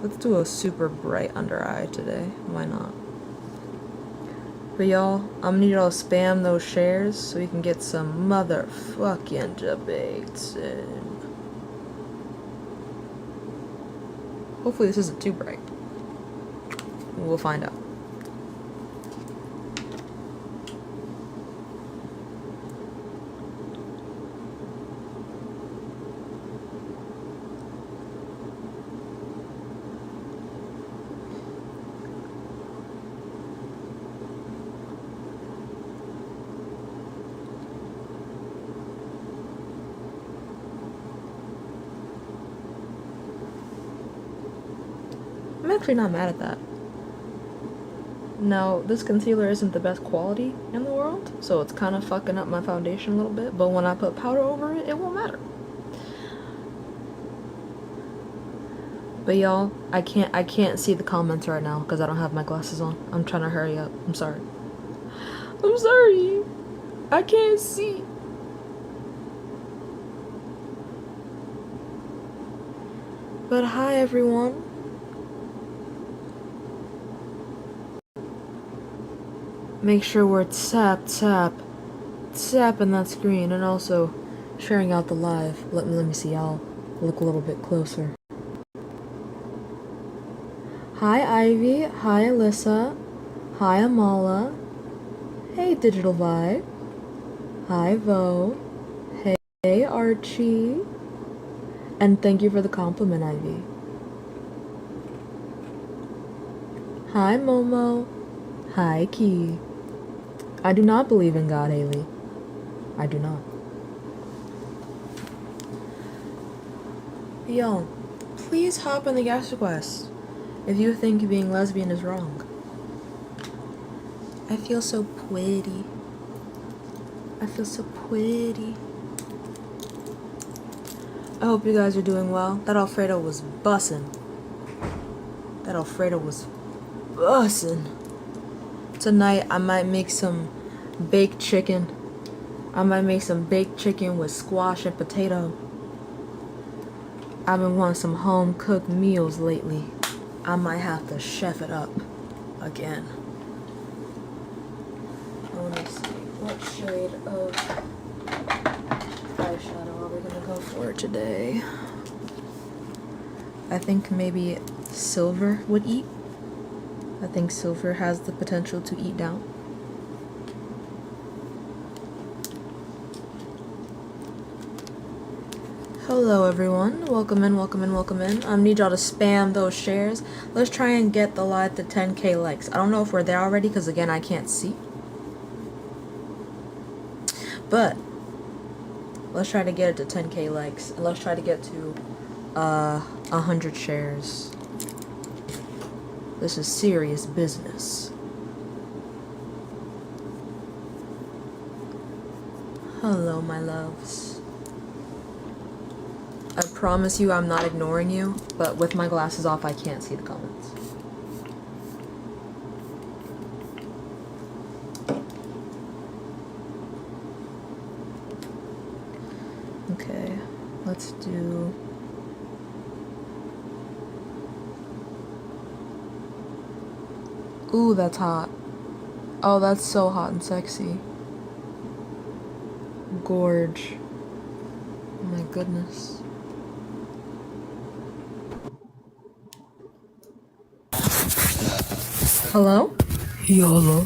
Let's do a super bright under eye today. Why not? But y'all, I'm gonna need y'all to spam those shares so we can get some motherfucking debates in. Hopefully this isn't too bright. We'll find out. I'm actually not mad at that. Now, this concealer isn't the best quality in the world, so it's kind of fucking up my foundation a little bit, but when I put powder over it, it won't matter. But y'all, I can't see the comments right now because I don't have my glasses on. I'm trying to hurry up. I'm sorry. I'm sorry. I can't see. But hi everyone. Make sure we're tapping that screen and also sharing out the live. Let me see, I'll look a little bit closer. Hi Ivy, hi Alyssa, hi Amala, hey Digital Vibe, hi Vo, hey Archie, and thank you for the compliment, Ivy. Hi Momo, hi Key. I do not believe in God, Haley. I do not. Yo, please hop on the guest request if you think being lesbian is wrong. I feel so pretty. I feel so pretty. I hope you guys are doing well. That Alfredo was bussin'. That Alfredo was bussin'. Tonight I might make some baked chicken. I might make some baked chicken with squash and potato. I've been wanting some home cooked meals lately. I might have to chef it up again. I want to see what shade of eyeshadow are we gonna go for today. I think maybe silver would eat. I think silver has the potential to eat down. Hello everyone, welcome in. I need y'all to spam those shares. Let's try and get the live to 10k likes. I don't know if we're there already because again I can't see. But let's try to get it to 10k likes and let's try to get to 100 shares. This is serious business. Hello my loves. I promise you I'm not ignoring you, but with my glasses off I can't see the comments. Okay, let's do... Ooh, that's hot. Oh, that's so hot and sexy. Gorge. Oh my goodness. Hello? YOLO.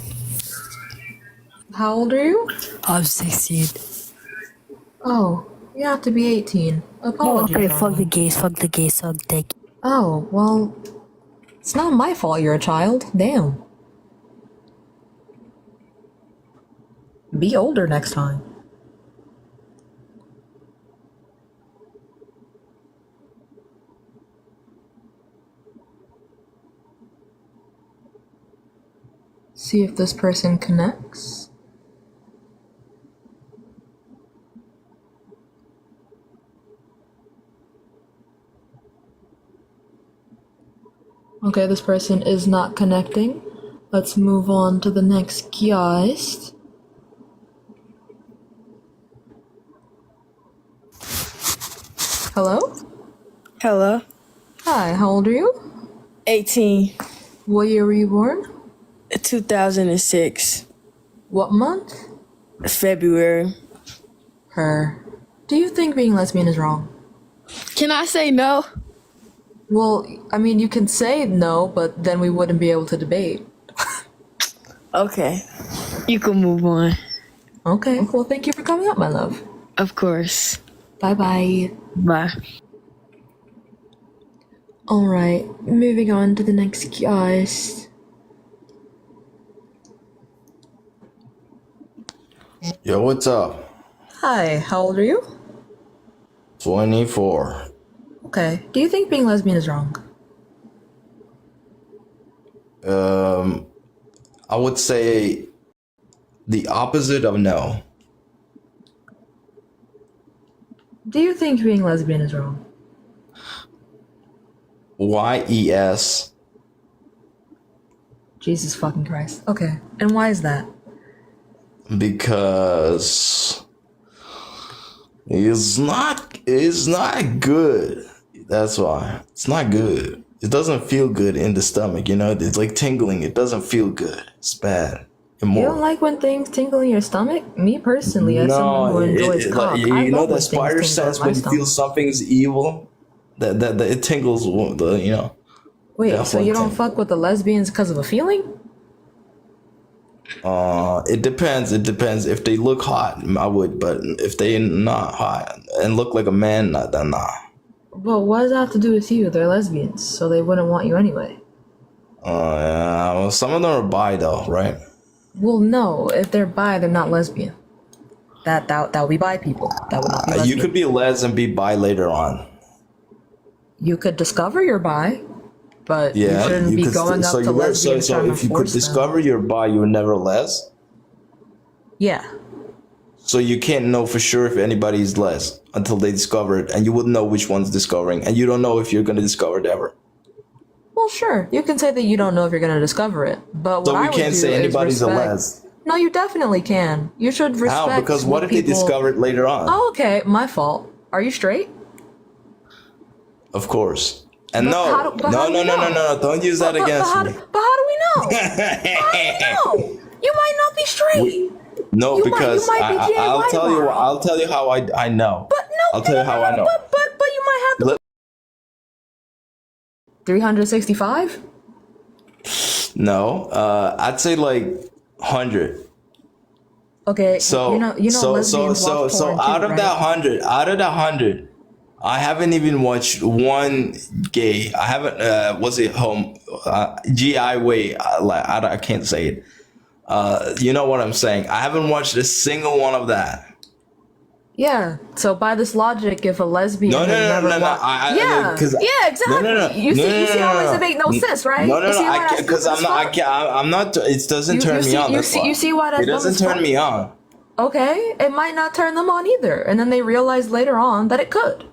How old are you? I'm 16. Oh, you have to be 18. Apologies. Okay, fuck the gays, fuck the gays, fuck the gays. Oh, well, it's not my fault you're a child. Damn. Be older next time. See if this person connects. Okay, this person is not connecting. Let's move on to the next guest. Hello? Hello? Hi, how old are you? 18. What year were you born? 2006. What month? February. Her. Do you think being lesbian is wrong? Can I say no? Well, I mean, you can say no, but then we wouldn't be able to debate. Okay. You can move on. Okay, well, thank you for coming up, my love. Of course. Bye-bye. Bye. Alright, moving on to the next guest. Yo, what's up? Hi, how old are you? 24. Okay, do you think being lesbian is wrong? I would say the opposite of no. Do you think being lesbian is wrong? YES. Jesus fucking Christ. Okay, and why is that? Because it's not good. That's why. It's not good. It doesn't feel good in the stomach, you know? It's like tingling. It doesn't feel good. It's bad. You don't like when things tingle in your stomach? Me personally, as someone who enjoys cock, you I know love when that spider things tingle sense in my when you feel stomach. something's evil? That it tingles, you know? Wait, That's so one you don't thing. fuck with the lesbians because of a feeling? It depends. It depends. If they look hot, I would. But if they not hot and look like a man, then nah. But what does that have to do with you? They're lesbians, so they wouldn't want you anyway. Yeah. Well, some of them are bi though, right? Well, no. If they're bi, they're not lesbian. That would be bi people. That would not be lesbian. You could be les and be bi later on. You could discover you're bi, but you Yeah. shouldn't be could going up to lesbians so trying to if you could force them. discover you're bi, you were never les. Yeah. So you can't know for sure if anybody's les until they discover it, and you wouldn't know which one's discovering, and you don't know if you're gonna discover it ever. Well, sure. You can say that you don't know if you're going to discover it, but So what we I would can't do say is anybody's a respect- les. No, you definitely can. You should respect. How? Because what if they people... discover it later on? Oh, okay. My fault. Are you straight? Of course. And But how no, do- but how do we know? no, don't use that against me. But how do we know? How do we know? You might not be straight. No, You because might be I'll GAY tell you. tomorrow. I'll tell you how I know. But no. I'll tell you how I know. But you might have to. 365. No, I'd say like 100. Okay. So you know lesbians watch so porn out too, of right? that 100, I haven't even watched one gay. I haven't. Was it home? GI way. I can't say it. You know what I'm saying? I haven't watched a single one of that. Yeah. So by this logic, if a lesbian No, had never watched, yeah, exactly. You see how it doesn't make no sense, right? No, You see how that's because stupid I'm as not. fuck? I'm not. It doesn't turn me on. You see why that's it doesn't dumb as turn fuck? me on. Okay, it might not turn them on either, and then they realize later on that it could.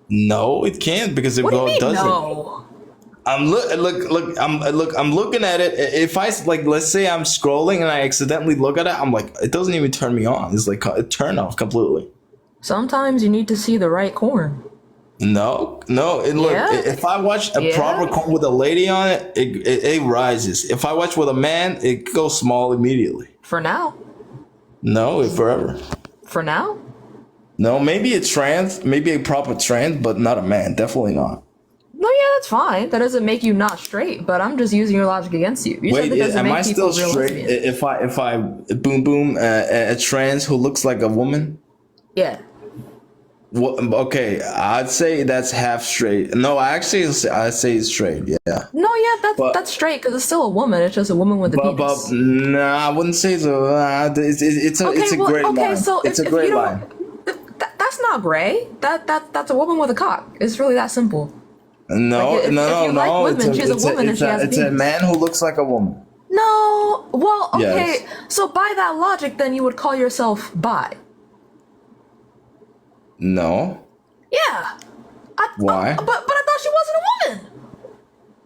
No, it can't because it What do you mean doesn't. no? I'm I'm looking at it. If I like, let's say I'm scrolling and I accidentally look at it, I'm like, it doesn't even turn me on. It's like a turn off completely. Sometimes you need to see the right corn. No. Yeah. If I watch a Yeah. proper corn with a lady on it, it rises. If I watch with a man, it goes small immediately. For now. No, forever. For now? No, maybe maybe a proper trans, but not a man. Definitely not. No, yeah, that's fine. That doesn't make you not straight, but I'm just using your logic against you. You said Wait, that doesn't am make I people still real straight lesbians. if I boom a trans who looks like a woman? Yeah. What, okay, I'd say that's half straight. No, I'd say it's straight. Yeah. No, yeah, But- that's straight because it's still a woman. It's just a woman with a But penis. nah, I wouldn't say so. It's a great line. So It's if a great you line. don't, that's not gray. That's a woman with a cock. It's really that simple. No, Like, if you like women, she's a woman and she has a it's a penis. man who looks like a woman. No, well, okay. Yes. So by that logic, then you would call yourself bi. No. Yeah. Why? But I thought she wasn't a woman.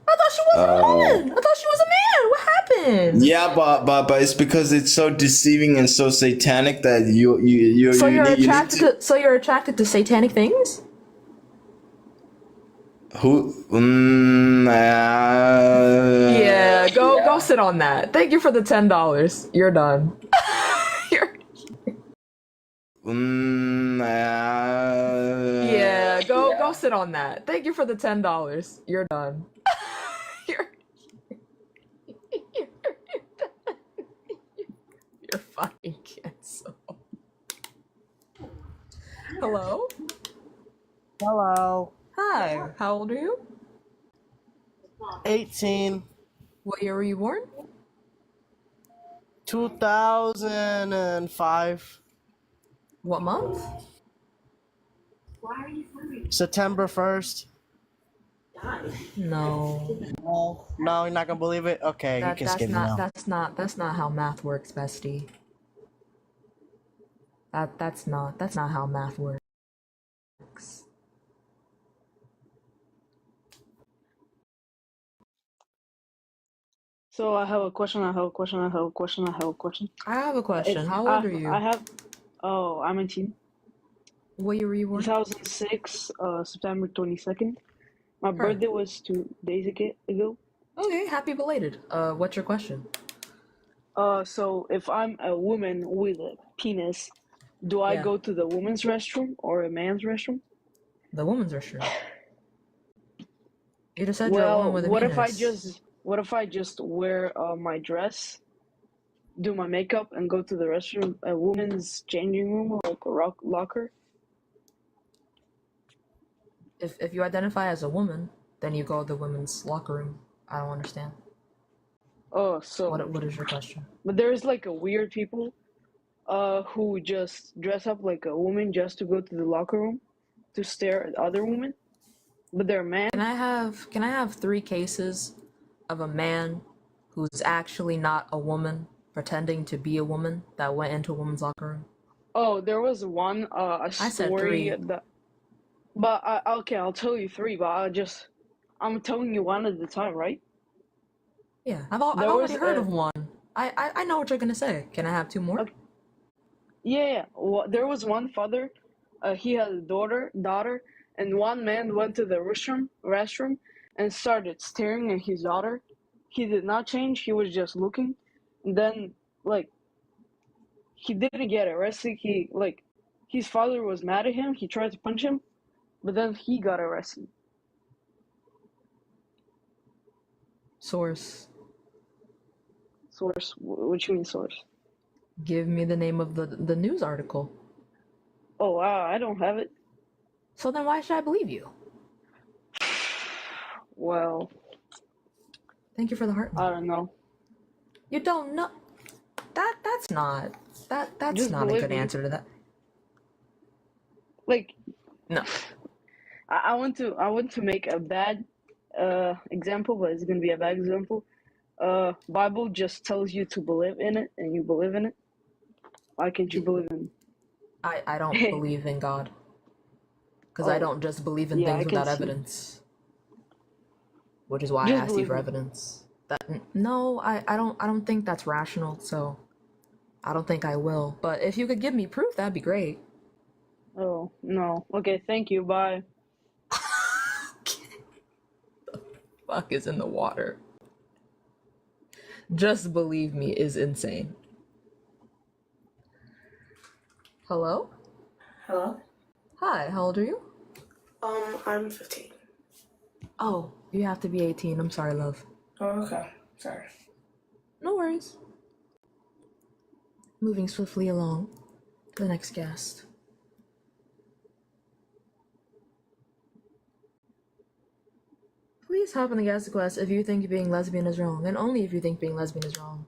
I thought she wasn't a woman. I thought she was a man. What happened? Yeah, but it's because it's so deceiving and so satanic that you So you you're need attracted to. So you're attracted to satanic things. who go sit on that. Thank you for the $10. You're done. You're... Yeah, go sit on that. Thank you for the $10. You're done. You're you're fucking canceled. Hello? Hello. Hi, how old are you? 18, What year were you born? 2005, What month? September 1st. No. No, you're not gonna believe it? Okay, you can skip it now. That's not how math works, bestie. That's not how math works. So I have a question. I have a question. I have a question. I have a question. I have a question. How old are you? I have. Oh, I'm 18. What year were you born? 2006, September 22nd. My Her. birthday was 2 days ago. Okay, happy belated. What's your question? So if I'm a woman with a penis, do I Yeah. go to the woman's restroom or a man's restroom? The woman's restroom. You just said you're a Well, woman with a what penis. if I just wear my dress, do my makeup, and go to the restroom, a woman's changing room, like a locker? If you identify as a woman, then you go to the women's locker room. I don't understand. Oh, so What is your question? but there's like a weird people who just dress up like a woman just to go to the locker room to stare at other women, but they're man. Can I have 3 cases of a man who's actually not a woman pretending to be a woman that went into a woman's locker room? Oh, there was one a I said story 3. that, but okay, I'll tell you 3, but I'm telling you one at a time, right? Yeah, I've There already was heard a of one. I know what you're gonna say. Can I have 2 more? Okay. Yeah. Well, there was one father. He had a daughter, and one man went to the restroom, and started staring at his daughter. He did not change. He was just looking. And then, like, he didn't get arrested. His father was mad at him. He tried to punch him, but then he got arrested. Source. Source? What you mean source? Give me the name of the news article. Oh wow, I don't have it. So then why should I believe you? Well, Thank you for the heart. I don't know. You don't know. That's not Just not a believe good me. answer to that. Like, No. I want to make a bad example, but it's gonna be a bad example. Bible just tells you to believe in it, and you believe in it. Why can't you believe in I don't believe in God. Because I Oh, don't just believe in yeah, things I can without see. evidence. Which is why I Just asked you for believe me. evidence. No, I don't think that's rational, so I don't think I will. But if you could give me proof, that'd be great. Oh, no. Okay, thank you. Bye. Fuck is in the water. Just believe me is insane. Hello? Hello? Hi, how old are you? I'm 15. Oh, you have to be 18. I'm sorry, love. Oh, okay. Sorry. No worries. Moving swiftly along to the next guest. Please hop on the guest quest if you think being lesbian is wrong, and only if you think being lesbian is wrong.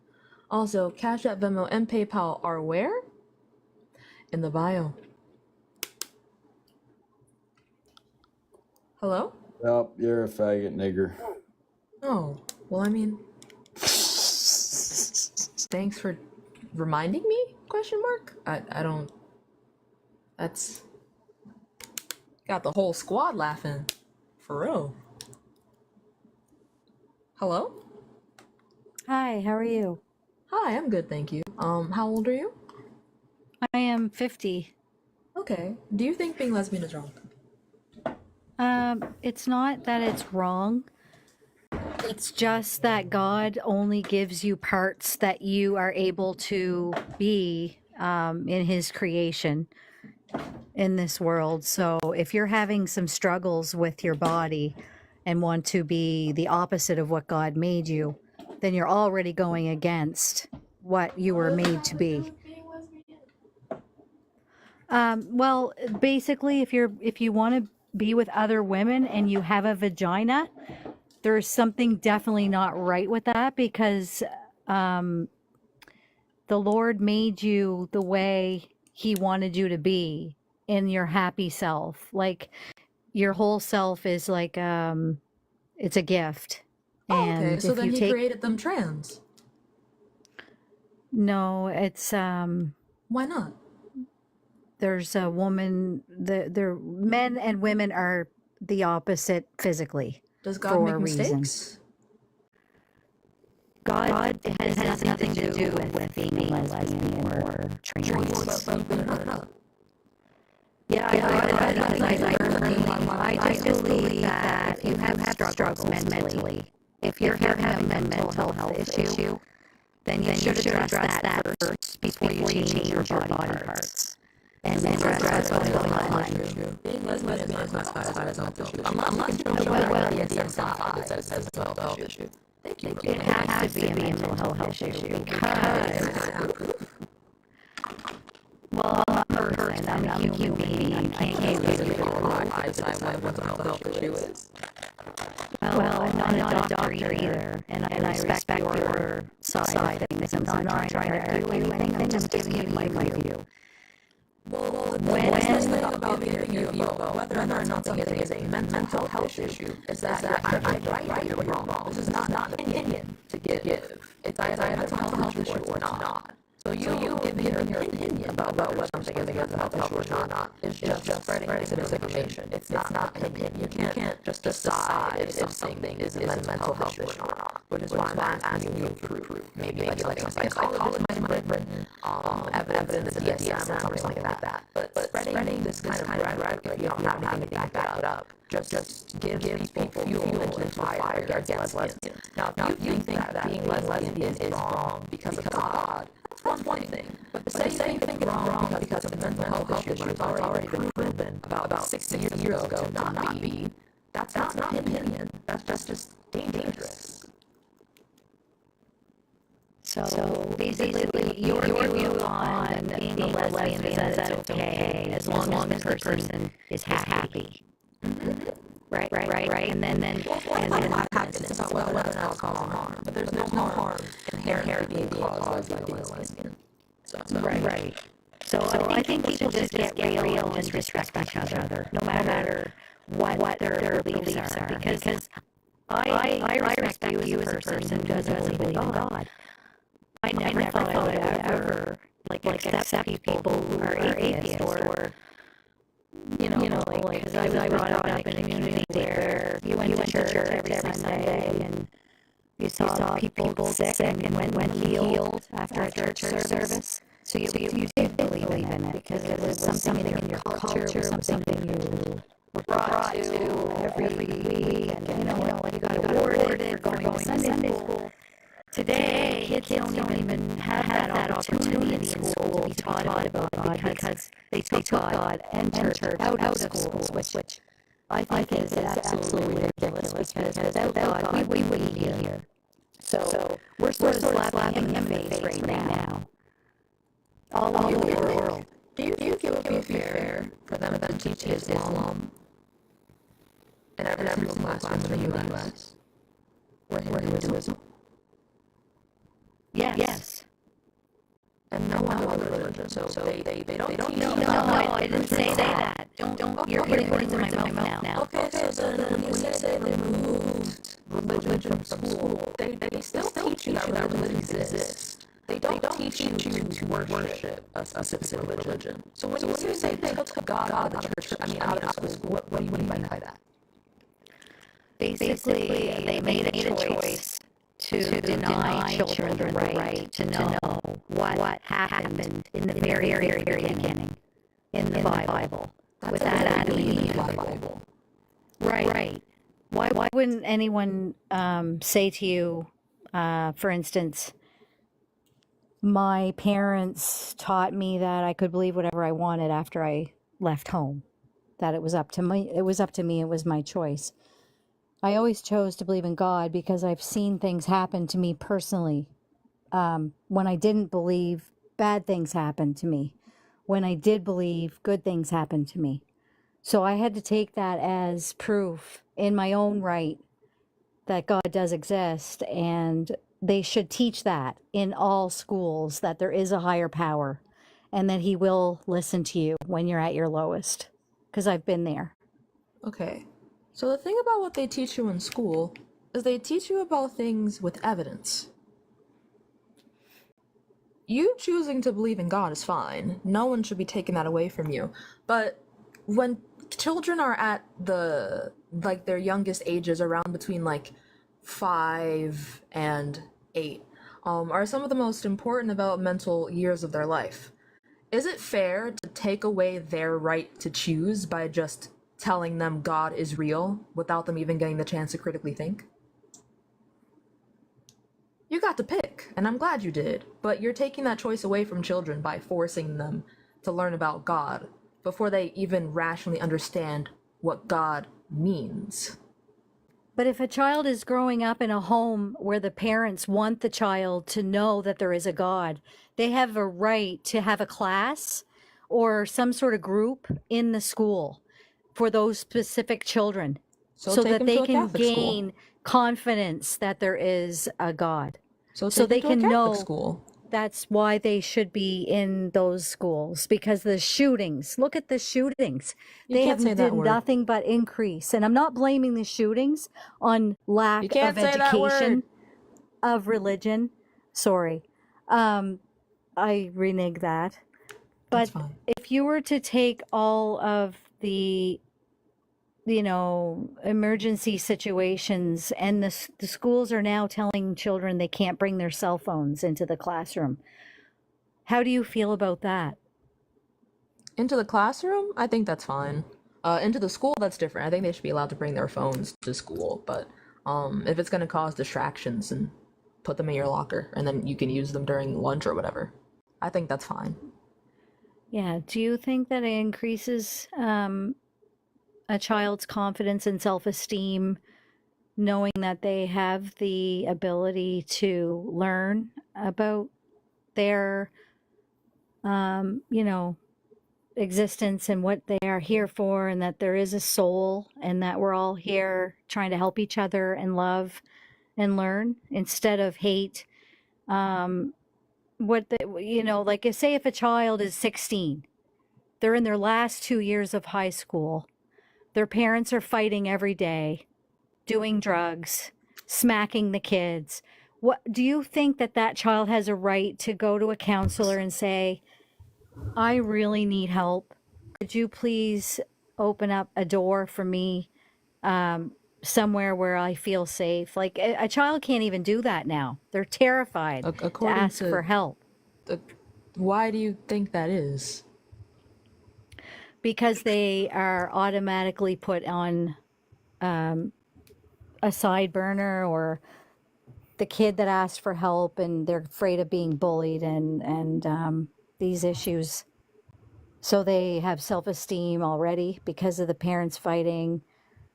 Also, Cash App, Venmo, and PayPal are where? In the bio. Hello? Yep, you're a faggot nigger. Oh, well, I mean, thanks for reminding me? Question mark? I don't. That's got the whole squad laughing, for real. Hello? Hi, how are you? Hi, I'm good, thank you. How old are you? I am 50. Okay. Do you think being lesbian is wrong? It's not that it's wrong. It's just that God only gives you parts that you are able to be in His creation in this world. So if you're having some struggles with your body and want to be the opposite of what God made you, then you're already going against what you were made to be. Well, basically, if you want to be with other women and you have a vagina, there's something definitely not right with that, because the Lord made you the way He wanted you to be in your happy self. Like your whole self is like it's a gift. Oh, okay, And so if then you he take created them trans. no, it's Why not? there's a woman, the men and women are the opposite physically Does God for make a reason. mistakes? God has nothing to do with being a lesbian or trans. Yeah, I just believe that if you have struggles mentally, if you're having a mental health issue, then you should address that first before you change your body parts. And then address what's going on. Being lesbian is not classified as a mental issue. Unless you don't show the DSM-5 that says it's a mental health issue. It has to be a mental health issue because, well, I'm not a person, I'm a human being. I can't give you I decide what a mental health issue is. Well, I'm not a doctor either, and I respect your side of things. I'm not trying to argue anything, I'm just giving you my view. Well, the best thing about your view about whether or not something is a mental health issue is that you're either right or you're wrong. This is not an opinion to give. It's either a mental health issue or it's not. So you giving your opinion about whether something is a mental health issue or not is just spreading misinformation. It's not an opinion. You can't just decide if something is a mental health issue or not, which is why I'm asking you to prove. Maybe like a psychologist might have written evidence of DSM or something like that. But spreading this kind of rhetoric, if you don't have anything to back it up, just give people fuel into the fire against lesbians. Now, if you think that being lesbian is wrong because of God, that's one thing. But to say you think it's wrong because of a mental health issue, it's already been proven about 60 years ago to not be, that's not an opinion. That's just dangerous. So basically, your view on being a lesbian is that it's okay as long as the person is happy. Right. And then Happiness about whether or not it's causing harm. But there's no harm inherently being caused by being a lesbian. Right. So I think people should just get real and respect each other, no matter what their beliefs are. Because I respect you as a person who doesn't believe in God. I never thought I would ever accept people who are atheists or because I was brought up in a community where you went to church every Sunday and you saw people sick and went healed after a church service. So you did believe in it because it was something in your culture, it was something you were brought to every week, and you got awarded for going to Sunday school. Today, kids don't even have that opportunity in school to be taught about God because they took God and church out of schools, which I think is absolutely ridiculous because without God, we wouldn't be here. So we're sort of slapping him in the face right now. All over the world. Do you think it would be fair for them to teach Islam in every single classroom in the U.S. where Hinduism? Yes. And no other religion. So they don't teach. No, I didn't say that. Don't. You're putting words in my mouth now. Okay, so then when you say they removed religion from school, they still teach you that religion exists. They don't teach you to worship a specific religion. So when you say they took God out of the church, out of school, what do you mean by that? Basically, they made a choice to deny children the right to know what happened in the very beginning in the Bible with Adam and Eve. Right. Why wouldn't anyone say to you, for instance, my parents taught me that I could believe whatever I wanted after I left home, that it was up to me, it was my choice. I always chose to believe in God because I've seen things happen to me personally. When I didn't believe, bad things happened to me. When I did believe, good things happened to me. So I had to take that as proof in my own right that God does exist, and they should teach that in all schools, that there is a higher power and that he will listen to you when you're at your lowest, because I've been there. Okay. So the thing about what they teach you in school is they teach you about things with evidence. You choosing to believe in God is fine. No one should be taking that away from you. But when children are at their youngest ages, around between 5 and 8, are some of the most important developmental years of their life. Is it fair to take away their right to choose by just telling them God is real without them even getting the chance to critically think? You got to pick, and I'm glad you did, but you're taking that choice away from children by forcing them to learn about God before they even rationally understand what God means. But if a child is growing up in a home where the parents want the child to know that there is a God, they have a right to have a class or some sort of group in the school for those specific children, So so take that them they to a can Catholic school. gain confidence that there is a God. So So take them they to a can Catholic know school. that's why they should be in those schools, because the shootings, look at the shootings. You They can't have say that did word. nothing but increase. And I'm not blaming the shootings on lack You can't of say that word. education, of religion. Sorry. I renege that. That's But fine. if you were to take all of the emergency situations, and the schools are now telling children they can't bring their cell phones into the classroom. How do you feel about that? Into the classroom, I think that's fine. Into the school, that's different. I think they should be allowed to bring their phones to school, but if it's gonna cause distractions, and put them in your locker, and then you can use them during lunch or whatever, I think that's fine. Yeah. Do you think that it increases a child's confidence and self-esteem knowing that they have the ability to learn about their, you know, existence and what they are here for, and that there is a soul, and that we're all here trying to help each other and love and learn instead of hate? What the, like, say if a child is 16, they're in their last 2 years of high school, their parents are fighting every day, doing drugs, smacking the kids. What do you think that that child has a right to go to a counselor and say, I really need help. Could you please open up a door for me, somewhere where I feel safe? Like a child can't even do that now. They're terrified to According ask for to help why do you think that is? because they are automatically put on a side burner, or the kid that asked for help and they're afraid of being bullied, and these issues. So they have self-esteem already because of the parents fighting.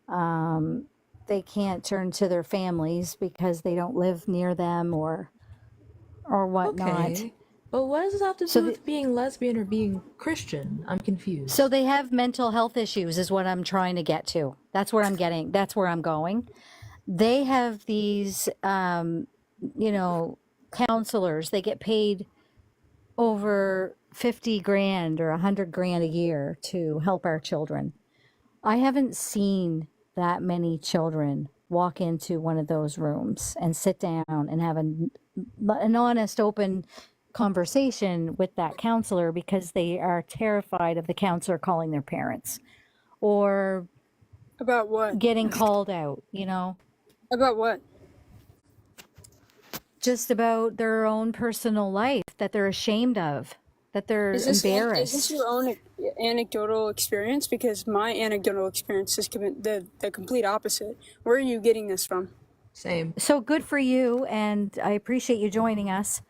They can't turn to their families because they don't live near them, or whatnot. Okay, but what does this have to So do with being lesbian or being Christian? I'm confused. so they have mental health issues is what I'm trying to get to. That's where I'm going. They have these counselors. They get paid over 50 grand or 100 grand a year to help our children. I haven't seen that many children walk into one of those rooms and sit down and have an honest, open conversation with that counselor because they are terrified of the counselor calling their parents or About what? getting called out, About what? just about their own personal life that they're ashamed of, that they're Is this embarrassed. your own anecdotal experience? Because my anecdotal experience is the complete opposite. Where are you getting this from? Same. So good for you, and I appreciate you joining us.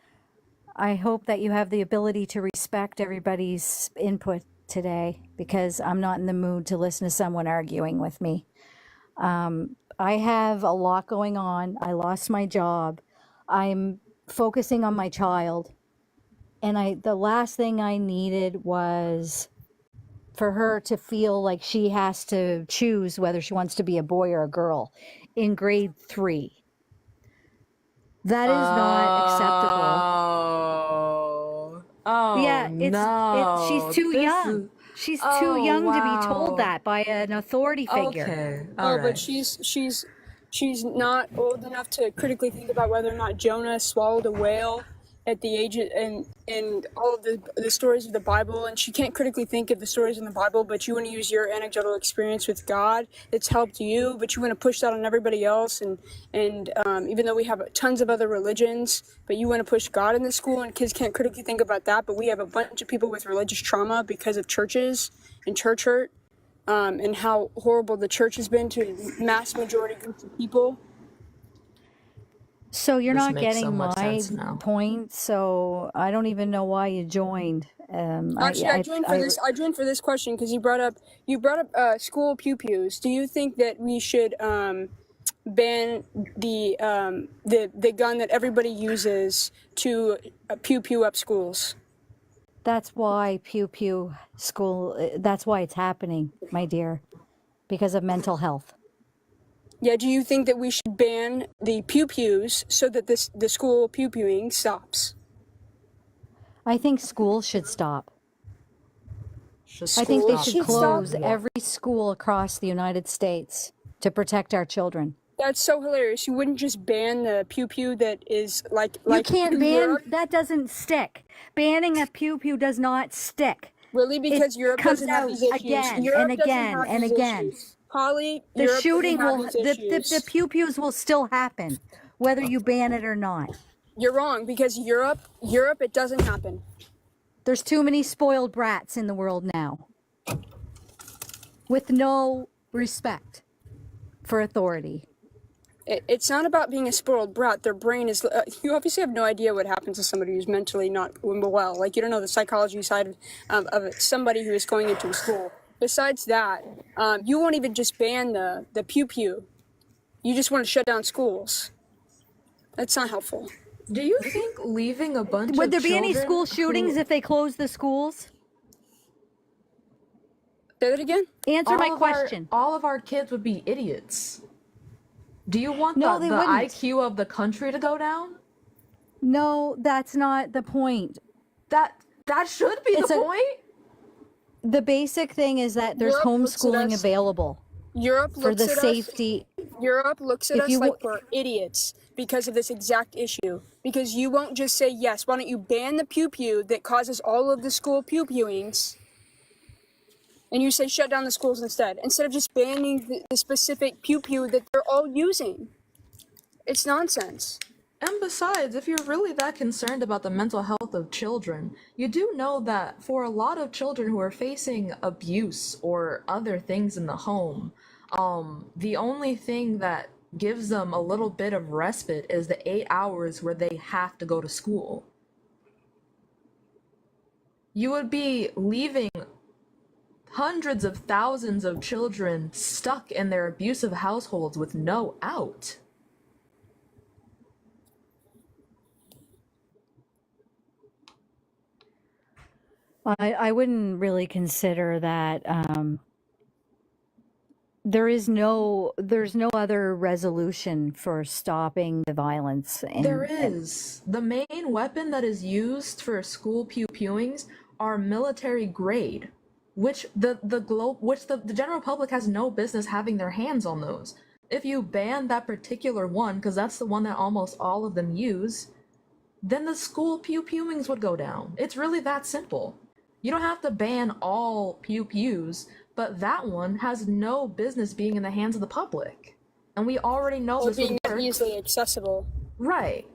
I hope that you have the ability to respect everybody's input today, because I'm not in the mood to listen to someone arguing with me. I have a lot going on. I lost my job. I'm focusing on my child. And the last thing I needed was for her to feel like she has to choose whether she wants to be a boy or a girl in grade 3. That is not acceptable. Yeah, she's too young. She's too young to be told that by an authority figure. Okay. All right. But she's not old enough to critically think about whether or not Jonah swallowed a whale at the age of, and all of the stories of the Bible, and she can't critically think of the stories in the Bible, but you want to use your anecdotal experience with God that's helped you, but you want to push that on everybody else, and even though we have tons of other religions, but you want to push God in the school, and kids can't critically think about that, but we have a bunch of people with religious trauma because of churches and church hurt, and how horrible the church has been to mass majority groups of people. So you're This not makes getting so much my sense now. point, so I don't even know why you joined. Actually, I joined for this question because you brought up school pew pews. Do you think that we should ban the gun that everybody uses to pew pew up schools? That's why pew pew school. That's why it's happening, my dear, because of mental health. Yeah. Do you think that we should ban the pew pews so that the school pew pewing stops? I think schools should stop. Just I think they Schools should should close stop? every school across the United States to protect our children. That's so hilarious. You wouldn't just ban the pew pew that is like You can't in ban, Europe? that doesn't stick. Banning a pew pew does not stick. Really? Because It Europe comes doesn't have out these issues. again Europe and doesn't again have and these again. issues. Holly, The Europe shooting doesn't will, have these issues. the pew pews will still happen, whether you ban it or not. You're wrong, because Europe, it doesn't happen. There's too many spoiled brats in the world now, with no respect for authority. It's not about being a spoiled brat. Their brain is. You obviously have no idea what happens to somebody who's mentally not well. Like, you don't know the psychology side of somebody who is going into a school. Besides that, you won't even just ban the pew pew. You just want to shut down schools. That's not helpful. Do you think leaving a bunch Would of there be any children school shootings who- if they closed the schools? Say that again? Answer my question. All of our kids would be idiots. Do you want No, the they wouldn't. IQ of the country to go down? No, that's not the point. That should be the point. The basic thing is that there's Europe looks at homeschooling us- available Europe for looks the at safety. Europe looks at If us you like we're idiots because of this exact issue. Because you won't just say yes. Why don't you ban the pew pew that causes all of the school pew pewings? And you say shut down the schools instead of just banning the specific pew pew that they're all using. It's nonsense. And besides, if you're really that concerned about the mental health of children, you do know that for a lot of children who are facing abuse or other things in the home, the only thing that gives them a little bit of respite is the 8 hours where they have to go to school. You would be leaving hundreds of thousands of children stuck in their abusive households with no out. I wouldn't really consider that. There's no other resolution for stopping the violence. There is. The main weapon that is used for school pew-pewings are military grade, which the general public has no business having their hands on those. If you ban that particular one, because that's the one that almost all of them use, then the school pew-pewings would go down. It's really that simple. You don't have to ban all pew-pews, but that one has no business being in the hands of the public. And we already know this would work. Easily accessible. Right.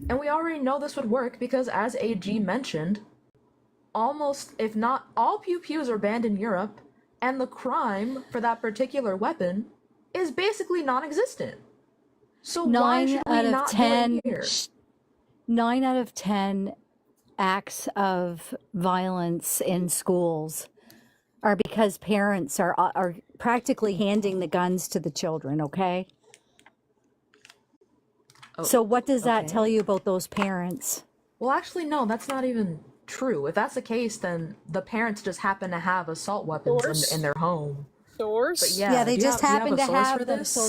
And we already know this would work because, as AG mentioned, almost, if not all pew pews are banned in Europe, and the crime for that particular weapon is basically non-existent. So why should we not do it here? 9 out of 10 acts of violence in schools are because parents are practically handing the guns to the children, okay? So what does that tell you about those parents? Well, actually, no, that's not even true. If that's the case, then the parents just happen to have assault weapons in their home. Source? But Yeah, they just happen to have them, this? so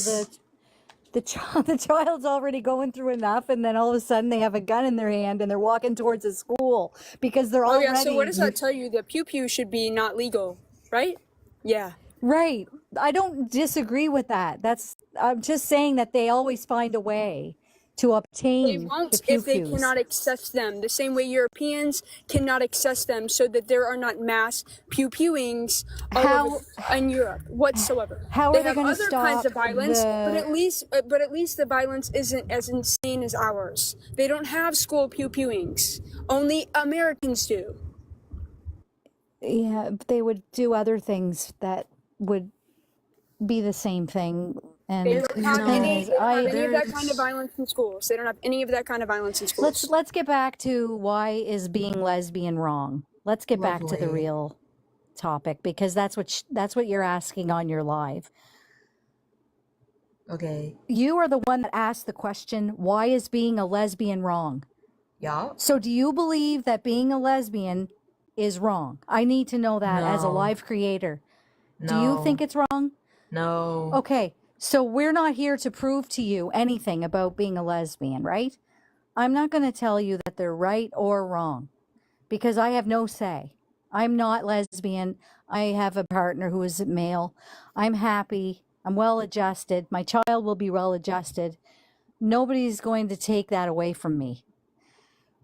the child's already going through enough, and then all of a sudden they have a gun in their hand and they're walking towards a school because they're already. Oh yeah. So what does that tell you? The pew pew should be not legal, right? Yeah. Right. I don't disagree with that. I'm just saying that they always find a way to They obtain won't the pew if they pews. cannot access them. The same way Europeans cannot access them, so that there are not mass pew pewings in Europe whatsoever. How are they they have gonna other kinds of stop violence, but the- at least the violence isn't as insane as ours. They don't have school pew pewings. Only Americans do. Yeah, but they would do other things that would be the same thing. And They don't have the thing any, is, they don't have any of that kind of violence in schools. They don't have any of that kind of violence in schools. let's get back to why is being lesbian wrong. Let's get back to the Lovely. real topic, because that's what you're asking on your live. Okay. You are the one that asked the question, why is being a lesbian wrong? Yeah. So do you believe that being a lesbian is wrong? I need to know that as a No. live creator. No. Do you think it's wrong? No. Okay, so we're not here to prove to you anything about being a lesbian, right? I'm not going to tell you that they're right or wrong because I have no say. I'm not lesbian. I have a partner who is male. I'm happy. I'm well adjusted. My child will be well adjusted. Nobody's going to take that away from me.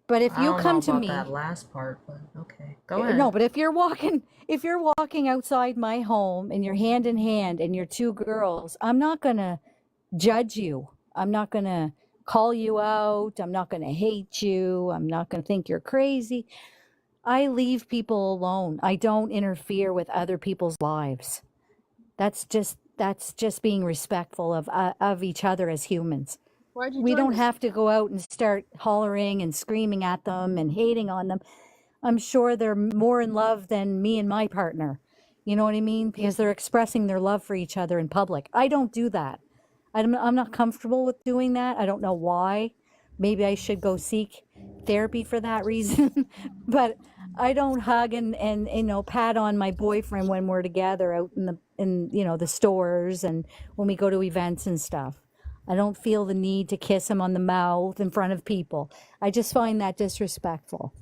But if you come to me, that last part, but okay, go ahead. no, but if you're walking outside my home and you're hand in hand and you're two girls, I'm not going to judge you. I'm not going to call you out. I'm not going to hate you. I'm not going to think you're crazy. I leave people alone. I don't interfere with other people's lives. That's just being respectful of each other as humans. Why'd you We join don't us? have to go out and start hollering and screaming at them and hating on them. I'm sure they're more in love than me and my partner. You know what I mean? Because they're expressing their love for each other in public. I don't do that. I'm not comfortable with doing that. I don't know why. Maybe I should go seek therapy for that reason. But I don't hug and pat on my boyfriend when we're together out in the stores and when we go to events and stuff. I don't feel the need to kiss him on the mouth in front of people. I just find that disrespectful.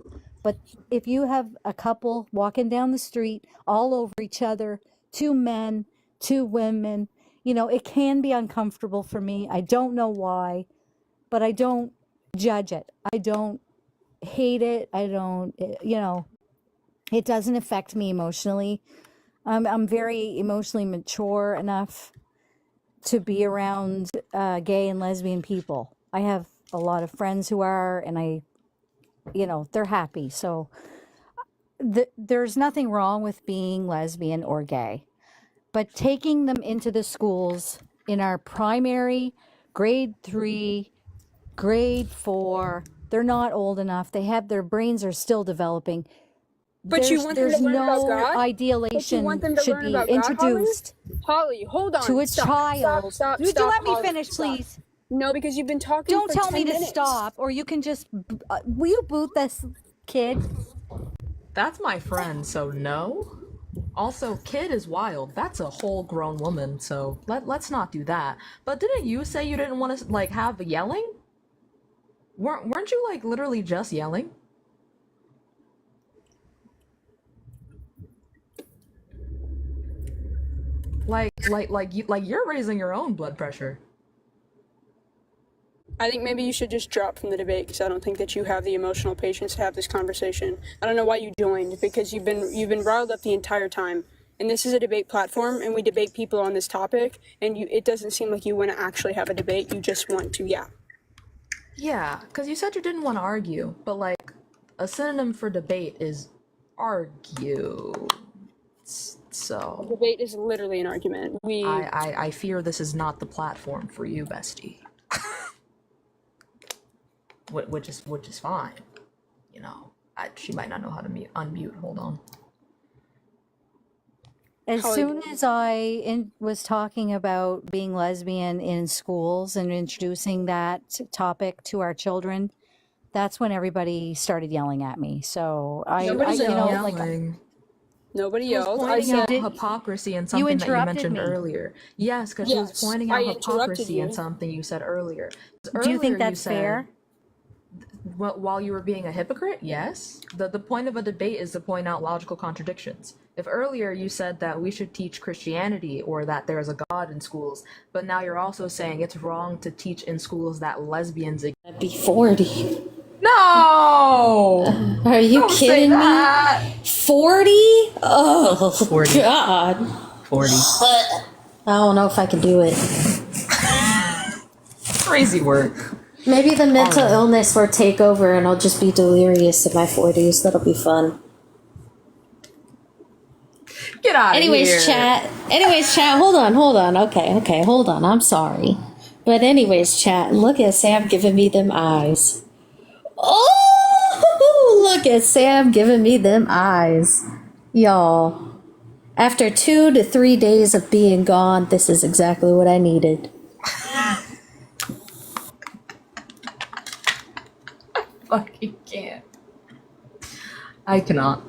But if you have a couple walking down the street all over each other, two men, two women, it can be uncomfortable for me. I don't know why, but I don't judge it. I don't hate it. I don't, it doesn't affect me emotionally. I'm very emotionally mature enough to be around gay and lesbian people. I have a lot of friends who are, and they're happy. So there's nothing wrong with being lesbian or gay, but taking them into the schools in our primary, grade 3, grade 4, they're not old enough. Their brains are still developing. But you want them there's to learn about no God? But you ideation want them to should learn be about God, introduced Holly, hold on. to a Stop, child. Stop, Would you stop, let me Holly, finish, stop. please? No, because you've been talking Don't for tell 10 me to minutes. stop, or you can just. Will you boot this kid? That's my friend, so no. Also, kid is wild. That's a whole grown woman, so let's not do that. But didn't you say you didn't want to have yelling? Weren't you literally just yelling? You're raising your own blood pressure. I think maybe you should just drop from the debate because I don't think that you have the emotional patience to have this conversation. I don't know why you joined because you've been riled up the entire time. And this is a debate platform, and we debate people on this topic. And it doesn't seem like you want to actually have a debate. You just want to, yeah. Yeah, because you said you didn't want to argue, but a synonym for debate is argue. So Debate is literally an argument. I fear this is not the platform for you, bestie. which is fine. You know, she might not know how to unmute. Hold on. As soon as I was talking about being lesbian in schools and introducing that topic to our children, that's when everybody started yelling at me. So Nobody's you know, like yelling. Nobody She was yelled. pointing out hypocrisy in something that you mentioned earlier. Yes, because she was pointing out hypocrisy in something you said earlier. Do you think that's fair? While you were being a hypocrite, yes. The point of a debate is to point out logical contradictions. If earlier you said that we should teach Christianity or that there is a God in schools, but now you're also saying it's wrong to teach in schools that lesbians exist. Be 40. No! Are you Don't kidding say that. me? 40? Oh, 40. God. 40. I don't know if I can do it. Crazy work. Maybe the mental illness will take over and I'll just be delirious in my 40s. That'll be fun. Get out of here. Anyways, chat. Hold on. Okay, hold on. I'm sorry. But anyways, chat. Look at Sam giving me them eyes. Oh, look at Sam giving me them eyes. Y'all. After 2 to 3 days of being gone, this is exactly what I needed. Fucking can't. I cannot.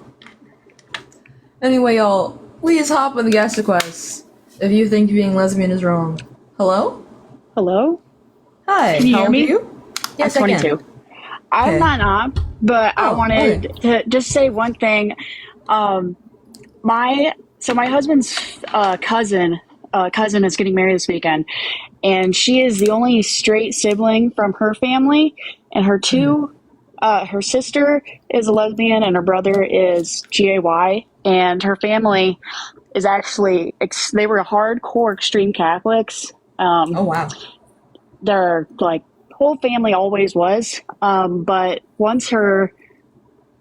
Anyway, y'all, please hop on the Ask the Quest if you think being lesbian is wrong. Hello? Hello? Hi. Can you how hear old me? Are you? Yes, I'm 22. I'm not up, but I wanted to just say one thing. My husband's cousin is getting married this weekend, and she is the only straight sibling from her family, and her her sister is a lesbian and her brother is gay, and her family is actually they were hardcore extreme Catholics. Oh wow. Their whole family always was, but once her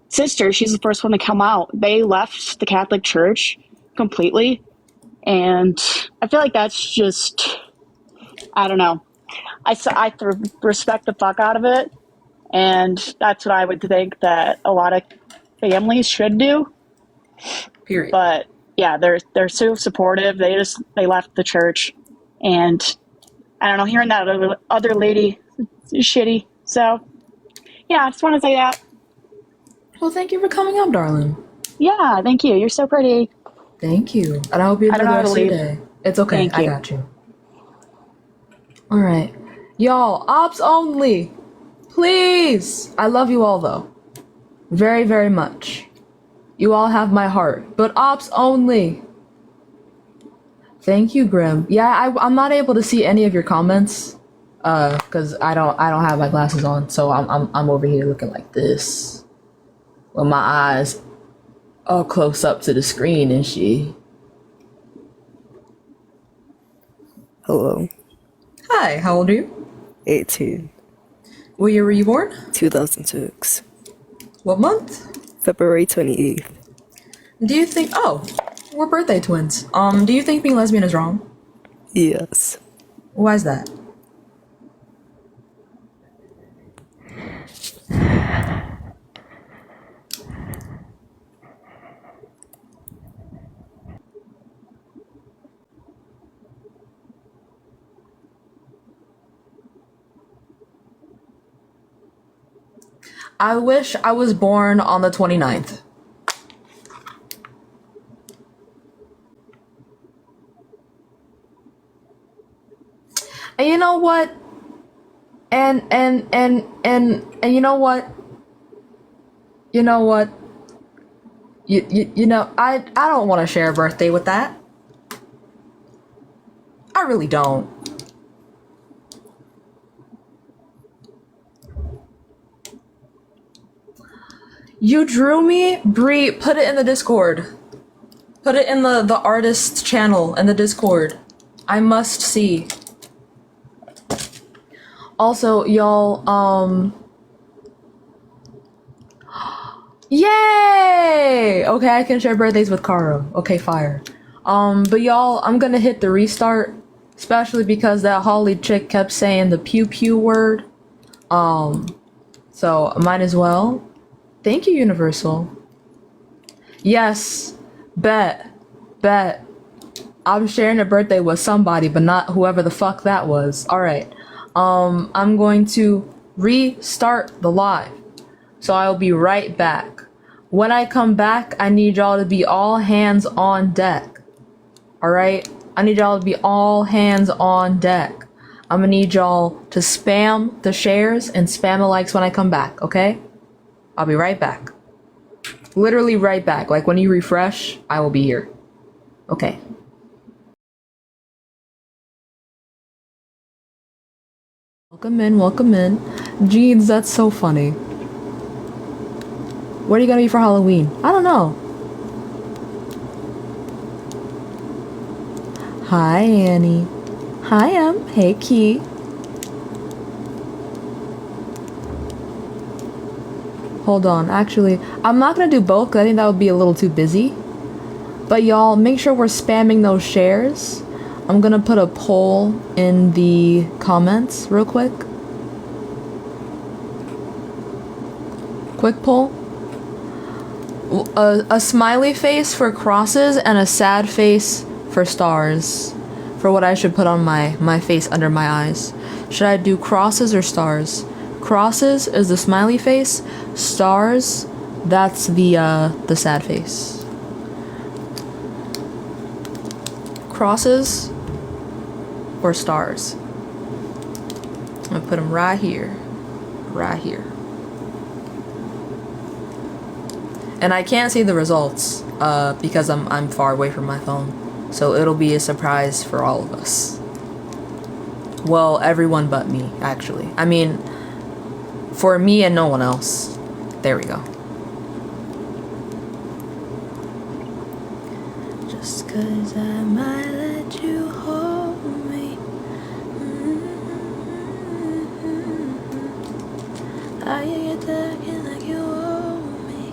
sister, she's the first one to come out, they left the Catholic Church completely, and I feel like that's just, I don't know, I respect the fuck out of it, and that's what I would think that a lot of families should do. Period. But yeah, they're so supportive. They left the church, and I don't know, hearing that other lady is shitty. So yeah, I just want to say that. Well, thank you for coming up, darling. Yeah, thank you. You're so pretty. Thank you. And I hope you enjoy the rest of your day. It's okay. I got you. All right. Y'all, ops only. Please. I love you all, though. Very, very much. You all have my heart. But ops only. Thank you, Grim. Yeah, I'm not able to see any of your comments. Because I don't have my glasses on, so I'm over here looking like this. With my eyes all close up to the screen and shit. Hello. Hi, how old are you? 18. What year were you born? 2006. What month? February 28th. Do you think... Oh, we're birthday twins. Do you think being lesbian is wrong? Yes. Why is that? I wish I was born on the 29th. And you know what? And you know what? You know what? You know, I don't want to share a birthday with that. I really don't. You drew me? Bree, put it in the Discord. Put it in the artist channel in the Discord. I must see. Also, y'all, Yay! Okay, I can share birthdays with Karo. Okay, fire. But y'all, I'm gonna hit the restart, especially because that Holly chick kept saying the pew pew word. So might as well. Thank you, Universal. Yes, bet. I'm sharing a birthday with somebody, but not whoever the fuck that was. Alright. I'm going to restart the live. So I'll be right back. When I come back, I need y'all to be all hands on deck. Alright? I need y'all to be all hands on deck. I'm gonna need y'all to spam the shares and spam the likes when I come back, okay? I'll be right back. Literally right back. Like when you refresh, I will be here. Okay. Welcome in, welcome in. Jeans, that's so funny. What are you gonna be for Halloween? I don't know. Hi, Annie. Hi, Em. Hey, Key. Hold on. Actually, I'm not gonna do both because I think that would be a little too busy. But y'all, make sure we're spamming those shares. I'm gonna put a poll in the comments real quick. Quick poll. A smiley face for crosses and a sad face for stars. For what I should put on my face under my eyes. Should I do crosses or stars? Crosses is the smiley face. Stars, that's the sad face. Crosses or stars? I'm gonna put them right here. Right here. And I can't see the results because I'm far away from my phone. So it'll be a surprise for all of us. Well, everyone but me, actually. I mean, for me and no one else. There we go. Just 'cause I might let you hold me. I get talking like you hold me.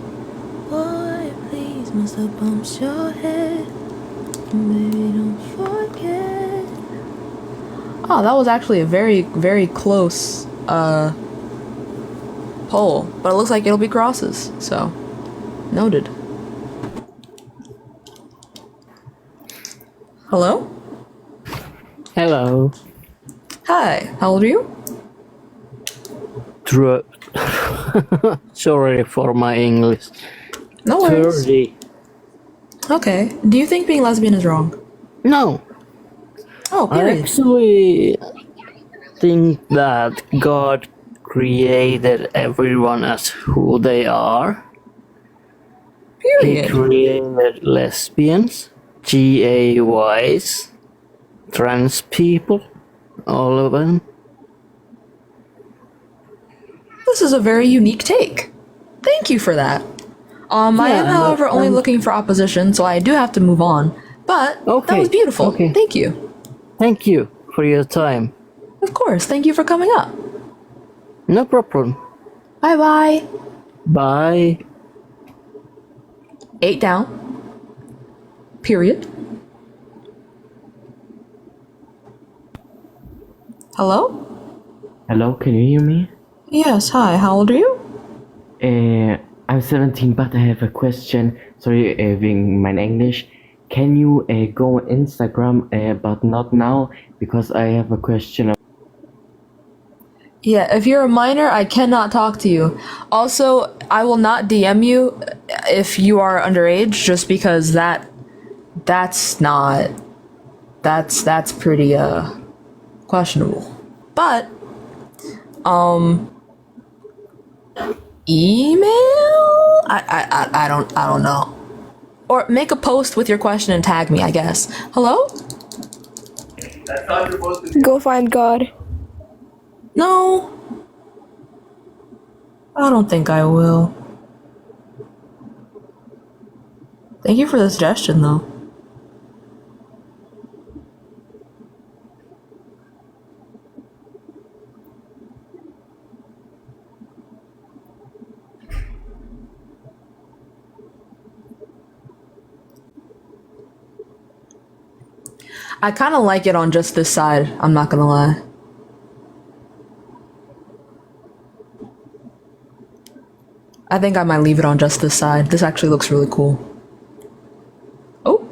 Boy, please, must have bumped your head. Baby, don't forget. Oh, that was actually a very, very close poll. But it looks like it'll be crosses, so noted. Hello? Hello. Hi, how old are you? Sorry for my English. No worries. 30. Okay. Do you think being lesbian is wrong? No. Oh, I period. actually think that God created everyone as who they are. Period. He created lesbians, gays, trans people, all of them. This is a very unique take. Thank you for that. I am, however, only looking for opposition, so I do have to move on. But that was beautiful. Okay. Thank you. Thank you for your time. Of course. Thank you for coming up. No problem. Bye-bye. Bye. 8 down. Period. Hello? Hello, can you hear me? Yes, hi. How old are you? I'm 17, but I have a question. Sorry, wegen mein English. Can you go on Instagram, but not now, because I have a question. Yeah, if you're a minor, I cannot talk to you. Also, I will not DM you if you are underage, just because that's pretty questionable. But email? I don't know. Or make a post with your question and tag me, I guess. Hello? Go find God. No. I don't think I will. Thank you for the suggestion, though. I kind of like it on just this side, I'm not gonna lie. I think I might leave it on just this side. This actually looks really cool. Oh.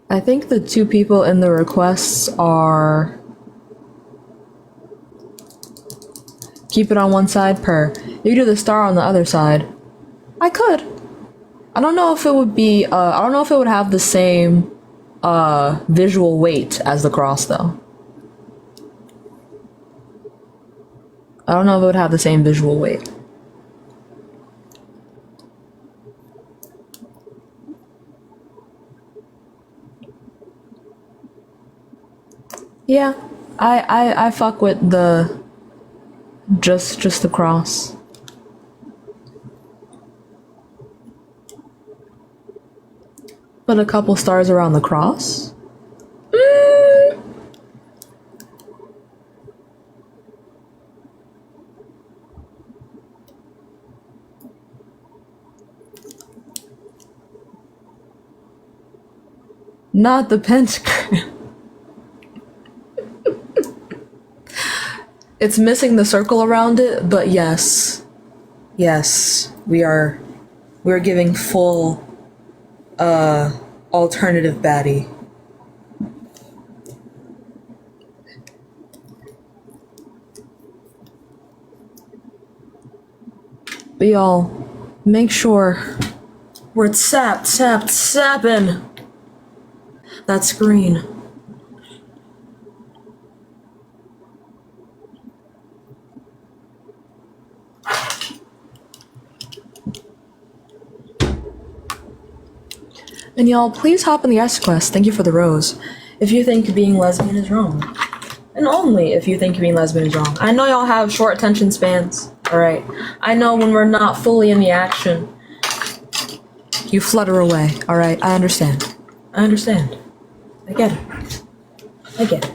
I think the two people in the requests are... Keep it on one side per. You do the star on the other side. I could. I don't know if it would be, I don't know if it would have the same, visual weight as the cross, though. I don't know if it would have the same visual weight. Yeah, I fuck with the, just the cross. Put a couple stars around the cross? Not the pentagram. It's missing the circle around it, but yes. Yes, we're giving full, alternative baddie. But y'all, make sure we're sapping that screen. And y'all, please hop in the Ask Quest. Thank you for the rose. If you think being lesbian is wrong. And only if you think being lesbian is wrong. I know y'all have short attention spans, alright? I know when we're not fully in the action, you flutter away, alright? I understand. I understand. I get it. I get it.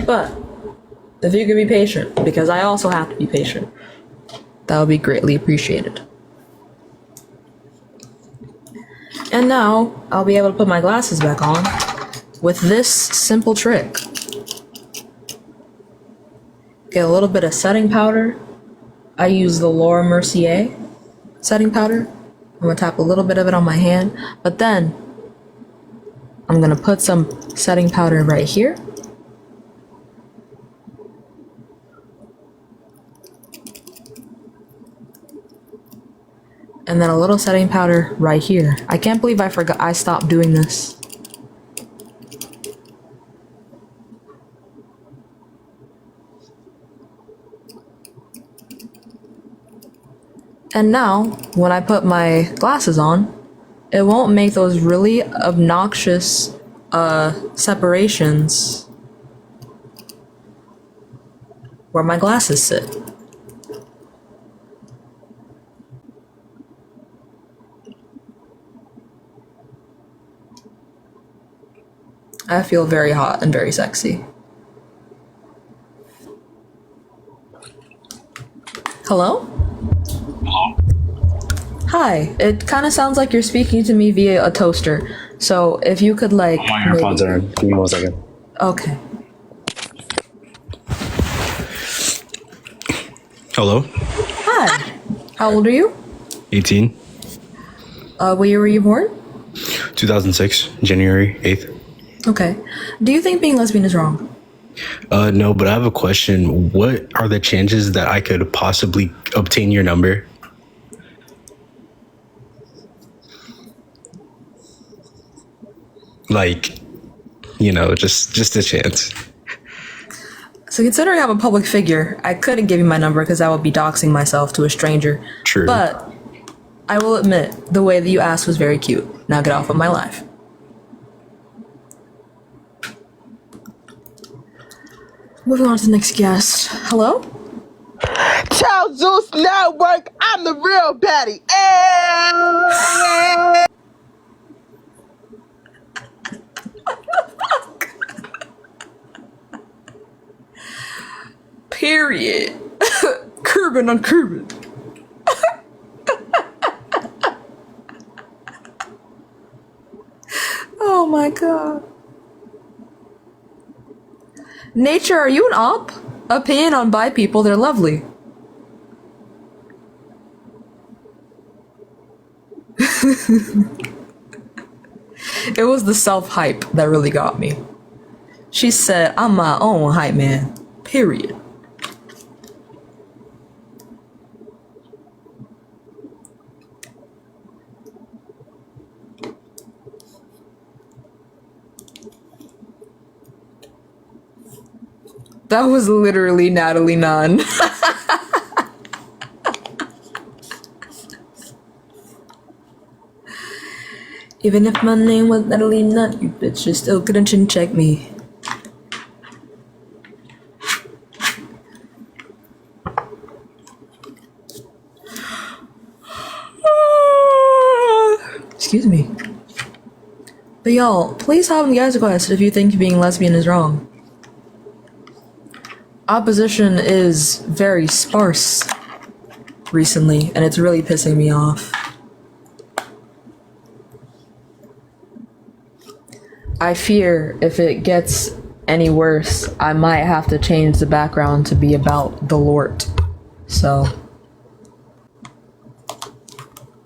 But, if you could be patient, because I also have to be patient, that would be greatly appreciated. And now, I'll be able to put my glasses back on with this simple trick. Get a little bit of setting powder. I use the Laura Mercier setting powder. I'm gonna tap a little bit of it on my hand, but then I'm gonna put some setting powder right here. And then a little setting powder right here. I can't believe I stopped doing this. And now, when I put my glasses on, it won't make those really obnoxious, separations where my glasses sit. I feel very hot and very sexy. Hello? Hi. It kind of sounds like you're speaking to me via a toaster. So if you could like... My earphones are in. Give me 1 second. Okay. Hello? Hi. How old are you? 18. What year were you born? 2006, January 8th. Okay. Do you think being lesbian is wrong? No, but I have a question. What are the chances that I could possibly obtain your number? Like, you know, just a chance. So considering I'm a public figure, I couldn't give you my number because I would be doxing myself to a stranger. True. But I will admit, the way that you asked was very cute. Now get off of my life. Moving on to the next guest. Hello? Child Zeus Network, I'm the real baddie. Period. Curbing on curbing. Oh my god. Nature, are you an op? Opinion on bi people, they're lovely. It was the self-hype that really got me. She said, I'm my own hype man. Period. That was literally Natalie Nunn. Even if my name was Natalie Nunn, you bitches still couldn't chin check me. Excuse me. But y'all, please have the guys request if you think being lesbian is wrong. Opposition is very sparse recently, and it's really pissing me off. I fear if it gets any worse, I might have to change the background to be about the Lord. So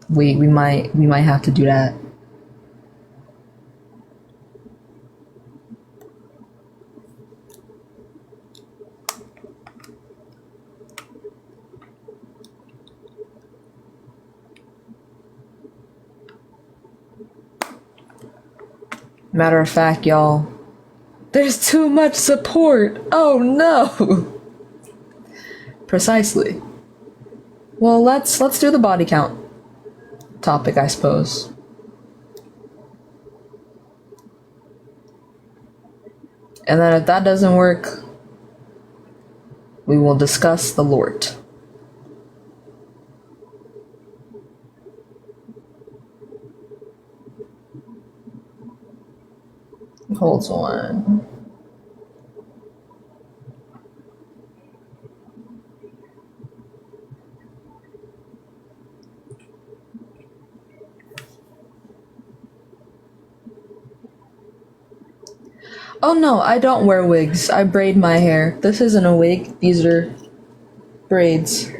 we might have to do that. Matter of fact, y'all, there's too much support. Oh no. Precisely. Well, let's do the body count topic, I suppose. And then if that doesn't work, we will discuss the Lord. Hold on. Oh no, I don't wear wigs. I braid my hair. This isn't a wig. These are braids.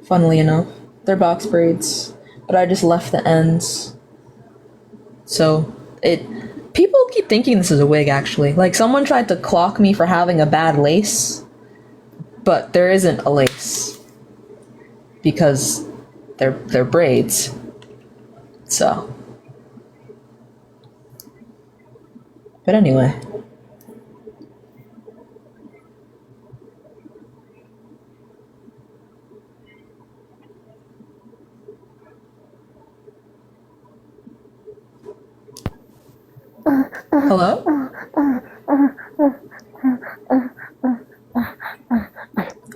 Funnily enough. They're box braids. But I just left the ends. So, people keep thinking this is a wig, actually. Like, someone tried to clock me for having a bad lace, but there isn't a lace. Because they're braids. So. But anyway. Hello?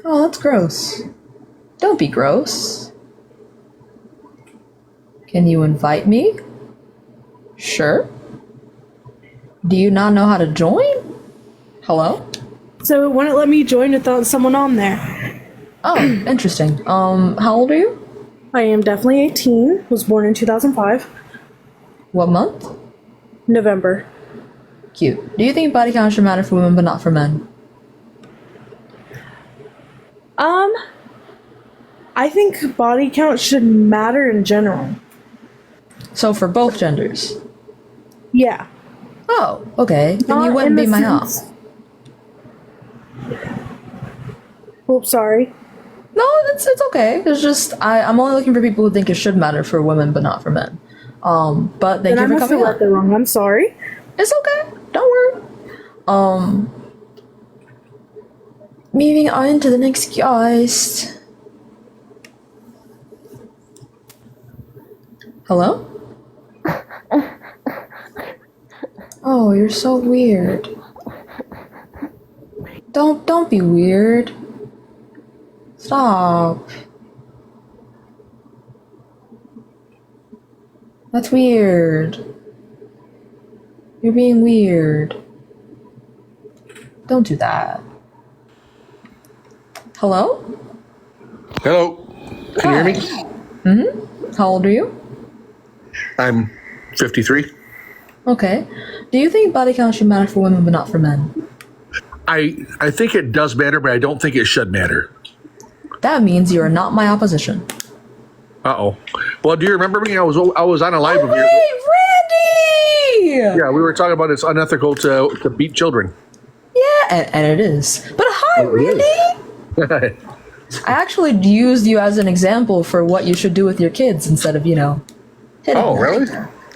Oh, that's gross. Don't be gross. Can you invite me? Sure. Do you not know how to join? Hello? So it wouldn't let me join without someone on there. Oh, interesting. How old are you? I am definitely 18. Was born in 2005. What month? November. Cute. Do you think body count should matter for women but not for men? I think body count should matter in general. So for both genders? Yeah. Oh, okay. Then you wouldn't be my op. Oops, sorry. No, it's okay. It's just I'm only looking for people who think it should matter for women but not for men. But thank you for coming on. Wrong. I'm sorry. It's okay. Don't worry. Moving on to the next guest. Hello? Oh, you're so weird. Don't be weird. Stop. That's weird. You're being weird. Don't do that. Hello? Hello. Can you hear me? Mm-hmm. How old are you? I'm 53. Okay. Do you think body count should matter for women but not for men? I think it does matter, but I don't think it should matter. That means you are not my opposition. Uh-oh. Well, do you remember me? I was on a live with you. Randy! Yeah, we were talking about it's unethical to beat children. Yeah, and it is. But hi, Randy! I actually used you as an example for what you should do with your kids instead of, hitting them. Really?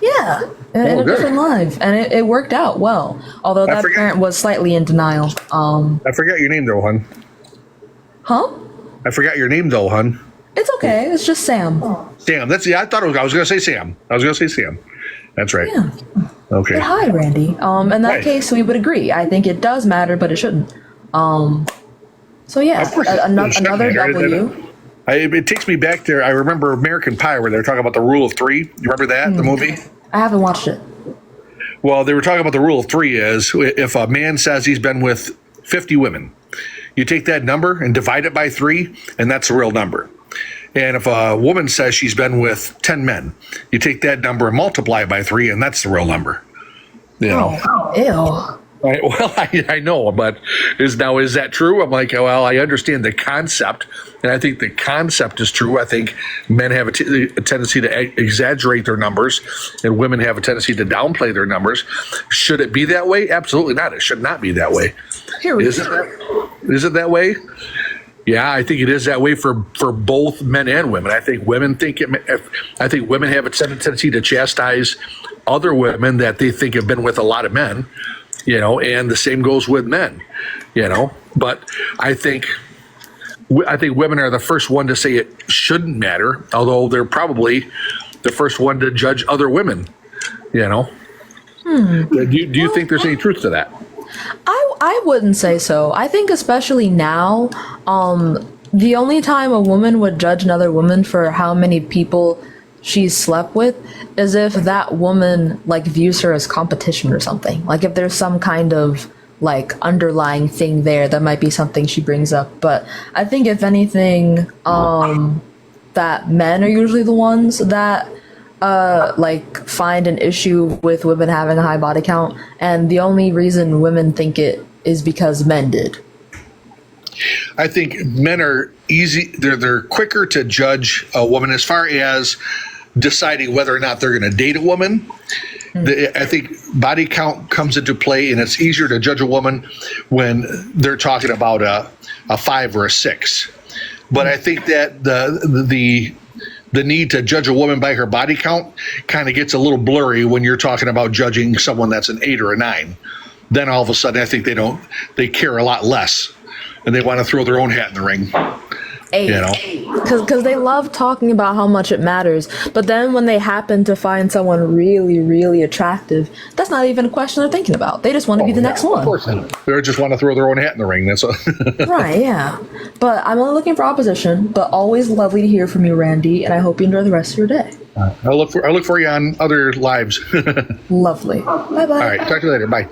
Yeah, in a different life. And it worked out well. Although that parent was slightly in denial. I forgot your name, though, hun. Huh? I forgot your name, though, hun. It's okay. It's just Sam. Sam. I thought I was going to say Sam. That's right. Yeah. Okay. But hi, Randy. In that case, we would agree. I think it does matter, but it shouldn't. So yeah, another W. It takes me back there. I remember American Pie where they were talking about the rule of three. You remember that, the movie? I haven't watched it. Well, they were talking about the rule of three is if a man says he's been with 50 women, you take that number and divide it by 3, and that's a real number. And if a woman says she's been with 10 men, you take that number and multiply it by 3, and that's the real number. You know? Ew. Well, I know, but is that true? I'm like, well, I understand the concept, and I think the concept is true. I think men have a tendency to exaggerate their numbers, and women have a tendency to downplay their numbers. Should it be that way? Absolutely not. It should not be that way. Is it that way? Yeah, I think it is that way for both men and women. I think women women have a tendency to chastise other women that they think have been with a lot of men. And the same goes with men, but I think women are the first one to say it shouldn't matter, although they're probably the first one to judge other women, Do you think there's any truth to that? I wouldn't say so. I think especially now, the only time a woman would judge another woman for how many people she's slept with is if that woman views her as competition or something. Like if there's some kind of underlying thing there, that might be something she brings up. But I think if anything, that men are usually the ones that find an issue with women having a high body count, and the only reason women think it is because men did. I think men are easy. They're quicker to judge a woman as far as deciding whether or not they're going to date a woman. I think body count comes into play, and it's easier to judge a woman when they're talking about a 5 or a 6. But I think that the need to judge a woman by her body count kind of gets a little blurry when you're talking about judging someone that's an 8 or a 9. Then all of a sudden, I think they care a lot less, and they want to throw their own hat in the ring. 8. Because they love talking about how much it matters, but then when they happen to find someone really, really attractive, that's not even a question they're thinking about. They just want to be the next one. Of course they just want to throw their own hat in the ring. That's all. Right, yeah. But I'm only looking for opposition, but always lovely to hear from you, Randy, and I hope you enjoy the rest of your day. I'll look for you on other lives. Lovely. Bye-bye. All right, talk to you later. Bye.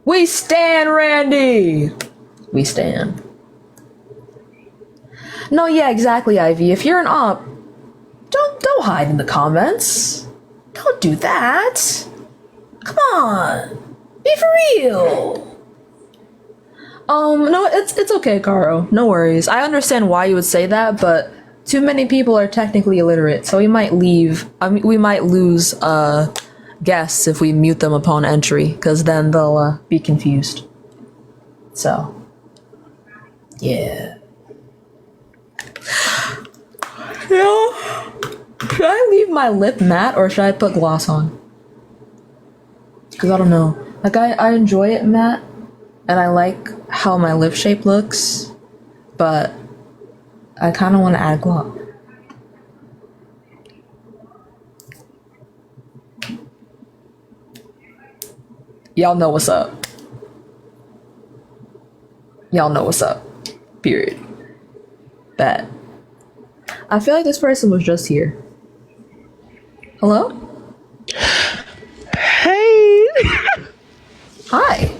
We stand, Randy! We stand. No, yeah, exactly, Ivy. If you're an op, don't hide in the comments. Don't do that. Come on. Be for real. No, it's okay, Caro. No worries. I understand why you would say that, but too many people are technically illiterate, so we might lose guests if we mute them upon entry, because then they'll be confused. So, yeah. Should I leave my lip matte or should I put gloss on? Because I don't know. I enjoy it matte, and I like how my lip shape looks, but I kind of want to add gloss. Y'all know what's up. Y'all know what's up. Period. Bet. I feel like this person was just here. Hello? Hey! Hi.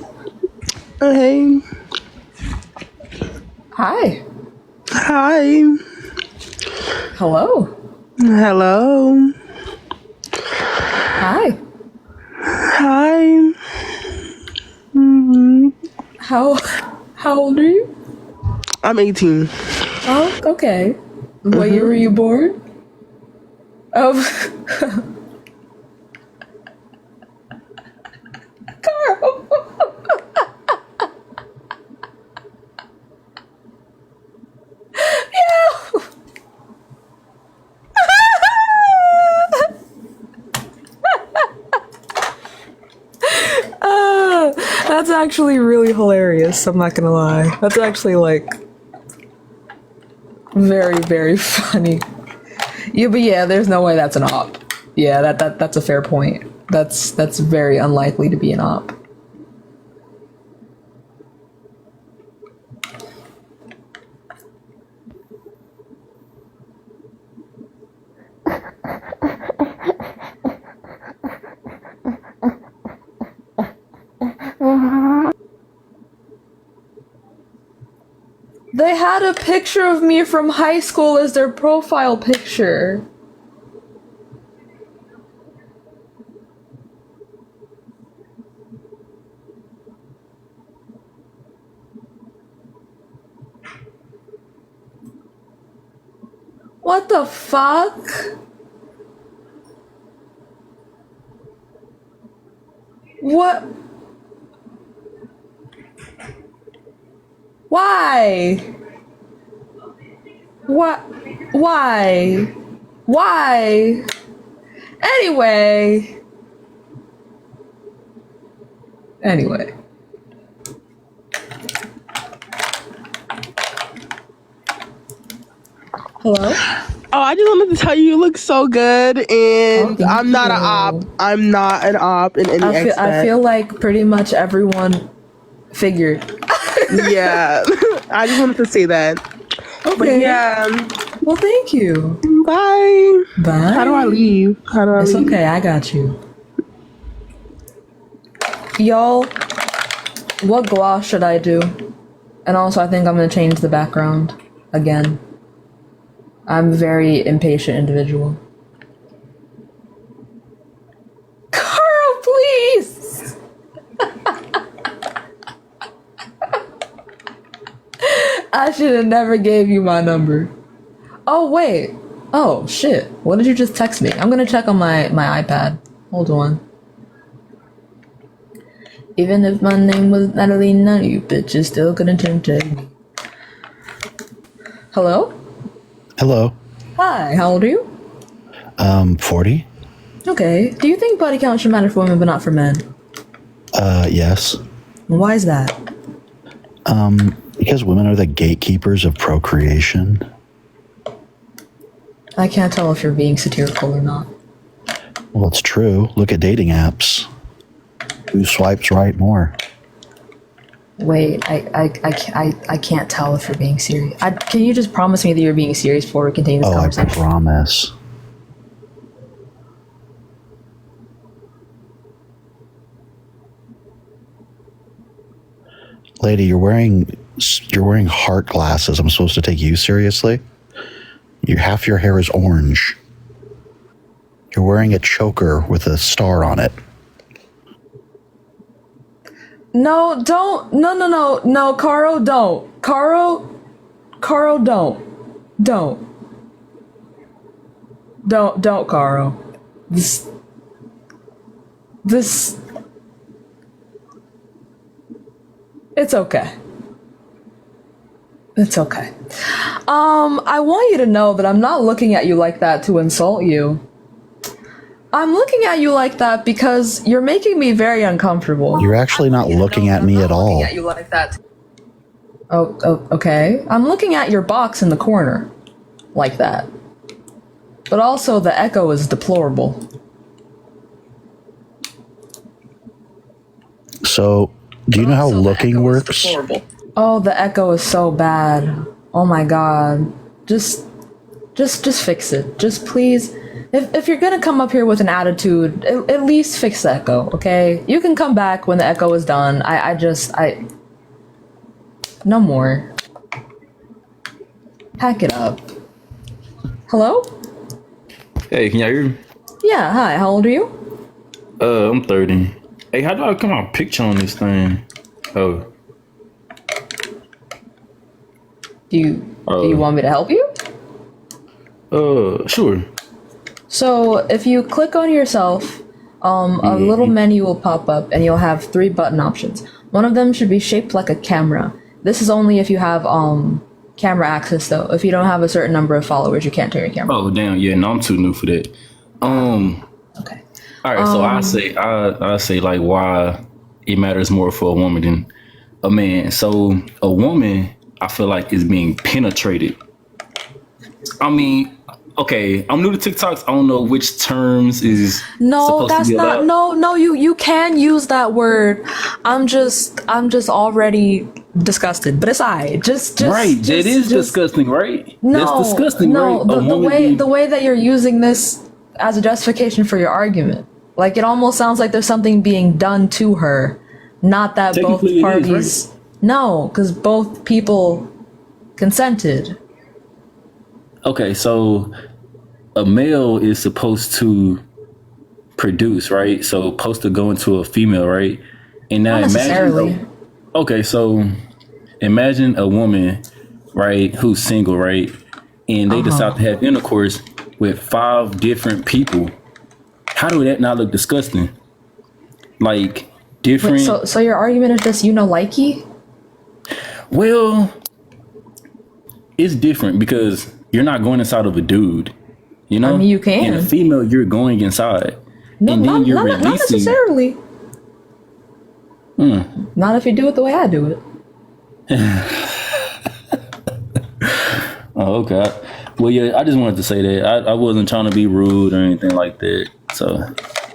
Hey. Hi. Hi. Hello. Hello. Hi. Hi. How old are you? I'm 18. Oh, okay. What year were you born? Oh. Carl. Yeah. That's actually really hilarious. I'm not gonna lie. That's actually like very, very funny. Yeah, but yeah, there's no way that's an op. Yeah, that's a fair point. That's very unlikely to be an op. They had a picture of me from high school as their profile picture. What the fuck? What? Why? What? Why? Why? Anyway. Hello? Oh, I just wanted to tell you look so good, and I'm not an op. I'm not an op in any aspect. I feel like pretty much everyone figured. Yeah. I just wanted to say that. Okay. But yeah. Well, thank you. Bye. Bye. How do I leave? It's okay, I got you. Y'all, what gloss should I do? And also, I think I'm gonna change the background again. I'm a very impatient individual. Carl, please! I should have never gave you my number. Oh, wait. Oh, shit. What did you just text me? I'm gonna check on my iPad. Hold on. Even if my name was Natalie, none of you bitches still couldn't take me. Hello? Hello. Hi, how old are you? 40? Okay. Do you think body count should matter for women but not for men? Yes. Why is that? Because women are the gatekeepers of procreation. I can't tell if you're being satirical or not. Well, it's true. Look at dating apps. Who swipes right more? Wait, I can't tell if you're being serious. Can you just promise me that you're being serious before we continue this conversation? I promise. Lady, you're wearing heart glasses. I'm supposed to take you seriously? Half your hair is orange. You're wearing a choker with a star on it. No, don't. No, Caro, don't. Caro, don't. Don't, Caro. This. It's okay. It's okay. I want you to know that I'm not looking at you like that to insult you. I'm looking at you like that because you're making me very uncomfortable. You're actually not looking at me at all. At you like that. Oh, okay. I'm looking at your box in the corner, like that. But also the echo is deplorable. So, do you know how looking works? Oh, the echo is so bad. Oh my god. Just fix it. Just please. If you're gonna come up here with an attitude, at least fix the echo, okay? You can come back when the echo is done. No more. Pack it up. Hello? Hey, can y'all hear me? Yeah, hi, how old are you? I'm 30. Hey, how do I come on picture on this thing? Oh. Do you want me to help you? Sure. So if you click on yourself, a little menu will pop up and you'll have 3 button options. One of them should be shaped like a camera. This is only if you have camera access though. If you don't have a certain number of followers, you can't turn your camera. Oh, damn. Yeah, no, I'm too new for that. Okay. All right, so I say like why it matters more for a woman than a man. So a woman, I feel like, is being penetrated. I mean, okay, I'm new to TikToks. I don't know which terms is No, supposed to that's be not. allowed. No, you can use that word. I'm just already disgusted. But it's alright. Just Right, that just- is just- disgusting, right? No, That's disgusting, no. right? The way that you're using this as a justification for your argument, like it almost sounds like there's something being done to her, not that both Technically it is, parties. No, because both people consented. Okay, so a male is supposed to produce, right? So supposed to go into a female, right? And now Not necessarily. Okay, so imagine a woman, right, who's single, right? And they decide to have intercourse with 5 different people. How do that not look disgusting? Like different. Wait, so your argument is just likey? Well, it's different because you're not going inside of a dude, you know? I mean, you can. And a female, you're going inside. No, and then you're not releasing. necessarily. Not if you do it the way I do it. Oh, okay. Well, yeah, I just wanted to say that. I wasn't trying to be rude or anything like that. So,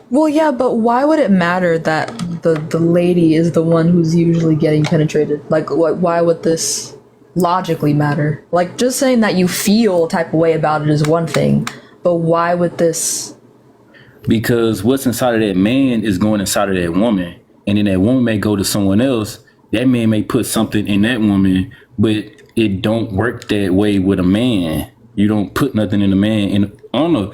Well, yeah, but why would it matter that the lady is the one who's usually getting penetrated? Like, why would this logically matter? Like, just saying that you feel a type of way about it is one thing, but why would this? because what's inside of that man is going inside of that woman. And then that woman may go to someone else. That man may put something in that woman, but it don't work that way with a man. You don't put nothing in a man. And I don't know.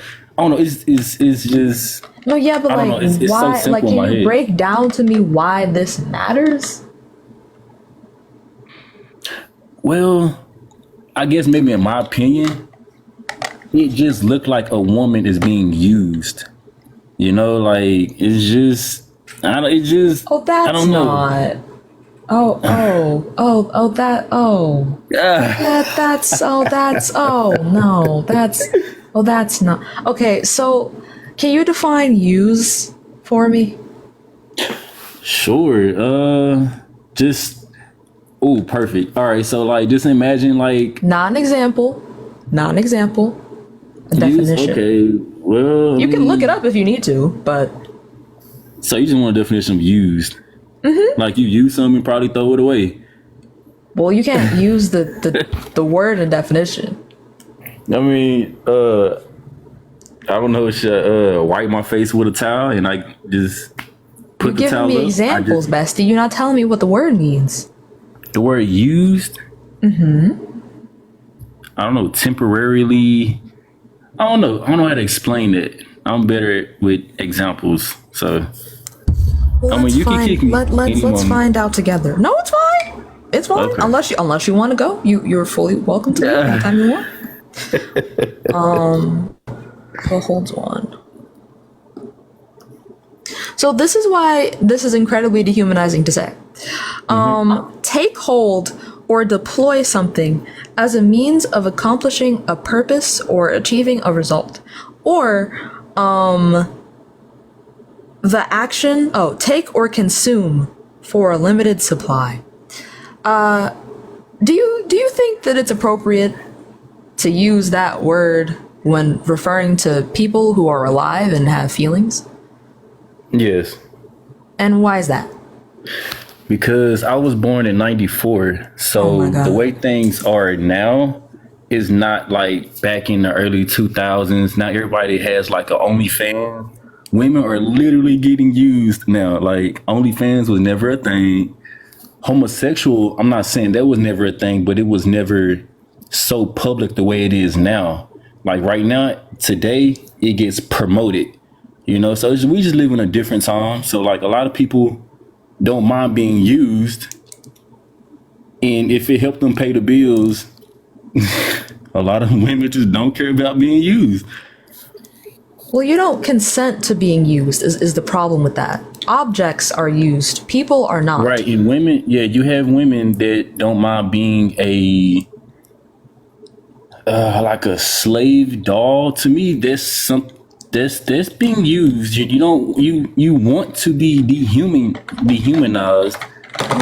It's just. No, yeah, but I don't like, know. It's so why? simple Like, in can my you head. break down to me why this matters? Well, I guess maybe in my opinion, it just looked like a woman is being used. You know, like it's just. Oh, that's I don't know. not. That's not. Okay, so can you define use for me? Sure. Just. Oh, perfect. All right. So, like, just imagine, like. Non-example. A definition. Okay. Well, You can look it up if you need to, but So you just want a definition of used. Like you use something and probably throw it away. well, you can't use the word in definition. I mean, I don't know. Should wipe my face with a towel and I just put You're the giving towel me up? examples, bestie. You're not telling me what the word means. The word used. I don't know. Temporarily. I don't know how to explain it. I'm better with examples. So Well, I mean, let's you can kick me. let's any moment. find out together. No, it's fine. It's fine. Okay. Unless you want to go, you're fully welcome to leave anytime you want. So hold on. So this is why this is incredibly dehumanizing to say. Take hold or deploy something as a means of accomplishing a purpose or achieving a result. Or the action, take or consume for a limited supply. Do you think that it's appropriate to use that word when referring to people who are alive and have feelings? Yes. And why is that? Because I was born in 94. So the way things are now is not like back in the early 2000s. Not everybody has like a OnlyFans. Women are literally getting used now. Like OnlyFans was never a thing. Homosexual, I'm not saying that was never a thing, but it was never so public the way it is now. Like right now, today, it gets promoted, you know? So we just live in a different time. So like a lot of people don't mind being used. And if it helped them pay the bills, a lot of women just don't care about being used. Well, you don't consent to being used is the problem with that. Objects are used. People are not. Right. And women, yeah, you have women that don't mind being like a slave doll. To me, that's being used. You want to be dehumanized.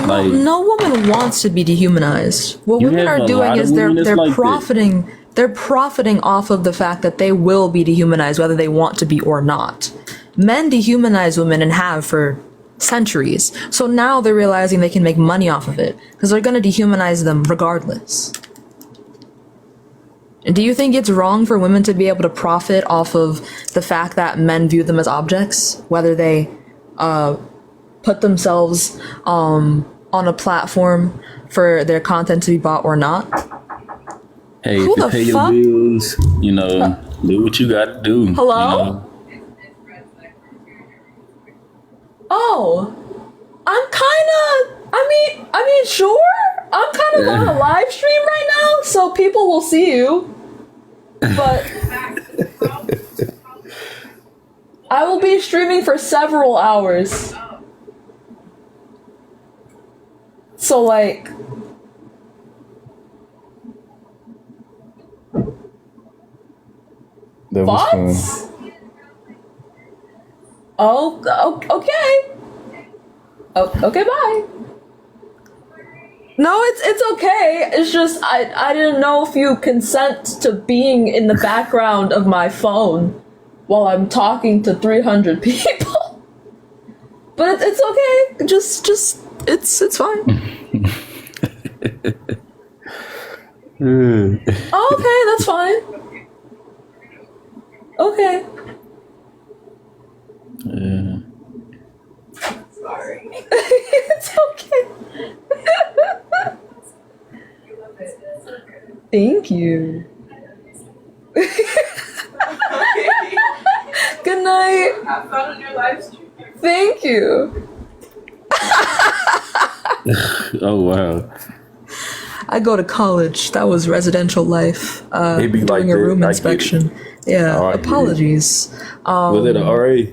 Like, no woman wants to be dehumanized. What women are doing is they're like profiting. They're profiting off of the fact that they will be dehumanized, whether they want to be or not. Men dehumanize women and have for centuries. So now they're realizing they can make money off of it because they're going to dehumanize them regardless. And do you think it's wrong for women to be able to profit off of the fact that men view them as objects, whether they put themselves on a platform for their content to be bought or not? hey, if you pay your bills, you know, do what you gotta do. Hello? You know? Oh, I'm kind of, I mean, sure. I'm kind of on a live stream right now, so people will see you. But I will be streaming for several hours. So, like, that was fun. Oh, okay. Oh, okay, bye. No, it's okay. It's just I didn't know if you consent to being in the background of my phone while I'm talking to 300 people. But it's okay. Just it's fine. Okay, that's fine. Okay. Sorry. It's okay. Thank you. Good night. Have fun on your live stream. Thank you. Oh wow. I go to college. That was residential life. Maybe like doing a room I get inspection. Yeah. Oh, I get it. Apologies. Was it an RA?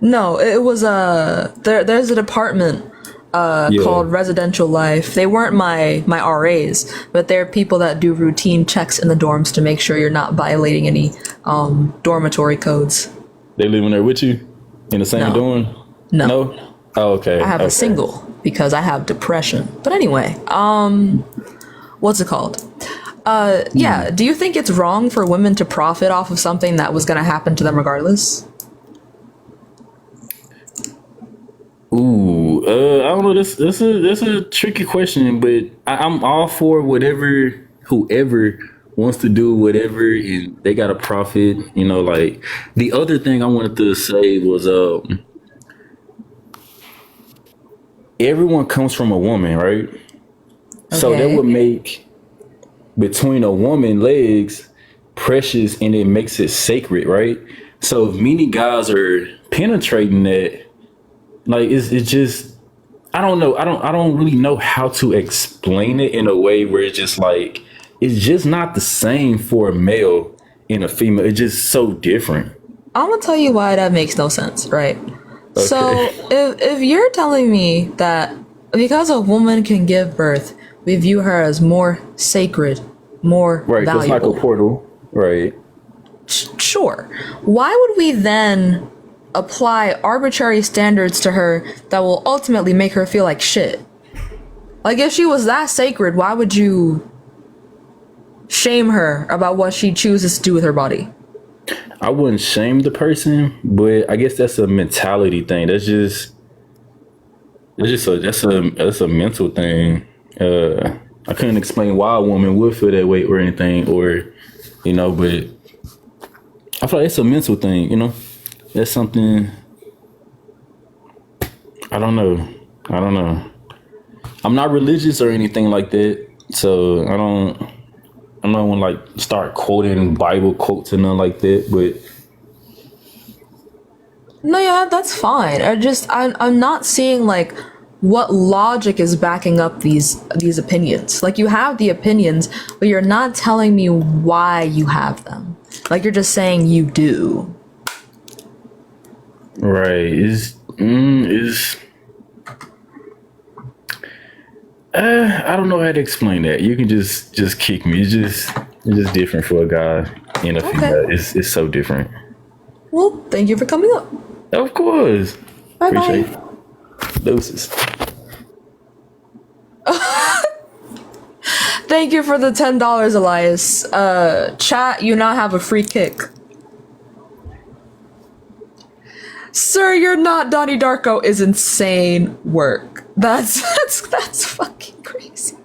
No, it was there's a department called residential life. They weren't my RAs, but they're people that do routine checks in the dorms to make sure you're not violating any dormitory codes. They living there with you in the same dorm? No. Oh, okay. I have a single because I have depression. But anyway, what's it called? Yeah, do you think it's wrong for women to profit off of something that was going to happen to them regardless? Ooh, I don't know. This is a tricky question, but I'm all for whoever wants to do whatever, and they got a profit. You know, like the other thing I wanted to say was, everyone comes from a woman, right? Okay. So that would make between a woman legs precious, and it makes it sacred, right? So if many guys are penetrating that, like it's just, I don't know. I don't really know how to explain it in a way where it's just like, it's just not the same for a male and a female. It's just so different. I'm gonna tell you why that makes no sense, right? Okay. So if you're telling me that because a woman can give birth, we view her as more sacred, more valuable. It's like a portal, right? Sure. Why would we then apply arbitrary standards to her that will ultimately make her feel like shit? Like, if she was that sacred, why would you shame her about what she chooses to do with her body? I wouldn't shame the person, but I guess that's a mentality thing. That's a mental thing. I couldn't explain why a woman would feel that way or anything, or you know, but I feel like it's a mental thing, you know. That's something, I don't know. I'm not religious or anything like that, so I'm not gonna like start quoting Bible quotes and nothing like that, but No, yeah, that's fine. I'm not seeing like what logic is backing up these opinions. Like you have the opinions, but you're not telling me why you have them. Like you're just saying you do. right is I don't know how to explain that. You can just kick me. It's just different for a guy and a female. It's so different. Well, thank you for coming up. Of course. Bye Appreciate bye. it. Doses. Thank you for the $10, Elias. Chat, you now have a free kick. Sir, you're not Donnie Darko is insane work. That's fucking crazy.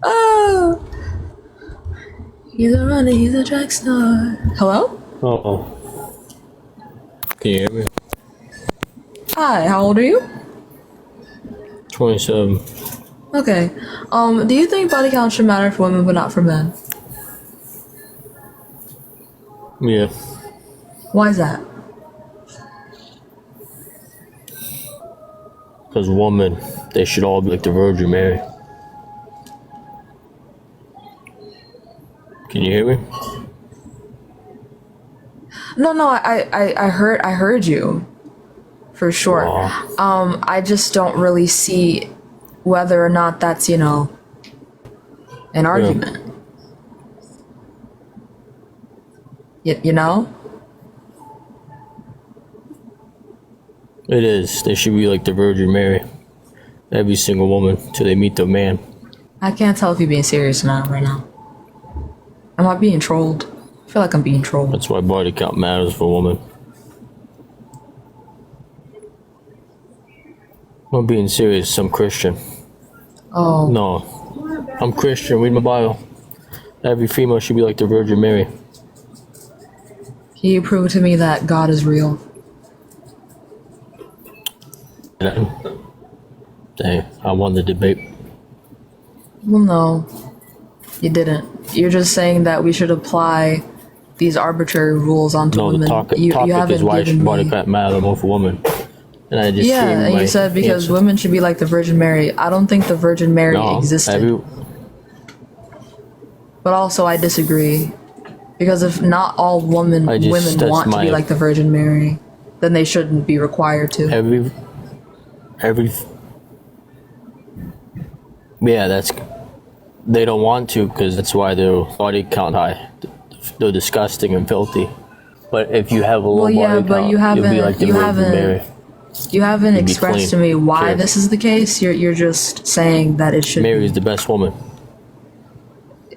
Oh. He's a runner, he's a track star. Hello? Uh-oh. Can you hear me? Hi, how old are you? 27. Okay. Do you think body count should matter for women but not for men? Yeah. Why is that? Because women, they should all be like the Virgin Mary. Can you hear me? No, I heard you. For sure. I just don't really see whether or not that's, an argument. You know? It is. They should be like the Virgin Mary. Every single woman till they meet the man. I can't tell if you're being serious or not right now. Am I being trolled? I feel like I'm being trolled. That's why body count matters for women. I'm being serious. I'm Christian. Oh. No. I'm Christian. Read my Bible. Every female should be like the Virgin Mary. Can you prove to me that God is real? Dang, I won the debate. Well, no. You didn't. You're just saying that we should apply these arbitrary rules onto women. The topic you haven't is why given body me... count matter more for women. And I just and you said because answer. women should be like the Virgin Mary. I don't think the Virgin Mary existed. But also I disagree. Because if not all women want to be like the Virgin Mary, then they shouldn't be required to. They don't want to because that's why their body count high. They're disgusting and filthy. But if you have a low body count, you'll be like the Virgin Mary. You haven't expressed to me why this is the case. You're just saying that it should. Mary is the best woman.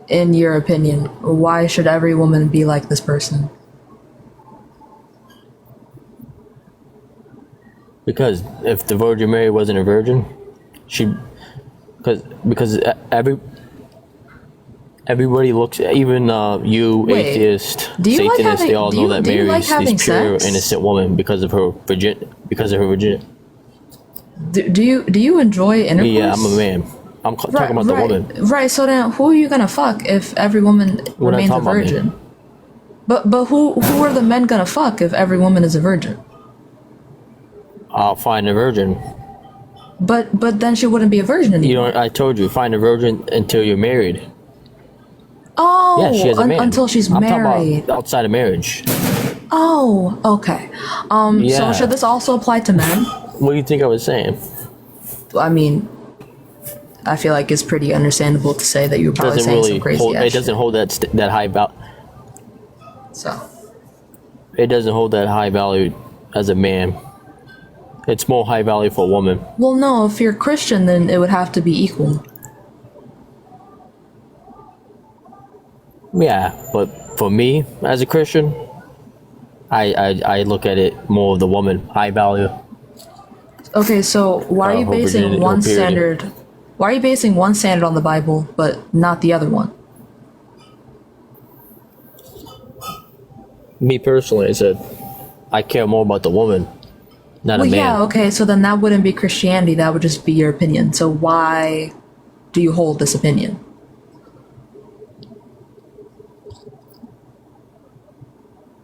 In your opinion, why should every woman be like this person? Because if the Virgin Mary wasn't a virgin, because everybody looks, even atheist, Satanist, they all know that Mary is this pure, innocent woman because of her virginity. Do you enjoy intercourse? Yeah, I'm a man. I'm talking about the woman. Right. So then, who are you gonna fuck if every woman remains a virgin? But who are the men gonna fuck if every woman is a virgin? I'll find a virgin. But then she wouldn't be a virgin anymore. I told you, find a virgin until you're married. Oh, yeah, she has a man. Until she's married. I'm talking about outside of marriage. Oh, okay. So should this also apply to men? What do you think I was saying? I mean, I feel like it's pretty understandable to say that you're probably saying some crazy It doesn't hold that high value. So. It doesn't hold that high value as a man. It's more high value for a woman. Well, no, if you're Christian, then it would have to be equal. Yeah, but for me, as a Christian, I look at it more of the woman, high value. Okay, so why are you basing one standard? Why are you basing one standard on the Bible, but not the other one? Me personally, I said, I care more about the woman, not a man. Yeah, okay, so then that wouldn't be Christianity, that would just be your opinion. So why do you hold this opinion?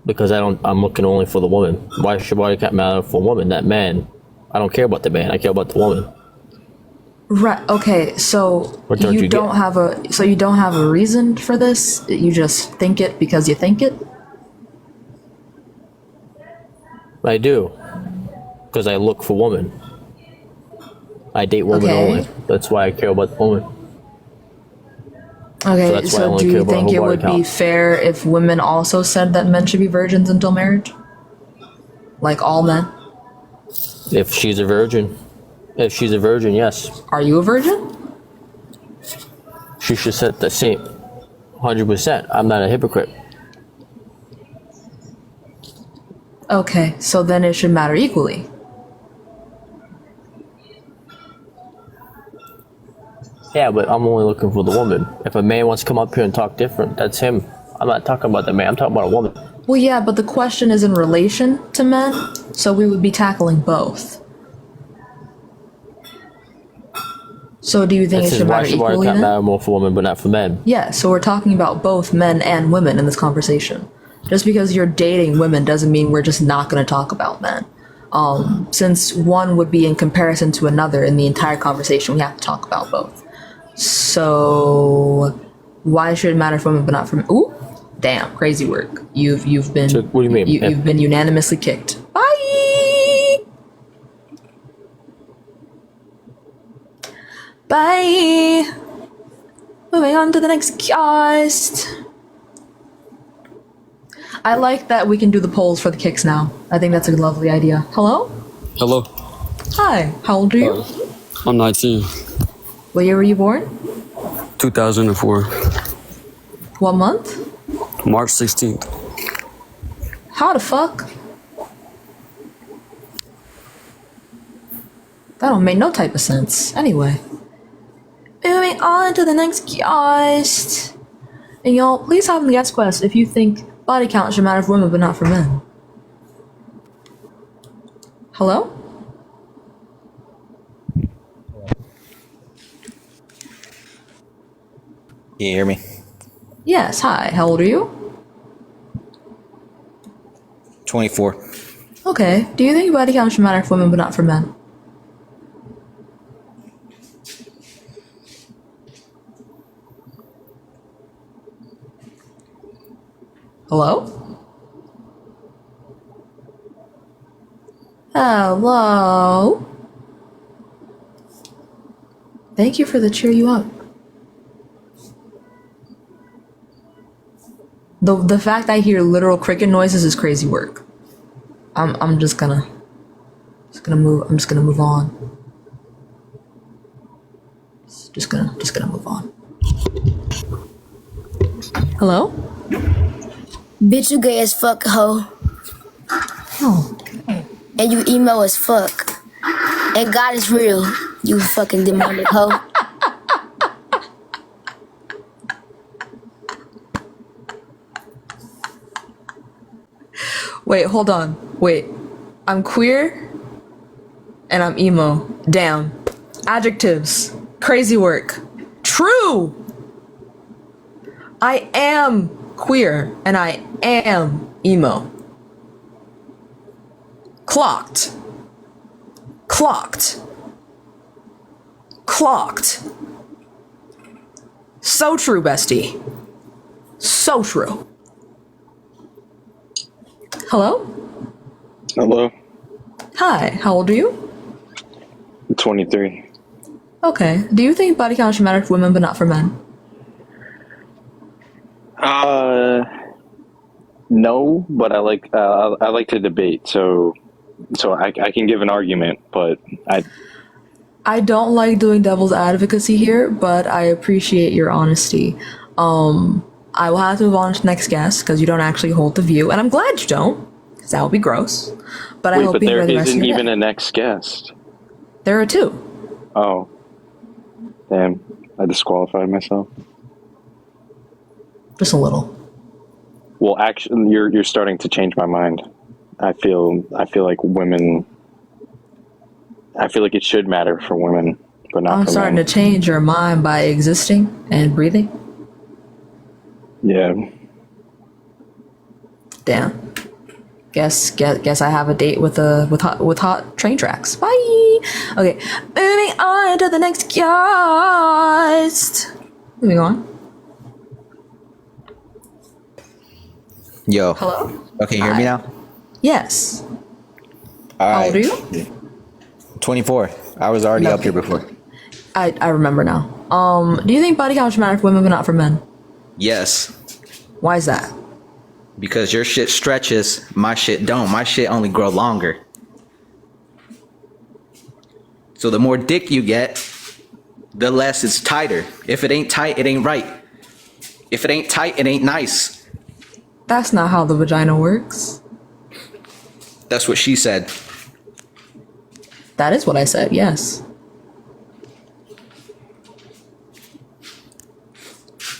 Because I'm looking only for the woman. Why should body count matter for a woman? That man, I don't care about the man. I care about the woman. Right. Okay. So you don't have a reason for this. You just think it because you think it. I do, because I look for women. I date women only. That's why I care about the woman. Okay. So do you think it would be fair if women also said that men should be virgins until marriage? Like all men? If she's a virgin. If she's a virgin, yes. Are you a virgin? She should set the same. 100%. I'm not a hypocrite. Okay, so then it should matter equally. Yeah, but I'm only looking for the woman. If a man wants to come up here and talk different, that's him. I'm not talking about the man. I'm talking about a woman. Well, yeah, but the question is in relation to men, so we would be tackling both. So do you think it should matter equally? Why should matter more for women but not for men? Yeah, so we're talking about both men and women in this conversation. Just because you're dating women doesn't mean we're just not going to talk about men. Since one would be in comparison to another in the entire conversation, we have to talk about both. So why should it matter for women but not for men? Ooh, damn, crazy work. You've been. So what do you mean? You've been unanimously kicked. Bye. Bye. Moving on to the next cast. I like that we can do the polls for the kicks now. I think that's a lovely idea. Hello? Hello. Hi. How old are you? I'm 19. What year were you born? 2004. What month? March 16th. How the fuck? That don't make no type of sense. Anyway. Moving on to the next guest. And y'all, please have in the guest quest if you think body count should matter for women but not for men. Hello? Can you hear me? Yes, hi. How old are you? 24. Okay. Do you think body count should matter for women but not for men? Hello? Hello? Thank you for the cheer you up. The fact I hear literal cricket noises is crazy work. I'm just gonna move on. Just gonna move on. Hello? Bitch, you gay as fuck, hoe. Oh. And you emo as fuck. And God is real, you fucking demonic hoe. Wait, hold on. Wait. I'm queer and I'm emo. Damn. Adjectives. Crazy work. True! I am queer and I am emo. Clocked. Clocked. Clocked. So true, bestie. So true. Hello? Hello, Hi, how old are you? 23. Okay. Do you think body count should matter for women but not for men? No, but I like to debate, so I can give an argument, but I don't like doing devil's advocacy here, but I appreciate your honesty. I will have to move on to the next guest because you don't actually hold the view, and I'm glad you don't, because that would be gross. But I hope you enjoy the rest of isn't your even day. a next guest. There are two. Oh, damn! I disqualified myself. Just a little. Well, actually, you're starting to change my mind. I feel like women. I feel like it should matter for women but not I'm for starting men. to change your mind by existing and breathing. Yeah. Damn. Guess I have a date with hot train tracks. Bye. Okay, moving on to the next guest. Moving on. Yo. Hello? Okay, you hear me now? Yes. All How right. old are you? 24. I was already up here before. I remember now. Do you think body count should matter for women but not for men? Yes. Why is that? Because your shit stretches, my shit don't. My shit only grow longer. So the more dick you get, the less it's tighter. If it ain't tight, it ain't right. If it ain't tight, it ain't nice. That's not how the vagina works. That's what she said. That is what I said, yes.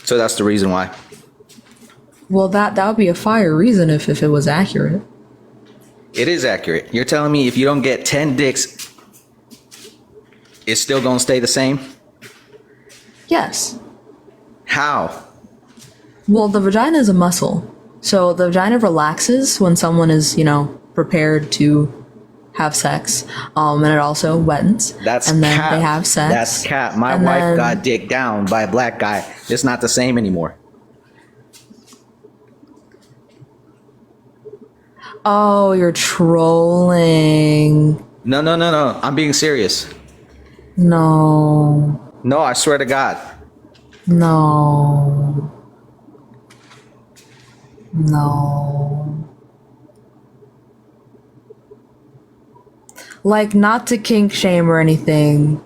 So that's the reason why. Well, that would be a fire reason if it was accurate. It is accurate. You're telling me if you don't get 10 dicks, it's still gonna stay the same? Yes. How? Well, the vagina is a muscle. So the vagina relaxes when someone is, prepared to have sex. And it also wettens. That's and then cap. they have sex. That's cap. My and wife then- got dick down by a black guy. It's not the same anymore. Oh, you're trolling. No. I'm being serious. No. No, I swear to God. No. No. Like, not to kink shame or anything,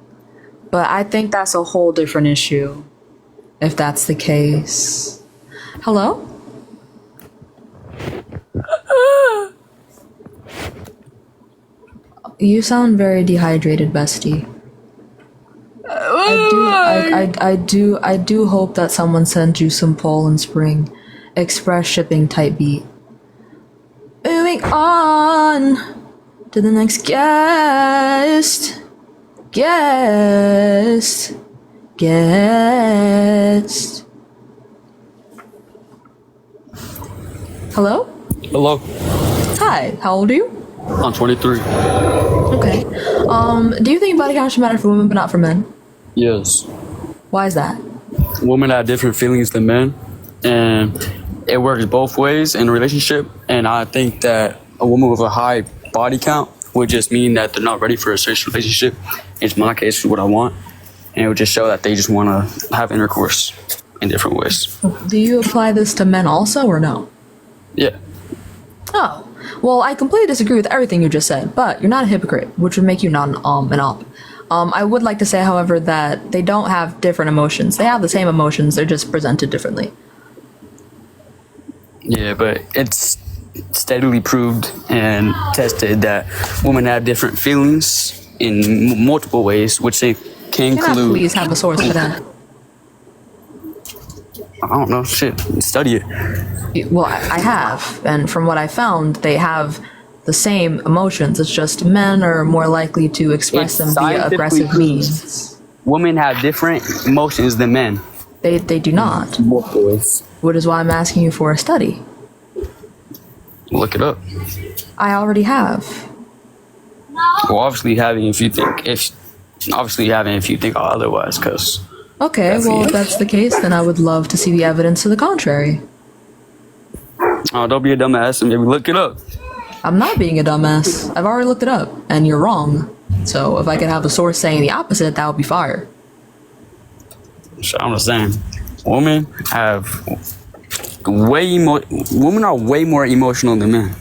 but I think that's a whole different issue, if that's the case. Hello? You sound very dehydrated, bestie. I do hope that someone sends you some Poland Spring express shipping type beat. Moving on to the next guest. Hello? Hello. Hi, how old are you? I'm 23. Okay. Do you think body count should matter for women but not for men? Yes. Why is that? Women have different feelings than men, and it works both ways in a relationship. And I think that a woman with a high body count would just mean that they're not ready for a serious relationship. In my case, what I want, and it would just show that they just want to have intercourse in different ways. Do you apply this to men also or no? Yeah. Oh, well, I completely disagree with everything you just said, but you're not a hypocrite, which would make you not an op. I would like to say, however, that they don't have different emotions. They have the same emotions, they're just presented differently. Yeah, but it's steadily proved and tested that women have different feelings in multiple ways, which they can Can I include. please have a source for that? I don't know, shit, study it. Well, I have, and from what I found, they have the same emotions. It's just men are more likely to express them via aggressive means. Women have different emotions than men. They do not. Multiple ways. Which is why I'm asking you for a study. Look it up. I already have. Well, obviously having if you think otherwise, because. Okay, well, if that's the case, then I would love to see the evidence to the contrary. Oh, don't be a dumbass and maybe look it up. I'm not being a dumbass. I've already looked it up, and you're wrong. So if I could have a source saying the opposite, that would be fire. So I'm just saying, women are way more emotional than men.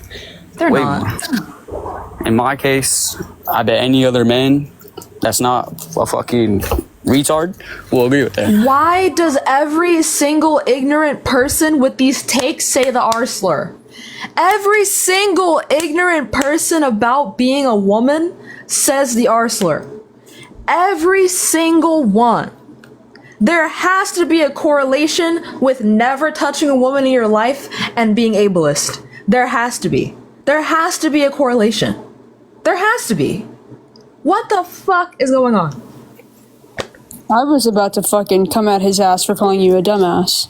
They're Way not. more. In my case, I bet any other man that's not a fucking retard will agree with that. Why does every single ignorant person with these takes say the R slur? Every single ignorant person about being a woman says the R slur. Every single one. There has to be a correlation with never touching a woman in your life and being ableist. There has to be. There has to be a correlation. There has to be. What the fuck is going on? I was about to fucking come at his ass for calling you a dumbass.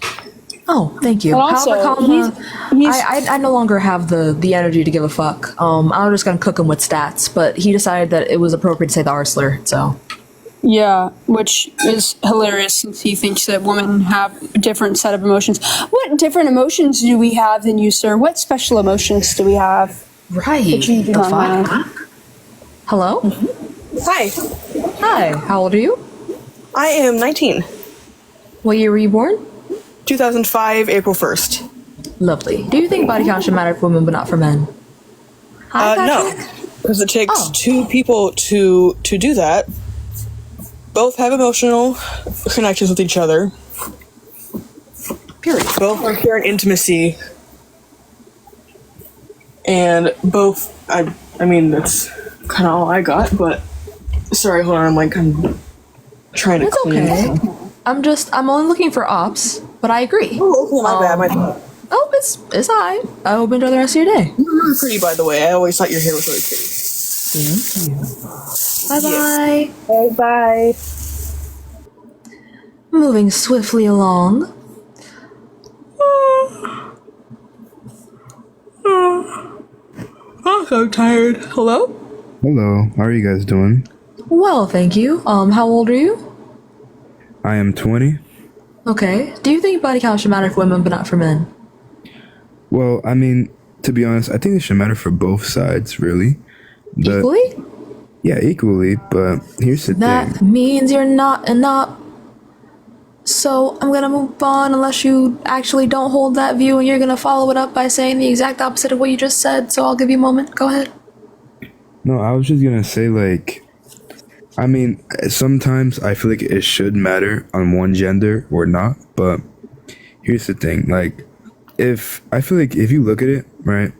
Oh, thank you. And also, However, I no longer have the energy to give a fuck. I was just gonna cook him with stats, but he decided that it was appropriate to say the R slur, so. Yeah, which is hilarious since he thinks that women have a different set of emotions. What different emotions do we have than you, sir? What special emotions do we have? Right. That you do not have? Hello? Hi. Hi, how old are you? I am 19. What year were you born? 2005, April 1st. Lovely. Do you think body count should matter for women but not for men? No, because it takes two people to do that. Both have emotional connections with each other. Period. Both are sharing intimacy. And both, I mean, that's kind of all I got, but sorry, hold on, I'm trying to It's clean. okay. I'm only looking for ops, but I agree. Oh, okay, my bad, my bad. Oh, it's alright. I hope you enjoy the rest of your day. You're pretty, by the way. I always thought your hair was really pretty. Thank you. Bye-bye. Yes. Bye. Moving swiftly along. I'm so tired. Hello? Hello, how are you guys doing? Well, thank you. How old are you? I am 20. Okay. Do you think body count should matter for women but not for men? Well, I mean, to be honest, I think it should matter for both sides, really. Equally? Yeah, equally, but here's the thing. That means you're not an op. So I'm gonna move on unless you actually don't hold that view and you're gonna follow it up by saying the exact opposite of what you just said, so I'll give you a moment. Go ahead. No, I was just gonna say, like, I mean, sometimes I feel like it should matter on one gender or not, but here's the thing, like, I feel like if you look at it, right,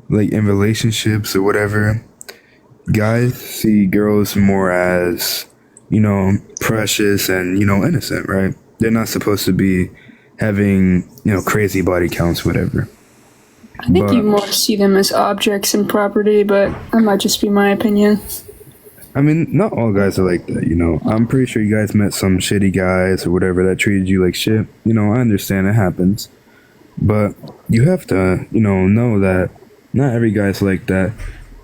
like in relationships or whatever, guys see girls more as, precious and, innocent, right? They're not supposed to be having, crazy body counts, whatever. I think you more see them as objects and property, but that might just be my opinion. I mean, not all guys are like that, I'm pretty sure you guys met some shitty guys or whatever that treated you like shit. I understand it happens. But you have to, know that not every guy's like that.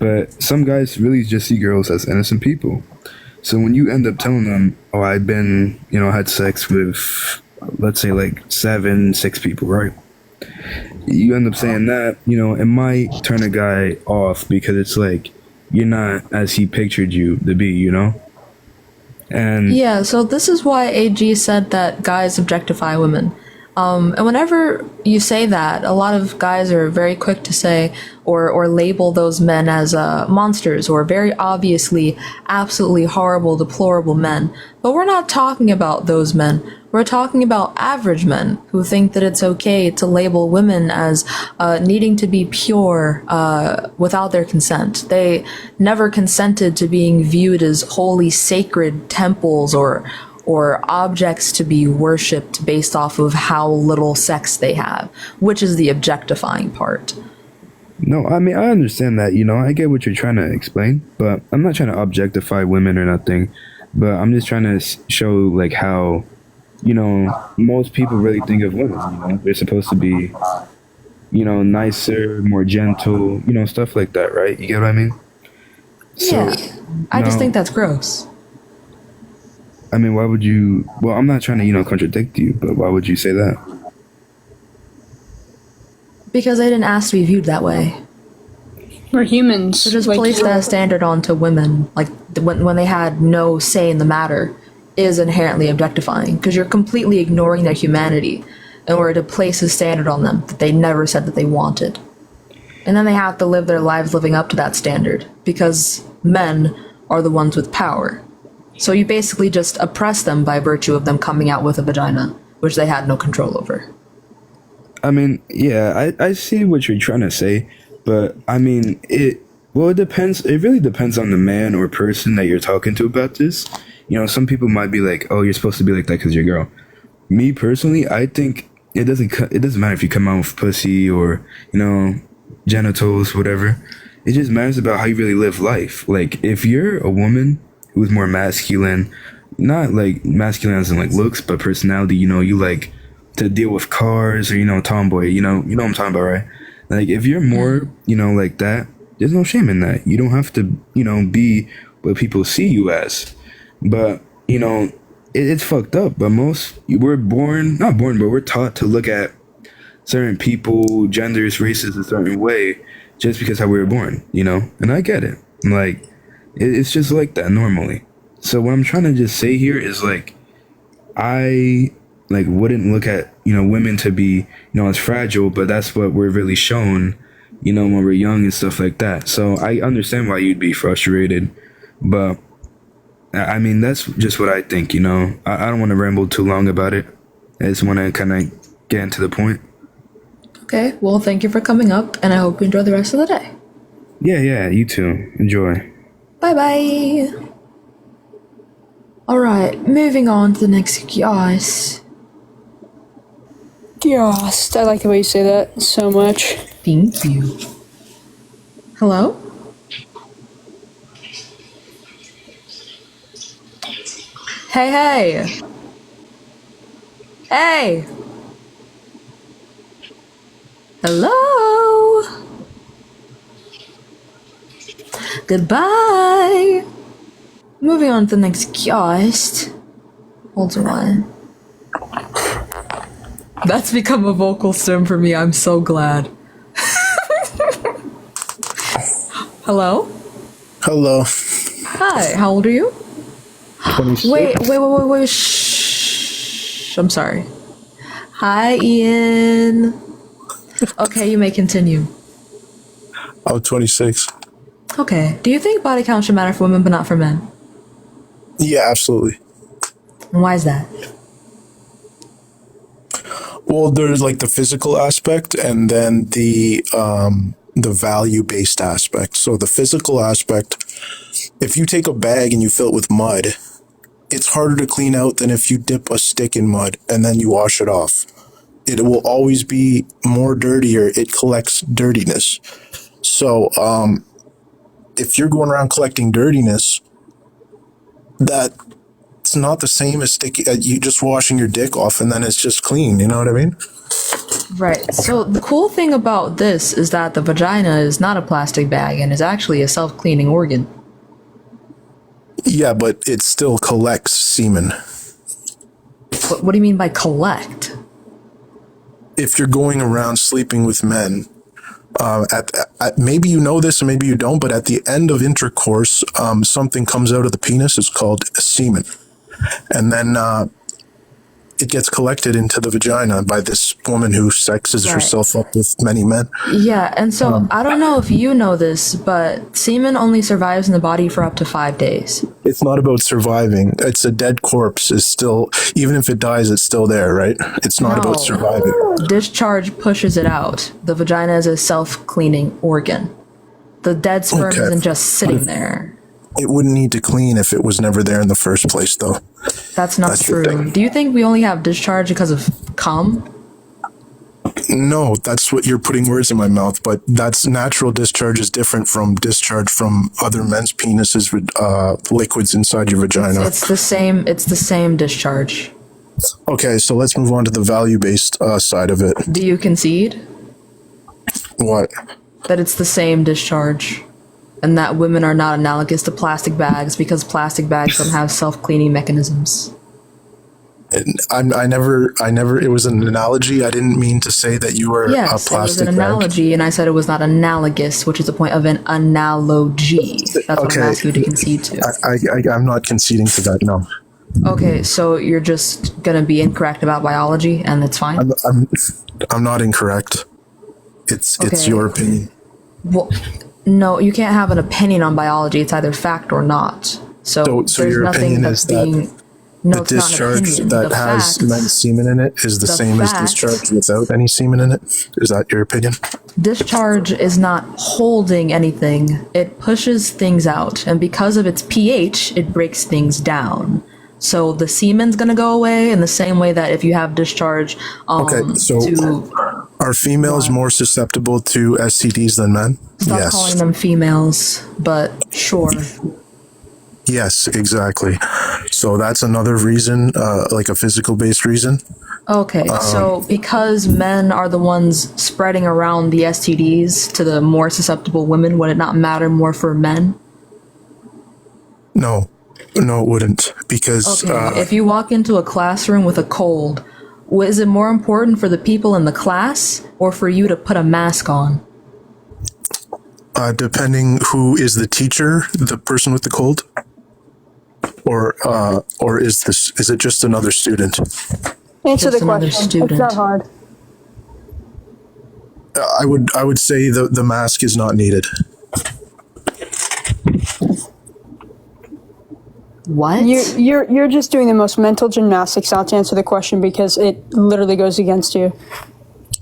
But some guys really just see girls as innocent people. So when you end up telling them, oh, I've been, had sex with, let's say, like 6 people, right? You end up saying that, it might turn a guy off because it's like, you're not as he pictured you to be, And Yeah, so this is why AG said that guys objectify women. And whenever you say that, a lot of guys are very quick to say or label those men as monsters or very obviously absolutely horrible, deplorable men. But we're not talking about those men. We're talking about average men who think that it's okay to label women as needing to be pure without their consent. They never consented to being viewed as holy, sacred temples or objects to be worshipped based off of how little sex they have, which is the objectifying part. No, I mean, I understand that, I get what you're trying to explain, but I'm not trying to objectify women or nothing, but I'm just trying to show, like, how, most people really think of women, they're supposed to be, nicer, more gentle, stuff like that, right? You get what I mean? Yeah, I just think that's gross. I mean, why would you? Well, I'm not trying to, contradict you, but why would you say that? Because they didn't ask to be viewed that way. We're humans. So just like place that standard onto women, like when they had no say in the matter, is inherently objectifying because you're completely ignoring their humanity in order to place a standard on them that they never said that they wanted. And then they have to live their lives living up to that standard because men are the ones with power. So you basically just oppress them by virtue of them coming out with a vagina, which they had no control over. I mean, yeah, I see what you're trying to say, but I mean, it depends. It really depends on the man or person that you're talking to about this. Some people might be like, oh, you're supposed to be like that because you're a girl. Me personally, I think it doesn't matter if you come out with pussy or, genitals, whatever. It just matters about how you really live life. Like, if you're a woman who's more masculine, not like masculine as in like looks, but personality. You know, you like to deal with cars, or tomboy. You know what I'm talking about, right? Like if you're more, like that, there's no shame in that. You don't have to, be what people see you as. But it's fucked up. But we're not born, but we're taught to look at certain people, genders, races a certain way just because how we were born. And I get it. Like it's just like that normally. So what I'm trying to just say here is like, I wouldn't look at women to be as fragile, but that's what we're really shown when we're young and stuff like that. So I understand why you'd be frustrated, but I mean that's just what I think. I don't want to ramble too long about it. I just want to kind of get into the point. Okay, well, thank you for coming up, and I hope you enjoy the rest of the day. Yeah, you too. Enjoy. Bye. Alright, moving on to the next guys. Yes, I like the way you say that so much. Thank you. Hello? Hey! Hey! Hello? Goodbye! Moving on to the next guest. Hold on. That's become a vocal stem for me. I'm so glad. Hello? Hello. Hi, how old are you? 26. Wait. Shh. I'm sorry. Hi, Ian. Okay, you may continue. I'm 26. Okay. Do you think body count should matter for women but not for men? Yeah, absolutely. And why is that? Well, there's like the physical aspect and then the value-based aspect. So the physical aspect, if you take a bag and you fill it with mud, it's harder to clean out than if you dip a stick in mud and then you wash it off. It will always be more dirtier. It collects dirtiness. So if you're going around collecting dirtiness, that's not the same as you just washing your dick off and then it's just clean. You know what I mean? Right. So the cool thing about this is that the vagina is not a plastic bag and is actually a self-cleaning organ. Yeah, but it still collects semen. What do you mean by collect? If you're going around sleeping with men, maybe you know this and maybe you don't, but at the end of intercourse, something comes out of the penis. It's called semen. And then it gets collected into the vagina by this woman who sexes herself up with many men. Yeah, and so I don't know if you know this, but semen only survives in the body for up to 5 days. It's not about surviving. It's a dead corpse is still, even if it dies, it's still there, right? It's not about surviving. Discharge pushes it out. The vagina is a self-cleaning organ. The dead sperm isn't just sitting there. It wouldn't need to clean if it was never there in the first place, though. That's not true. Do you think we only have discharge because of cum? No, that's what you're putting words in my mouth, but that's natural discharge is different from discharge from other men's penises with liquids inside your vagina. It's the same discharge. Okay, so let's move on to the value-based side of it. Do you concede? What? That it's the same discharge. And that women are not analogous to plastic bags because plastic bags don't have self-cleaning mechanisms. I never, it was an analogy. I didn't mean to say that you were a plastic bag. It was an analogy, and I said it was not analogous, which is the point of an analogy. That's what I'm asking you to concede to. I'm not conceding to that, no. Okay, so you're just going to be incorrect about biology, and that's fine? I'm not incorrect. It's your opinion. Well, no, you can't have an opinion on biology. It's either fact or not. So there's your nothing opinion that's is that being... No, the it's not an discharge opinion. that The has fact- men's semen in it is the same as discharge without any semen in it? Is that your opinion? Discharge is not holding anything. It pushes things out. And because of its pH, it breaks things down. So the semen's going to go away in the same way that if you have discharge Are females more susceptible to STDs than men? Stop calling them females, but sure. Yes, exactly. So that's another reason, like a physical based reason. Okay, so because men are the ones spreading around the STDs to the more susceptible women, would it not matter more for men? No, no, it wouldn't. Because Okay, if you walk into a classroom with a cold, is it more important for the people in the class or for you to put a mask on? depending who is the teacher, the person with the cold, or is it just another student? Answer Just the another question. student. It's not hard. I would say the mask is not needed. What? You're just doing the most mental gymnastics not to answer the question because it literally goes against you.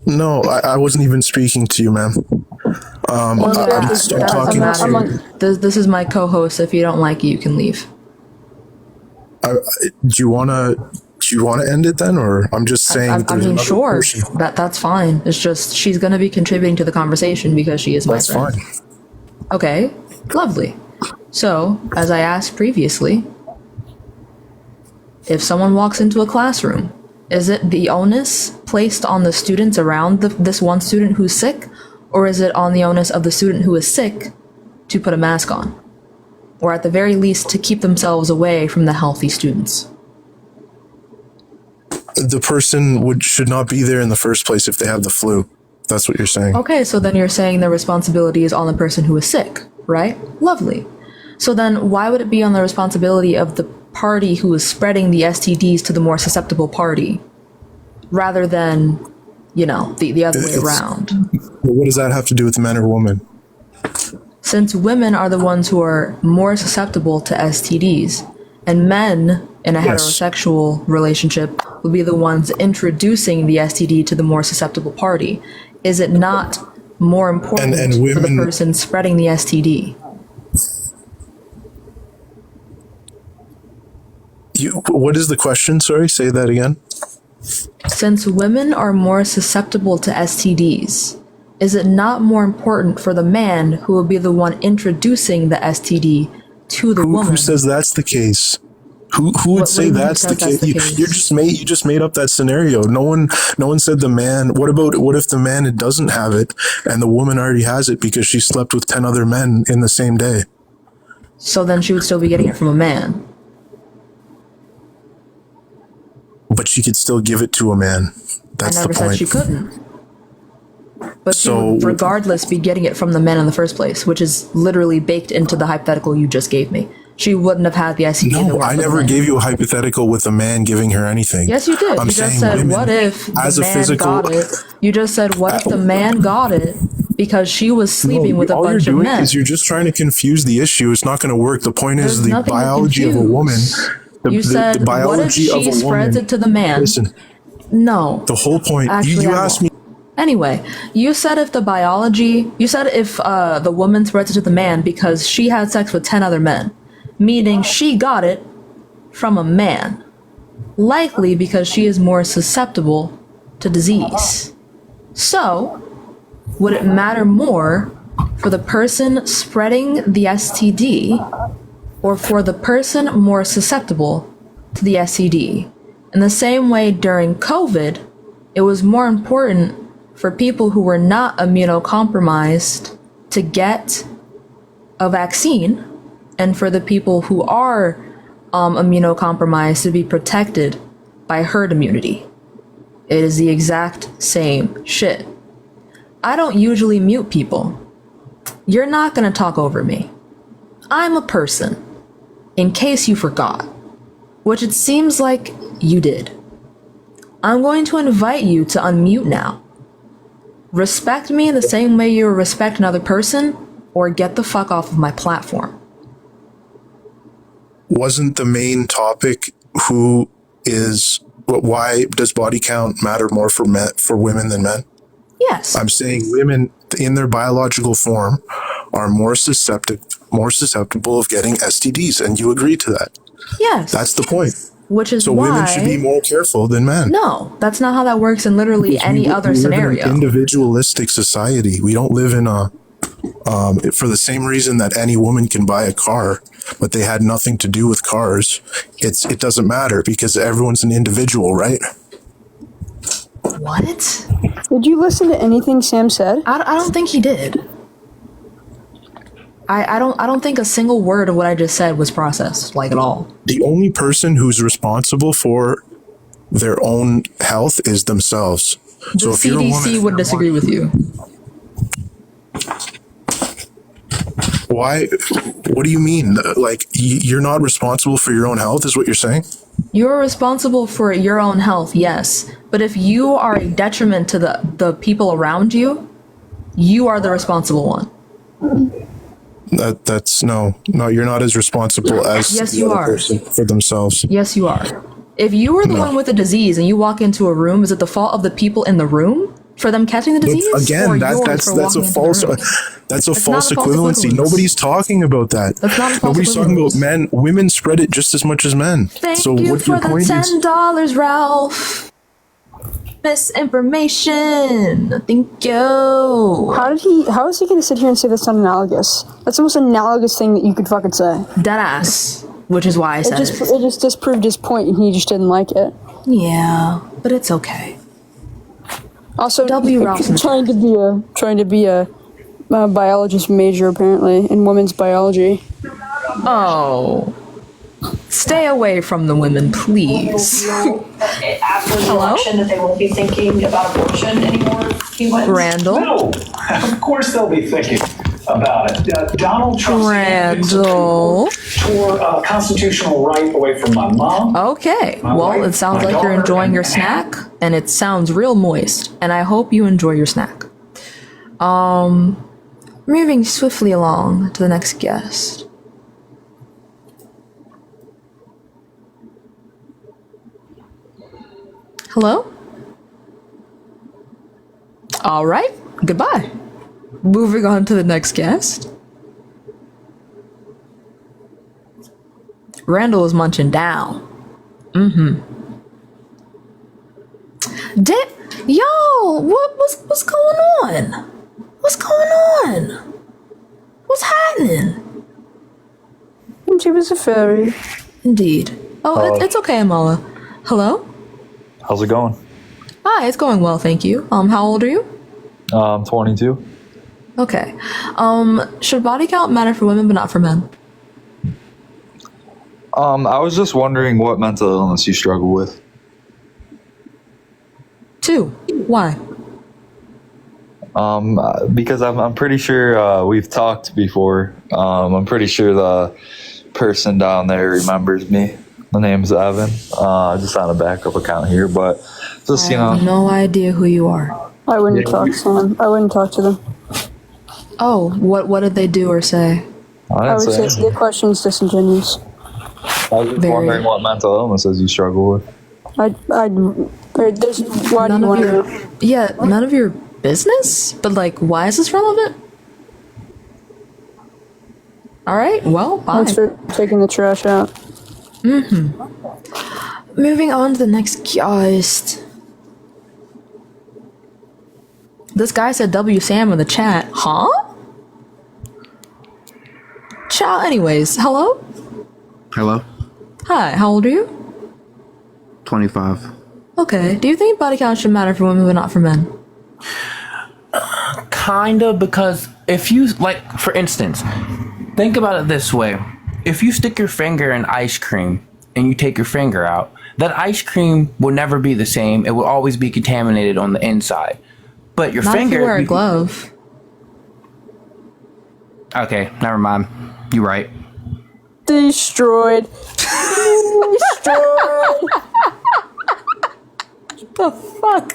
No, I wasn't even speaking to you, ma'am. I'm talking to. This is my co-host. If you don't like it, you can leave. Do you wanna end it then, or I'm just saying? I mean, sure. That's fine. It's just she's gonna be contributing to the conversation because she is my friend. That's fine. Okay, lovely. So, as I asked previously, if someone walks into a classroom, is it the onus placed on the students around this one student who's sick, or is it on the onus of the student who is sick to put a mask on? Or at the very least, to keep themselves away from the healthy students? The person should not be there in the first place if they have the flu. That's what you're saying. Okay, so then you're saying the responsibility is on the person who is sick, right? Lovely. So then why would it be on the responsibility of the party who is spreading the STDs to the more susceptible party rather than, the other way around? What does that have to do with men or women? Since women are the ones who are more susceptible to STDs, and men in a heterosexual relationship will be the ones introducing the STD to the more susceptible party, is it not more important and women, for the person spreading the STD? What is the question? Sorry, say that again. Since women are more susceptible to STDs, is it not more important for the man who will be the one introducing the STD to the woman? Who says that's the case? Who would say that's the case? You just made up that scenario. No one said the man. What if the man doesn't have it and the woman already has it because she slept with 10 other men in the same day? So then she would still be getting it from a man. But she could still give it to a man. That's the point. I never said she couldn't. But she would regardless be getting it from the man in the first place, which is literally baked into the hypothetical you just gave me. She wouldn't have had the STD. No, I never gave you a hypothetical with a man giving her anything. Yes, you did. You just said, what if the man got it? You just said, what if the man got it because she was sleeping with a bunch of men? All you're doing is you're just trying to confuse the issue. It's not going to work. The point is the biology of a woman. You said, what if she spreads it to the man? Listen. No. The whole point. Actually, you asked me. Anyway, you said if the woman spreads it to the man because she had sex with 10 other men, meaning she got it from a man, likely because she is more susceptible to disease. So, would it matter more for the person spreading the STD or for the person more susceptible to the STD? In the same way during COVID, it was more important for people who were not immunocompromised to get a vaccine, and for the people who are immunocompromised to be protected by herd immunity. It is the exact same shit. I don't usually mute people. You're not gonna talk over me. I'm a person, in case you forgot, which it seems like you did. I'm going to invite you to unmute now. Respect me in the same way you respect another person, or get the fuck off of my platform. Wasn't the main topic why does body count matter more for women than men? Yes. I'm saying women in their biological form are more susceptible of getting STDs, and you agree to that. Yes. That's the point. Which is so why women should be more careful than men. No, that's not how that works in literally any other scenario. We live in an individualistic society. We don't live in a for the same reason that any woman can buy a car, but they had nothing to do with cars, it doesn't matter because everyone's an individual, right? What? Did you listen to anything Sam said? I don't think he did. I don't think a single word of what I just said was processed, like, at all. The only person who's responsible for their own health is themselves. The So if you're a CDC woman, would disagree with you. why? What do you mean? Like you're not responsible for your own health, is what you're saying? You're responsible for your own health, yes. But if you are a detriment to the people around you, you are the responsible one. That's no, you're not as responsible as Yes, the you other are. person for themselves. Yes, you are. If you were the one with the disease and you walk into a room, is it the fault of the people in the room for them catching the disease? Again, or that's yours for that's a walking into the false room? that's a It's false not a false equivalency. equivalence. Nobody's talking about that. That's not a false Nobody's talking about equivalence. men. Women spread it just as much as men. Thank So you what for your the point is? $10, Ralph. Misinformation. Thank you. How is he going to sit here and say that's not analogous? That's the most analogous thing that you could fucking say. Deadass. Which is why I said it. It just disproved his point, and he just didn't like it. Yeah, but it's okay. Also, W. Ralph. trying to be a biologist major apparently in women's biology. Oh. Stay away from the women, please. After the Hello? election, that they won't be thinking about abortion anymore. He wins. Randall? No, of course they'll be thinking about it. Donald Trump Randall. tore constitutional right away from my mom. Okay. My Well, wife, it sounds my like you're daughter, enjoying your and snack, and it sounds real moist, and I hope you enjoy your snack. Moving swiftly along to the next guest. Hello? All right. Goodbye. Moving on to the next guest. Randall is munching down. Yo, what's going on? What's going on? What's happening? She was a fairy. Indeed. Oh, it's okay, Amala. Hello? How's it going? Hi, it's going well, thank you. How old are you? I'm 22. Okay. Should body count matter for women but not for men? I was just wondering what mental illness you struggle with. 2. Why? Because I'm pretty sure we've talked before. I'm pretty sure the person down there remembers me. The name's Evan. Just on a backup account here, but just I have no idea who you are. I wouldn't talk to them. I wouldn't talk to them. Oh, what did they do or say? I would say the question's disingenuous. I was just wondering what mental illnesses you struggle with. Why do you want to know? Yeah, none of your business? But like, why is this relevant? Alright, well, bye. Thanks for taking the trash out. Moving on to the next guest. This guy said W Sam in the chat. Huh? Ciao, anyways. Hello? Hello? Hi, how old are you? 25. Okay. Do you think body count should matter for women but not for men? Kinda, because if you, like, for instance, think about it this way. If you stick your finger in ice cream and you take your finger out, that ice cream will never be the same. It will always be contaminated on the inside. But your Not finger... if you wear a glove. Okay, never mind. You're right. Destroyed. Destroyed. The fuck?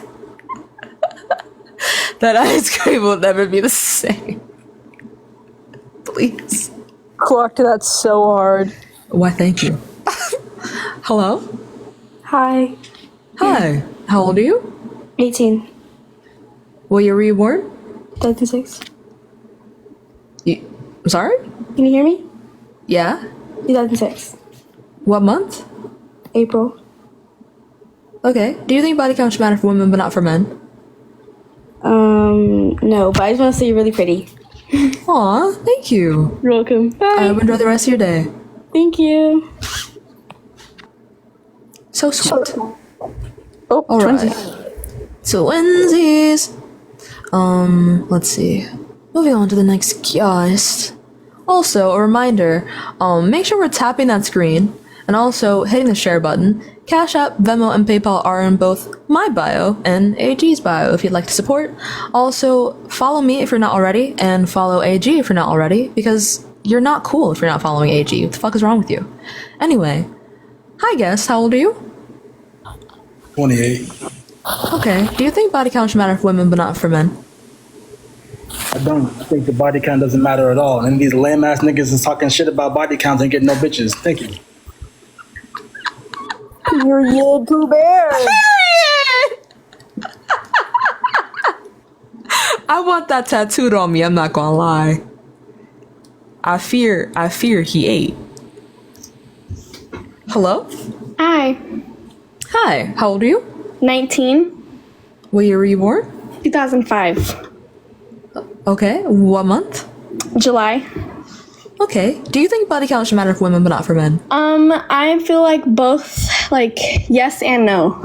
That ice cream will never be the same. Please. Clocked that so hard. Why, thank you. Hello? Hi. Hi. How old are you? 18. What year were you born? 2006. I'm sorry? Can you hear me? Yeah? 2006. What month? April. Okay. Do you think body count should matter for women but not for men? No, but I just want to say you're really pretty. Aw, thank you. You're welcome. Bye. I hope you enjoy the rest of your day. Thank you. So sweet. Oh, all right. So Wednesdays. Let's see. Moving on to the next guest. Also, a reminder, make sure we're tapping that screen and also hitting the share button. Cash App, Venmo, and PayPal are in both my bio and AG's bio if you'd like to support. Also, follow me if you're not already, and follow AG if you're not already, because you're not cool if you're not following AG. What the fuck is wrong with you? Anyway, hi guest, how old are you? 28. Okay, do you think body count should matter for women but not for men? I don't think the body count doesn't matter at all. And these lame ass niggas is talking shit about body counts and getting no bitches. Thank you. Period, Pooh Bear. I want that tattooed on me, I'm not gonna lie. I fear he ate. Hello? Hi. Hi, how old are you? 19. What year were you born? 2005. Okay, what month? July. Okay, do you think body count should matter for women but not for men? I feel like both, like, yes and no.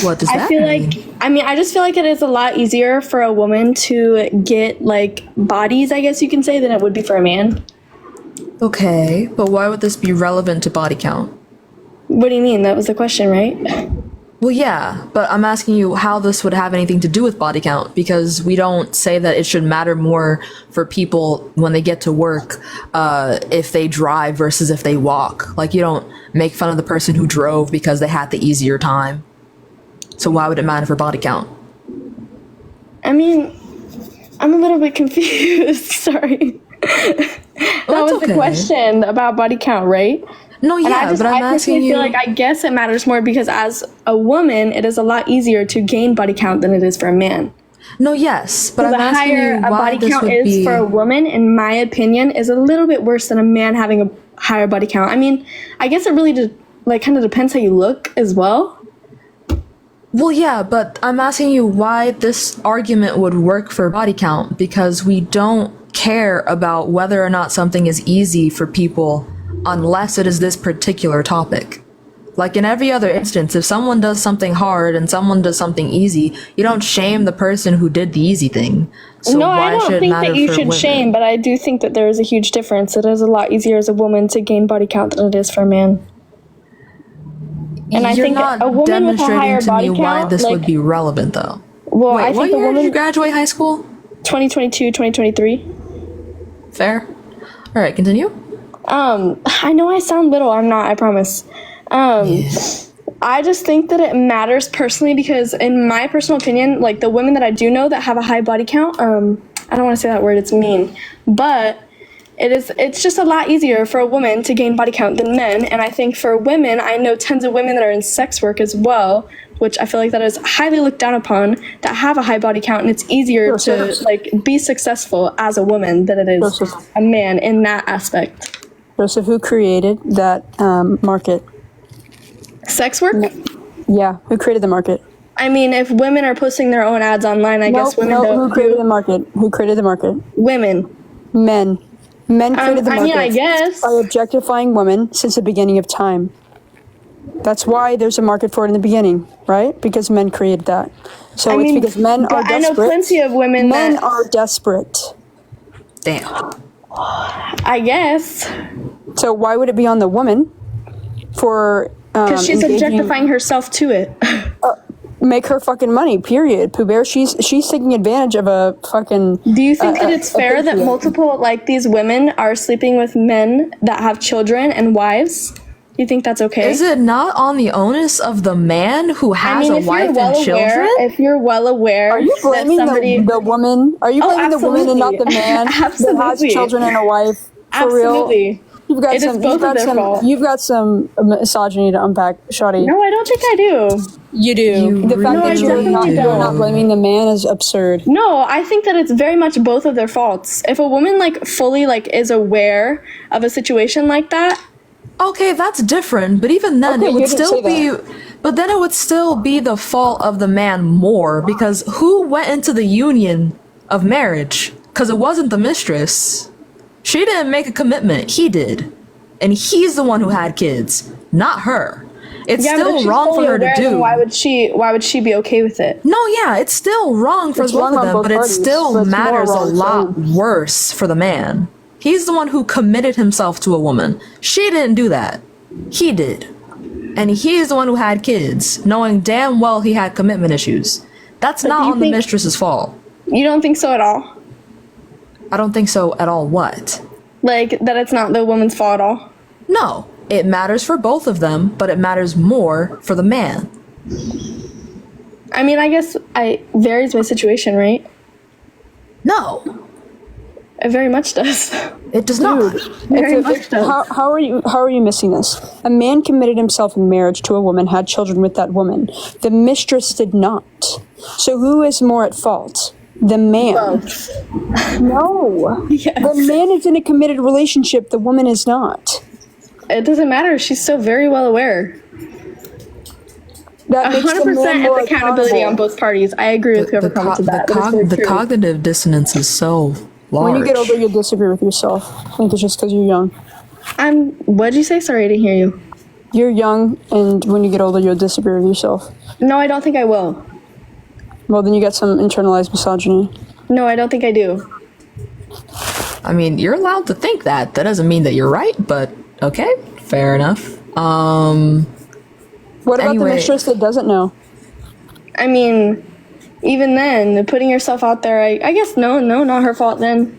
What does that mean? I just feel like it is a lot easier for a woman to get, like, bodies, I guess you can say, than it would be for a man. Okay, but why would this be relevant to body count? What do you mean? That was the question, right? Well, yeah, but I'm asking you how this would have anything to do with body count, because we don't say that it should matter more for people when they get to work if they drive versus if they walk. Like, you don't make fun of the person who drove because they had the easier time. So why would it matter for body count? I mean, I'm a little bit confused. Sorry. That was the question about body count, right? No, yeah, but I'm asking you. I feel like I guess it matters more because as a woman, it is a lot easier to gain body count than it is for a man. No, yes, but So I'm the asking higher you a why body this count would is be. for a woman, in my opinion, is a little bit worse than a man having a higher body count. I mean, I guess it really kind of depends how you look as well. Well, yeah, but I'm asking you why this argument would work for body count, because we don't care about whether or not something is easy for people unless it is this particular topic. Like in every other instance, if someone does something hard and someone does something easy, you don't shame the person who did the easy thing. So No, why I don't should it think matter that you for should women? shame, but I do think that there is a huge difference. It is a lot easier as a woman to gain body count than it is for a man. And I You're think not a woman with a demonstrating higher to body me count, why this would be relevant, though. Well, Wait, I what think a year did woman. you graduate high school? 2022, 2023. Fair. All right, continue. I know I sound little. I'm not. I promise. I just think that it matters personally because, in my personal opinion, like the women that I do know that have a high body count, I don't want to say that word. It's mean, but it's just a lot easier for a woman to gain body count than men. And I think for women, I know tons of women that are in sex work as well, which I feel like that is highly looked down upon, that have a high body count, and it's easier to like be successful as a woman than it is a man in that aspect. Joseph, who created that market? Sex work? Yeah, who created the market? I mean, if women are posting their own ads online, I guess women don't. Who created the market? Who created the market? Women. Men. Men created the I market. mean, I guess. By objectifying women since the beginning of time. That's why there's a market for it in the beginning, right? Because men created that. So it's because men are desperate. I know plenty of women Men are desperate. Damn. I guess. So why would it be on the woman for because she's engaging- objectifying herself to it. Make her fucking money, period. Pooh Bear, she's taking advantage of a fucking... Do you think that it's fair that multiple, like, these women are sleeping with men that have children and wives? Do you think that's okay? Is it not on the onus of the man who has a wife and children? If you're well aware... Are you blaming the woman? Are you blaming the woman and not the man that has children and a wife? For real? You've got You've got some misogyny to unpack, Shawty. No, I don't think I do. You do. The fact that you're not blaming the man is absurd. No, I think that it's very much both of their faults. If a woman like fully like is aware of a situation like that, okay, that's different. But even then, it would still be. But then it would still be the fault of the man more, because who went into the union of marriage? Because it wasn't the mistress. She didn't make a commitment. He did. And he's the one who had kids, not her. It's still wrong for her to do. Why would she be okay with it? No, yeah, it's still wrong for both of them, but it still matters a lot worse for the man. He's the one who committed himself to a woman. She didn't do that. He did. And he's the one who had kids, knowing damn well he had commitment issues. That's not on the mistress's fault. You don't think so at all? I don't think so at all. What? Like, that it's not the woman's fault at all? No. It matters for both of them, but it matters more for the man. I mean, I guess it varies by situation, right? No. It very much does. It does not. Very much does. How are you missing this? A man committed himself in marriage to a woman, had children with that woman. The mistress did not. So who is more at fault? The man. No. Yes. The man is in a committed relationship. The woman is not. It doesn't matter. She's so very well aware. That makes the 100% man more it's accountability accountable. on both parties. I agree with whoever commented that. The cognitive dissonance is so large. When you get older, you'll disagree with yourself. I think it's just because you're young. What'd you say? Sorry, I didn't hear you. You're young, and when you get older, you'll disagree with yourself. No, I don't think I will. Well, then you got some internalized misogyny. No, I don't think I do. I mean, you're allowed to think that. That doesn't mean that you're right, but okay, fair enough. What about the mistress that doesn't know? I mean, even then, putting yourself out there, I guess no, not her fault then.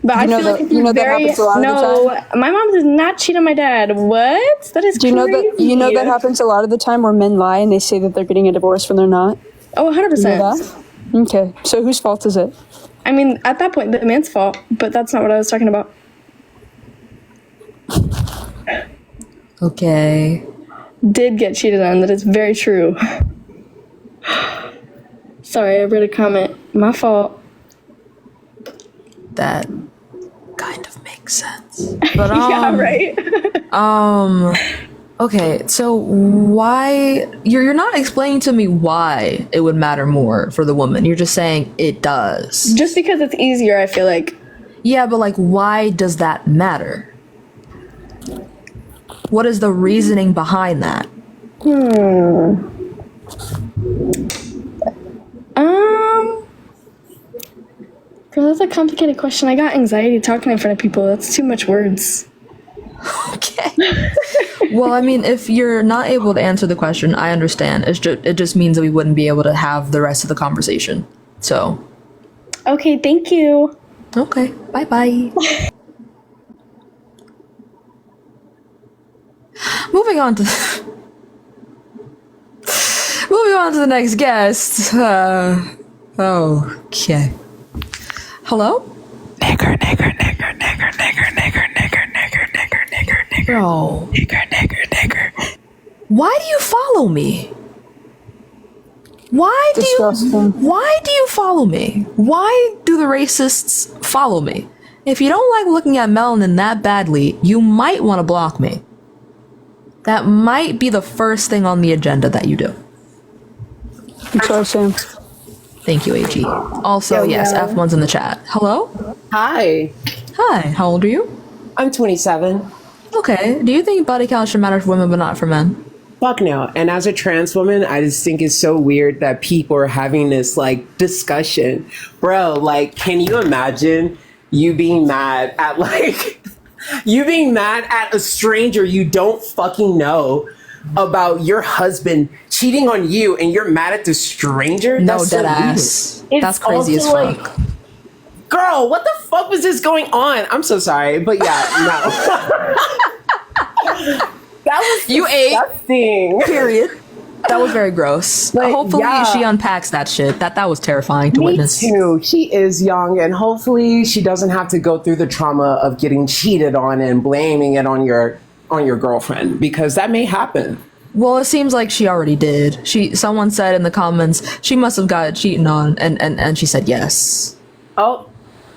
But I feel like if you're that happens a lot of the time? My mom does not cheat on my dad. What? That is Do you crazy. know that happens a lot of the time where men lie and they say that they're getting a divorce when they're not? Oh, 100%. You know that? Okay, so whose fault is it? I mean, at that point, the man's fault, but that's not what I was talking about. Okay. Did get cheated on. That is very true. Sorry, I read a comment. My fault. That kind of makes sense. But yeah, right. Okay, so why you're not explaining to me why it would matter more for the woman. You're just saying it does. Just because it's easier, I feel like. Yeah, but like why does that matter? What is the reasoning behind that? Girl, that's a complicated question. I got anxiety talking in front of people. That's too much words. Okay. Well, I mean, if you're not able to answer the question, I understand. It just means that we wouldn't be able to have the rest of the conversation. So. Okay, thank you. Okay, bye-bye. Moving on to the next guest. Okay. Hello? Nigger. Bro. Nigger. Why do you follow me? Why do you follow me? Why do the racists follow me? If you don't like looking at melanin that badly, you might want to block me. That might be the first thing on the agenda that you do. I'm sorry, Sam. Thank you, AG. Also, yes, F1's in the chat. Hello? Hi. Hi, how old are you? I'm 27. Okay, do you think body count should matter for women but not for men? Fuck no. And as a trans woman, I just think it's so weird that people are having this, like, discussion. Bro, like, can you imagine you being mad at, like, you being mad at a stranger you don't fucking know about your husband cheating on you and you're mad at the stranger? No, That's dead so ass. weird. That's crazy as also, fuck. like, girl, what the fuck was this going on? I'm so sorry, but yeah, no. That was You disgusting. ate. Period. That was very gross. Like, hopefully yeah. she unpacks that shit. That was terrifying to witness. Me too. She is young, and hopefully she doesn't have to go through the trauma of getting cheated on and blaming it on your girlfriend, because that may happen. Well, it seems like she already did. Someone said in the comments she must have got cheating on, and she said yes. Oh,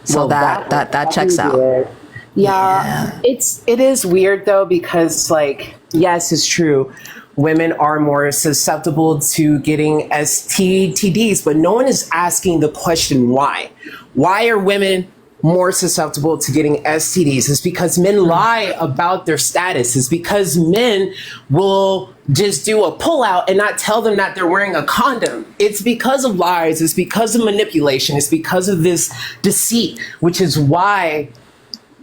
so well, that checks out. Weird. Yeah, it is weird though, because like, yes, it's true. women are more susceptible to getting STDs, but no one is asking the question why. Why are women more susceptible to getting STDs? It's because men lie about their status. It's because men will just do a pullout and not tell them that they're wearing a condom. It's because of lies. It's because of manipulation. It's because of this deceit, which is why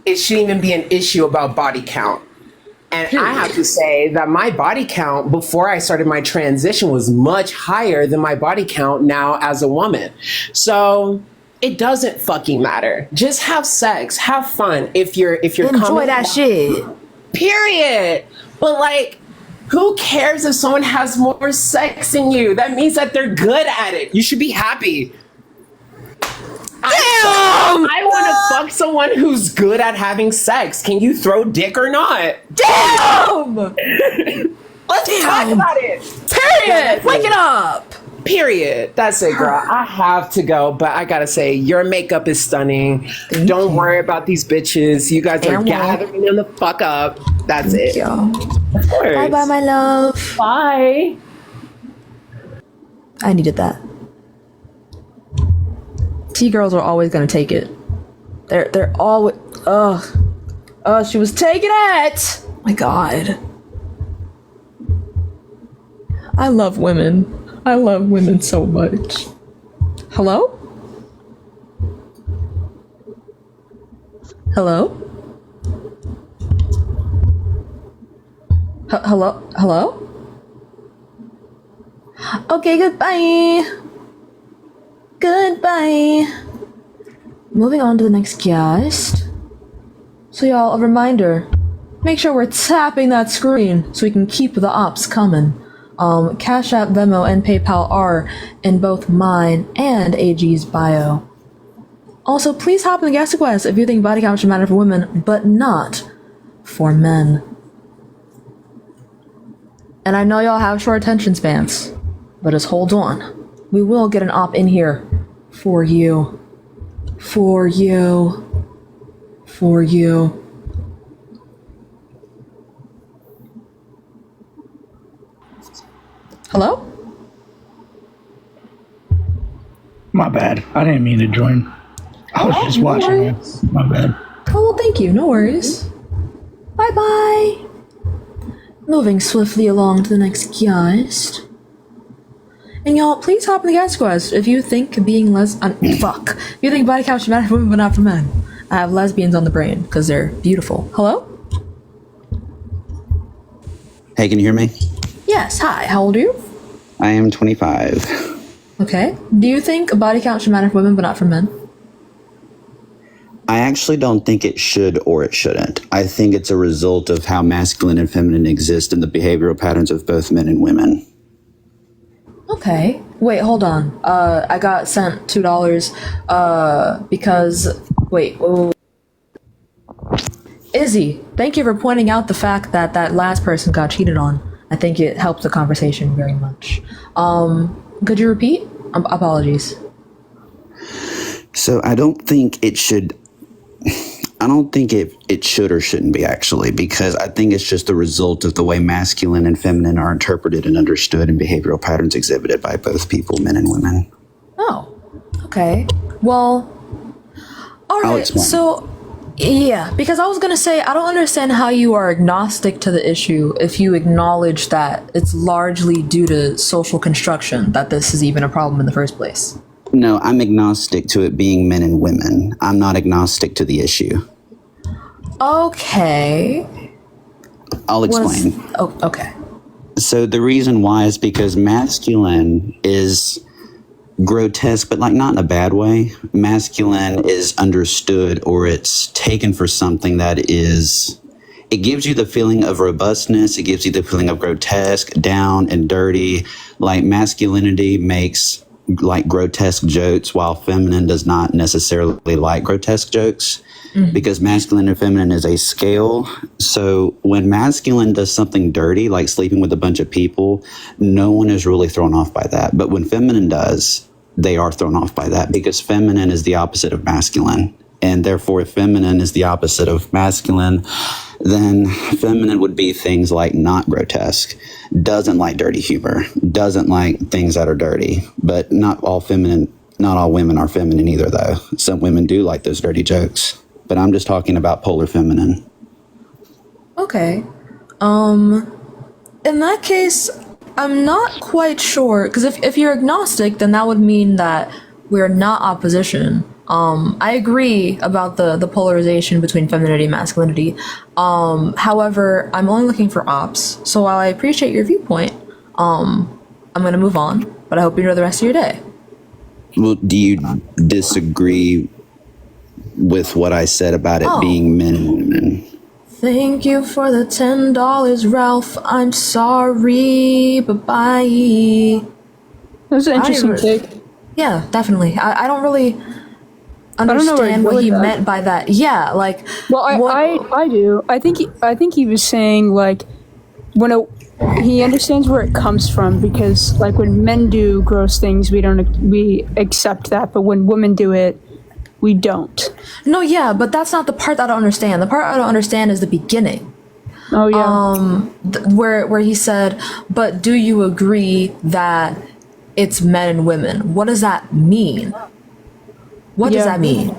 it shouldn't even be an issue about body count. And I have to say that my body count before I started my transition was much higher than my body count now as a woman. So it doesn't fucking matter. Just have sex, have fun. If you're enjoy that shit. Period. But like, who cares if someone has more sex than you? That means that they're good at it. You should be happy. I want to fuck someone who's good at having sex. Can you throw dick or not? Damn! Let's talk about it. Period. Wake it up. Period. That's it, girl. I have to go, but I gotta say, your makeup is stunning. Don't worry about these bitches. You guys are gathering them the fuck up. That's it. Of course. Bye bye, my love. Bye. I needed that. T-girls are always gonna take it. They're always. She was taking it. My God. I love women. I love women so much. Hello? Hello? Hello? Hello? Okay, goodbye. Goodbye. Moving on to the next guest. So y'all, a reminder. Make sure we're tapping that screen so we can keep the ops coming. Cash App, Venmo, and PayPal are in both mine and AG's bio. Also, please hop in the guest request if you think body count should matter for women, but not for men. And I know y'all have short attention spans, but just hold on. We will get an op in here for you. For you. For you. Hello? My bad. I didn't mean to join. I was just watching it. My bad. Oh, well, thank you. No worries. Bye-bye. Moving swiftly along to the next guest. And y'all, please hop in the guest quest if you think being fuck. If you think body count should matter for women but not for men. I have lesbians on the brain because they're beautiful. Hello? Hey, can you hear me? Yes, hi. How old are you? I am 25. Okay. Do you think body count should matter for women but not for men? I actually don't think it should or it shouldn't. I think it's a result of how masculine and feminine exist in the behavioral patterns of both men and women. Okay. Wait, hold on. I got sent $2 because... Wait. Whoa. Izzy, thank you for pointing out the fact that that last person got cheated on. I think it helped the conversation very much. Could you repeat? Apologies. So I don't think it should... I don't think it should or shouldn't be, actually, because I think it's just the result of the way masculine and feminine are interpreted and understood in behavioral patterns exhibited by both people, men and women. Oh, okay. Well, all right. So, yeah, because I was going to say, I don't understand how you are agnostic to the issue if you acknowledge that it's largely due to social construction that this is even a problem in the first place. No, I'm agnostic to it being men and women. I'm not agnostic to the issue. Okay. I'll explain. Okay. So the reason why is because masculine is grotesque, but like not in a bad way. Masculine is understood, or it's taken for something that is... It gives you the feeling of robustness. It gives you the feeling of grotesque, down and dirty. Like masculinity makes like grotesque jokes, while feminine does not necessarily like grotesque jokes. Because masculine and feminine is a scale. So when masculine does something dirty, like sleeping with a bunch of people, no one is really thrown off by that. But when feminine does, they are thrown off by that, because feminine is the opposite of masculine. and therefore feminine is the opposite of masculine, then feminine would be things like not grotesque, doesn't like dirty humor, doesn't like things that are dirty. But not all women are feminine either, though. Some women do like those dirty jokes. But I'm just talking about polar feminine. Okay. In that case, I'm not quite sure, because if you're agnostic, then that would mean that we're not opposition. I agree about the polarization between femininity and masculinity. However, I'm only looking for ops. So while I appreciate your viewpoint, I'm going to move on, but I hope you enjoy the rest of your day. Well, do you disagree with what I said about it being men and women? Thank you for the $10, Ralph. I'm sorry. Bye-bye. That was an interesting take. Yeah, definitely. I don't really understand what he meant by that. Yeah, like... Well, I do. I think he was saying, like, he understands where it comes from, because, like, when men do gross things, we accept that, but when women do it, we don't. No, yeah, but that's not the part that I don't understand. The part I don't understand is the beginning. Oh, yeah. Where he said, but do you agree that it's men and women? What does that mean? What does that mean?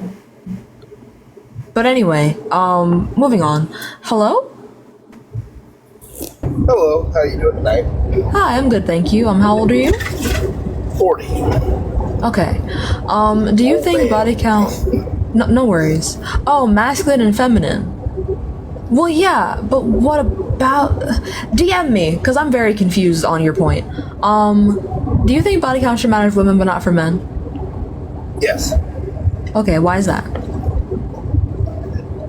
But anyway, moving on. Hello? Hello, how you doing tonight? Hi, I'm good, thank you. How old are you? 40. Okay. Do you think body count... No worries. Oh, masculine and feminine. Well, yeah, but what about... DM me, because I'm very confused on your point. Do you think body count should matter for women but not for men? Yes. Okay, why is that?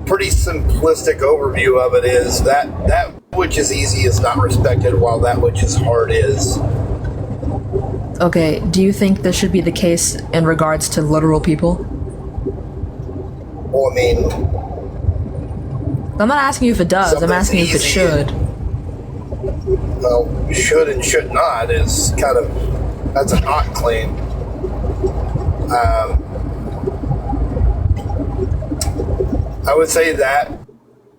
Pretty simplistic overview of it is that which is easy is not respected, while that which is hard is. Okay, do you think this should be the case in regards to literal people? Well, I mean... I'm not asking you if it does, I'm asking you if it should. Well, should and should not is kind of... That's an odd claim. I would say that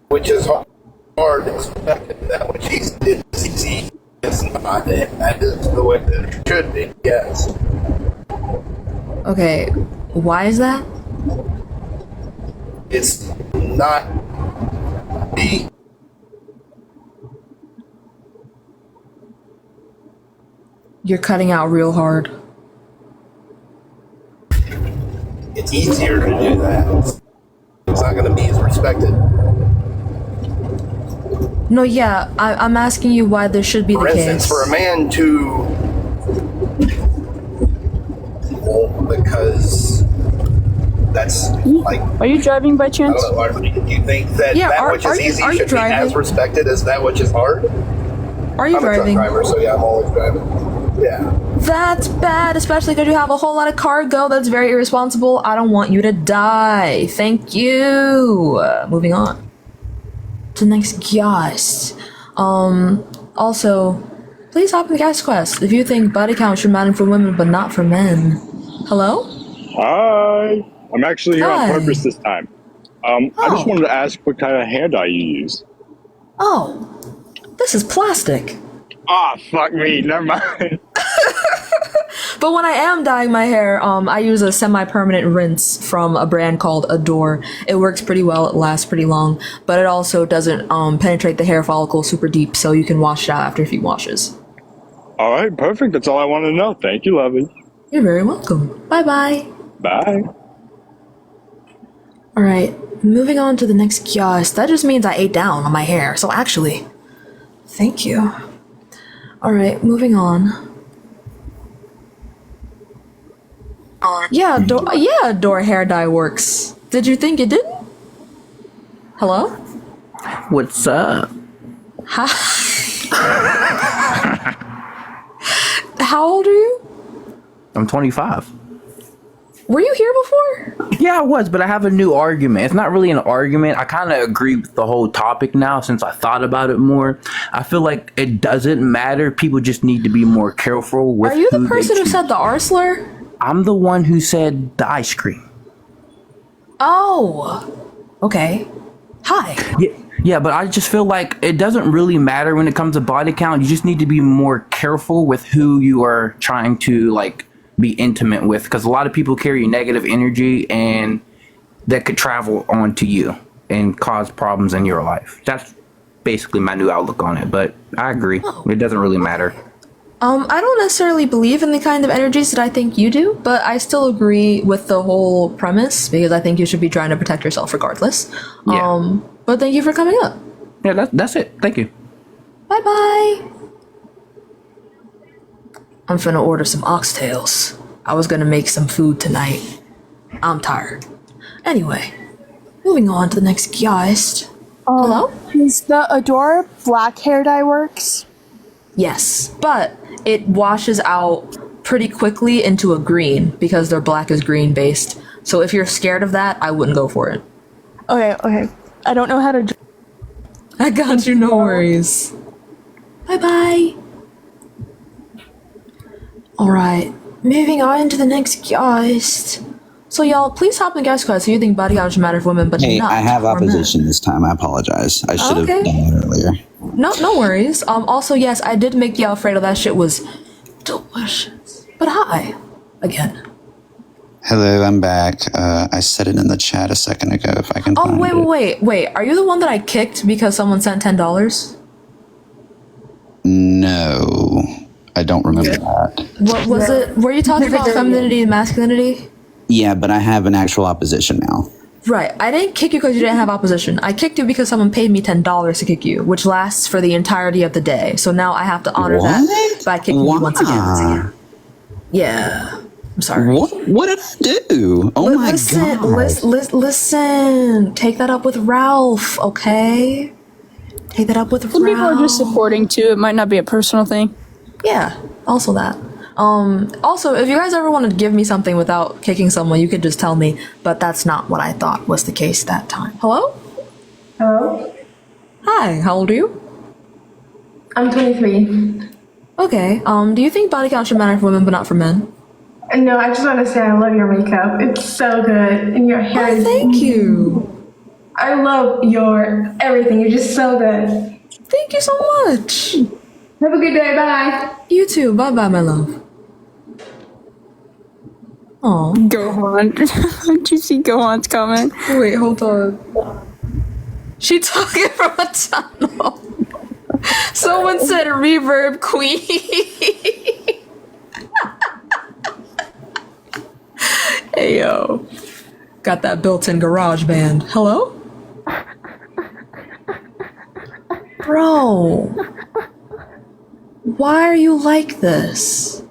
which is hard is respected, that which is easy is not. That is the way that it should be, yes. Okay, why is that? It's not me. You're cutting out real hard. It's easier to do that. It's not going to be as respected. No, yeah, I'm asking you why this should be the case. For instance, for a man to... Well, because that's like... Are you driving by chance? I don't know, do you think that that which is easy should be as respected as that which is hard? Are you driving? I'm a truck driver, so yeah, I'm always driving. Yeah. That's bad, especially because you have a whole lot of cargo. That's very irresponsible. I don't want you to die. Thank you. Moving on to the next guest. Also, please hop in the guest quest if you think body count should matter for women but not for men. Hello? Hi. I'm actually here on purpose this time. I just wanted to ask what kind of hair dye you use. Oh, this is plastic. Ah, fuck me. Never mind. But when I am dyeing my hair, I use a semi-permanent rinse from a brand called Adore. It works pretty well, it lasts pretty long, but it also doesn't penetrate the hair follicle super deep, so you can wash it out after a few washes. All right, perfect. That's all I wanted to know. Thank you, lovey. You're very welcome. Bye-bye. Bye. Alright, moving on to the next guest. That just means I ate down on my hair, so actually, thank you. Alright, moving on. Yeah, Adore hair dye works. Did you think it didn't? Hello? What's up? Hi. How old are you? I'm 25. Were you here before? Yeah, I was, but I have a new argument. It's not really an argument. I kind of agree with the whole topic now since I thought about it more. I feel like it doesn't matter. People just need to be more careful with. Are you the person who said the R slur? I'm the one who said the ice cream. Oh, okay. Hi. Yeah, but I just feel like it doesn't really matter when it comes to body count. You just need to be more careful with who you are trying to like be intimate with, because a lot of people carry negative energy and that could travel onto you and cause problems in your life. That's basically my new outlook on it, but I agree. It doesn't really matter. I don't necessarily believe in the kind of energies that I think you do, but I still agree with the whole premise because I think you should be trying to protect yourself regardless. Yeah. But thank you for coming up. Yeah, that's it. Thank you. Bye bye. I'm finna order some oxtails. I was gonna make some food tonight. I'm tired. Anyway, moving on to the next guest. Hello? Is the Adora black hair dye works? Yes, but it washes out pretty quickly into a green because their black is green based. So if you're scared of that, I wouldn't go for it. Okay. I don't know how to. I got you, no worries. Bye bye. Alright, moving on to the next guest. So y'all, please hop in the guest class if you think body count should matter for women, but Hey, not I have for men. opposition this time. I apologize. I should have Okay. done that earlier. No worries. Also, yes, I did make the Alfredo. That shit was delicious. But hi, again. Hello, I'm back. I said it in the chat a second ago. If I can. Oh find it. wait. Are you the one that I kicked because someone sent $10? No, I don't remember that. What was it? Were you talking about femininity and masculinity? Yeah, but I have an actual opposition now. Right. I didn't kick you because you didn't have opposition. I kicked you because someone paid me $10 to kick you, which lasts for the entirety of the day. So now I have to honor that by kicking you once again. Yeah. I'm sorry. What did I do? Oh my god. Listen. Take that up with Ralph, okay? Take that up with Some people are Ralph. just supporting too. It might not be a personal thing. Yeah, also that. Also, if you guys ever want to give me something without kicking someone, you could just tell me, but that's not what I thought was the case that time. Hello? Hello? Hi, how old are you? I'm 23. Okay, do you think body count should matter for women but not for men? No, I just want to say I love your makeup. It's so good. And your hair is... Thank you. I love your everything. You're just so good. Thank you so much. Have a good day. Bye. You too. Bye-bye, my love. Aw. Gohan. Did you see Gohan's comment? Wait, hold on. She talking from a tunnel. Someone said reverb queen. Hey, yo. Got that built-in garage band. Hello? Bro. Why are you like this?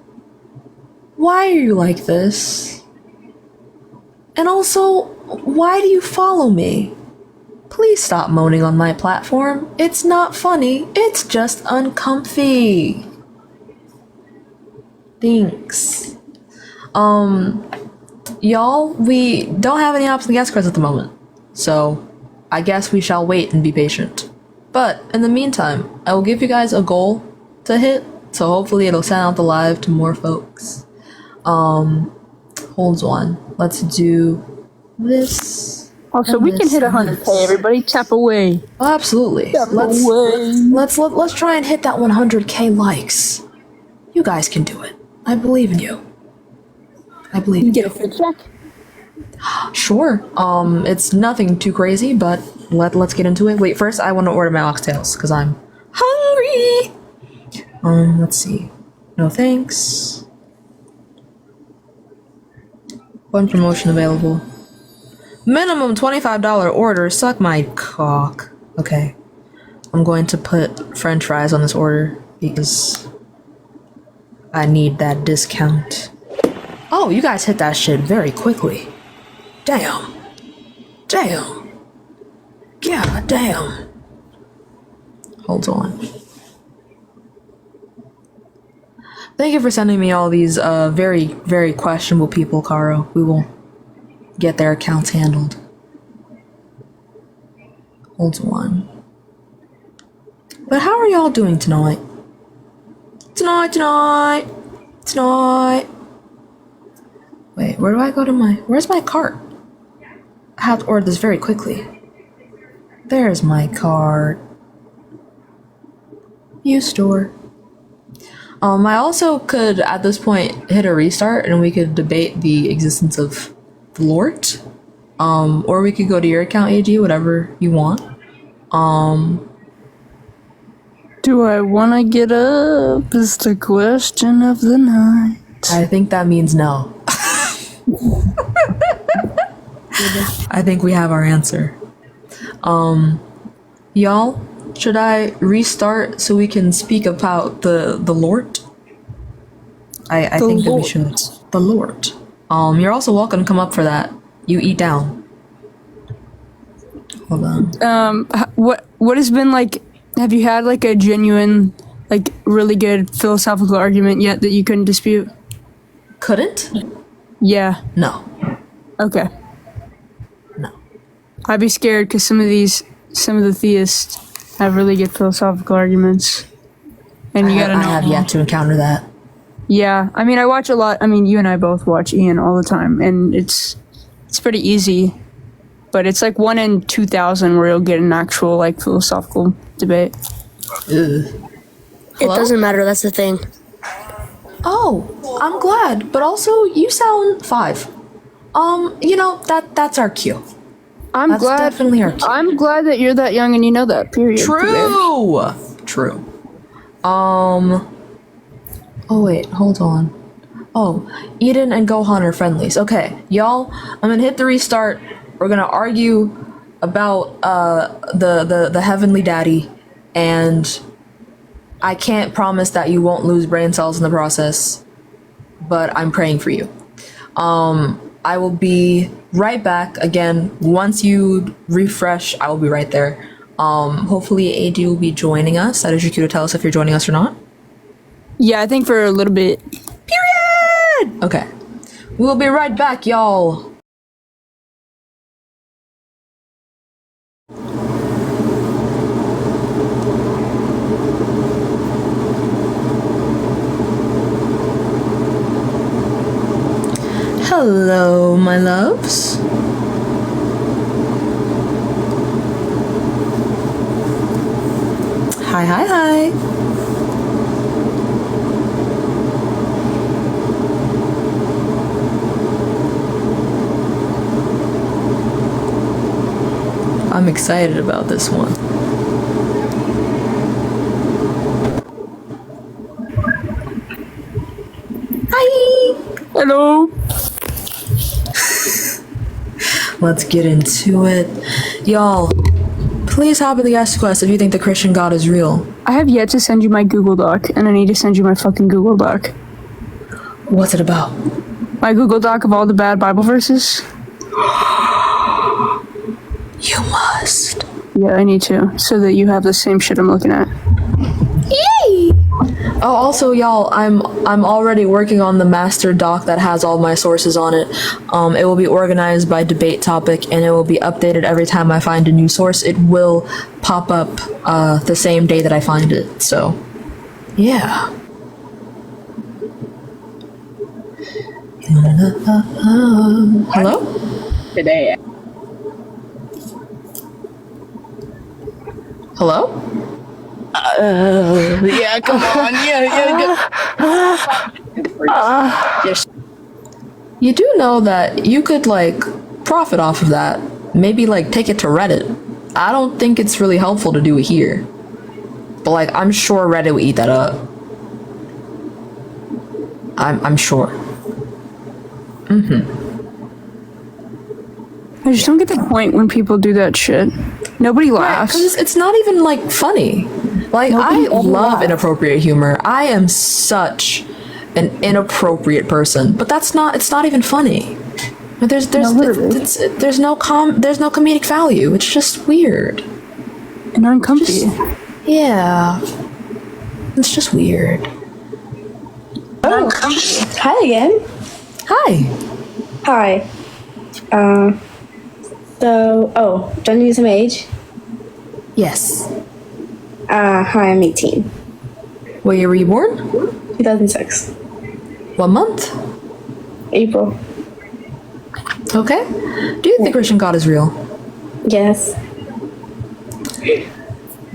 Why are you like this? And also, why do you follow me? Please stop moaning on my platform. It's not funny. It's just uncomfy. Thanks. Y'all, we don't have any options guest cards at the moment. So, I guess we shall wait and be patient. But, in the meantime, I will give you guys a goal to hit, so hopefully it'll send out the live to more folks. Hold on. Let's do this. Also, we can hit 100K. Everybody, tap away. Oh, absolutely. Tap Let's away. let's try and hit that 100K likes. You guys can do it. I believe in you. I believe in you. Get a fit check? Sure. It's nothing too crazy, but let's get into it. Wait, first I want to order my oxtails because I'm hungry. Let's see. No thanks. One promotion available. Minimum $25 order. Suck my cock. Okay. I'm going to put French fries on this order because I need that discount. Oh, you guys hit that shit very quickly. Damn. Damn. God damn. Hold on. Thank you for sending me all these very, very questionable people, Caro. We will get their accounts handled. Hold on. But how are y'all doing tonight? Tonight. Wait, where do I go to where's my cart? have to order this very quickly. There's my card. Use store. I also could, at this point, hit a restart and we could debate the existence of the Lord. Or we could go to your account, AG, whatever you want. Do I want to get up? Is the question of the night. I think that means no. I think we have our answer. Y'all, should I restart so we can speak about the Lord? I think that we should. The Lord. You're also welcome to come up for that. You eat down. Hold on. What has been like? Have you had like a genuine, like really good philosophical argument yet that you couldn't dispute? Couldn't? Yeah. No. Okay. No. I'd be scared because some of the theists have really good philosophical arguments, and you gotta know. I have yet to encounter that. Yeah, I mean, I watch a lot. I mean, you and I both watch Ian all the time, and it's pretty easy. But it's like 1 in 2,000 where you'll get an actual like philosophical debate. It doesn't matter. That's the thing. Oh, I'm glad. But also, you sound 5. That's our cue. I'm glad. Definitely our cue. I'm glad that you're that young and you know that. Period. True. Oh wait, hold on. Oh, Eden and Gohan are friendlies. Okay, y'all, I'm gonna hit the restart. We're gonna argue about the heavenly daddy, and I can't promise that you won't lose brain cells in the process, but I'm praying for you. I will be right back again. Once you refresh, I will be right there. Hopefully AD will be joining us. That is your cue to tell us if you're joining us or not. Yeah, I think for a little bit. Period! Okay. We'll be right back, y'all. Hello, my loves. Hi. I'm excited about this one. Hi! Hello! Let's get into it. Y'all, please happily ask us if you think the Christian God is real. I have yet to send you my Google Doc, and I need to send you my fucking Google Doc. What's it about? My Google Doc of all the bad Bible verses. You must. Yeah, I need to, so that you have the same shit I'm looking at. Yay! Oh, also, y'all, I'm already working on the master doc that has all my sources on it. It will be organized by debate topic, and it will be updated every time I find a new source. It will pop up the same day that I find it. So, yeah. Hello? Today. Hello? Yeah, come on. You do know that you could, like, profit off of that. Maybe, like, take it to Reddit. I don't think it's really helpful to do it here. But, like, I'm sure Reddit would eat that up. I'm sure. I just don't get the point when people do that shit. Nobody laughs. Because it's not even, like, funny. Like, I love inappropriate humor. I am such an inappropriate person, but it's not even funny. There's no comedic value. It's just weird and uncomfy. Yeah, it's just weird. Oh, hi again. Hi. Do I need some age? Yes. Hi, I'm 18. What year were you born? 2006. What month? April. Okay. Do you think Christian God is real? Yes.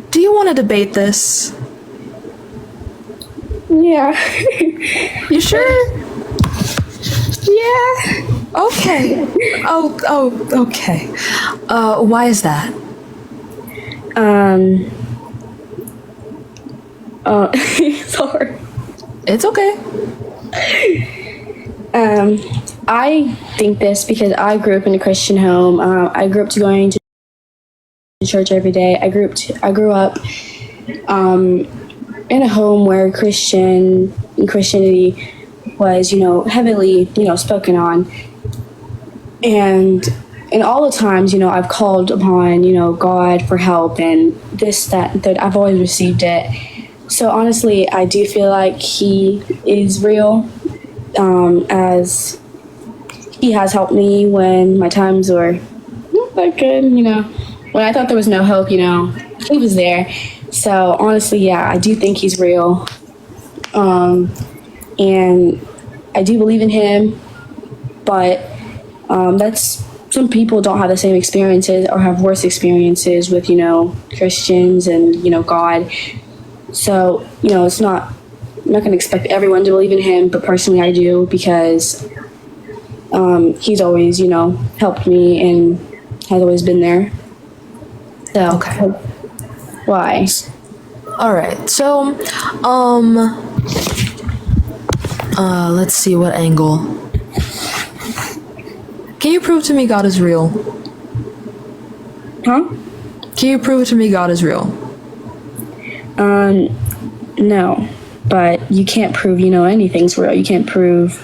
Do you want to debate this? Yeah. You sure? Yeah. Okay. Okay. Why is that? Sorry. It's okay. I think this because I grew up in a Christian home. I grew up to going to church every day. I grew up in a home where Christianity was, heavily, spoken on. And all the times, I've called upon, God for help and this, that, I've always received it. So honestly, I do feel like he is real, as he has helped me when my times were not that good, When I thought there was no hope, he was there. So honestly, yeah, I do think he's real. And I do believe in him, but that's some people don't have the same experiences or have worse experiences with, Christians and, God. So, I'm not going to expect everyone to believe in him, but personally I do because he's always, helped me and has always been there. So, okay. Why? All right. So, let's see what angle. Can you prove to me God is real? Huh? Can you prove to me God is real? No, but you can't prove, anything's real. You can't prove.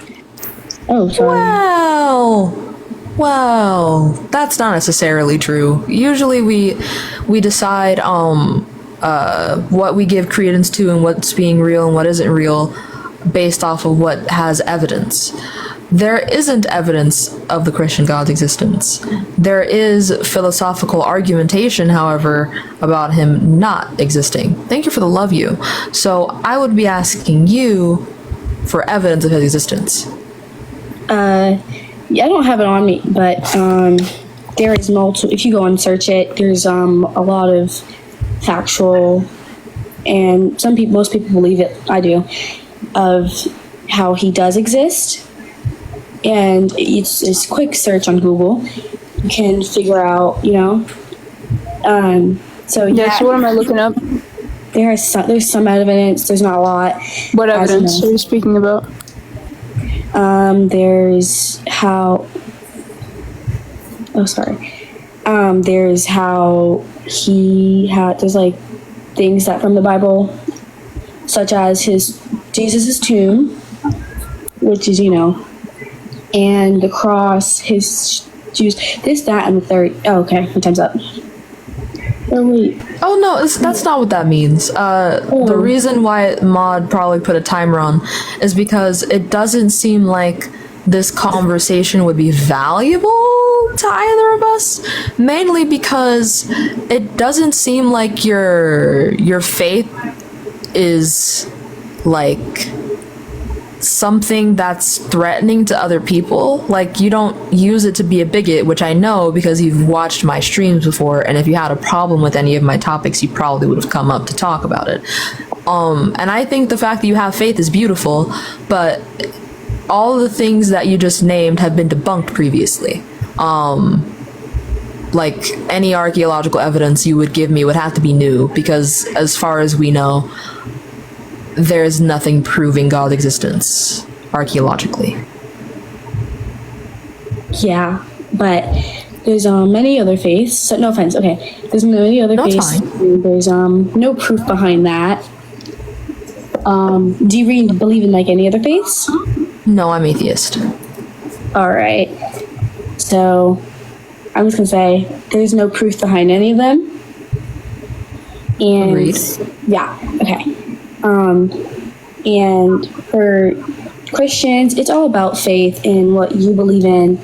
Oh, sorry. Well, that's not necessarily true. Usually we decide what we give credence to and what's being real and what isn't real based off of what has evidence. There isn't evidence of the Christian God's existence. There is philosophical argumentation, however, about him not existing. Thank you for the love you. So I would be asking you for evidence of his existence. Yeah, I don't have it on me, but there is multiple. If you go and search it, there's a lot of factual, and most people believe it. I do, of how he does exist. And it's a quick search on Google. You can figure out, So yeah. So what am I looking up? There's some evidence. There's not a lot. What evidence are you speaking about? There's how. Oh, sorry. There's how he had. There's like things that from the Bible, such as Jesus's tomb, which is and the cross, his Jews, this, that, and the third. Oh, okay, my time's up. Oh, wait. Oh, no, that's not what that means. The reason why Maud probably put a timer on is because it doesn't seem like this conversation would be valuable to either of us, mainly because it doesn't seem like your faith is, like, something that's threatening to other people. Like, you don't use it to be a bigot, which I know because you've watched my streams before, and if you had a problem with any of my topics, you probably would have come up to talk about it. And I think the fact that you have faith is beautiful, but all of the things that you just named have been debunked previously. Like, any archaeological evidence you would give me would have to be new, because as far as we know, there's nothing proving God's existence archaeologically. Yeah, but there's many other faiths. So, no offense. Okay, there's many other faiths. There's no proof behind that. Do you believe in like any other faiths? No, I'm atheist. All right. So I'm just gonna say there's no proof behind any of them. And agreed. Yeah. Okay. And for Christians, it's all about faith and what you believe in.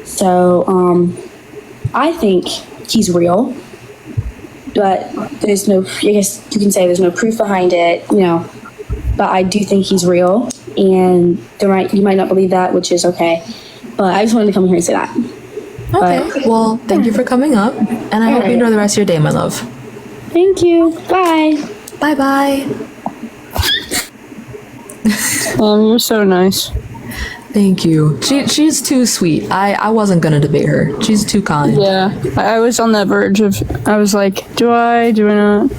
So, I think he's real, but there's no, I guess you can say there's no proof behind it, but I do think he's real, and you might not believe that, which is okay. But I just wanted to come here and say that. Okay. Well, thank you for coming up, and I hope you enjoy the rest of your day, my love. Thank you. Bye. Bye bye. You're so nice. Thank you. She's too sweet. I wasn't gonna debate her. She's too kind. Yeah, I was on that verge of. I was like, do I not?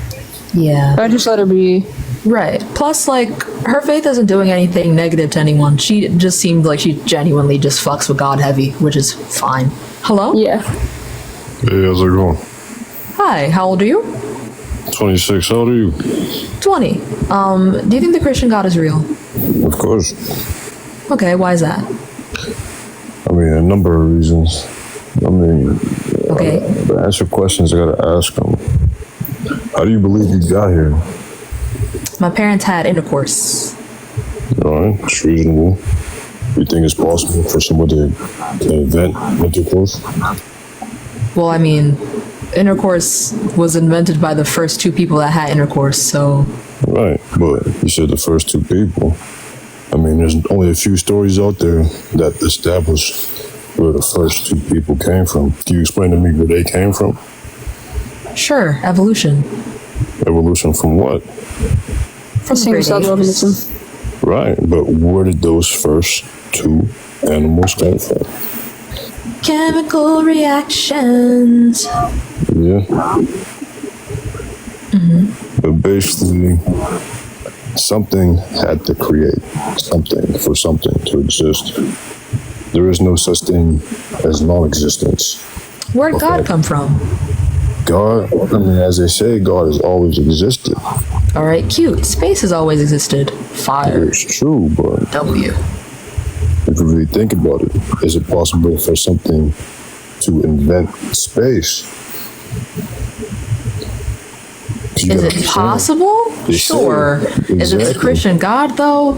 Yeah. I just let her be. Right. Plus, like, her faith isn't doing anything negative to anyone. She just seemed like she genuinely just fucks with God heavy, which is fine. Hello? Yeah. Hey, how's it going? Hi. How old are you? 26. How old are you? 20. Do you think the Christian God is real? Of course. Okay. Why is that? I mean, a number of reasons. I mean, okay. To answer questions, I gotta ask them. How do you believe you got here? My parents had intercourse. Alright, it's reasonable. You think it's possible for someone to invent intercourse? Well, I mean, intercourse was invented by the first two people that had intercourse, so... Right, but you said the first two people. I mean, there's only a few stories out there that establish where the first two people came from. Can you explain to me where they came from? Sure, evolution. Evolution from what? From self-organism. Right, but where did those first two animals come from? Chemical reactions. Yeah. But basically, something had to create something for something to exist. There is no such thing as non-existence. Where'd God come from? God, I mean, as they say, God has always existed. All right, cute. Space has always existed. Fire. It's true, but W. if you really think about it, is it possible for something to invent space? Is it possible? Sure. Is it the Christian God, though?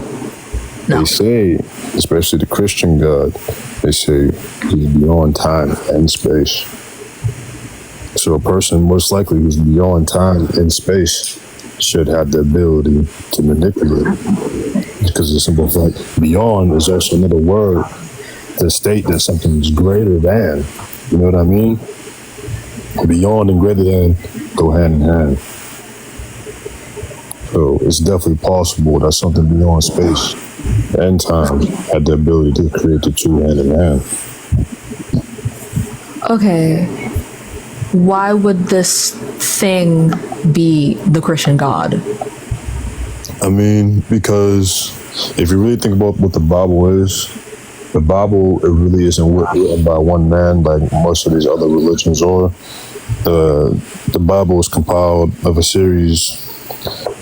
No. They say, especially the Christian God, they say he's beyond time and space. So a person most likely who's beyond time and space should have the ability to manipulate it. Because the simple fact, beyond is also another word to state that something is greater than. You know what I mean? Beyond and greater than go hand in hand. So it's definitely possible that something beyond space and time had the ability to create the two hand in hand. Okay. Why would this thing be the Christian God? I mean, because if you really think about what the Bible is, the Bible, it really isn't written by one man like most of these other religions are. The Bible is compiled of a series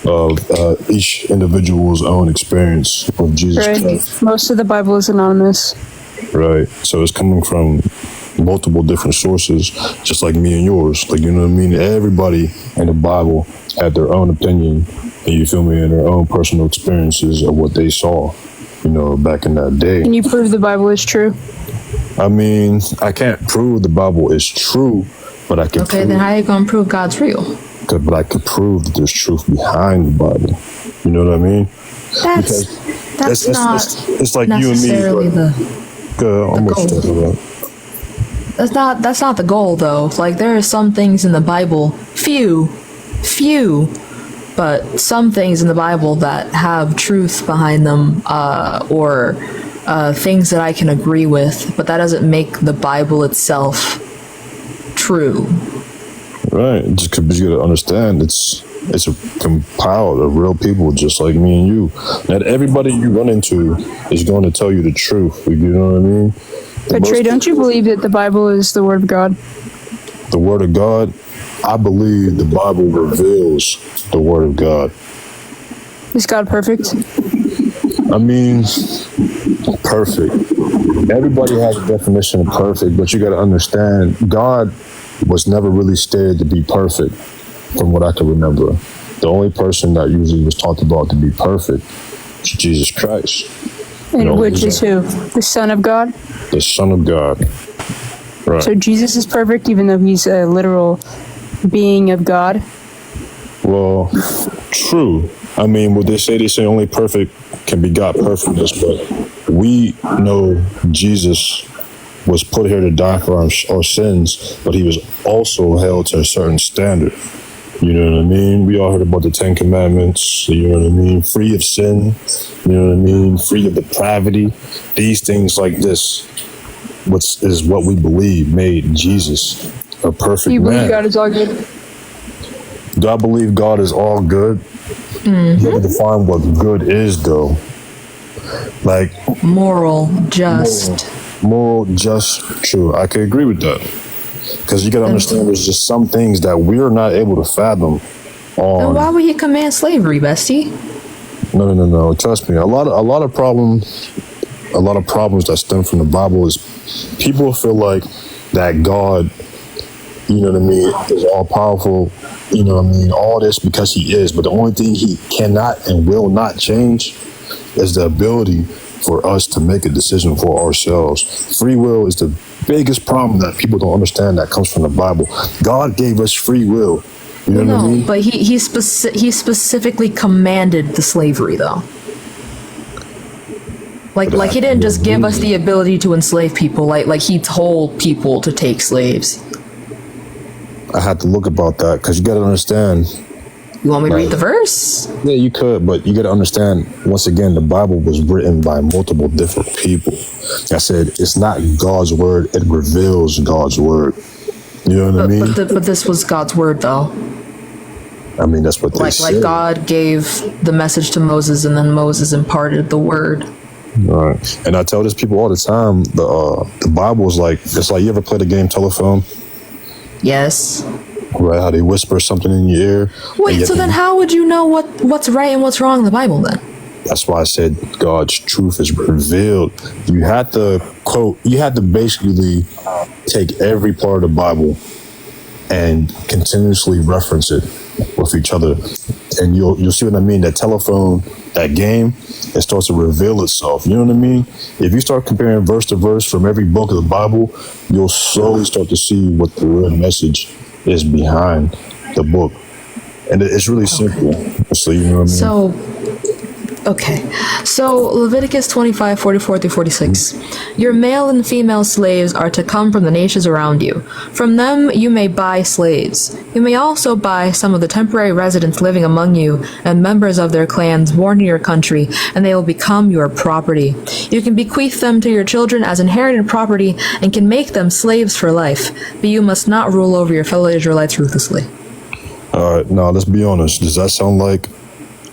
of each individual's own experience with Jesus Christ. Most of the Bible is anonymous. Right. So it's coming from multiple different sources, just like me and yours. Like, you know what I mean? Everybody in the Bible had their own opinion, and you feel me, and their own personal experiences of what they saw, you know, back in that day. Can you prove the Bible is true? I mean, I can't prove the Bible is true, but I can Okay, then how are you going to prove God's real? But I could prove that there's truth behind the Bible. You know what I mean? That's not it's like you and me. necessarily But, That's not the goal, though. Like, there are some things in the Bible, few, but some things in the Bible that have truth behind them, or things that I can agree with, but that doesn't make the Bible itself true. Right, just because you gotta understand, it's a compiled of real people just like me and you. Not everybody you run into is going to tell you the truth. You know what I mean? But Trey, don't you believe that the Bible is the Word of God? The Word of God? I believe the Bible reveals the Word of God. Is God perfect? I mean, perfect. Everybody has a definition of perfect, but you got to understand, God was never really stated to be perfect, from what I can remember. The only person that usually was talked about to be perfect is Jesus Christ. And which is who? The Son of God? The Son of God. Right. So Jesus is perfect even though he's a literal being of God? Well, true. I mean, what they say only perfect can begot perfectness, but we know Jesus was put here to die for our sins, but he was also held to a certain standard. You know what I mean? We all heard about the 10 Commandments, you know what I mean? Free of sin, you know what I mean? Free of depravity. These things like this, which is what we believe made Jesus a perfect You believe man. God is all good? Do I believe God is all good? You have to define what good is, though. Like Moral, just. moral, just, true. I could agree with that. Because you got to understand, there's just some things that we're not able to fathom. And why would he command slavery, bestie? No. Trust me. A lot of problems that stem from the Bible is people feel like that God, you know what I mean, is all powerful. You know what I mean? All this because he is. But the only thing he cannot and will not change is the ability for us to make a decision for ourselves. Free will is the biggest problem that people don't understand that comes from the Bible. God gave us free will. You know what I mean? But he specifically commanded the slavery, though. Like he didn't just give us the ability to enslave people. Like he told people to take slaves. I had to look about that because you got to understand. You want me to read the verse? Yeah, you could, but you got to understand, once again, the Bible was written by multiple different people. I said, it's not God's word, it reveals God's word. You know what I mean? But this was God's word, though. I mean, that's what they said. Like God gave the message to Moses, and then Moses imparted the word. Right. And I tell this people all the time, the Bible is like, it's like, you ever play the game Telephone? Yes. Right, how they whisper something in your ear. Wait, so then how would you know what's right and what's wrong in the Bible then? That's why I said God's truth is revealed. You had to basically take every part of the Bible and continuously reference it with each other. And you'll see what I mean. That telephone, that game, it starts to reveal itself. You know what I mean? If you start comparing verse to verse from every book of the Bible, you'll slowly start to see what the real message is behind the book. And it's really simple. So you know what I mean? So Leviticus 25, 44 through 46. Your male and female slaves are to come from the nations around you. From them you may buy slaves. You may also buy some of the temporary residents living among you and members of their clans born in your country, and they will become your property. You can bequeath them to your children as inherited property and can make them slaves for life, but you must not rule over your fellow Israelites ruthlessly. All right, now let's be honest. Does that sound like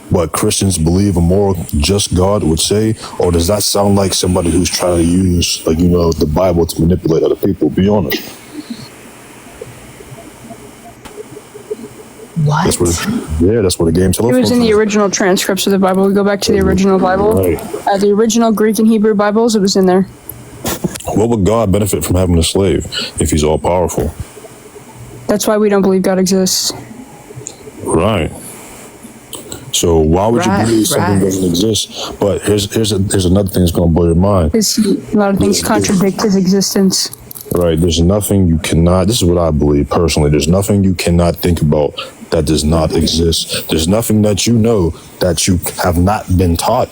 what Christians believe a moral, just God would say? Or does that sound like somebody who's trying to use, the Bible to manipulate other people? Be honest. What? That's what the game Telephone It was in the original transcripts of the Bible. We go back to the original Bible. Right. The original Greek and Hebrew Bibles, it was in there. What would God benefit from having a slave if he's all powerful? That's why we don't believe God exists. Right. So why would you believe something doesn't exist? But here's another thing that's going to blow your mind. A lot of things contradict his existence. Right. There's nothing you cannot, this is what I believe personally, there's nothing you cannot think about that does not exist. There's nothing that you know that you have not been taught.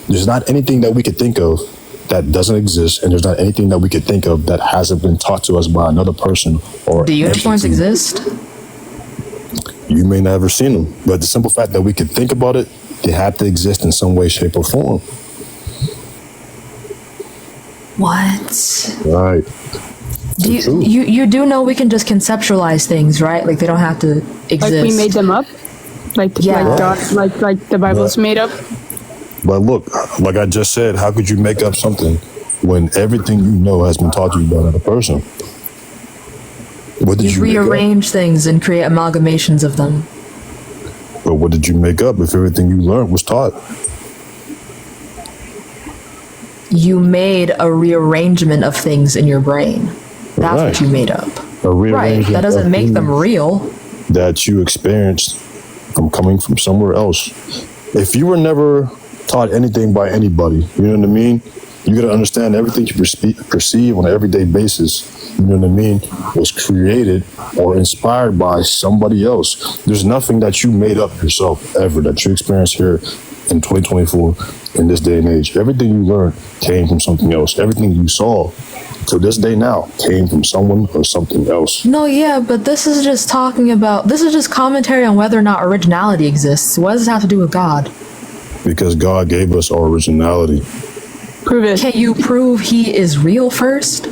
There's not anything that we could think of that doesn't exist, and there's not anything that we could think of that hasn't been taught to us by another person or Do unicorns exist? You may not have seen them, but the simple fact that we could think about it, they have to exist in some way, shape, or form. What? Right. You do know we can just conceptualize things, right? Like they don't have to exist. Like we made them up? Like God, like the Bible's made up? But look, like I just said, how could you make up something when everything you know has been taught to you by another person? What did you rearrange things and create amalgamations of them. But what did you make up if everything you learned was taught? You made a rearrangement of things in your brain. That's what you made up. Right. That doesn't make them real. That you experienced from coming from somewhere else. If you were never taught anything by anybody, you know what I mean? You got to understand everything you perceive on an everyday basis, you know what I mean, was created or inspired by somebody else. There's nothing that you made up yourself ever that you experience here in 2024 in this day and age. Everything you learned came from something else. Everything you saw to this day now came from someone or something else. No, yeah, but this is just commentary on whether or not originality exists. What does this have to do with God? Because God gave us our originality. Prove it. Can you prove he is real first?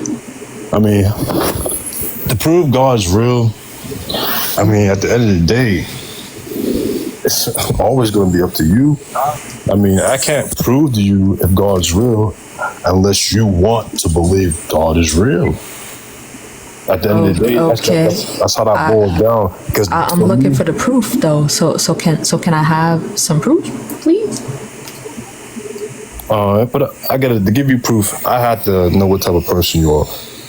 I mean, to prove God's real, I mean, at the end of the day, it's always going to be up to you. I mean, I can't prove to you if God's real unless you want to believe God is real. At the end of the day, that's how that boils down. Because I'm looking for the proof, though. So can I have some proof, please? But I gotta, to give you proof, I have to know what type of person you are.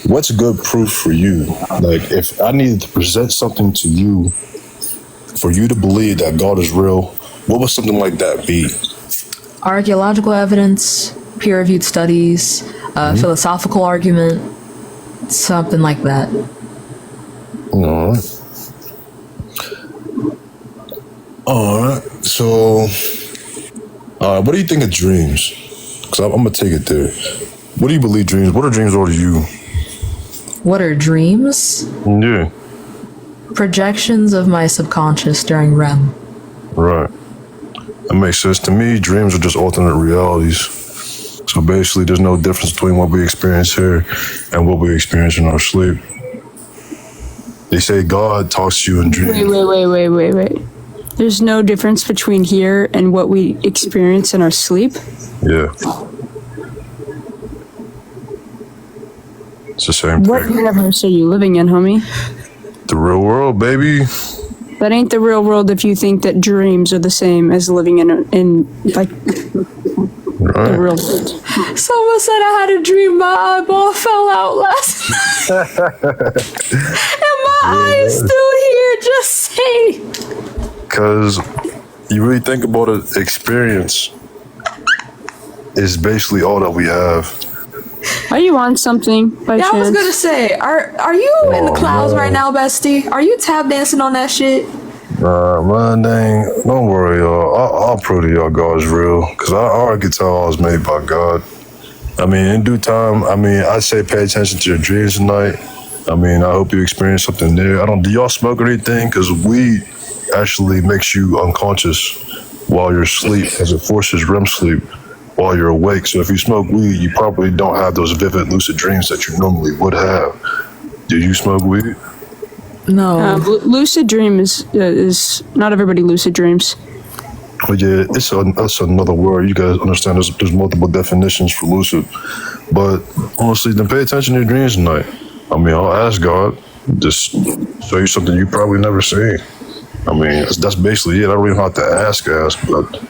What's good proof for you? Like, if I needed to present something to you for you to believe that God is real, what would something like that be? Archaeological evidence, peer-reviewed studies, philosophical argument, something like that. All right. So, what do you think of dreams? Because I'm gonna take it there. What do you believe dreams? What are dreams are to you? What are dreams? Yeah. Projections of my subconscious during REM. Right. That makes sense to me. Dreams are just alternate realities. So basically, there's no difference between what we experience here and what we experience in our sleep. They say God talks to you in dreams. Wait. There's no difference between here and what we experience in our sleep? Yeah. It's the same What thing. universe are you living in, homie? The real world, baby. That ain't the real world if you think that dreams are the same as living in like the real world. Someone said I had a dream my eyeball fell out last night. And my eye is still here, just saying. Because you really think about it, experience is basically all that we have. Are you on something by chance? I was gonna say, are you in the clouds right now, bestie? Are you tap dancing on that shit? Man, dang, don't worry, y'all. I'll prove to y'all God's real. Because I already could tell I was made by God. I mean, in due time, I mean, I say pay attention to your dreams tonight. I mean, I hope you experience something there. Do y'all smoke or anything? Because weed actually makes you unconscious while you're asleep, because it forces REM sleep while you're awake. So if you smoke weed, you probably don't have those vivid, lucid dreams that you normally would have. Do you smoke weed? No. Lucid dream is not everybody lucid dreams. But yeah, that's another word. You guys understand there's multiple definitions for lucid. But honestly, then pay attention to your dreams tonight. I mean, I'll ask God, just show you something you probably never seen. I mean, that's basically it. I don't even have to ask, but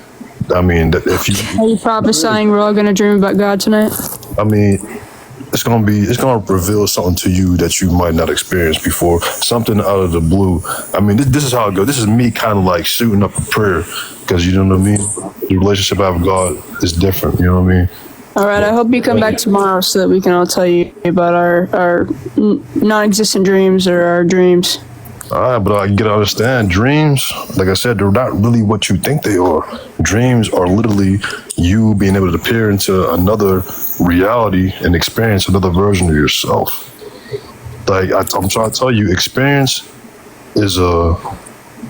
I mean, that if you... Are you prophesying we're all going to dream about God tonight? I mean, it's gonna reveal something to you that you might not experience before, something out of the blue. I mean, this is how it goes. This is me kind of like shooting up a prayer, because you know what I mean. The relationship I have with God is different. You know what I mean. All right. I hope you come back tomorrow so that we can all tell you about our non-existent dreams or our dreams. All right, but I gotta understand, dreams, like I said, they're not really what you think they are. Dreams are literally you being able to peer into another reality and experience another version of yourself. Like, I'm trying to tell you, experience is an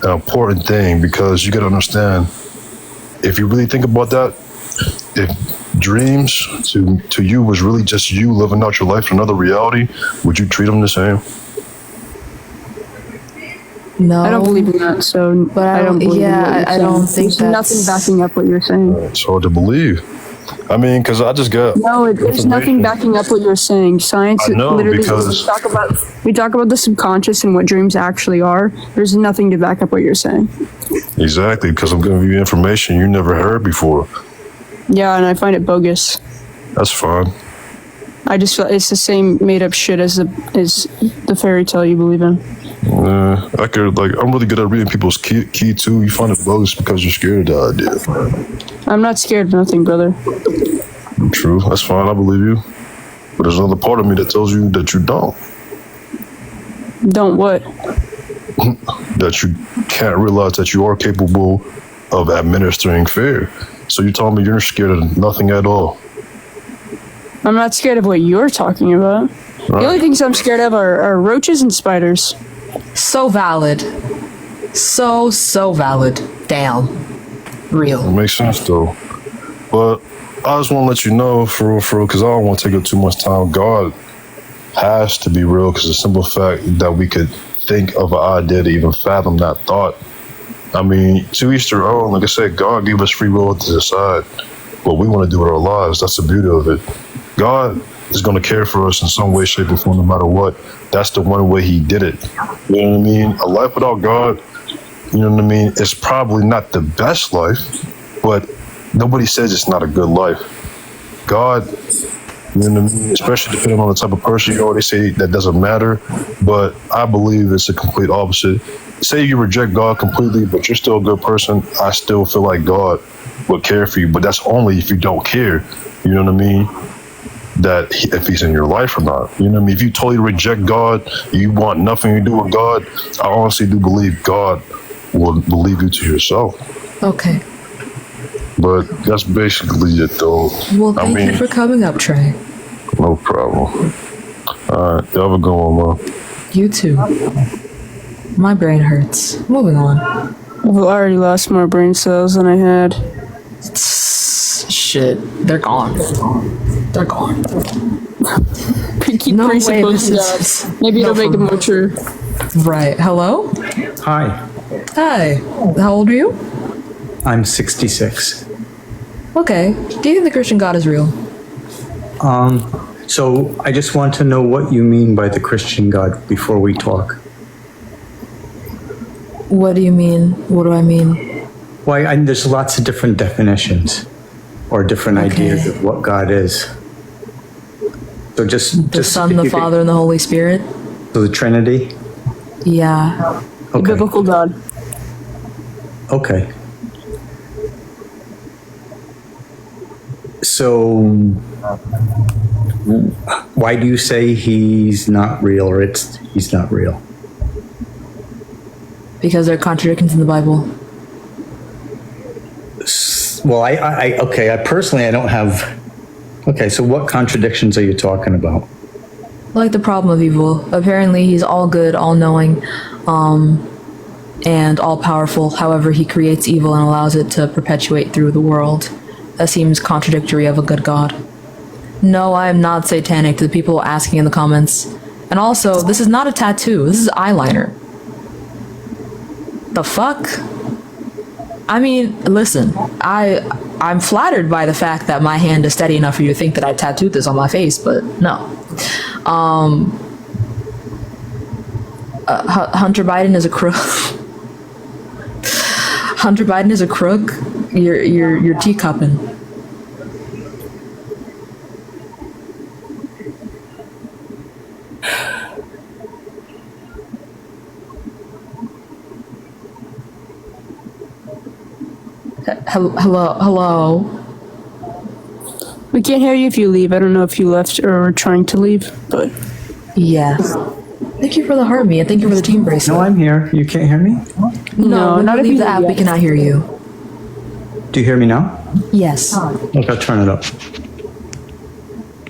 important thing, because you gotta understand, if you really think about that, if dreams to you was really just you living out your life in another reality, would you treat them the same? No, I don't believe in that. So, but I don't believe. Yeah, I don't think there's nothing backing up what you're saying. It's hard to believe. I mean, because I just got there's nothing backing up what you're saying. Science, I know, literally, because we talk about the subconscious and what dreams actually are. There's nothing to back up what you're saying. Exactly, because I'm giving you information you never heard before. Yeah, and I find it bogus. That's fine. I just feel it's the same made up shit as the fairy tale you believe in. I could, I'm really good at reading people's key too. You find it bogus because you're scared of the idea. I'm not scared of nothing, brother. True, that's fine. I believe you. But there's another part of me that tells you that you don't. Don't what? That you can't realize that you are capable of administering fear. So you told me you're scared of nothing at all. I'm not scared of what you're talking about. Right. The only things I'm scared of are roaches and spiders. So valid. So valid. Damn. Real. It makes sense though. But I just want to let you know, for real, because I don't want to take up too much time. God has to be real, because the simple fact that we could think of an idea to even fathom that thought. I mean, to each their own. Like I said, God gave us free will to decide what we want to do with our lives. That's the beauty of it. God is going to care for us in some way, shape, or form, no matter what. That's the one way he did it. You know what I mean? A life without God, you know what I mean, it's probably not the best life, but nobody says it's not a good life. God, you know what I mean, especially depending on the type of person you are, they say that doesn't matter, but I believe it's the complete opposite. Say you reject God completely, but you're still a good person, I still feel like God would care for you, but that's only if you don't care, you know what I mean, that if he's in your life or not. You know what I mean? If you totally reject God, you want nothing to do with God, I honestly do believe God will leave you to yourself. Okay. But that's basically it, though. Well, thank you for coming up, Trey. No problem. All right, y'all have a good one, man. You too. My brain hurts. Moving on. I've already lost more brain cells than I had. Shit, they're gone. They're gone. Keep No way presupposing this that. is- Maybe no, it'll make it from- more true. Right. Hello? Hi, Hi. How old are you? I'm 66. Okay. Do you think the Christian God is real? So I just want to know what you mean by the Christian God before we talk. What do you mean? What do I mean? Why, there's lots of different definitions or different ideas of what God is. So The Son, the Father, and the Holy Spirit? So the Trinity? Yeah. The biblical God. Okay. So why do you say he's not real, or he's not real? Because there are contradictions in the Bible. Well, I personally, I don't have. Okay, so what contradictions are you talking about? Like the problem of evil. Apparently, he's all good, all knowing, and all powerful. However, he creates evil and allows it to perpetuate through the world. That seems contradictory of a good God. No, I am not satanic, to the people asking in the comments. And also, this is not a tattoo. This is eyeliner. The fuck? I mean, listen, I'm flattered by the fact that my hand is steady enough for you to think that I tattooed this on my face, but no. Hunter Biden is a crook. Hunter Biden is a crook. You're teacupping. Hello. We can't hear you if you leave. I don't know if you left or were trying to leave, but yeah. Thank you for the heart, me, and thank you for the team bracelet. No, I'm here. You can't hear me? No, not leave the app. We cannot hear you. Do you hear me now? Yes. Okay, I'll turn it up.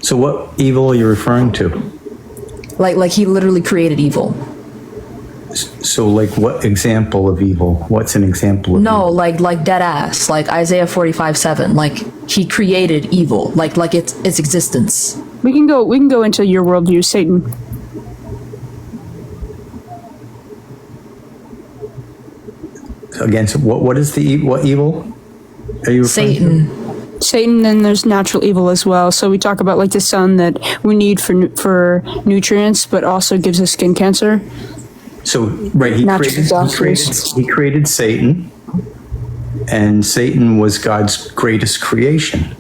So what evil are you referring to? Like he literally created evil. So like what example of evil? What's an example of No, like dead ass. Like Isaiah 45:7. Like he created evil. Like its existence. we can go into your worldview, Satan. Against what is what evil? Are you referring to? Satan, then there's natural evil as well. So we talk about like the sun that we need for nutrients, but also gives us skin cancer. So right, he created Satan, and Satan was God's greatest creation.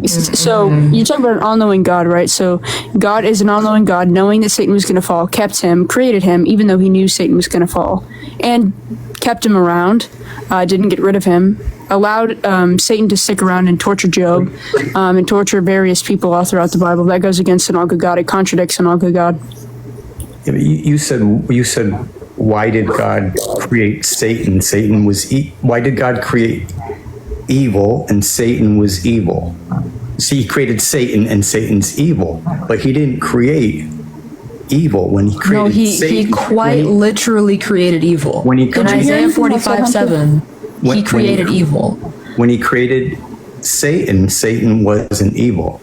So you're talking about an all-knowing God, right? So God is an all-knowing God, knowing that Satan was going to fall, kept him, created him, even though he knew Satan was going to fall, and kept him around, didn't get rid of him, allowed Satan to stick around and torture Job, and torture various people all throughout the Bible. That goes against an all-good God. It contradicts an all-good God. Yeah, but you said why did God create Satan? Why did God create evil and Satan was evil. See, he created Satan and Satan's evil, but he didn't create evil when he created Satan. He quite literally created evil. When he in created, Isaiah 45:7, he created evil. When he created Satan, Satan wasn't evil.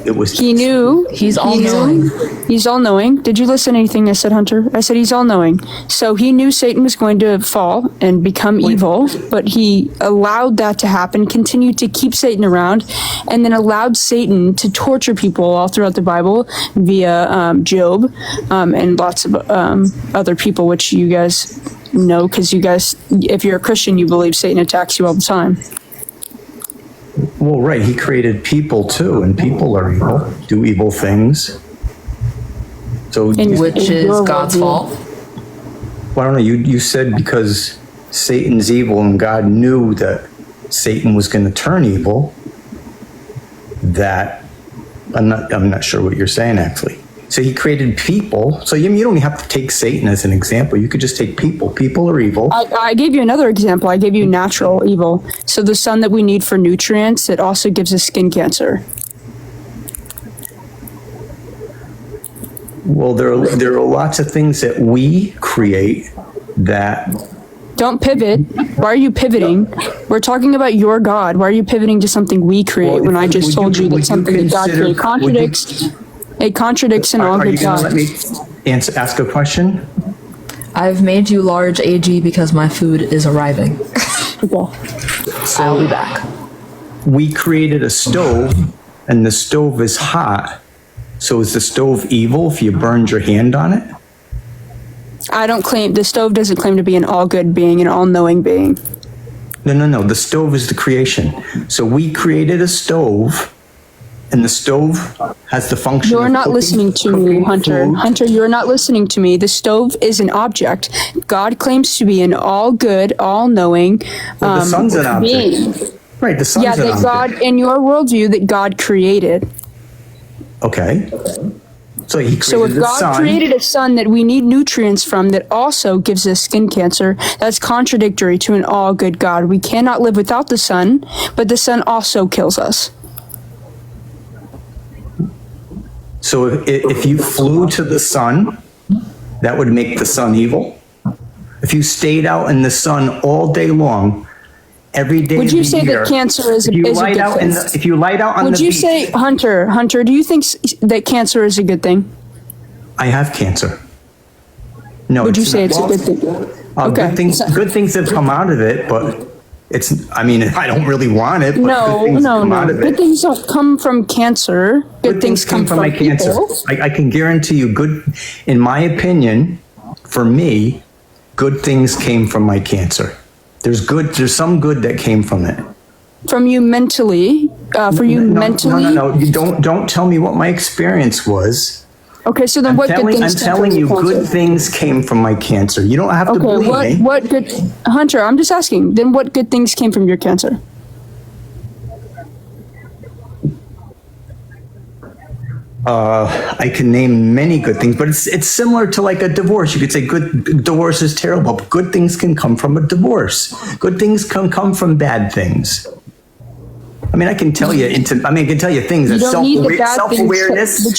It was he knew. He's all-knowing. He's all-knowing. Did you listen to anything I said, Hunter? I said he's all-knowing. So he knew Satan was going to fall and become evil, but he allowed that to happen, continued to keep Satan around, and then allowed Satan to torture people all throughout the Bible via Job and lots of other people, which you guys know, because you guys, if you're a Christian, you believe Satan attacks you all the time. Well, right. He created people too, and people are evil, do evil things. So, which is God's fault. Well, I don't know. You said because Satan's evil and God knew that Satan was going to turn evil. That I'm not sure what you're saying actually. So he created people. So you don't have to take Satan as an example. You could just take people. People are evil. I gave you another example. I gave you natural evil. So the sun that we need for nutrients, it also gives us skin cancer. Well, there are lots of things that we create that... Don't pivot. Why are you pivoting? We're talking about your God. Why are you pivoting to something we create when I just told you that something that God created contradicts... It contradicts an all good God. Are you going to let me ask a question? I've made you large, AG, because my food is arriving. So I'll be back. We created a stove, and the stove is hot. So is the stove evil if you burned your hand on it? I don't claim, the stove doesn't claim to be an all good being, an all knowing being. No. The stove is the creation. So we created a stove. And the stove has the function You're not listening to me, Hunter. Food. Hunter, you're not listening to me. The stove is an object. God claims to be an all-good, all-knowing the sun's an object. being. Right, the sun's yeah, an that object. God, in your worldview, that God created. Okay. So he created So if the God sun. created a sun that we need nutrients from that also gives us skin cancer, that's contradictory to an all-good God. We cannot live without the sun, but the sun also kills us. So if you flew to the sun, that would make the sun evil. If you stayed out in the sun all day long, every day Would of you the say year, that cancer is a good thing? if you light out on Would the you beach, say, Hunter, do you think that cancer is a good thing? I have cancer. No. Would you say it's a good thing? Okay. Good things have come out of it, but I don't really want it, but good things come out of it. Good things don't come from cancer. Good things come from my cancer. people. I can guarantee you in my opinion, for me, good things came from my cancer. There's some good that came from it. From you mentally, mentally? No. You don't tell me what my experience was. Okay, so then what good things I'm telling you, good things came from my cancer. You don't have to believe me. What good, Hunter, I'm just asking, then what good things came from your cancer? I can name many good things, but it's similar to like a divorce. You could say divorce is terrible, but good things can come from a divorce. Good things can come from bad things. I mean, I can tell you things that self-awareness,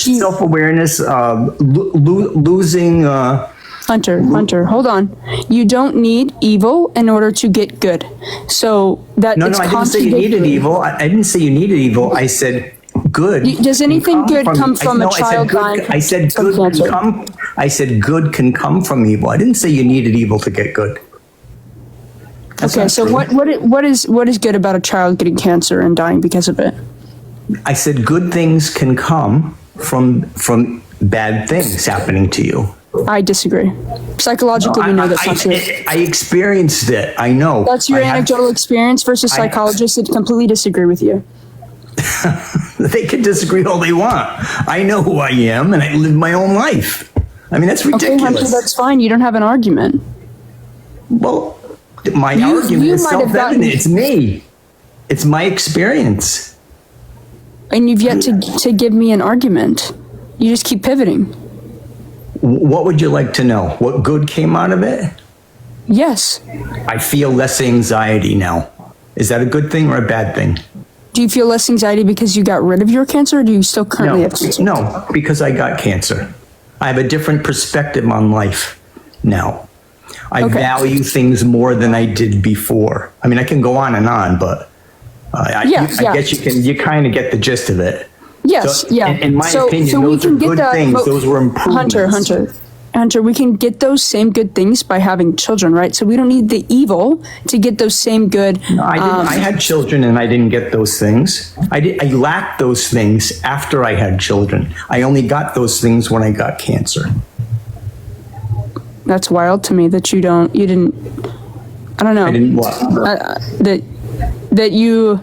losing. Hunter, hold on. You don't need evil in order to get good. So that No, I didn't say you needed evil. I didn't say you needed evil. I said good. Does anything good come from a child dying? I said good can come. I said good can come from evil. I didn't say you needed evil to get good. Okay, so what is good about a child getting cancer and dying because of it? I said good things can come from bad things happening to you. I disagree. Psychologically, we know that's not true. I experienced it. I know. That's your anecdotal experience versus psychologists that completely disagree with you. They can disagree all they want. I know who I am, and I live my own life. I mean, that's ridiculous. Okay, Hunter, that's fine. You don't have an argument. Well, my argument is self-evident. It's me. It's my experience. And you've yet to give me an argument. You just keep pivoting. What would you like to know? What good came out of it? Yes. I feel less anxiety now. Is that a good thing or a bad thing? Do you feel less anxiety because you got rid of your cancer, or do you still currently have cancer? No, because I got cancer. I have a different perspective on life now. I value things more than I did before. I mean, I can go on, but I guess you kind of get the gist of it. Yes, so, In my opinion, so those are good things. Those were improvements. Hunter, we can get those same good things by having children, right? So we don't need the evil to get those same good. No, I didn't. I had children and I didn't get those things. I lacked those things after I had children. I only got those things when I got cancer. That's wild to me that you didn't. I don't know. I didn't what? That you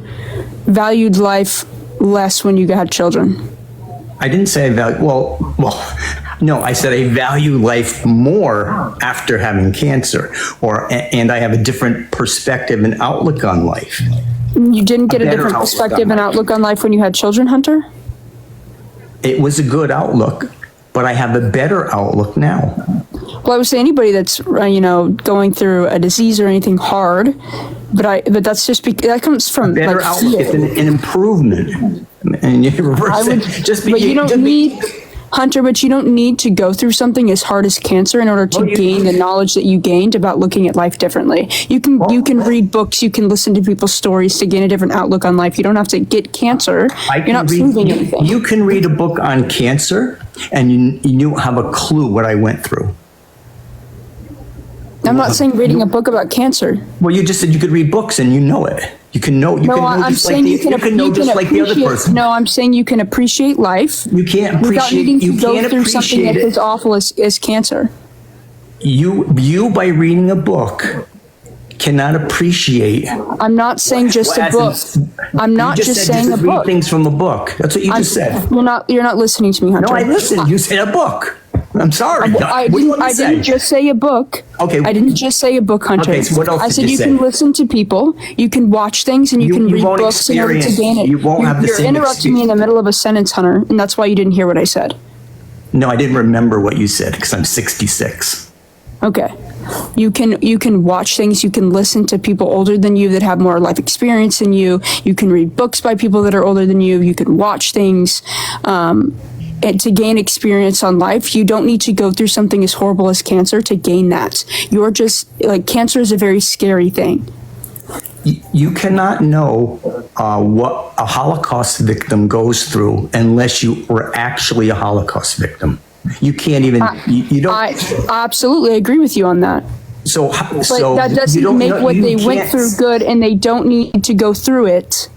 valued life less when you had children. I didn't say I value. Well. No, I said I value life more after having cancer, and I have a different perspective and outlook on life. You didn't get a different perspective and outlook on life when you had children, Hunter? It was a good outlook, but I have a better outlook now. Well, I would say anybody that's going through a disease or anything hard, but that's just that comes from a better outlook. It's an improvement, and you reverse it. But you don't need. Hunter, but you don't need to go through something as hard as cancer in order to gain the knowledge that you gained about looking at life differently. You can read books, you can listen to people's stories to gain a different outlook on life. You don't have to get cancer. You're not proving anything. You can read a book on cancer and you don't have a clue what I went through. I'm not saying reading a book about cancer. Well, you just said you could read books and you know it. You can know. You I'm saying you can know just like the other person. No, I'm saying you can appreciate life. You can't appreciate. Without needing to go through something that's as awful as cancer. You by reading a book cannot appreciate. I'm not saying just a book. I'm not just saying a book. Read things from a book. That's what you just said. You're not listening to me, Hunter. No, I listened. You said a book. I'm sorry. I didn't just say a book. Okay. I didn't just say a book, Hunter. Okay, so what else I said did you say? can listen to people, you can watch things, and you can read books in order to gain it. You won't have the You're same interrupting me in the middle of a sentence, Hunter, and that's why you didn't hear what I said. No, I didn't remember what you said because I'm 66. Okay. You can watch things, you can listen to people older than you that have more life experience than you. You can read books by people that are older than you. You can watch things. And to gain experience on life, you don't need to go through something as horrible as cancer to gain that. You're just cancer is a very scary thing. You cannot know what a Holocaust victim goes through unless you were actually a Holocaust victim. You can't even. You don't. I absolutely agree with you on that. So that doesn't make what they went through good, and they don't need to go through it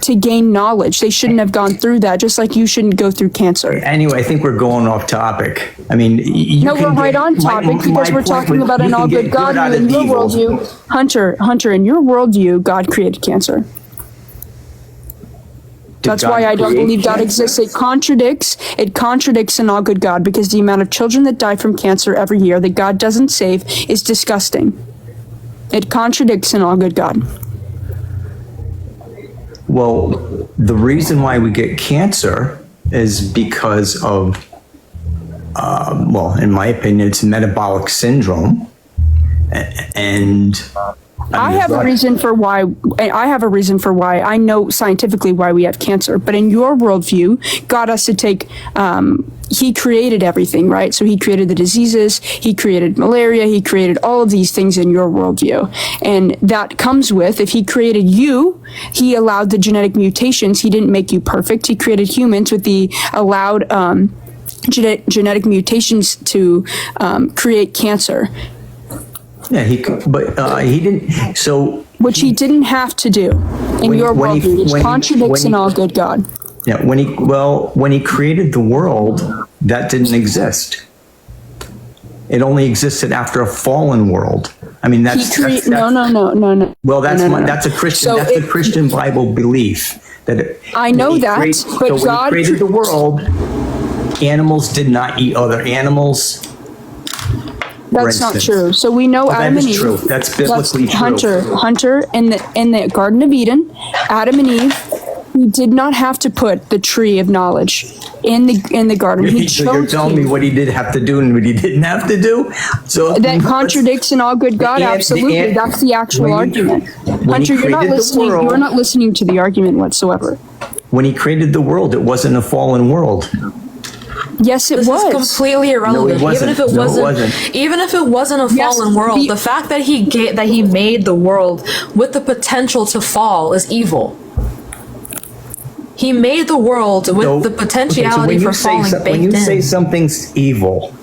to gain knowledge. They shouldn't have gone through that, just like you shouldn't go through cancer. Anyway, I think we're going off topic. I mean, we're right on topic because we're talking about an all good God in your worldview. Hunter, in your worldview, God created cancer. That's why I don't believe God exists. It contradicts an all good God because the amount of children that die from cancer every year that God doesn't save is disgusting. It contradicts an all good God. Well, the reason why we get cancer is because of, in my opinion, it's metabolic syndrome. And I have a reason for why I know scientifically why we have cancer, but in your worldview, God has to take, he created everything, right? So he created the diseases, he created malaria, he created all of these things in your worldview. And that comes with, if he created you, he allowed the genetic mutations, he didn't make you perfect, he created humans with the allowed genetic mutations to create cancer. Yeah, he didn't. So which he didn't have to do in your worldview, which contradicts an all good God. Yeah, when he created the world, that didn't exist. It only existed after a fallen world. I mean, No. Well, that's a Christian. That's a Christian Bible belief that. I know that, but when God he created the world, animals did not eat other animals. That's not true. So we know Adam and Eve. True. That's biblically true. Hunter, in the Garden of Eden, Adam and Eve He did not have to put the tree of knowledge in the garden. He So you're chose telling me what he did have to do and what he didn't have to do? So that contradicts an all good God. Absolutely, that's the actual argument. Hunter, you're not listening. You're not listening to the argument whatsoever. When he created the world, it wasn't a fallen world. Yes, it this was is completely irrelevant. No, it wasn't. Even if it No, it wasn't, wasn't. even if it wasn't a fallen world, the fact that he made the world with the potential to fall is evil. He made the world with the potentiality for falling baked in. When you say something's evil,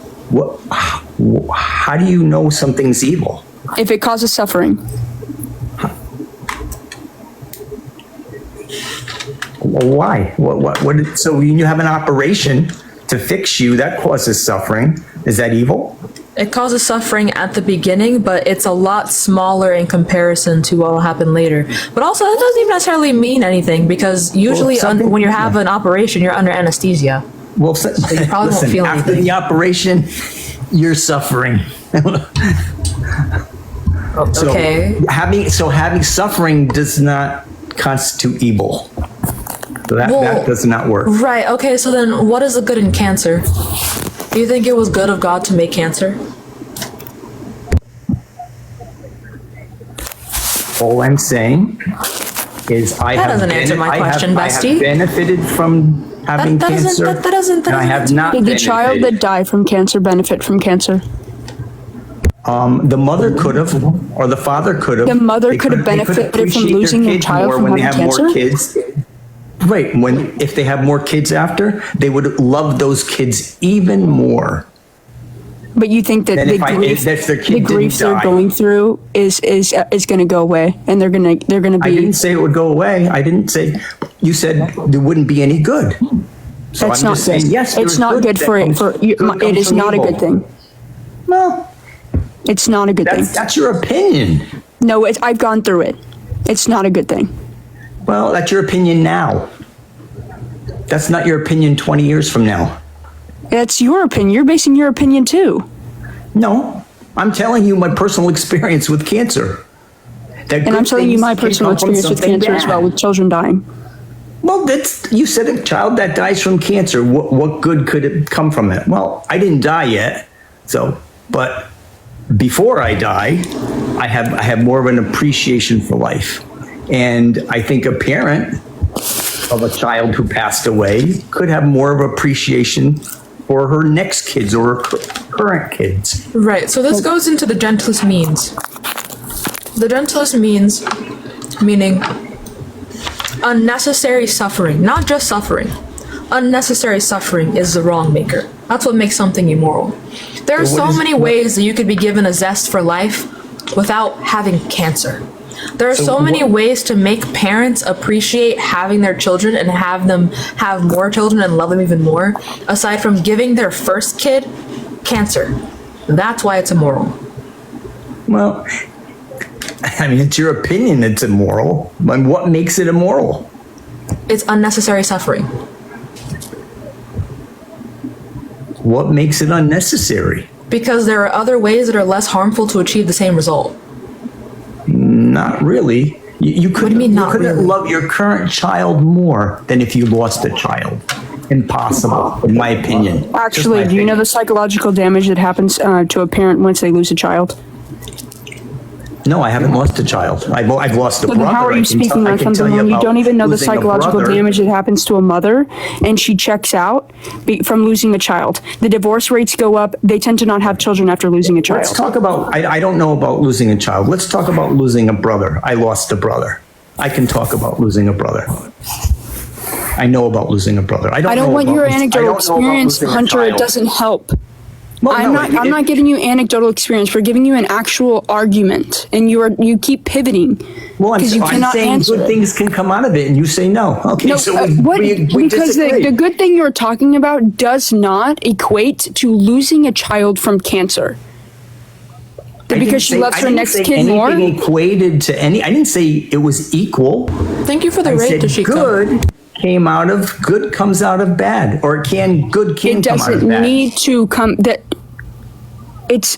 how do you know something's evil? If it causes suffering. Well, why? What? So you have an operation to fix you that causes suffering. Is that evil? It causes suffering at the beginning, but it's a lot smaller in comparison to what will happen later. But also, that doesn't even necessarily mean anything, because usually when you have an operation, you're under anesthesia. Well, so you probably won't feel after anything. the operation, you're suffering. Okay. So having suffering does not constitute evil. So that does not work. Right, okay, so then what is the good in cancer? Do you think it was good of God to make cancer? All I'm saying is I have benefited from having cancer. And I have not Did the benefited. child that died from cancer benefit from cancer? The mother could have, or the father could have. The mother could have benefited from losing their child from when they having have cancer? more kids. Right, if they have more kids after, they would love those kids even more. But you think that the grief they're going through is going to go away, and they're going to be. I didn't say it would go away. I didn't say. You said there wouldn't be any good. So That's I'm not just saying, good. yes, It's not good for it. It is not a good thing. No, it's not a good thing. That's your opinion. No, I've gone through it. It's not a good thing. Well, that's your opinion now. That's not your opinion 20 years from now. That's your opinion. You're basing your opinion too. No, I'm telling you my personal experience with cancer. And I'm telling you my personal experience with cancer as well, with children dying. Well, you said a child that dies from cancer. What good could it come from it? Well, I didn't die yet, but before I die, I have more of an appreciation for life. And I think a parent of a child who passed away could have more of appreciation for her next kids or her current kids. Right, so this goes into the gentlest means. The gentlest means, meaning unnecessary suffering, not just suffering. Unnecessary suffering is the wrong maker. That's what makes something immoral. There are so many ways that you could be given a zest for life without having cancer. There are so many ways to make parents appreciate having their children and have them have more children and love them even more, aside from giving their first kid cancer. That's why it's immoral. Well, I mean, it's your opinion it's immoral. And what makes it immoral? It's unnecessary suffering. What makes it unnecessary? Because there are other ways that are less harmful to achieve the same result. Not really. You couldn't love your current child more than if you lost a child. Impossible, in my opinion. Actually, do you know the psychological damage that happens to a parent once they lose a child? No, I haven't lost a child. I've lost a So brother. then how are you speaking on something when you don't even know the psychological damage that happens to a mother and she checks out from losing a child? The divorce rates go up. They tend to not have children after losing a child. Let's talk about, I don't know about losing a child. Let's talk about losing a brother. I lost a brother. I can talk about losing a brother. I know about losing a brother. I don't want your anecdotal experience, Hunter. It doesn't help. Well, I'm not giving you anecdotal experience. We're giving you an actual argument, and you keep pivoting because you cannot saying answer. Good things can come out of it, and you say no. Okay, No, so because the good thing you're talking about does not equate to losing a child from cancer. Because she loves her next kid more. Equated to any. I didn't say it was equal. Thank you for the rate, Tashika. Good came out of good comes out of bad, or good can come out of bad. It doesn't need to come. That it's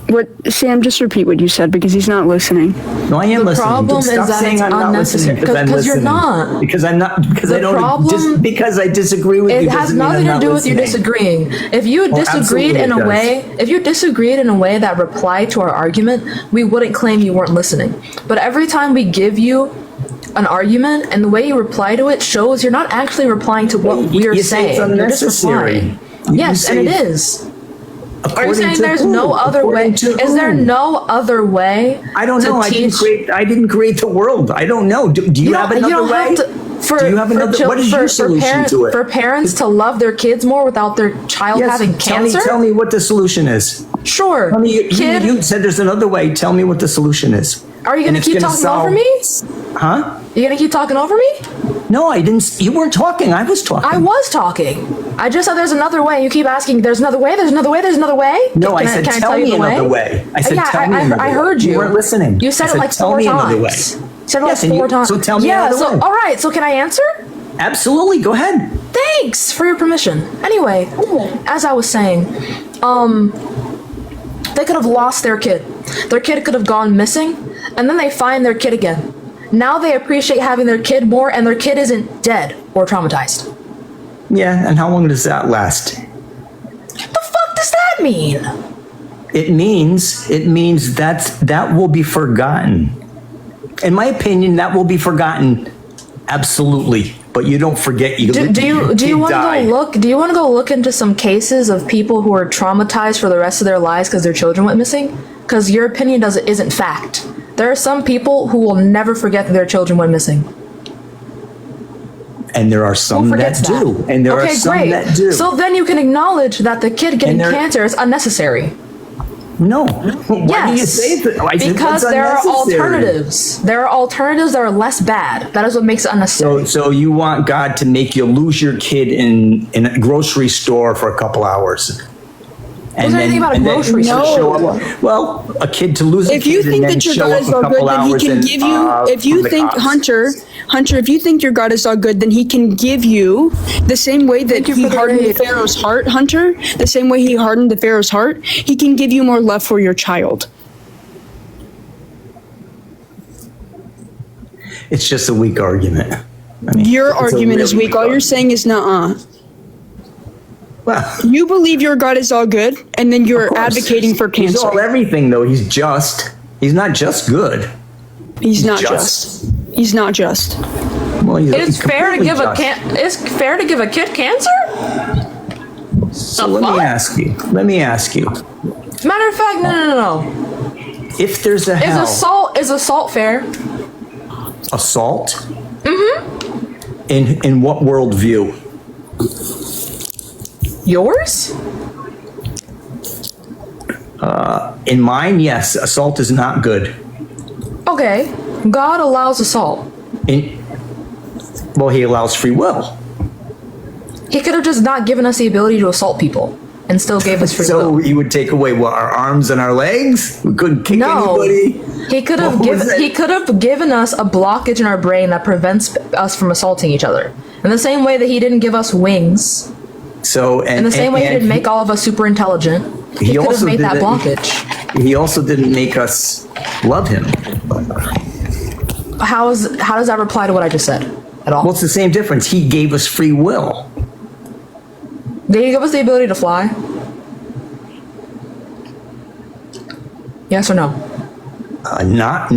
What, Sam? Just repeat what you said because he's not listening. No, I am The listening. problem Stop is that saying it's I'm not listening unnecessary. because I'm Because you're listening. not. Because I'm not. Because The I don't. problem- Just because I disagree with you It has doesn't mean I'm nothing to not do with you listening. disagreeing. If you disagreed absolutely in it a does. way, if you disagreed in a way that replied to our argument, we wouldn't claim you weren't listening. But every time we give you an argument and the way you reply to it shows you're not actually replying to what we're You say it's saying. You're just unnecessary. replying. You Yes, and say- it is. Are you According saying to there's who? no other way? According to Is there who? no other way? I don't know. to teach? I didn't create the world. I don't know. Do you have don't- another don't way? have to- for, Do you have for another? chil- What is for- your for solution parent- to it? For parents to love their kids more without their child having cancer? Tell me what the solution is. Sure. Tell me, Kid, you said there's another way. Tell me what the solution is. are you And gonna it's keep gonna talking over me? Huh? You gonna keep talking over me? No, I didn't. You weren't talking. I was talking. I was talking. I just said there's another way. You keep asking, there's another way, there's another way, there's another way? No, Can I said can tell tell you me the another way. I said yeah, tell me another I way. heard you. You weren't listening. You said I it like tell 4 me times. another way. You said it Yes, like and 4 times. so tell me yeah, another so, way. all right, so can I answer? Absolutely. Go ahead. Thanks for your permission. Anyway, as I was saying, they could have lost their kid. Their kid could have gone missing, and then they find their kid again. Now they appreciate having their kid more, and their kid isn't dead or traumatized. Yeah, and how long does that last? The fuck does that mean? It means that will be forgotten. In my opinion, that will be forgotten. Absolutely. But you don't forget you. Do you want to go look? Do you want to go look into some cases of people who are traumatized for the rest of their lives because their children went missing? Because your opinion isn't fact. There are some people who will never forget that their children went missing. And there are some that do. And there are some that do. So then you can acknowledge that the kid getting cancer is unnecessary. No. Why do you say that? Because there are alternatives. There are alternatives that are less bad. That is what makes it unnecessary. So you want God to make you lose your kid in a grocery store for a couple hours. Was there anything about a grocery store? Well, a kid to lose a If kid you and think then that your show God up is a all good, couple then he hours can and, give you. If you from the think cops. Hunter, if you think your God is all good, then he can give you the same way that he hardened the Pharaoh's heart, Hunter. The same way he hardened the Pharaoh's heart, he can give you more love for your child. It's just a weak argument. I mean, Your it's a argument is really weak. All you're saying is nuh-uh. Well, you believe your God is all good, and then you're advocating for cancer. He's all everything, though. He's just. He's not just good. He's not just. He's not just. Well, It's fair to give It's fair to give a kid cancer. So let me ask you. Matter of fact, no. If there's a hell, Is assault fair? assault. In what worldview? Yours? In mine, yes. Assault is not good. Okay. God allows assault. Well, he allows free will. He could have just not given us the ability to assault people and still gave us free will. So he would take away what, our arms and our legs? We couldn't kick anybody. He could have given us a blockage in our brain that prevents us from assaulting each other. In the same way that he didn't give us wings. So in the same way he didn't make all of us super intelligent. He could have made that blockage. He also didn't make us love him. How does that reply to what I just said at all? Well, it's the same difference. He gave us free will. Did he give us the ability to fly? Yes or no? Not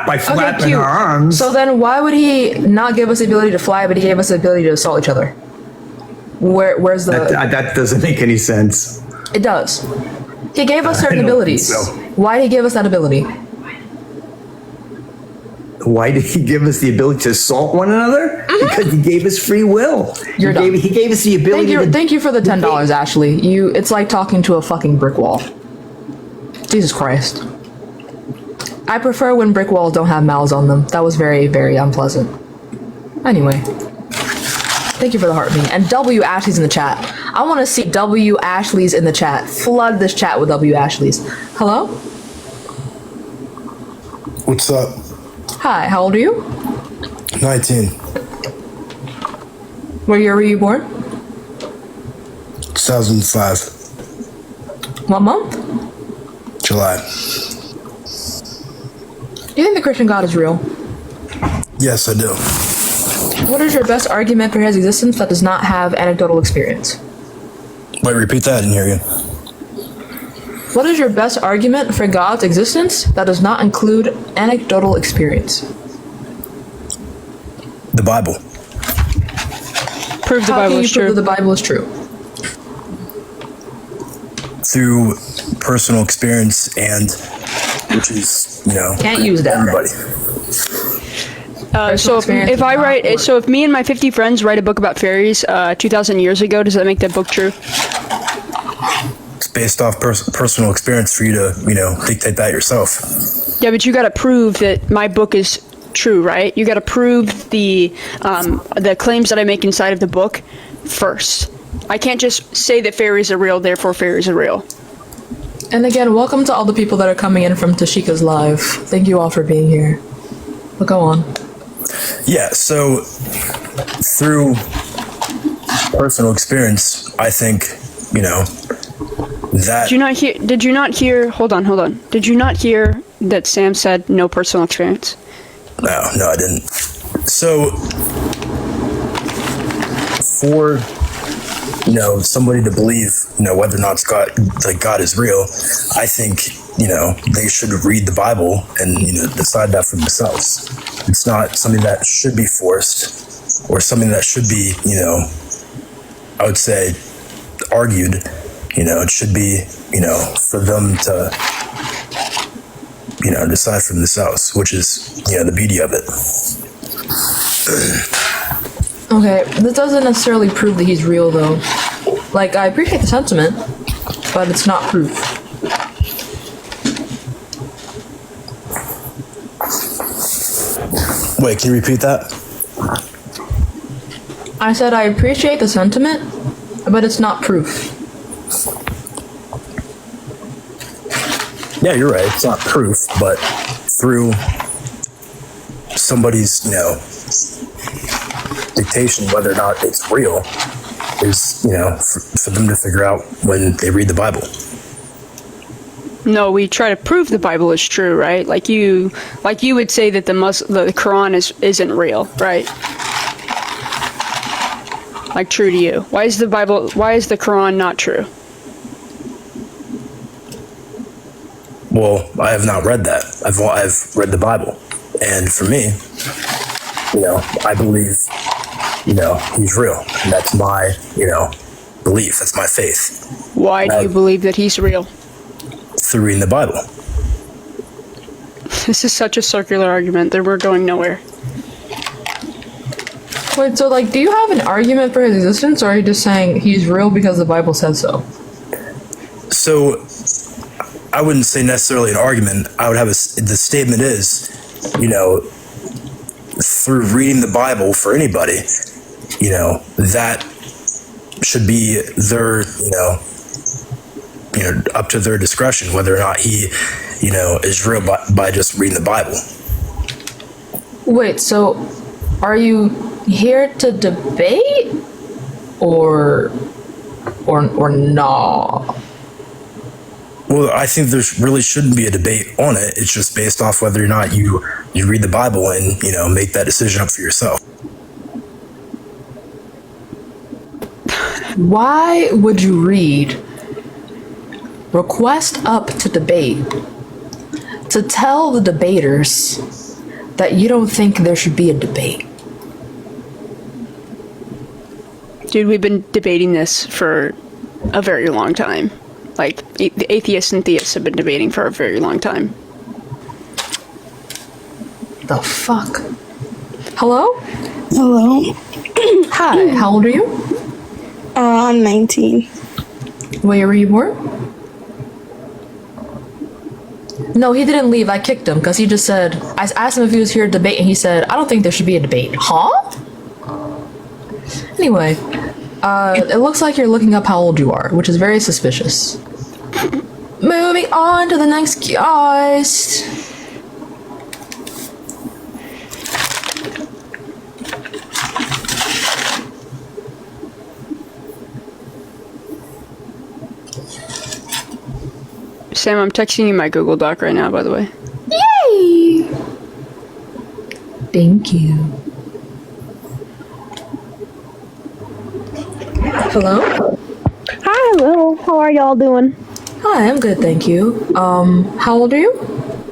by flapping our arms. So then why would he not give us the ability to fly, but he gave us the ability to assault each other? Where's the... That doesn't make any sense. It does. He gave us certain I don't abilities. think so. Why did he give us that ability? Why did he give us the ability to assault one another? Because he gave us free will. You're dumb. He gave us the ability Thank you for the $10, Ashley. It's like talking to a fucking brick wall. Jesus Christ. I prefer when brick walls don't have mouths on them. That was very, very unpleasant. Anyway. Thank you for the heartbeat. And W Ashley's in the chat. I want to see W Ashley's in the chat. Flood this chat with W Ashley's. Hello? What's up? Hi, how old are you? 19. What year were you born? 2005. What month? July. Do you think the Christian God is real? Yes, I do. What is your best argument for his existence that does not have anecdotal experience? Wait, repeat that. I didn't hear you. What is your best argument for God's existence that does not include anecdotal experience? The Bible. Prove the How Bible can you is prove true. that the Bible is true? Through personal experience and, which is, Can't use that. everybody. So if I write, so if me and my 50 friends write a book about fairies 2,000 years ago, does that make that book true? It's based off personal experience for you to, dictate that yourself. Yeah, but you got to prove that my book is true, right? You got to prove the claims that I make inside of the book first. I can't just say that fairies are real, therefore fairies are real. And again, welcome to all the people that are coming in from Tashika's live. Thank you all for being here. But go on. Yeah, so through personal experience, I think, that... Did you not hear, hold on. Did you not hear that Sam said no personal experience? No, I didn't. So, for, somebody to believe, whether or not God is real, I think, they should read the Bible and, decide that for themselves. It's not something that should be forced or something that should be, I would say, argued. It should be, for them to, decide for themselves, which is, the beauty of it. Okay, this doesn't necessarily prove that he's real, though. Like, I appreciate the sentiment, but it's not proof. Wait, can you repeat that? I said I appreciate the sentiment, but it's not proof. Yeah, you're right. It's not proof, but through somebody's, dictation, whether or not it's real, is, for them to figure out when they read the Bible. No, we try to prove the Bible is true, right? Like you would say that the Quran isn't real, right? Like true to you. Why is the Quran not true? Well, I have not read that. I've read the Bible, and for me, I believe, he's real, and that's my, belief. That's my faith. Why do you believe that he's real? Through reading the Bible. This is such a circular argument that we're going nowhere. Wait, so, do you have an argument for his existence, or are you just saying he's real because the Bible says so? So, I wouldn't say necessarily an argument. I would have the statement is, through reading the Bible for anybody, that should be their, up to their discretion, whether or not he, is real by just reading the Bible. Wait, so are you here to debate or not? Well, I think there really shouldn't be a debate on it. It's just based off whether or not you read the Bible and, make that decision up for yourself. Why would you read request up to debate to tell the debaters that you don't think there should be a debate? Dude, we've been debating this for a very long time. Like, the atheists and theists have been debating for a very long time. The fuck? Hello? Hello. Hi, how old are you? I'm 19. Where were you born? No, he didn't leave. I kicked him because he just said, I asked him if he was here to debate, and he said, I don't think there should be a debate. Huh? Anyway, it looks like you're looking up how old you are, which is very suspicious. Moving on to the next guest. Sam, I'm texting you my Google Doc right now, by the way. Yay! Thank you. Hello? Hi, hello. How are y'all doing? Hi, I'm good, thank you. How old are you?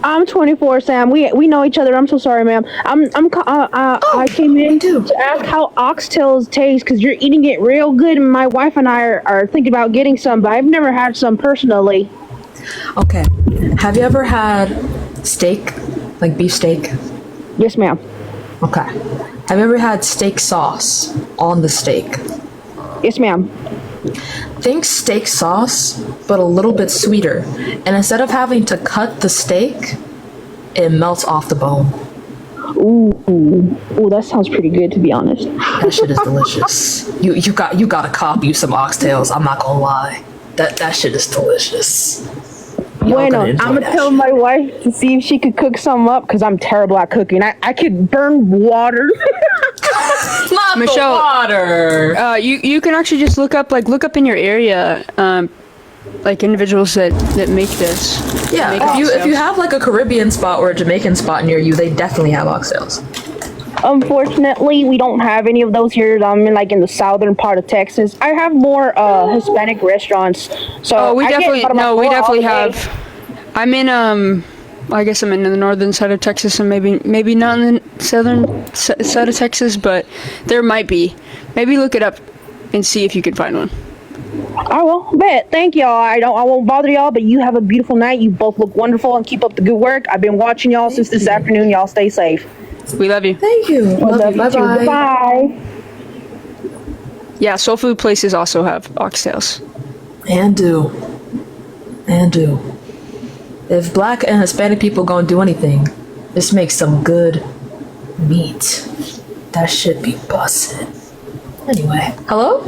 I'm 24, Sam. We know each other. I'm so sorry, ma'am. I came in to ask how oxtails taste because you're eating it real good, and my wife and I are thinking about getting some, but I've never had some personally. Okay. Have you ever had steak? Like beef steak? Yes, ma'am. Okay. Have you ever had steak sauce on the steak? Yes, ma'am. Think steak sauce, but a little bit sweeter. And instead of having to cut the steak, it melts off the bone. Ooh, that sounds pretty good, to be honest. That shit is delicious. You gotta cop you some oxtails. I'm not gonna lie. That shit is delicious. Bueno, I'm gonna tell my wife to see if she could cook some up because I'm terrible at cooking. I could burn water. Not Michelle, the water. You can actually just look up in your area, like individuals that make this. Yeah, if you have like a Caribbean spot or a Jamaican spot near you, they definitely have oxtails. Unfortunately, we don't have any of those here. I'm in the southern part of Texas. I have more Hispanic restaurants. So we definitely have. I'm in I guess I'm in the northern side of Texas and maybe not in the southern side of Texas, but there might be. Maybe look it up and see if you can find one. I will. Bet. Thank y'all. I won't bother y'all, but you have a beautiful night. You both look wonderful and keep up the good work. I've been watching y'all since this afternoon. Y'all stay safe. We love you. Thank you. Love you too. Bye-bye. Bye. Yeah, soul food places also have oxtails. And do. If black and Hispanic people gonna do anything, just make some good meat. That should be bussin'. Anyway, hello?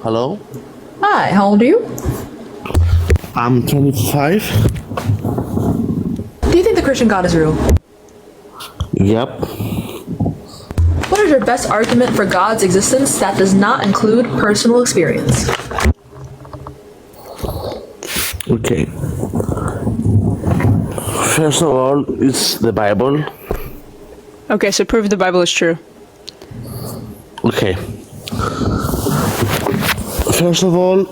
Hello? Hi, how old are you? I'm 25. Do you think the Christian God is real? Yep. What is your best argument for God's existence that does not include personal experience? Okay. First of all, it's the Bible. Okay, so prove the Bible is true. Okay. First of all,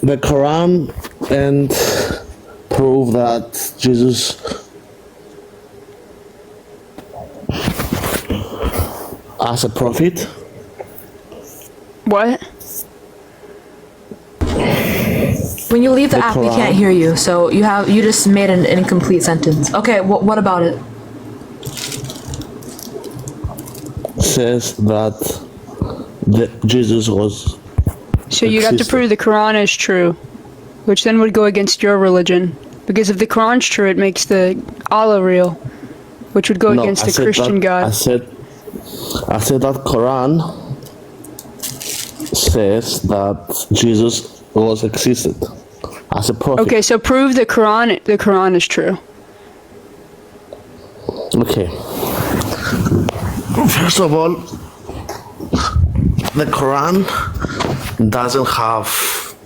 the Quran and prove that Jesus as a prophet. What? When you leave the app, we can't hear you. So you just made an incomplete sentence. Okay, what about it? Says that Jesus was. So you'd have to prove the Quran is true, which then would go against your religion. Because if the Quran's true, it makes the Allah real, which would go against the Christian God. I said that Quran says that Jesus was existed as a prophet. Okay, so prove the Quran is true. Okay. First of all, the Quran doesn't have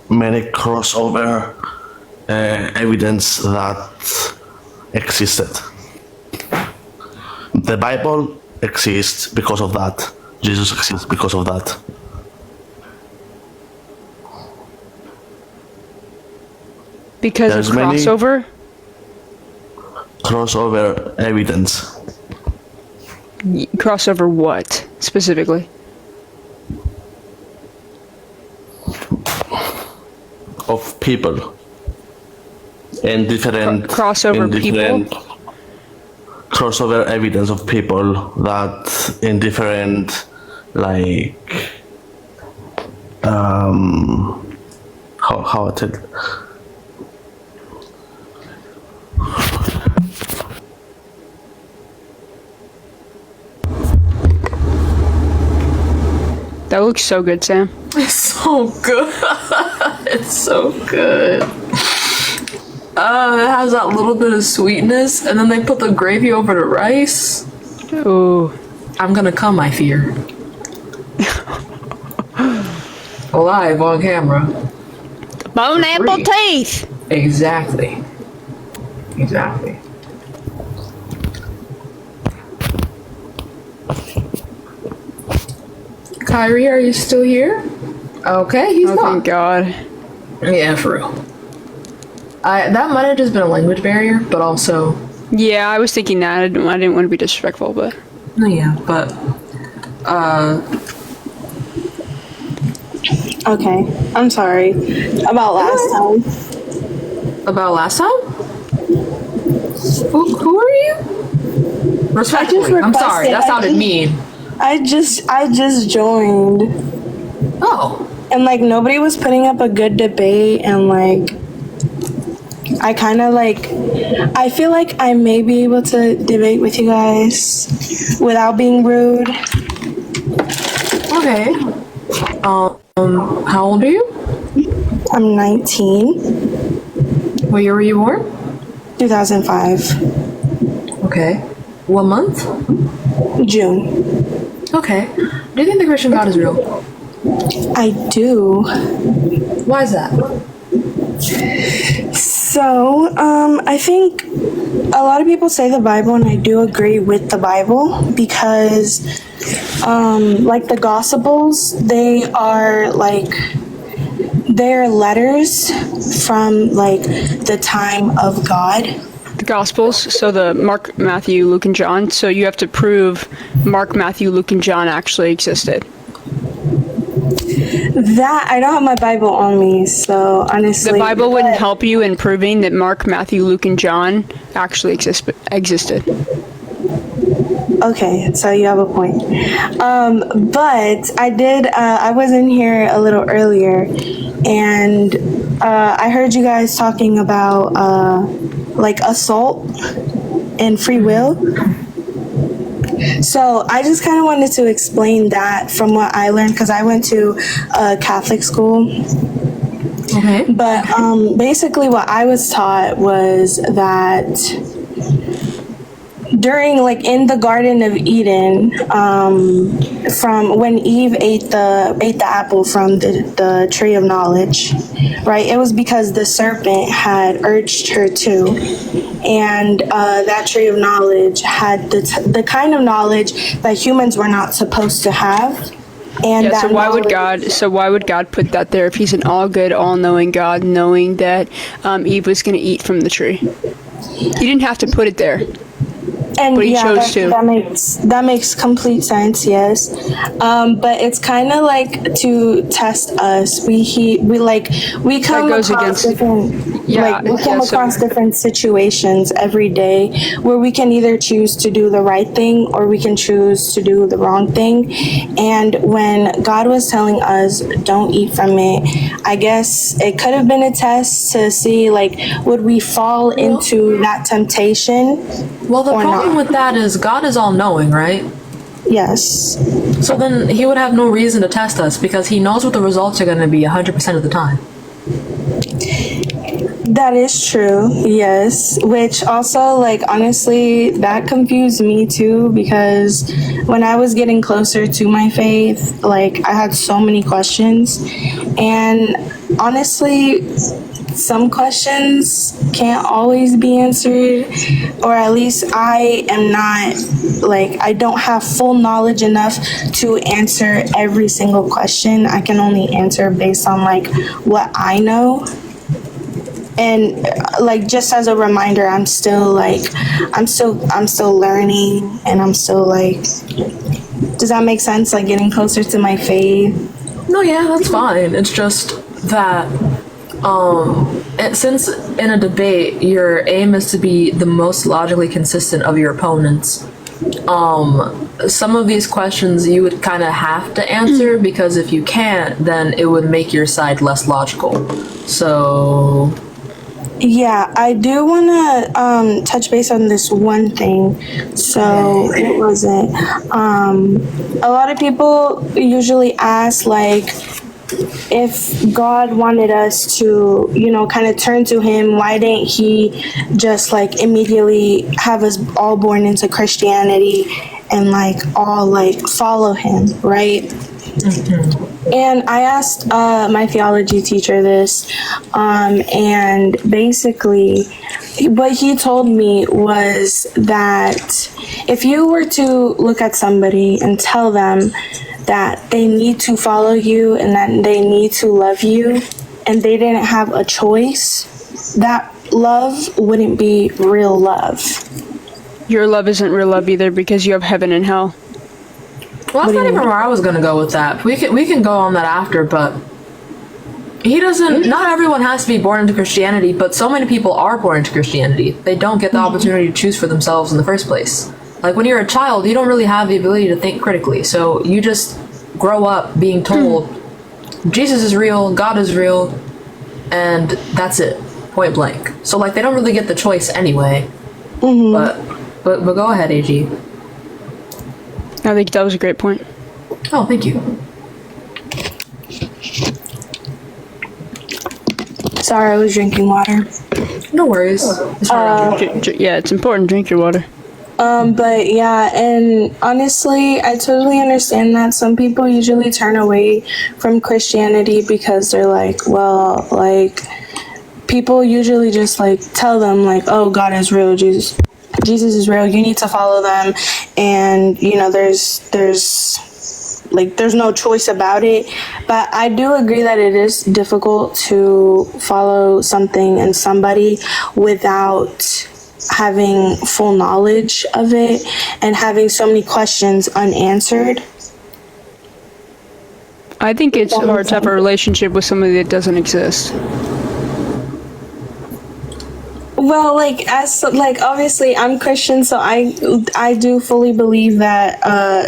many crossover evidence that existed. The Bible exists because of that. Jesus exists because of that. Because There's of crossover? Crossover evidence. Crossover what, specifically? Of people. And different... crossover people? Crossover evidence of people that in different, like... how I tell it? That looks so good, Sam. It's so good. It's so good. It has that little bit of sweetness, and then they put the gravy over the rice. Ooh. I'm gonna come, I fear. Live on camera. Bone apple free. teeth. Exactly. Exactly. Kyrie, are you still here? Okay, he's not. Thank God. Yeah, for real. That might have just been a language barrier, but also. Yeah, I was thinking that. I didn't want to be disrespectful, but. No, yeah, but. Okay, I'm sorry. About last time. About last time? Who are you? Respectfully, I'm sorry. That sounded mean. I just joined. Oh. And like nobody was putting up a good debate, and like I kind of like I feel like I may be able to debate with you guys without being rude. Okay. How old are you? I'm 19. What year were you born? 2005. Okay. What month? June. Okay. Do you think the Christian God is real? I do. Why is that? So, I think a lot of people say the Bible, and I do agree with the Bible because, like the Gospels, they're letters from like the time of God. The Gospels, so the Mark, Matthew, Luke, and John. So you have to prove Mark, Matthew, Luke, and John actually existed. That I don't have my Bible on me, so honestly, The Bible wouldn't help you in proving that Mark, Matthew, Luke, and John actually existed. Okay, so you have a point. But I was in here a little earlier, and I heard you guys talking about like assault and free will. So I just kind of wanted to explain that from what I learned, because I went to a Catholic school. Okay. But basically what I was taught was that during like in the Garden of Eden, from when Eve ate the apple from the tree of knowledge, right? It was because the serpent had urged her to, and that tree of knowledge had the kind of knowledge that humans were not supposed to have. And yeah, so why would God put that there if he's an all good, all knowing God, knowing that Eve was going to eat from the tree? He didn't have to put it there. And but he chose to. That makes complete sense, yes. But it's kind of like to test us. We come across different situations every day where we can either choose to do the right thing or we can choose to do the wrong thing. And when God was telling us don't eat from it, I guess it could have been a test to see like would we fall into that temptation. Well, the problem with that is God is all-knowing, right? Yes. So then he would have no reason to test us because he knows what the results are going to be 100% of the time. That is true, yes. Which also, like, honestly, that confused me too, because when I was getting closer to my faith, like, I had so many questions. And honestly, some questions can't always be answered, or at least I am not, like, I don't have full knowledge enough to answer every single question. I can only answer based on, like, what I know. And like just as a reminder, I'm still learning, and I'm still like, does that make sense? Like getting closer to my faith. No, yeah, that's fine. It's just that since in a debate your aim is to be the most logically consistent of your opponents, some of these questions you would kind of have to answer because if you can't, then it would make your side less logical. So yeah, I do want to touch base on this one thing. So what was it? A lot of people usually ask, like, if God wanted us to, you know, kind of turn to him, why didn't he just like immediately have us all born into Christianity and like all like follow him, right? And I asked my theology teacher this, and basically what he told me was that if you were to look at somebody and tell them that they need to follow you and that they need to love you, and they didn't have a choice, that love wouldn't be real love. Your love isn't real love either, because you have heaven and hell. Well, that's not even where I was gonna go with that. We can go on that after, but he doesn't. Not everyone has to be born into Christianity, but so many people are born into Christianity. They don't get the opportunity to choose for themselves in the first place. Like when you're a child, you don't really have the ability to think critically, so you just grow up being told Jesus is real, God is real, and that's it, point blank. So like they don't really get the choice anyway. But go ahead, AG. I think that was a great point. Oh, thank you. Sorry, I was drinking water. No worries. Yeah, it's important. Drink your water. But yeah, and honestly, I totally understand that some people usually turn away from Christianity because they're like, well, like, people usually just like tell them like, oh, God is real, Jesus is real, you need to follow them, and you know, there's no choice about it. But I do agree that it is difficult to follow something and somebody without having full knowledge of it and having so many questions unanswered. I think it's hard to have a relationship with somebody that doesn't exist. Well, like, obviously I'm Christian, so I do fully believe that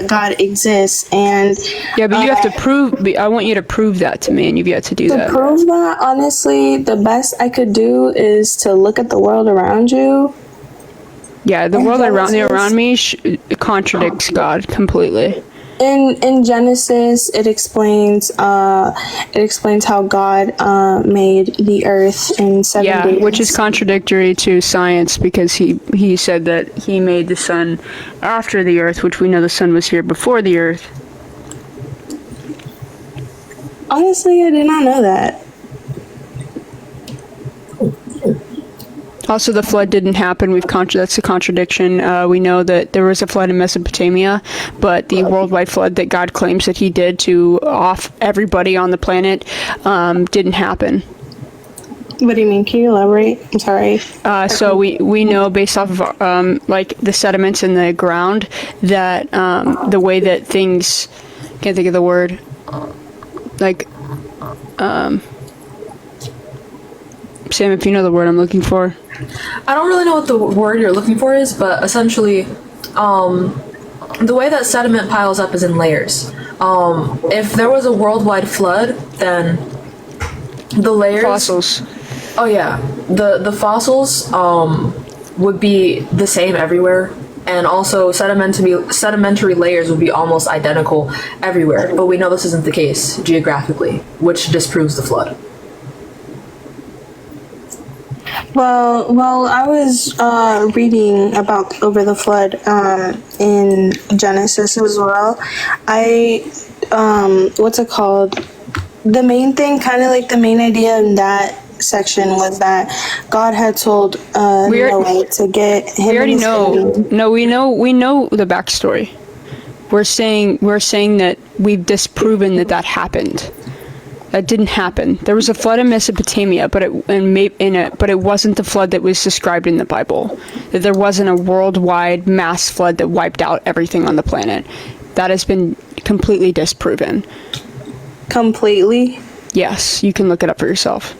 God exists, and yeah, but you have to prove. I want you to prove that to me, and you've yet to do that. To prove that, honestly, the best I could do is to look at the world around you. Yeah, the world around me contradicts God completely. In Genesis, it explains how God made the earth in 7 days. Which is contradictory to science, because he said that he made the sun after the earth, which we know the sun was here before the earth. Honestly, I did not know that. Also, the flood didn't happen. That's a contradiction. We know that there was a flood in Mesopotamia, but the worldwide flood that God claims that he did to off everybody on the planet didn't happen. What do you mean? Can you elaborate? I'm sorry. So we know based off of like the sediments in the ground that the way that things, can't think of the word, like Sam, if you know the word I'm looking for. I don't really know what the word you're looking for is, but essentially, the way that sediment piles up is in layers. If there was a worldwide flood, then the layers... Fossils. Oh yeah, the fossils would be the same everywhere, and also sedimentary layers would be almost identical everywhere. But we know this isn't the case geographically, which disproves the flood. Well, I was reading about over the flood in Genesis as well. What's it called? The main thing, kind of like the main idea in that section was that God had told Noah to get him. We already know. No, we know the backstory. We're saying that we've disproven that happened. That didn't happen. There was a flood in Mesopotamia, but it wasn't the flood that was described in the Bible. That there wasn't a worldwide mass flood that wiped out everything on the planet. That has been completely disproven. Completely? Yes, you can look it up for yourself.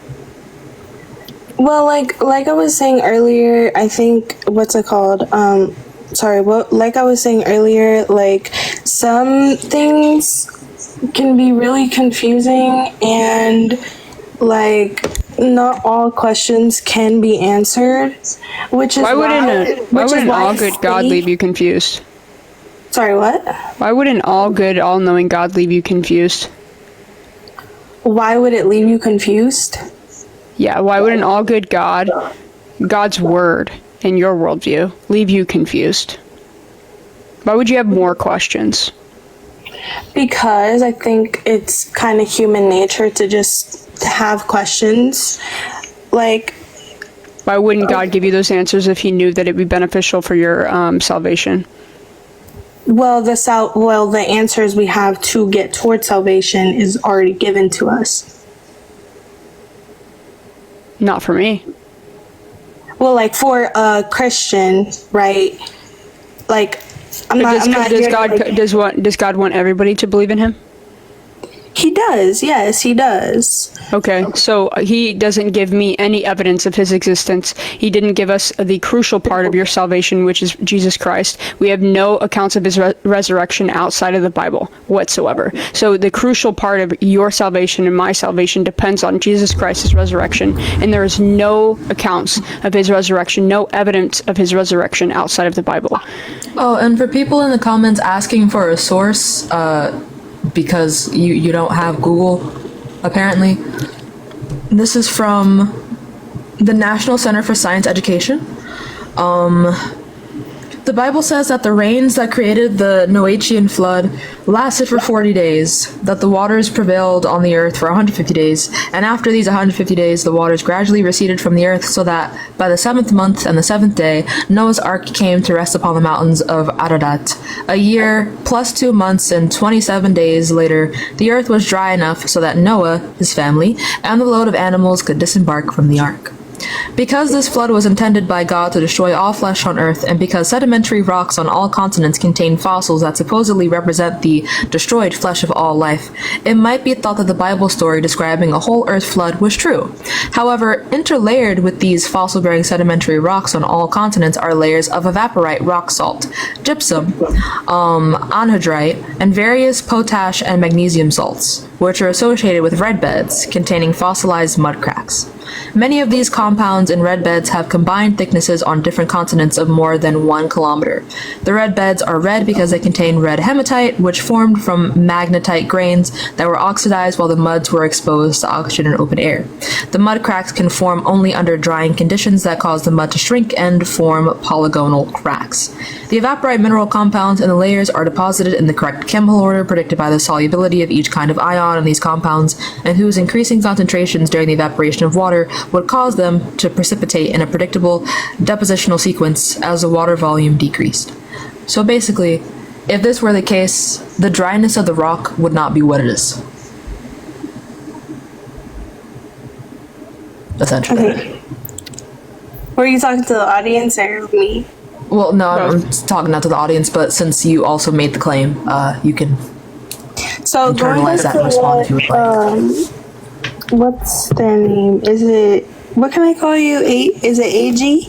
Well, like I was saying earlier, I think what's it called? Like I was saying earlier, like some things can be really confusing, and like not all questions can be answered, which is why wouldn't all good God leave you confused? Sorry, what? Why wouldn't all good, all-knowing God leave you confused? Why would it leave you confused? Yeah, why wouldn't all good God, God's word in your worldview, leave you confused? Why would you have more questions? Because I think it's kind of human nature to just have questions. Like, why wouldn't God give you those answers if he knew that it'd be beneficial for your salvation? well, the answers we have to get towards salvation is already given to us. Not for me. Well, like for a Christian, right? Like, does God want everybody to believe in him? He does. Yes, he does. Okay, so he doesn't give me any evidence of his existence. He didn't give us the crucial part of your salvation, which is Jesus Christ. We have no accounts of his resurrection outside of the Bible whatsoever. So the crucial part of your salvation and my salvation depends on Jesus Christ's resurrection, and there is no accounts of his resurrection, no evidence of his resurrection outside of the Bible. Oh, and for people in the comments asking for a source, because you don't have Google, apparently. This is from the National Center for Science Education. The Bible says that the rains that created the Noachian flood lasted for 40 days, that the waters prevailed on the earth for 150 days, and after these 150 days, the waters gradually receded from the earth, so that by the 7th month and the 7th day, Noah's ark came to rest upon the mountains of Ararat. A year plus 2 months and 27 days later, the earth was dry enough so that Noah, his family, and the load of animals could disembark from the ark. Because this flood was intended by God to destroy all flesh on earth, and because sedimentary rocks on all continents contain fossils that supposedly represent the destroyed flesh of all life, it might be thought that the Bible story describing a whole earth flood was true. However, interlayered with these fossil-bearing sedimentary rocks on all continents are layers of evaporite rock salt, gypsum, anhydrite, and various potash and magnesium salts, which are associated with red beds containing fossilized mud cracks. Many of these compounds in red beds have combined thicknesses on different continents of more than 1 kilometer. The red beds are red because they contain red hematite, which formed from magnetite grains that were oxidized while the muds were exposed to oxygen and open air. The mud cracks can form only under drying conditions that cause the mud to shrink and form polygonal cracks. The evaporite mineral compounds in the layers are deposited in the correct chemical order predicted by the solubility of each kind of ion in these compounds, and whose increasing concentrations during the evaporation of water would cause them to precipitate in a predictable depositional sequence as the water volume decreased. So basically, if this were the case, the dryness of the rock would not be what it is. Essentially. Okay. Were you talking to the audience or me? Well, no, I'm talking not to the audience, but since you also made the claim, you can internalize that and respond if you would like. What's their name? What can I call you? Is it AG?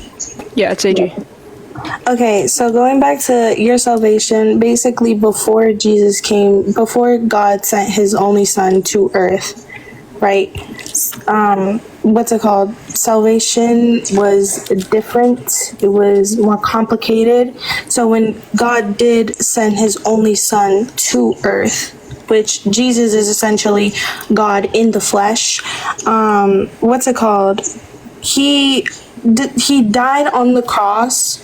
Yeah, it's AG. Okay, so going back to your salvation, basically before God sent his only son to earth, right? What's it called? Salvation was different. It was more complicated. So when God did send his only son to earth, which Jesus is essentially God in the flesh. What's it called? He died on the cross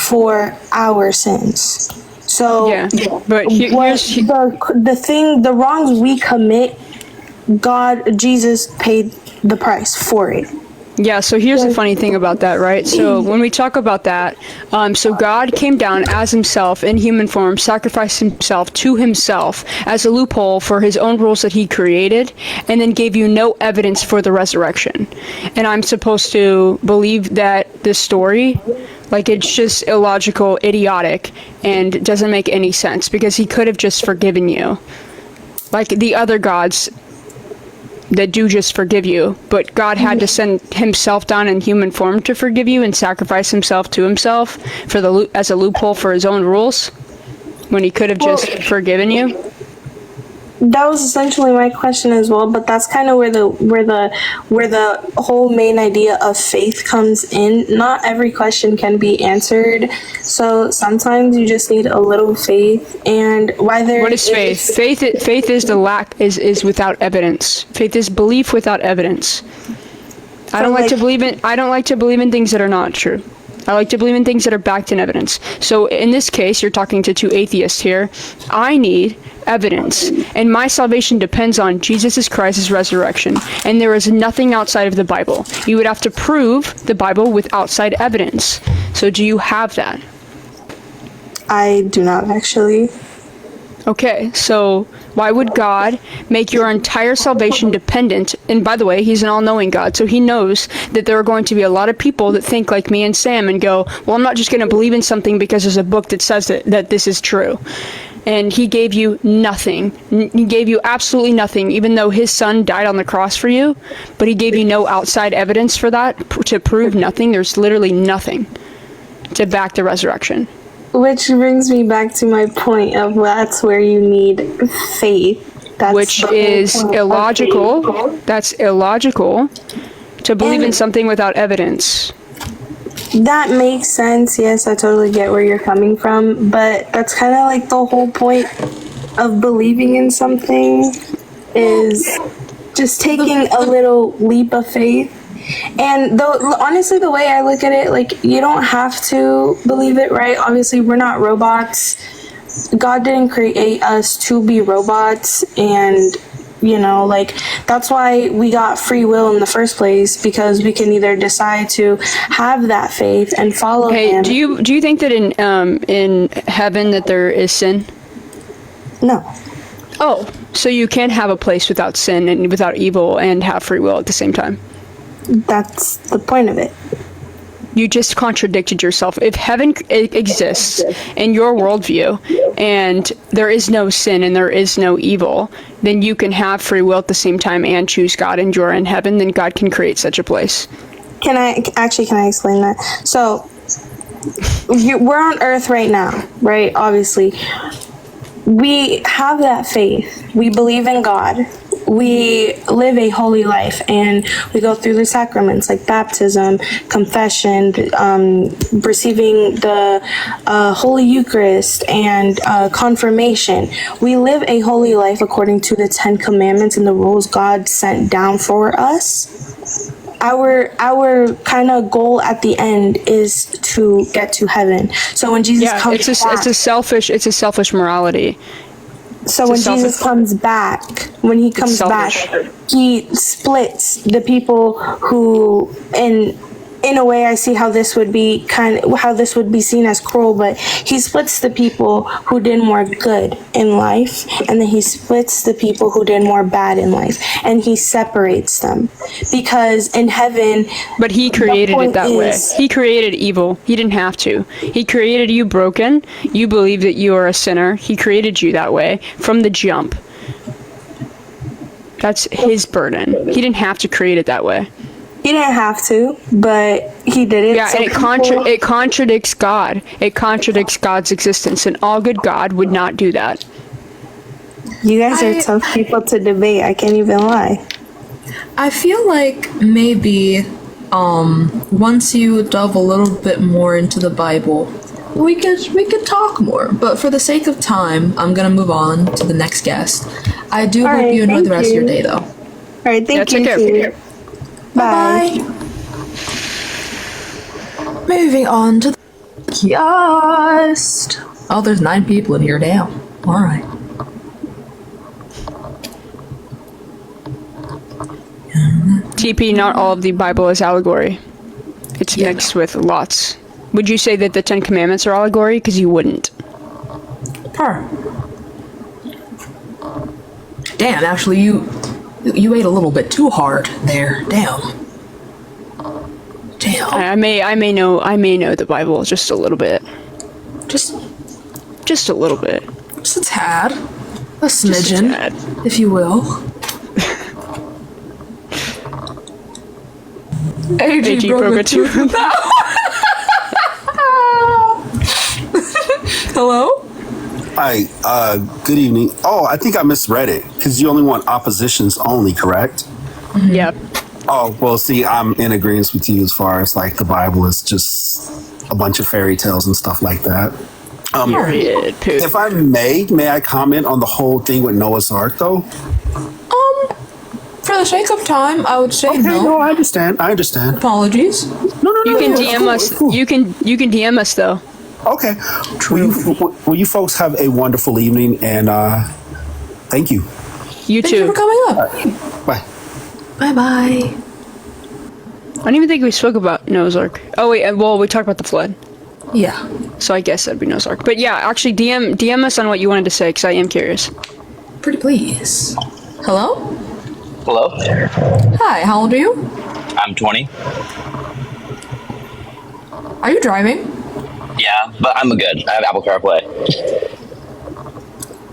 for our sins. So yeah, but the wrongs we commit, Jesus paid the price for it. Yeah, so here's the funny thing about that, right? So when we talk about that, so God came down as himself in human form, sacrificed himself to himself as a loophole for his own rules that he created, and then gave you no evidence for the resurrection. And I'm supposed to believe that this story, like, it's just illogical, idiotic, and doesn't make any sense, because he could have just forgiven you. Like the other gods that do just forgive you, but God had to send himself down in human form to forgive you and sacrifice himself to himself as a loophole for his own rules, when he could have just forgiven you. That was essentially my question as well, but that's kind of where the whole main idea of faith comes in. Not every question can be answered, so sometimes you just need a little faith. And why there? What is faith? Faith is without evidence. Faith is belief without evidence. I don't like to believe in things that are not true. I like to believe in things that are backed in evidence. So in this case, you're talking to two atheists here. I need evidence, and my salvation depends on Jesus Christ's resurrection, and there is nothing outside of the Bible. You would have to prove the Bible with outside evidence. So do you have that? I do not actually. Okay, so why would God make your entire salvation dependent? And by the way, he's an all-knowing God, so he knows that there are going to be a lot of people that think like me and Sam and go, well, I'm not just going to believe in something because there's a book that says that this is true. And he gave you nothing. He gave you absolutely nothing, even though his son died on the cross for you, but he gave you no outside evidence for that, to prove nothing. There's literally nothing to back the resurrection. Which brings me back to my point of that's where you need faith. Which is illogical. That's illogical to believe in something without evidence. That makes sense. Yes, I totally get where you're coming from, but that's kind of like the whole point of believing in something is just taking a little leap of faith. And though, honestly, the way I look at it, like, you don't have to believe it, right? Obviously, we're not robots. God didn't create us to be robots, and you know, like, that's why we got free will in the first place, because we can either decide to have that faith and follow him. Do you think that in heaven that there is sin? No. Oh, so you can't have a place without sin and without evil and have free will at the same time? That's the point of it. You just contradicted yourself. If heaven exists in your worldview and there is no sin and there is no evil, then you can have free will at the same time and choose God, and you're in heaven, then God can create such a place. Can I explain that? So, we're on Earth right now, right? Obviously. We have that faith. We believe in God. We live a holy life, and we go through the sacraments like baptism, confession, receiving the Holy Eucharist, and confirmation. We live a holy life according to the 10 Commandments and the rules God sent down for us. Our kind of goal at the end is to get to heaven. So when Jesus comes back, it's a selfish morality. So when Jesus comes back, he splits the people who, in a way, I see how this would be seen as cruel, but he splits the people who did more good in life, and then he splits the people who did more bad in life, and he separates them, because in heaven. But he created it that way. He created evil. He didn't have to. He created you broken. You believe that you are a sinner. He created you that way from the jump. That's his burden. He didn't have to create it that way. He didn't have to, but he did it. Yeah, and it contradicts God. It contradicts God's existence, and all good God would not do that. You guys are tough people to debate. I can't even lie. I feel like maybe once you delve a little bit more into the Bible, we could talk more. But for the sake of time, I'm gonna move on to the next guest. I do hope you enjoy the rest of your day, though. All right, thank you. Take care. Bye. Moving on to the guest. Oh, there's 9 people in here. Damn. All right. TP, not all of the Bible is allegory. It's mixed with lots. Would you say that the 10 Commandments are allegory? Because you wouldn't. Damn, actually, you ate a little bit too hard there. Damn. I may know the Bible just a little bit. Just a little bit. Just a tad. A smidgen, if you will. AG broke a tooth. Hello? Hi, good evening. Oh, I think I misread it, because you only want oppositions only, correct? Yep. Oh, well, see, I'm in agreement with you as far as, like, the Bible is just a bunch of fairy tales and stuff like that. If I may I comment on the whole thing with Noah's Ark, though? For the sake of time, I would say no. No, I understand. Apologies. You can DM us. You can DM us though. Okay. Will you folks have a wonderful evening, and thank you. You Thank you for coming up. Bye. Bye bye. I don't even think we spoke about Noah's Ark. Oh wait, well we talked about the flood. Yeah. So I guess that'd be Noah's Ark. But yeah, actually DM us on what you wanted to say because I am curious. Pretty please. Hello? Hello? Hi, how old are you? I'm 20. Are you driving? Yeah, but I'm good. I have Apple CarPlay.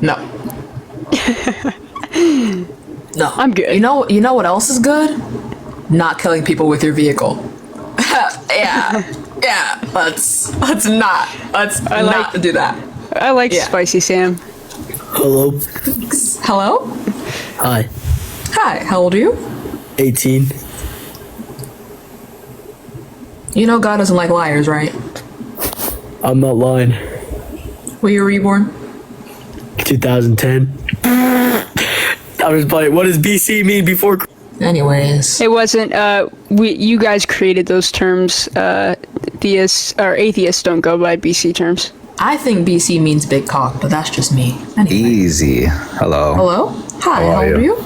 No. No. I'm good. You know what else is good? Not killing people with your vehicle. Yeah. Let's not do that. I like Spicy Sam. Hello. Hello? Hi. Hi, how old are you? 18. You know God doesn't like liars, right? I'm not lying. Were you reborn? 2010. I was like, what does BC mean before? Anyways. It wasn't, you guys created those terms. Theists or atheists don't go by BC terms. I think BC means big cock, but that's just me. Anyway. Easy. Hello. Hello? Hi, how old are you?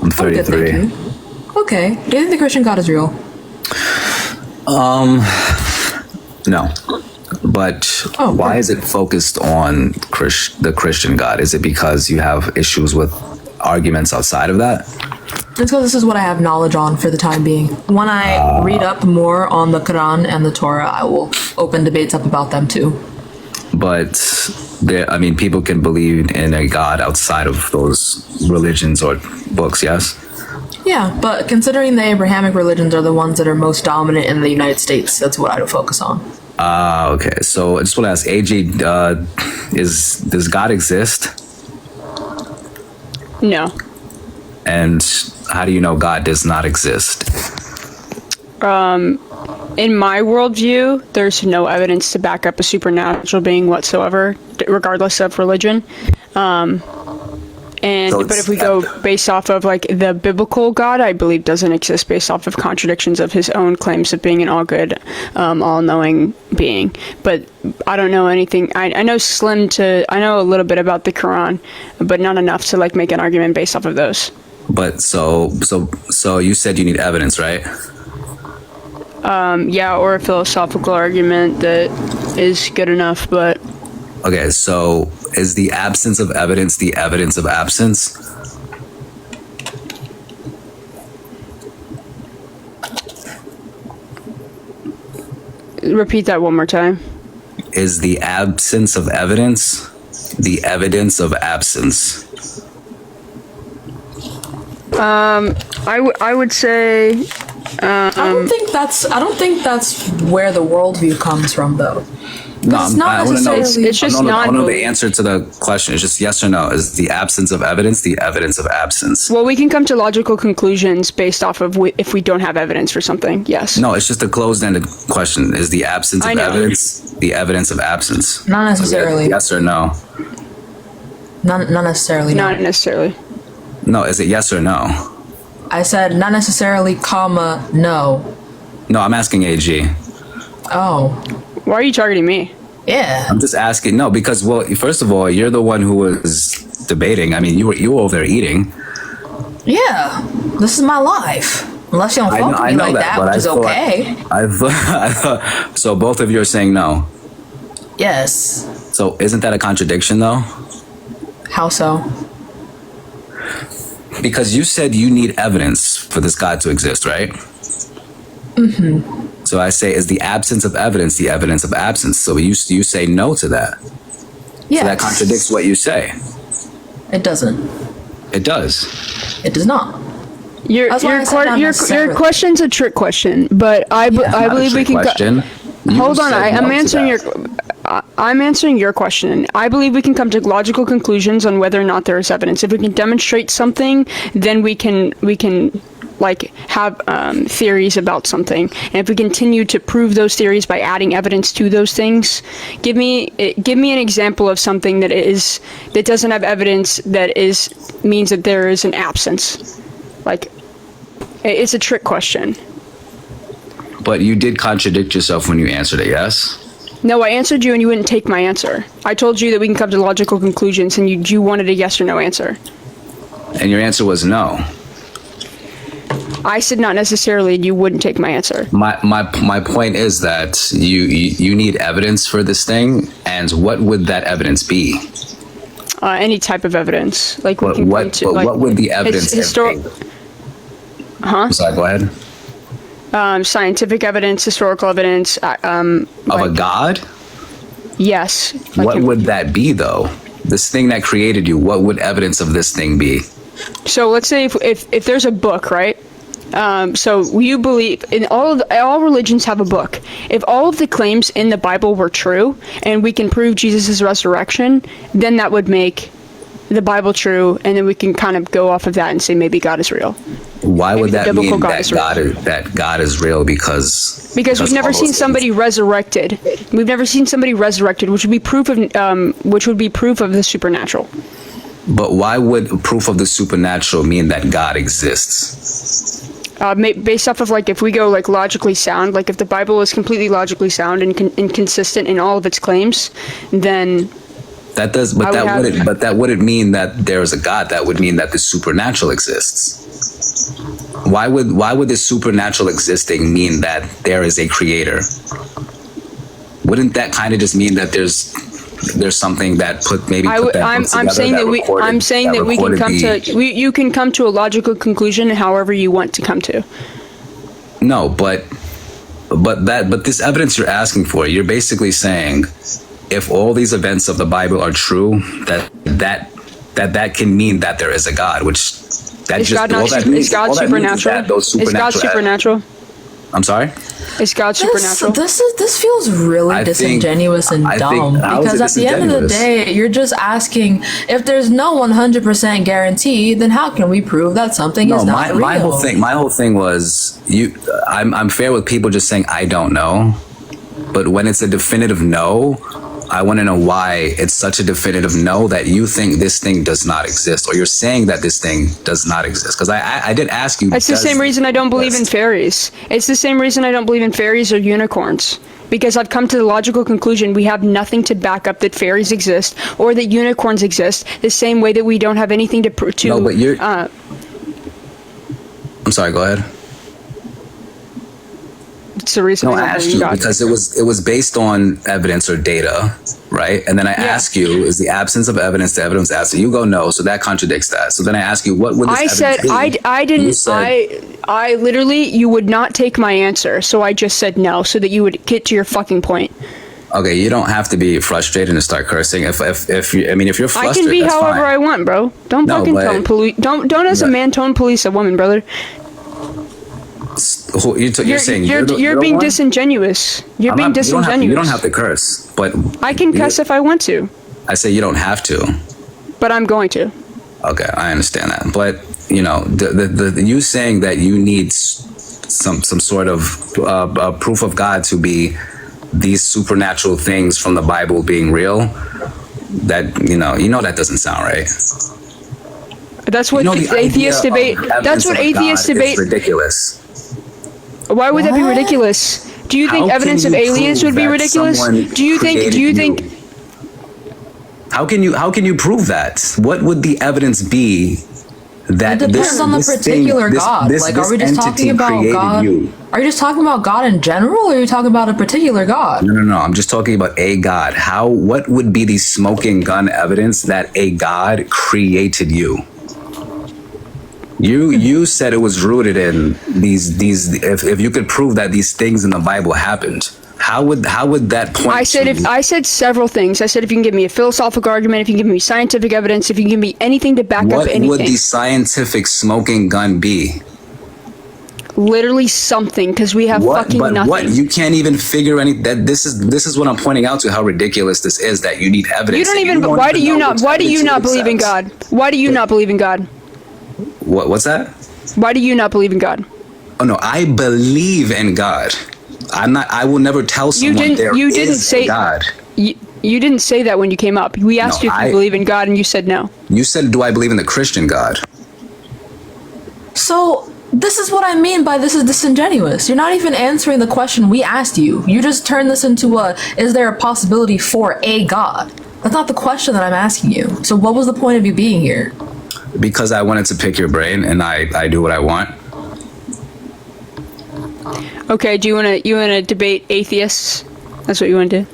I'm 33. Good, thank you. Okay. Do you think the Christian God is real? No. But why is it focused on the Christian God? Is it because you have issues with arguments outside of that? It's because this is what I have knowledge on for the time being. When I read up more on the Quran and the Torah, I will open debates up about them too. But people can believe in a God outside of those religions or books, yes? Yeah, but considering the Abrahamic religions are the ones that are most dominant in the United States, that's what I would focus on. Okay. So I just want to ask, AG, does God exist? No. And how do you know God does not exist? In my worldview, there's no evidence to back up a supernatural being whatsoever, regardless of religion. But if we go based off of like the biblical God, I believe doesn't exist based off of contradictions of his own claims of being an all-good, all-knowing being. But I don't know anything. I know I know a little bit about the Quran, but not enough to like make an argument based off of those. But so you said you need evidence, right? Yeah, or a philosophical argument that is good enough, but... Okay, so is the absence of evidence the evidence of absence? Repeat that one more time. Is the absence of evidence the evidence of absence? I would say... I don't think that's where the worldview comes from, though. No, I want to know the answer to the question. It's just yes or no. Is the absence of evidence the evidence of absence? Well, we can come to logical conclusions based off of if we don't have evidence for something. Yes. No, it's just a closed-ended question. Is the absence of evidence the evidence of absence? Not necessarily. Yes or no? Not necessarily. Not necessarily. No, is it yes or no? I said not necessarily, comma, no. No, I'm asking AG. Oh. Why are you targeting me? Yeah. I'm just asking. No, because, well, first of all, you're the one who was debating. I mean, you were over there eating. Yeah. This is my life. Unless you don't fuck with me like that, which is okay. So both of you are saying no? Yes. So isn't that a contradiction, though? How so? Because you said you need evidence for this God to exist, right? Mm-hmm. So I say, is the absence of evidence the evidence of absence? So you say no to that. Yes. So that contradicts what you say. It doesn't. It does. It does not. Your question's a trick question, but I believe we can. Hold on, I'm answering your question. I believe we can come to logical conclusions on whether or not there is evidence. If we can demonstrate something, then we can like have theories about something. And if we continue to prove those theories by adding evidence to those things, give me an example of something that doesn't have evidence means that there is an absence. Like, it's a trick question. But you did contradict yourself when you answered it, yes? No, I answered you and you wouldn't take my answer. I told you that we can come to logical conclusions and you wanted a yes or no answer. And your answer was no. I said not necessarily, and you wouldn't take my answer. My point is that you need evidence for this thing, and what would that evidence be? Any type of evidence. Like we But can what point to, like, what would the evidence be? Huh? Sorry, go ahead. Scientific evidence, historical evidence. Of a god? Yes. What would that be, though? This thing that created you, what would evidence of this thing be? So let's say if there's a book, right? So you believe in all religions have a book. If all of the claims in the Bible were true, and we can prove Jesus' resurrection, then that would make the Bible true, and then we can kind of go off of that and say maybe God is real. Why would that mean that God is real? Because we've never seen somebody resurrected. We've never seen somebody resurrected, which would be proof of the supernatural. But why would proof of the supernatural mean that God exists? Based off of, like, if we go like logically sound, like if the Bible is completely logically sound and consistent in all of its claims, then that does. But that wouldn't mean that there is a God. That would mean that the supernatural exists. Why would the supernatural existing mean that there is a creator? Wouldn't that kind of just mean that there's something that I'm saying that we can come to you can come to a logical conclusion however you want to come to. No, but this evidence you're asking for, you're basically saying if all these events of the Bible are true, that can mean that there is a God, which that is just God all that means, is God all that means supernatural? is that Is God supernatural? I'm sorry? Is God supernatural? This feels really disingenuous and dumb, because at the end of the day, you're just asking if there's no 100% guarantee, then how can we prove that something is not real? My whole thing was I'm fair with people just saying I don't know, but when it's a definitive no, I want to know why it's such a definitive no that you think this thing does not exist, or you're saying that this thing does not exist. Because I did ask you. It's the same reason I don't believe in fairies. It's the same reason I don't believe in fairies or unicorns. Because I've come to the logical conclusion we have nothing to back up that fairies exist or that unicorns exist. The same way that we don't have anything to prove. No, but you're. I'm sorry. Go ahead. It's the reason I asked you because it was based on evidence or data, right? And then I ask you, is the absence of evidence the evidence absent? You go no, so that contradicts that. So then I ask you, what would this evidence be? I didn't. I literally, you would not take my answer, so I just said no, so that you would get to your fucking point. Okay, you don't have to be frustrated and start cursing. If you're frustrated, I can be that's however fine. I want, bro. Don't fucking tone police. Don't as a man tone police a woman, brother. You're saying you're being disingenuous. You're being disingenuous. You don't have to curse, but I can cuss if I want to. I say you don't have to, but I'm going to. Okay, I understand that, but the you saying that you need some sort of proof of God to be these supernatural things from the Bible being real, that you know that doesn't sound right. That's what atheists debate. That's what atheists debate. Ridiculous. Why would that be ridiculous? Do you think evidence of aliens would be ridiculous? Do you think? How can you prove that? What would the evidence be that it depends on the particular God. Like, are we just talking about God? Are you just talking about God in general, or are you talking about a particular God? No. I'm just talking about a God. What would be the smoking gun evidence that a God created you? You said it was rooted in these if you could prove that these things in the Bible happened, how would that point? I said several things. I said if you can give me a philosophical argument, if you can give me scientific evidence, if you can give me anything to back up anything. What would the scientific smoking gun be? Literally something, because we have fucking nothing. What? You can't even figure any that this is what I'm pointing out to how ridiculous this is, that you need evidence. You don't even. Why do you not believe in God? Why do you not believe in God? What's that? Why do you not believe in God? Oh no, I believe in God. I will never tell someone there is a God. You didn't say that when you came up. We asked you if you believe in God, and you said no. You said, do I believe in the Christian God? So This is what I mean by this is disingenuous. You're not even answering the question we asked you. You just turned this into is there a possibility for a God? That's not the question that I'm asking you. So what was the point of you being here? Because I wanted to pick your brain, and I do what I want. Okay, do you wanna debate atheists? That's what you want to do?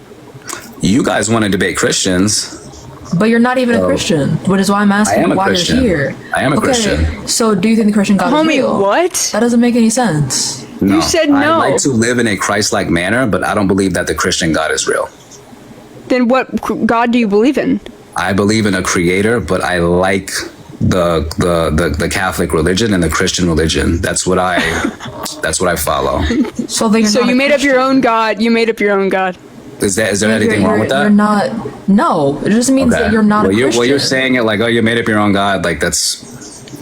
You guys want to debate Christians. But you're not even a Christian, which is why I'm asking why you're here. I am a Christian. So do you think the Christian God is real? Homie, what? That doesn't make any sense. No, You said no. I like to live in a Christ-like manner, but I don't believe that the Christian God is real. Then what God do you believe in? I believe in a creator, but I like the Catholic religion and the Christian religion. That's what I follow. So you made up your own God. You made up your own God. Is there anything wrong with that? You're not. No, it just means that you're not a Christian. You're saying it like, oh, you made up your own God. Like that's.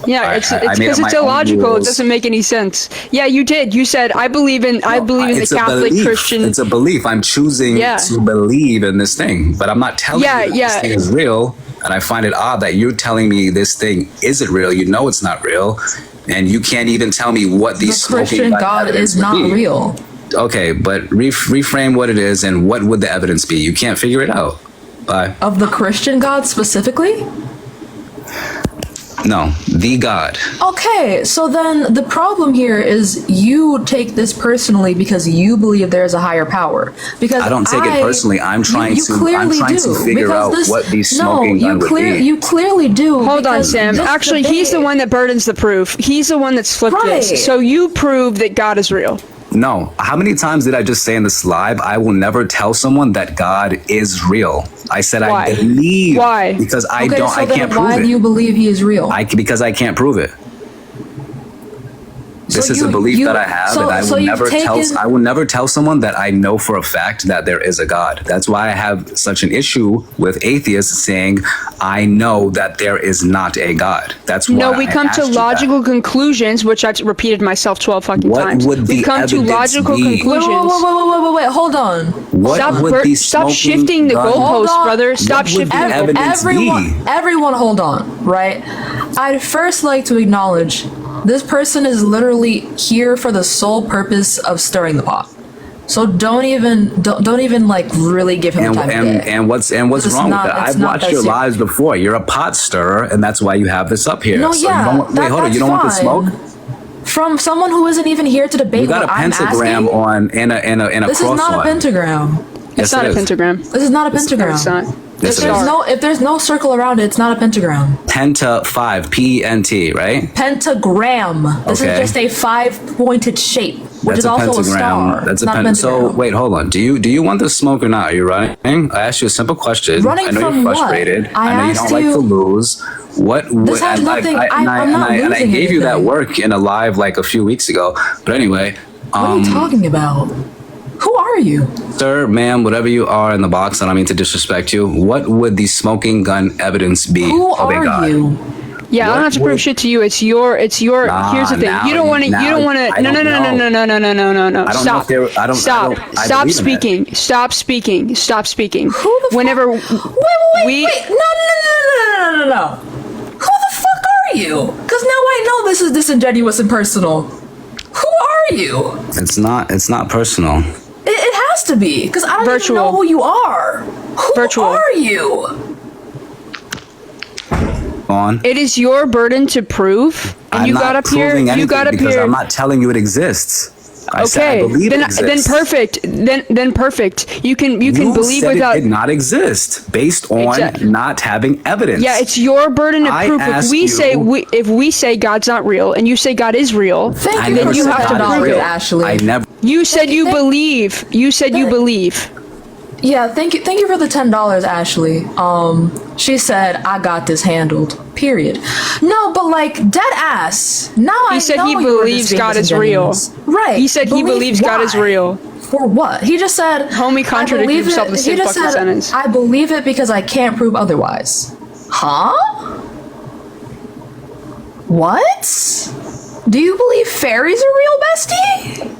Yeah, it's because it's illogical. It doesn't make any sense. Yeah, you did. You said I believe in the Catholic Christian. It's a belief. I'm choosing to believe in this thing, but I'm not telling you that this thing is real. And I find it odd that you're telling me this thing isn't real. You know it's not real, and you can't even tell me what these Christian God is not real. Okay, but reframe what it is and what would the evidence be? You can't figure it out. Bye. Of the Christian God specifically? No, the God. Okay, so then the problem here is you take this personally because you believe there is a higher power. Because I don't take it personally. I'm trying to figure out what these smoking gun would be. You clearly do. Hold on, Sam. Actually, he's the one that burdens the proof. He's the one that's flipped this. So you prove that God is real. No. How many times did I just say in this live, I will never tell someone that God is real? I said I believe. Why? Because I can't prove it. Why do you believe he is real? Because I can't prove it. This is a belief that I have, and I will never tell someone that I know for a fact that there is a God. That's why I have such an issue with atheists saying, I know that there is not a God. That's why No, we come to logical conclusions, which I've repeated myself 12 fucking times. We come to logical conclusions. Wait, hold on. Stop shifting the goalposts, brother. Stop shifting the goalposts. Everyone hold on, right? I'd first like to acknowledge this person is literally here for the sole purpose of stirring the pot. So don't even like really give him time of day. And what's wrong with that? I've watched your lives before. You're a pot stirrer, and that's why you have this up here. No, so yeah, wait, hold on. You don't want the smoke? From someone who isn't even here to debate. You got a pentagram on in a This cross is not line. a pentagram. It's not a pentagram. This is not a pentagram. It's not. If there's no circle around it, it's not a pentagram. Penta 5, P-E-N-T, right? Pentagram. This is just a 5-pointed shape, which is also a star. That's a not pentagram. So wait, hold on. Do you want the smoke or not? Are you running? I asked you a simple question. Running I know from you're frustrated. what? I know you don't like to lose. This has nothing. I'm not losing and I gave you that anything. work in a live like a few weeks ago. But anyway, What are you talking about? Who are you? Sir, ma'am, whatever you are in the box, I don't mean to disrespect you. What would the smoking gun evidence be Who of a are God? you? Yeah, I don't have to prove shit to you. It's your. Nah, here's the thing. now You don't want to. you- You don't want now to. I No, no, don't no, no, know. no, no, no, no, no, no. I don't know Stop. if they're- I don't- Stop. I Stop believe in it. speaking. Stop speaking. Stop speaking. Who the Whenever Wait. No. Who the fuck are you? Because now I know this is disingenuous and personal. Who are you? It's not personal. It has to be, because I don't even know who you are. Who are you? Go on. it is your burden to prove, and you got up here. You got up because here. I'm not telling you it exists. I said I Okay, believe then it exists. perfect. Then perfect. You can believe said without. it did not exist based on not having evidence. Yeah, it's your burden of I proof. If asked we say God's not real, and you say God is real, I then never you said have to God is prove real. it. Ashley. I never. You said you believe. You said you believe. Yeah, thank you for the $10, Ashley. She said I got this handled. Period. No, but like dead ass. Now He said he believes God is real. Right. He said he believes God is real. For what? He just said. Homie contradicted himself in the same fucking sentence. I believe it because I can't prove otherwise. Huh? What? Do you believe fairies are real, bestie?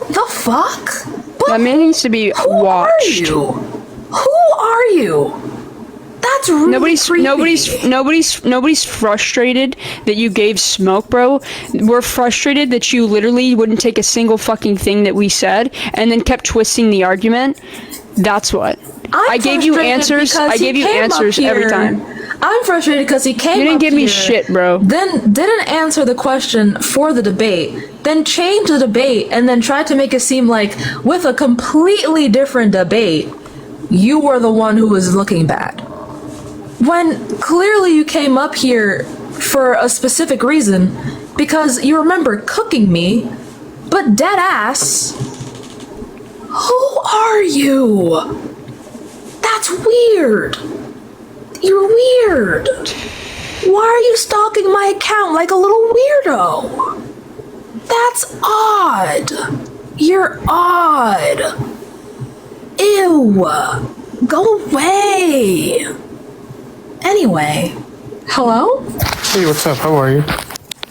The fuck? That man needs to be Who watched. are you? Who are you? That's really nobody's frustrated that you gave smoke, bro. We're frustrated that you literally wouldn't take a single fucking thing that we said and then kept twisting the argument. That's what. I gave you answers. I gave you answers every time. I'm frustrated because he came. You didn't up give me here, shit, bro. Then didn't answer the question for the debate. Then changed the debate and then tried to make it seem like with a completely different debate, you were the one who was looking bad. When clearly you came up here for a specific reason, because you remember cooking me, but dead ass. Who are you? That's weird. You're weird. Why are you stalking my account like a little weirdo? That's odd. You're odd. Ew. Go away. Anyway, hello? Hey, what's up? How are you?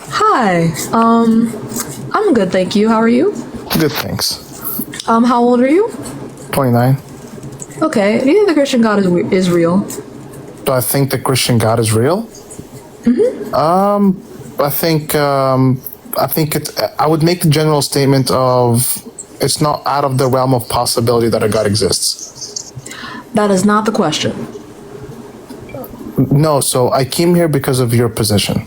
Hi. I'm good, thank you. How are you? Good, thanks. How old are you? 29. Okay. Do you think the Christian God is real? Do I think the Christian God is real? Mm-hmm. I think I would make the general statement of it's not out of the realm of possibility that a God exists. That is not the question. No, so I came here because of your position.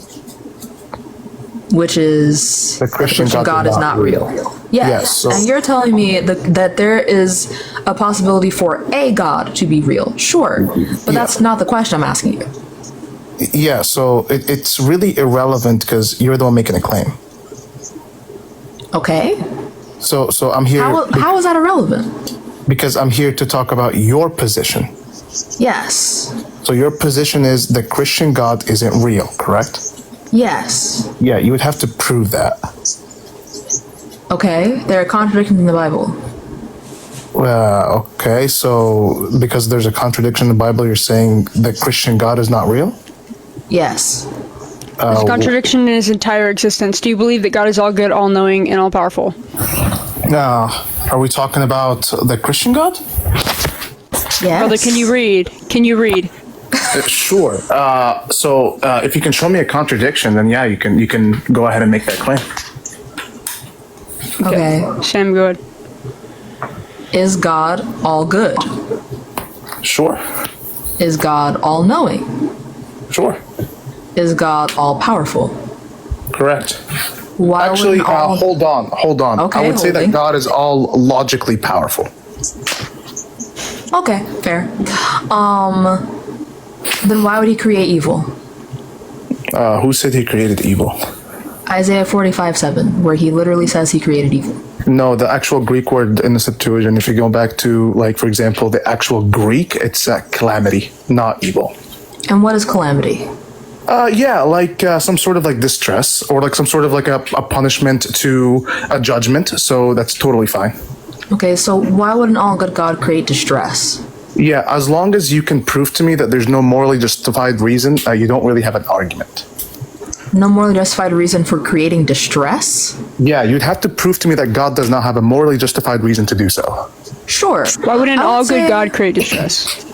Which is the Christian God is not real. Yes. So, and you're telling me that there is a possibility for a God to be real. Sure. But that's not the question I'm asking you. Yeah, so it's really irrelevant because you're the one making a claim. Okay. So I'm here. How is that irrelevant? Because I'm here to talk about your position. Yes. So your position is the Christian God isn't real, correct? Yes. Yeah, you would have to prove that. Okay, there are contradictions in the Bible. Okay, so because there's a contradiction in the Bible, you're saying the Christian God is not real? Yes. There's a contradiction in his entire existence. Do you believe that God is all good, all knowing, and all powerful? Are we talking about the Christian God? Yes. Brother, can you read? Can you read? Sure. So if you can show me a contradiction, then yeah, you can go ahead and make that claim. Okay. Sam, good. Is God all good? Sure. Is God all knowing? Sure. Is God all powerful? Correct. Why Actually, hold on. Okay, I would say that God is all logically powerful. Okay, fair. Then why would he create evil? Who said he created evil? Isaiah 45:7, where he literally says he created evil. No, the actual Greek word in the Septuagint, if you go back to, like, for example, the actual Greek, it's calamity, not evil. And what is calamity? Yeah, like some sort of like distress or like some sort of like a punishment to a judgment. So that's totally fine. Okay, so why would an all good God create distress? Yeah, as long as you can prove to me that there's no morally justified reason, you don't really have an argument. No morally justified reason for creating distress? Yeah, you'd have to prove to me that God does not have a morally justified reason to do so. Sure. Why would an all good God create distress?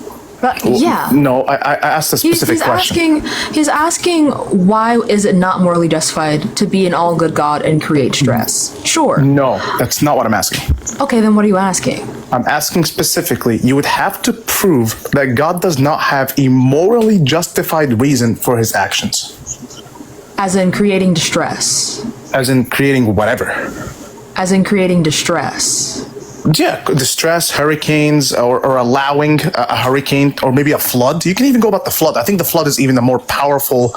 Yeah. No, I asked a specific question. He's asking why is it not morally justified to be an all good God and create stress? Sure. No, that's not what I'm asking. Okay, then what are you asking? I'm asking specifically, you would have to prove that God does not have a morally justified reason for his actions. As in creating distress. As in creating whatever. As in creating distress. Yeah, distress, hurricanes, or allowing a hurricane, or maybe a flood. You can even go about the flood. I think the flood is even a more powerful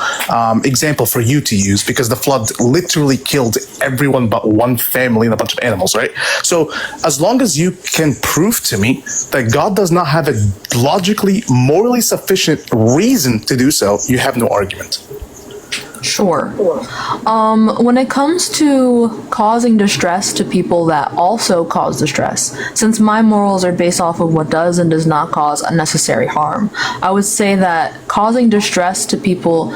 example for you to use because the flood literally killed everyone but one family and a bunch of animals, right? So as long as you can prove to me that God does not have a logically, morally sufficient reason to do so, you have no argument. Sure. When it comes to causing distress to people that also cause distress, since my morals are based off of what does and does not cause unnecessary harm, I would say that causing distress to people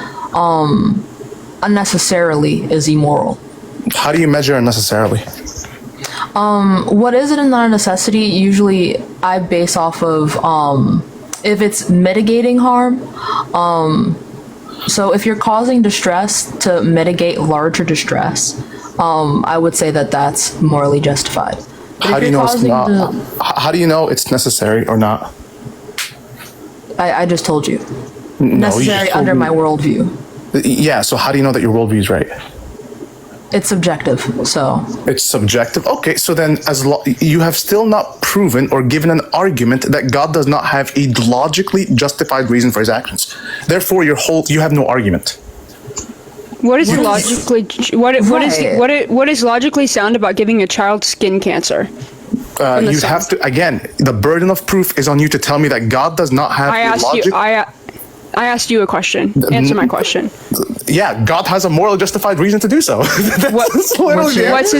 unnecessarily is immoral. How do you measure unnecessarily? What is it and not a necessity? Usually I base off of it's mitigating harm, so if you're causing distress to mitigate larger distress, I would say that that's morally justified. But How if do you you're know it's causing not? How do you know it's necessary or not? I just told you. No, you Necessary just told under me. my worldview. Yeah, so how do you know that your worldview is right? It's subjective, so. It's subjective. Okay, so then you have still not proven or given an argument that God does not have a logically justified reason for his actions. Therefore, you have no argument. What is logically what is logically sound about giving a child skin cancer? You have to, again, the burden of proof is on you to tell me that God does not have a logic. I asked you a question. Answer my question. Yeah, God has a moral justified reason to do so. What's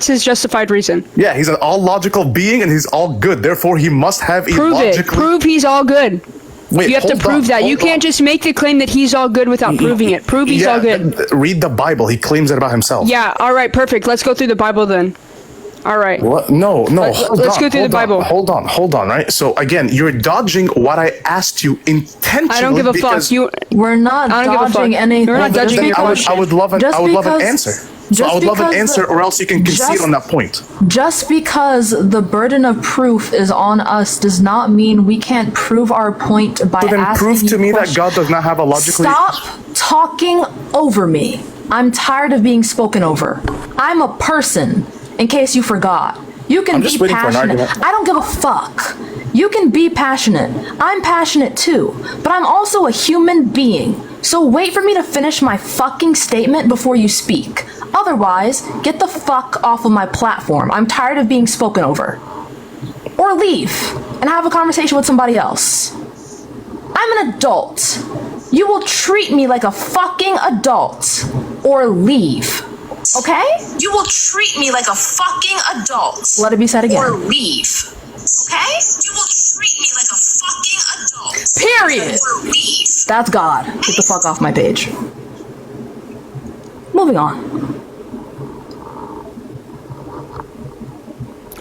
his justified reason? Yeah, he's an all logical being and he's all good. Therefore, he must have a Prove he's all good. Wait, you have to prove that. You can't just make the claim that he's all good without proving it. Prove he's all good. Read the Bible. He claims it about himself. Yeah, all right, perfect. Let's go through the Bible then. All right. What? No. Let's go through the Bible. Hold on, right? So again, you're dodging what I asked you intentionally. I don't give a fuck. We're not dodging anything. You're not dodging any question. I would love an answer. So I would love an answer, or else you can concede on that point. Just because the burden of proof is on us does not mean we can't prove our point by asking. So then prove to me that questions. God does not have a logically. Stop talking over me. I'm tired of being spoken over. I'm a person, in case you forgot. You can be passionate. I don't give a fuck. You can be passionate. I'm passionate too. But I'm also a human being. So wait for me to finish my fucking statement before you speak. Otherwise, get the fuck off of my platform. I'm tired of being spoken over. Or leave and have a conversation with somebody else. I'm an adult. You will treat me like a fucking adult. Or leave. Okay? You will treat me like a fucking adult. Let it be said again. Or leave. Okay? You will treat me like a fucking adult. Period. Or leave. That's God. Get the fuck off my page. Moving on.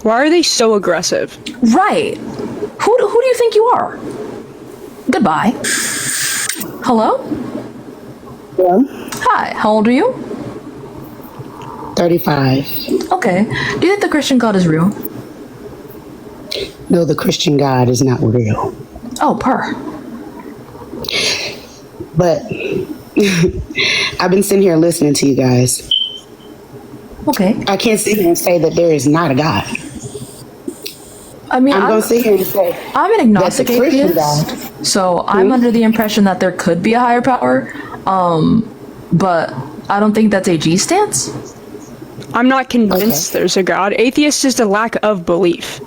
Why are they so aggressive? Right. Who do you think you are? Goodbye. Hello? Hello? Hi, how old are you? 35. Okay. Do you think the Christian God is real? No, the Christian God is not real. Oh, But I've been sitting here listening to you guys. Okay. I can't sit here and say that there is not a God. I mean, I'm going to sit here and say I'm an agnostic that the Christian atheist, God, so I'm under the impression that there could be a higher power, but I don't think that's AG's stance. I'm not convinced there's a God. Atheist is the lack of belief.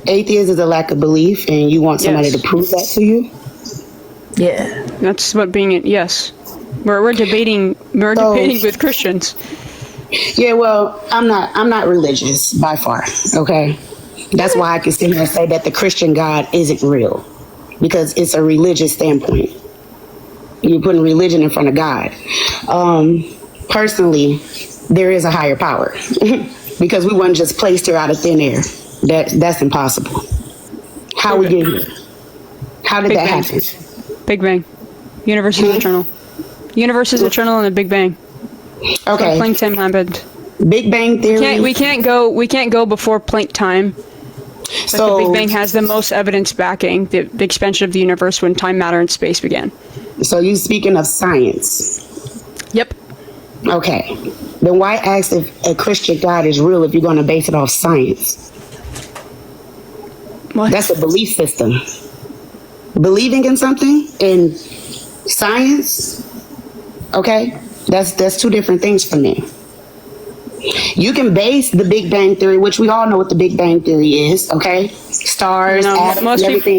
Atheist is a lack of belief, and you want somebody to prove that to you? Yeah. That's what being it. Yes. We're debating with Christians. Yeah, well, I'm not religious by far, okay? That's why I can sit here and say that the Christian God isn't real, because it's a religious standpoint. You're putting religion in front of God. Personally, there is a higher power because we weren't just placed here out of thin air. That's impossible. How we get here? How did that happen? Big Bang. Universe is eternal. Universe is eternal in the Big Bang. Okay. Planck time happened. Big Bang theory. We can't go before Planck time. So the Big Bang has the most evidence backing the expansion of the universe when time, matter, and space began. So you speaking of science? Yep. Okay. Then why ask if a Christian God is real if you're going to base it off science? What? That's a belief system. Believing in something in science, okay? That's two different things for me. You can base the Big Bang Theory, which we all know what the Big Bang Theory is, okay? Stars, atoms,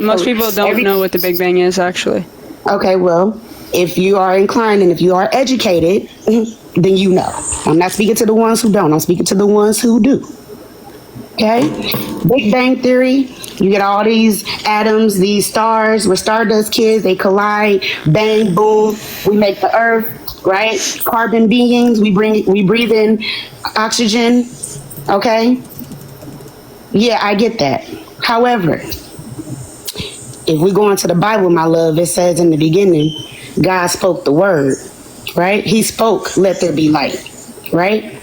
most people don't know what the Big Bang is, actually. Okay, well, if you are inclined and if you are educated, then you know. I'm not speaking to the ones who don't. I'm speaking to the ones who do. Okay? Big Bang Theory, you get all these atoms, these stars. We're stardust kids. They collide, bang, boom. We make the earth, right? Carbon beings. We breathe in oxygen. Okay? Yeah, I get that. However, if we go into the Bible, my love, it says in the beginning, God spoke the word, right? He spoke, let there be light, right?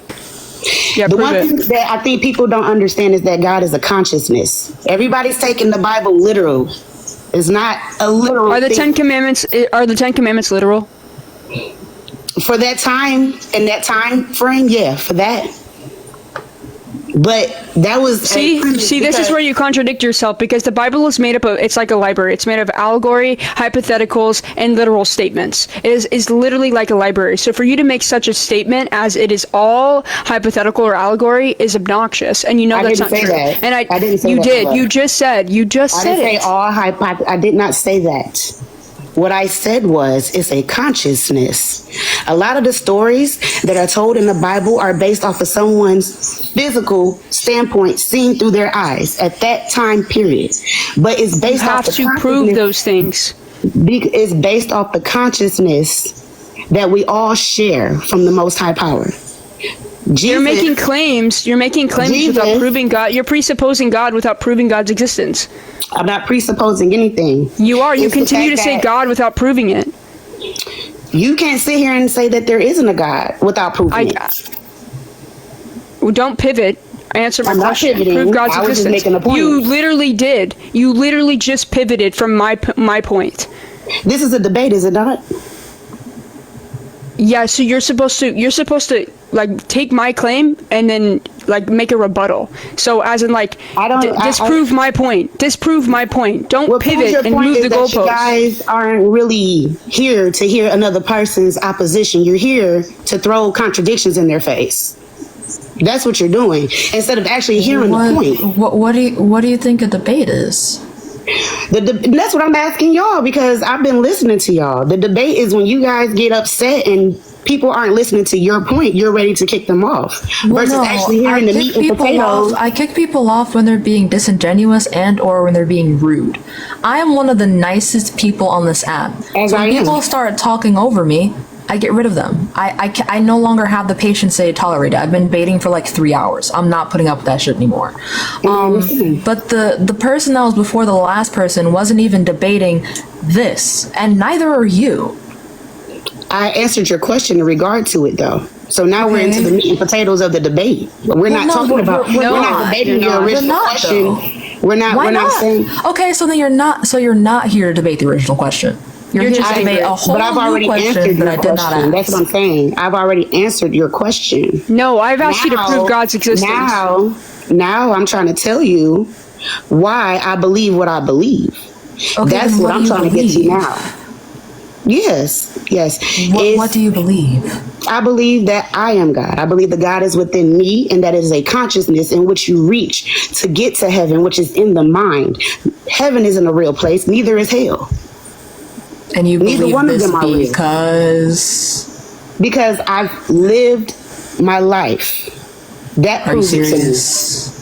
Yeah, the one thing that I think people don't understand is that God is a consciousness. Everybody's taking the Bible literal. It's not a literal Are the thing. Are the 10 Commandments literal? For that time and that time frame, yeah, for that. But that was See, this is where you contradict yourself, because the Bible is made up of, it's like a library. It's made of allegory, hypotheticals, and literal statements. It is literally like a library. So for you to make such a statement as it is all hypothetical or allegory is obnoxious, and you know that's not true. That. And I didn't say you that. did. You just said. You just said I didn't it. say all I did not say that. What I said was, it's a consciousness. A lot of the stories that are told in the Bible are based off of someone's physical standpoint, seen through their eyes at that time period. But it's based off the You have to prove those things. It's based off the consciousness that we all share from the Most High Power. You're making claims. You're making claims without proving God. You're presupposing God without proving God's existence. I'm not presupposing anything. You are. You It's the continue to fact say that God without proving it. You can't sit here and say that there isn't a God without proving it. Well, don't pivot. Answer my I'm not question. pivoting. Prove God's I was just existence. making a point. You literally did. You literally just pivoted from my point. This is a debate, is it not? Yeah. So you're supposed to like take my claim and then like make a rebuttal. So as in like disprove my point. Disprove my point. Don't pivot and move the You goalposts. guys aren't really here to hear another person's opposition. You're here to throw contradictions in their face. That's what you're doing instead of actually hearing the point. What do you think a debate is? That's what I'm asking y'all, because I've been listening to y'all. The debate is when you guys get upset and people aren't listening to your point, you're ready to kick them off. Versus actually hearing the meat and potatoes. I kick people off when they're being disingenuous and or when they're being rude. I am one of the nicest people on this app. So when people start talking over me, I get rid of them. I no longer have the patience to tolerate it. I've been baiting for like 3 hours. I'm not putting up with that shit anymore. But the person that was before the last person wasn't even debating this, and neither are you. I answered your question in regard to it, though. So now we're into the meat and potatoes of the debate. But we're not talking about. We're not debating your original question. We're not saying. Okay, so then you're not here to debate the original question. You're here to debate a whole but I've already new question answered that your I did not question. ask. That's what I'm saying. I've already answered your question. No, I've asked you to prove God's existence. Now I'm trying to tell you why I believe what I believe. Okay, that's what I'm trying to get to now. Yes. What do you believe? I believe that I am God. I believe that God is within me, and that it is a consciousness in which you reach to get to heaven, which is in the mind. Heaven isn't a real place, neither is hell. And you neither believe one this of them are real. Because I've lived my life. That proves it to me.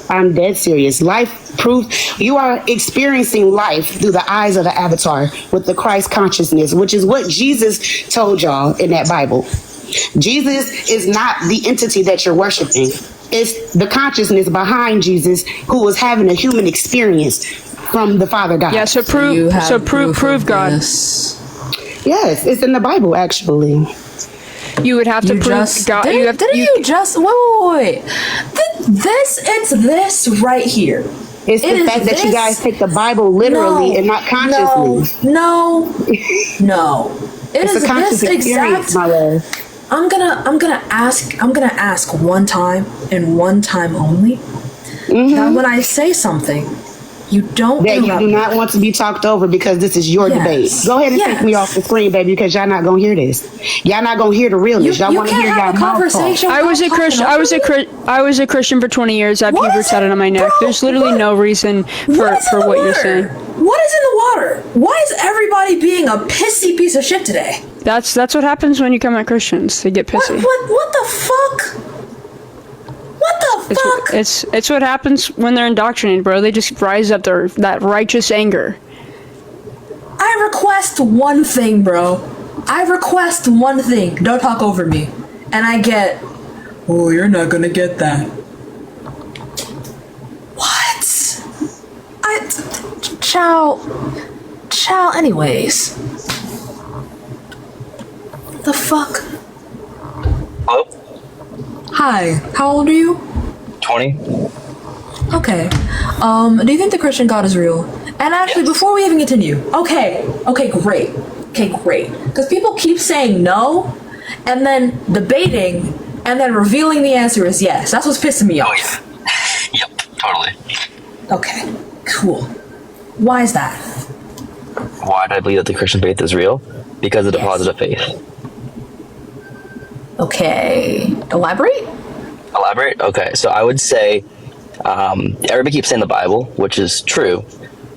I'm dead serious. Life proof. You are experiencing life through the eyes of the avatar with the Christ consciousness, which is what Jesus told y'all in that Bible. Jesus is not the entity that you're worshiping. It's the consciousness behind Jesus who was having a human experience from the Father God. Yeah, so prove God. Yes, it's in the Bible, actually. You would have to prove God. Wait. It's this right here. It's the fact that you guys take the Bible literally and not consciously. No. It's a conscious experience, my love. I'm gonna ask one time and one time only. That when I say something, you don't that you do not want to be talked over because this is your debate. Go ahead and take me off the screen, baby, because y'all not gonna hear this. Y'all not gonna hear the realness. Y'all want to hear y'all mouth talk. I was a Christian for 20 years. I have pubes tatted on my neck. There's literally no reason for what you're saying. What is in the water? Why is everybody being a pissy piece of shit today? That's what happens when you come at Christians. They get pissy. What the fuck? What the fuck? It's what happens when they're indoctrinated, bro. They just rise up that righteous anger. I request one thing, bro. I request one thing. Don't talk over me. And I get, oh, you're not gonna get that. What? Chow. child, anyways. The fuck? Hello? Hi, how old are you? 20? Okay. Do you think the Christian God is real? And actually, before we even continue, okay, great. Because people keep saying no, and then debating, and then revealing the answer is yes. That's what's pissing me off. Oh, yeah. Yep, totally. Okay, cool. Why is that? Why do I believe that the Christian faith is real? Because of the deposit of faith. Okay, elaborate? Okay, so I would say, everybody keeps saying the Bible, which is true,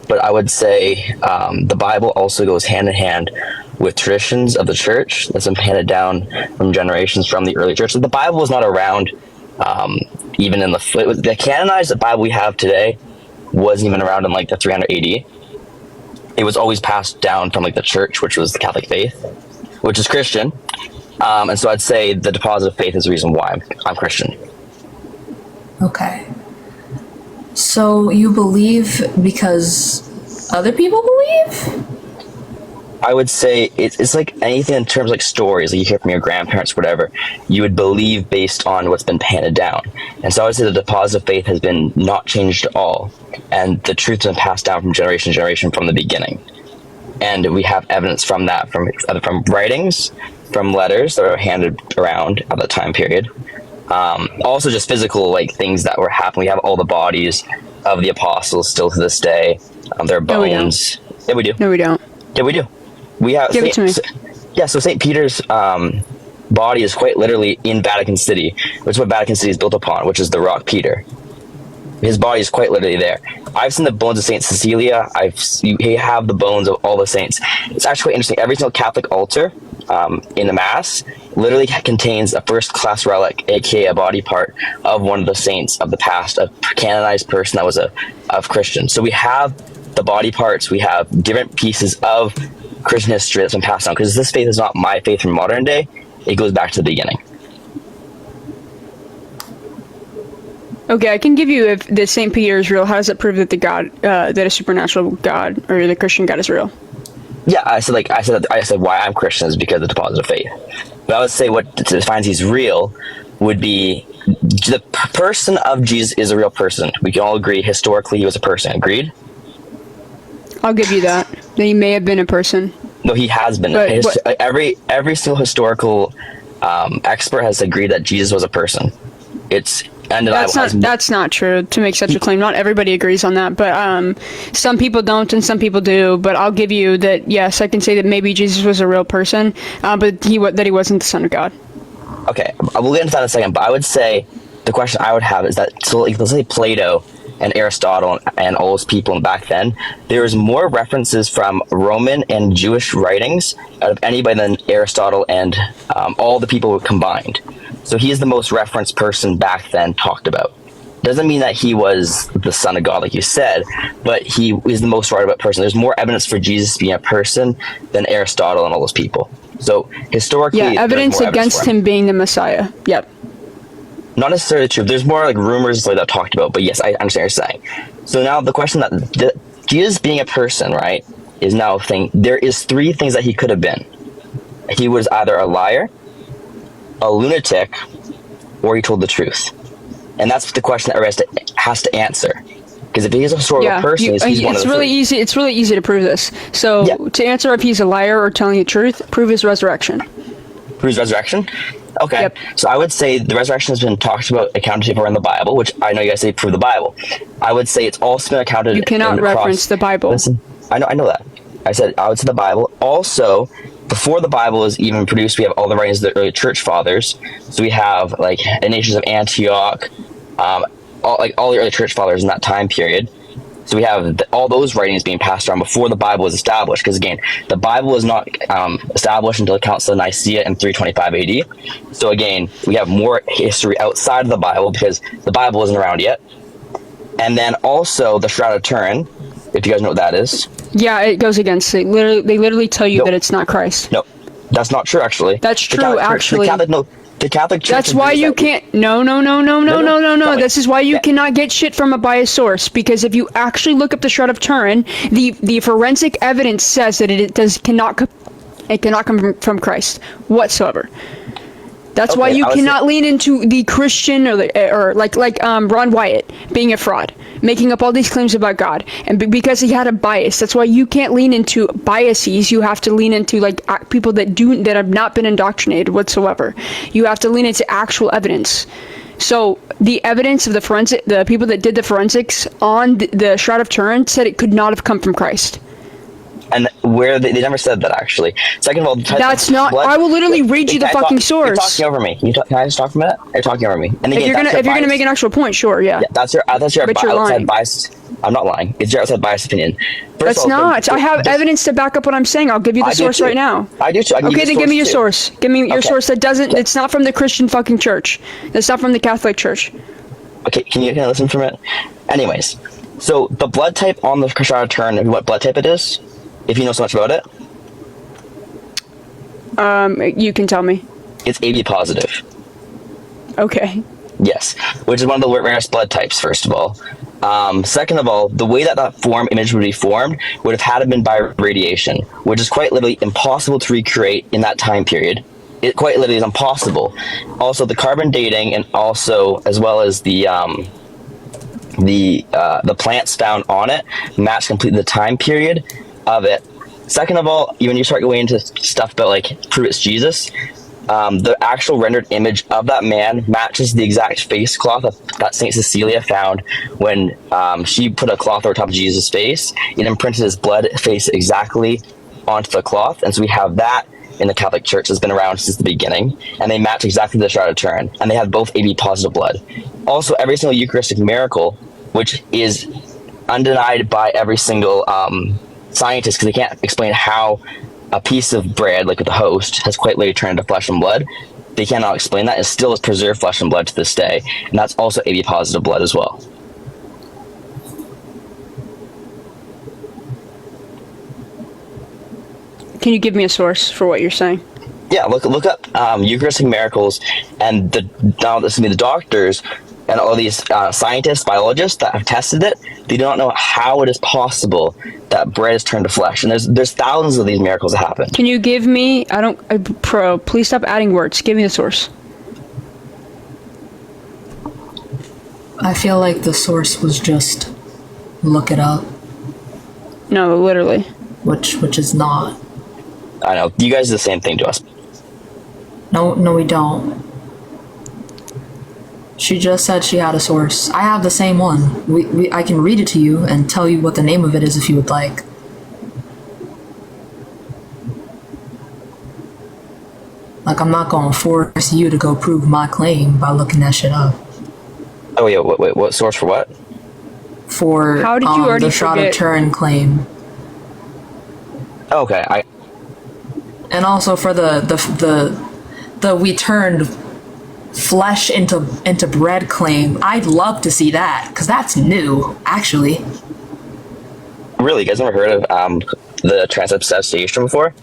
but I would say the Bible also goes hand in hand with traditions of the church that's been handed down from generations from the early church. So the Bible was not around even in the canonized Bible we have today wasn't even around in like the 300 AD. It was always passed down from like the church, which was the Catholic faith, which is Christian. And so I'd say the deposit of faith is the reason why I'm Christian. Okay. So you believe because other people believe? I would say it's like anything in terms of like stories that you hear from your grandparents, whatever. You would believe based on what's been handed down. And so I would say the deposit of faith has been not changed at all. And the truth has been passed down from generation to generation from the beginning. And we have evidence from that, from writings, from letters that are handed around at that time period. Also just physical like things that were happening. We have all the bodies of the apostles still to this day. Their bones. Yeah, we do. No, we don't. Yeah, we do. We have. Give it to me. So St. Peter's body is quite literally in Vatican City, which is what Vatican City is built upon, which is the rock Peter. His body is quite literally there. I've seen the bones of St. Cecilia. You have the bones of all the saints. It's actually quite interesting. Every single Catholic altar in the Mass literally contains a first-class relic, aka a body part of one of the saints of the past, a canonized person that was of Christian. So we have the body parts. We have different pieces of Christian history that's been passed down, because this faith is not my faith from modern day. It goes back to the beginning. Okay, I can give you if the St. Peter is real. How does it prove that the God, that a supernatural God or the Christian God is real? Yeah, I said why I'm Christian is because of the deposit of faith. But I would say what defines he's real would be the person of Jesus is a real person. We can all agree historically he was a person. Agreed? I'll give you that. That he may have been a person. No, he has been. Every single historical expert has agreed that Jesus was a person. It's undeniable. That's not true to make such a claim. Not everybody agrees on that, but some people don't and some people do. But I'll give you that. Yes, I can say that maybe Jesus was a real person, but he wasn't the Son of God. Okay, we'll get into that in a second. But I would say the question I would have is that let's say Plato and Aristotle and all those people back then, there is more references from Roman and Jewish writings out of anybody than Aristotle and all the people combined. So he is the most referenced person back then talked about. Doesn't mean that he was the Son of God, like you said, but he is the most written about person. There's more evidence for Jesus being a person than Aristotle and all those people. So historically, evidence against him being the Messiah. Yep. Not necessarily true. There's more like rumors like that talked about, but yes, I understand what you're saying. So now the question that Jesus being a person, right, is now a thing. There is three things that he could have been. He was either a liar, a lunatic, or he told the truth. And that's the question that everybody has to answer. Because if he's a historical person, he's one of the three. It's really easy to prove this. So to answer if he's a liar or telling the truth, prove his resurrection. Prove his resurrection? Okay. Yep. So I would say the resurrection has been talked about, accounted for in the Bible, which I know you guys say prove the Bible. I would say it's also been accounted. You cannot reference the Bible. Listen, I know that. I would say the Bible. Also, before the Bible is even produced, we have all the writings of the early church fathers. So we have like Ignatius of Antioch, all the early church fathers in that time period. So we have all those writings being passed around before the Bible was established. Because again, the Bible was not established until the Council of Nicaea in 325 AD. So again, we have more history outside of the Bible because the Bible wasn't around yet. And then also the Shroud of Turin, if you guys know what that is. Yeah, it goes against it. They literally tell you that it's not Christ. No, that's not true actually. That's true actually. The the Catholic Church. That's why you can't. No. This is why you cannot get shit from a biased source, because if you actually look up the Shroud of Turin, the forensic evidence says that it cannot come from Christ whatsoever. That's why you cannot lean into the Christian or like Ron Wyatt being a fraud, making up all these claims about God, and because he had a bias. That's why you can't lean into biases. You have to lean into like people that have not been indoctrinated whatsoever. You have to lean into actual evidence. So the evidence of the people that did the forensics on the Shroud of Turin said it could not have come from Christ. And where they never said that, actually. Second of all, that's not. I will literally read you the fucking source. You're talking over me. Can I just talk for a minute? You're talking over me. And again, if you're gonna make an actual point, sure, yeah. That's your outside bias. I'm not lying. It's your outside biased opinion. That's not. I have evidence to back up what I'm saying. I'll give you the source right now. I do too. Okay, then give me your source. Give me your source that doesn't. It's not from the Christian fucking church. It's not from the Catholic Church. Okay, can you listen for a minute? Anyways, so the blood type on the Shroud of Turin, what blood type it is? If you know so much about it. You can tell me. It's AB positive. Okay. Yes, which is one of the rarest blood types, first of all. Second of all, the way that image would be formed would have had to been by radiation, which is quite literally impossible to recreate in that time period. It quite literally is impossible. Also, the carbon dating, and also as well as the plants found on it match completely the time period of it. Second of all, when you start going into stuff about like prove it's Jesus, the actual rendered image of that man matches the exact face cloth that Saint Cecilia found when she put a cloth over top of Jesus' face. It imprinted his blood face exactly onto the cloth, and so we have that in the Catholic Church. Has been around since the beginning, and they match exactly the Shroud of Turin, and they have both AB positive blood. Also, every single Eucharistic miracle, which is undenied by every single scientist, because they can't explain how a piece of bread, like with the host, has quite literally turned into flesh and blood. They cannot explain that. It still is preserved flesh and blood to this day, and that's also AB positive blood as well. Can you give me a source for what you're saying? Yeah, look up Eucharistic miracles, and now this will be the doctors and all these scientists, biologists that have tested it. They do not know how it is possible that bread is turned to flesh, and there's thousands of these miracles that happen. Can you give me? Please stop adding words. Give me the source. I feel like the source was just look it up. No, literally. Which is not. I know you guys do the same thing to us. No, we don't. She just said she had a source. I have the same one. I can read it to you and tell you what the name of it is if you would like. Like, I'm not gonna force you to go prove my claim by looking that shit up. Oh yeah, wait, what source for what? For how did you already the Shroud of Turin claim. Okay, and also for the we turned flesh into bread claim. I'd love to see that, because that's new, actually. Really, you guys never heard of the transubstantiation before?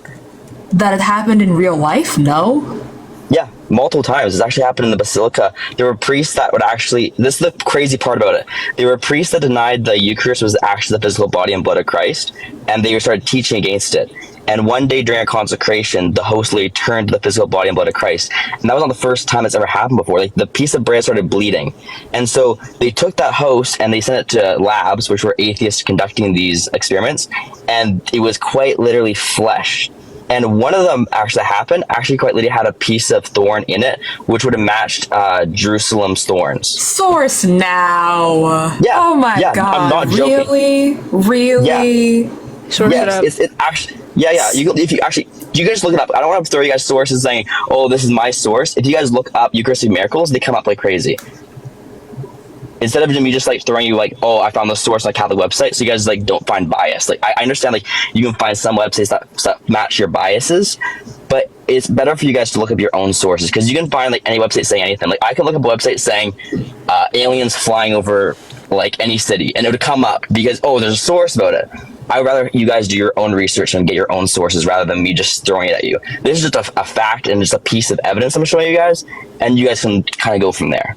That it happened in real life? No. Yeah, multiple times. It's actually happened in the Basilica. There were priests that would actually, this is the crazy part about it, there were priests that denied the Eucharist was actually the physical body and blood of Christ, and they started teaching against it. And one day during a consecration, the host literally turned to the physical body and blood of Christ. And that was not the first time it's ever happened before. Like, the piece of bread started bleeding. And so they took that host and they sent it to labs, which were atheists conducting these experiments. And it was quite literally flesh. And one of them actually quite literally had a piece of thorn in it, which would have matched Jerusalem's thorns. Source now. Yeah. Oh my God. I'm not joking. Really? Yeah. Source it up. It's actually. Yeah. Do you guys look it up? I don't want to throw you guys sources saying, "Oh, this is my source." If you guys look up Eucharistic miracles, they come up like crazy. Instead of me just like throwing you like, "Oh, I found the source on a Catholic website," so you guys like don't find bias. Like, I understand like you can find some websites that match your biases, but it's better for you guys to look up your own sources, because you can find like any website saying anything. Like, I can look up a website saying aliens flying over like any city, and it would come up because there's a source about it. I would rather you guys do your own research and get your own sources rather than me just throwing it at you. This is just a fact and just a piece of evidence I'm showing you guys, and you guys can kind of go from there.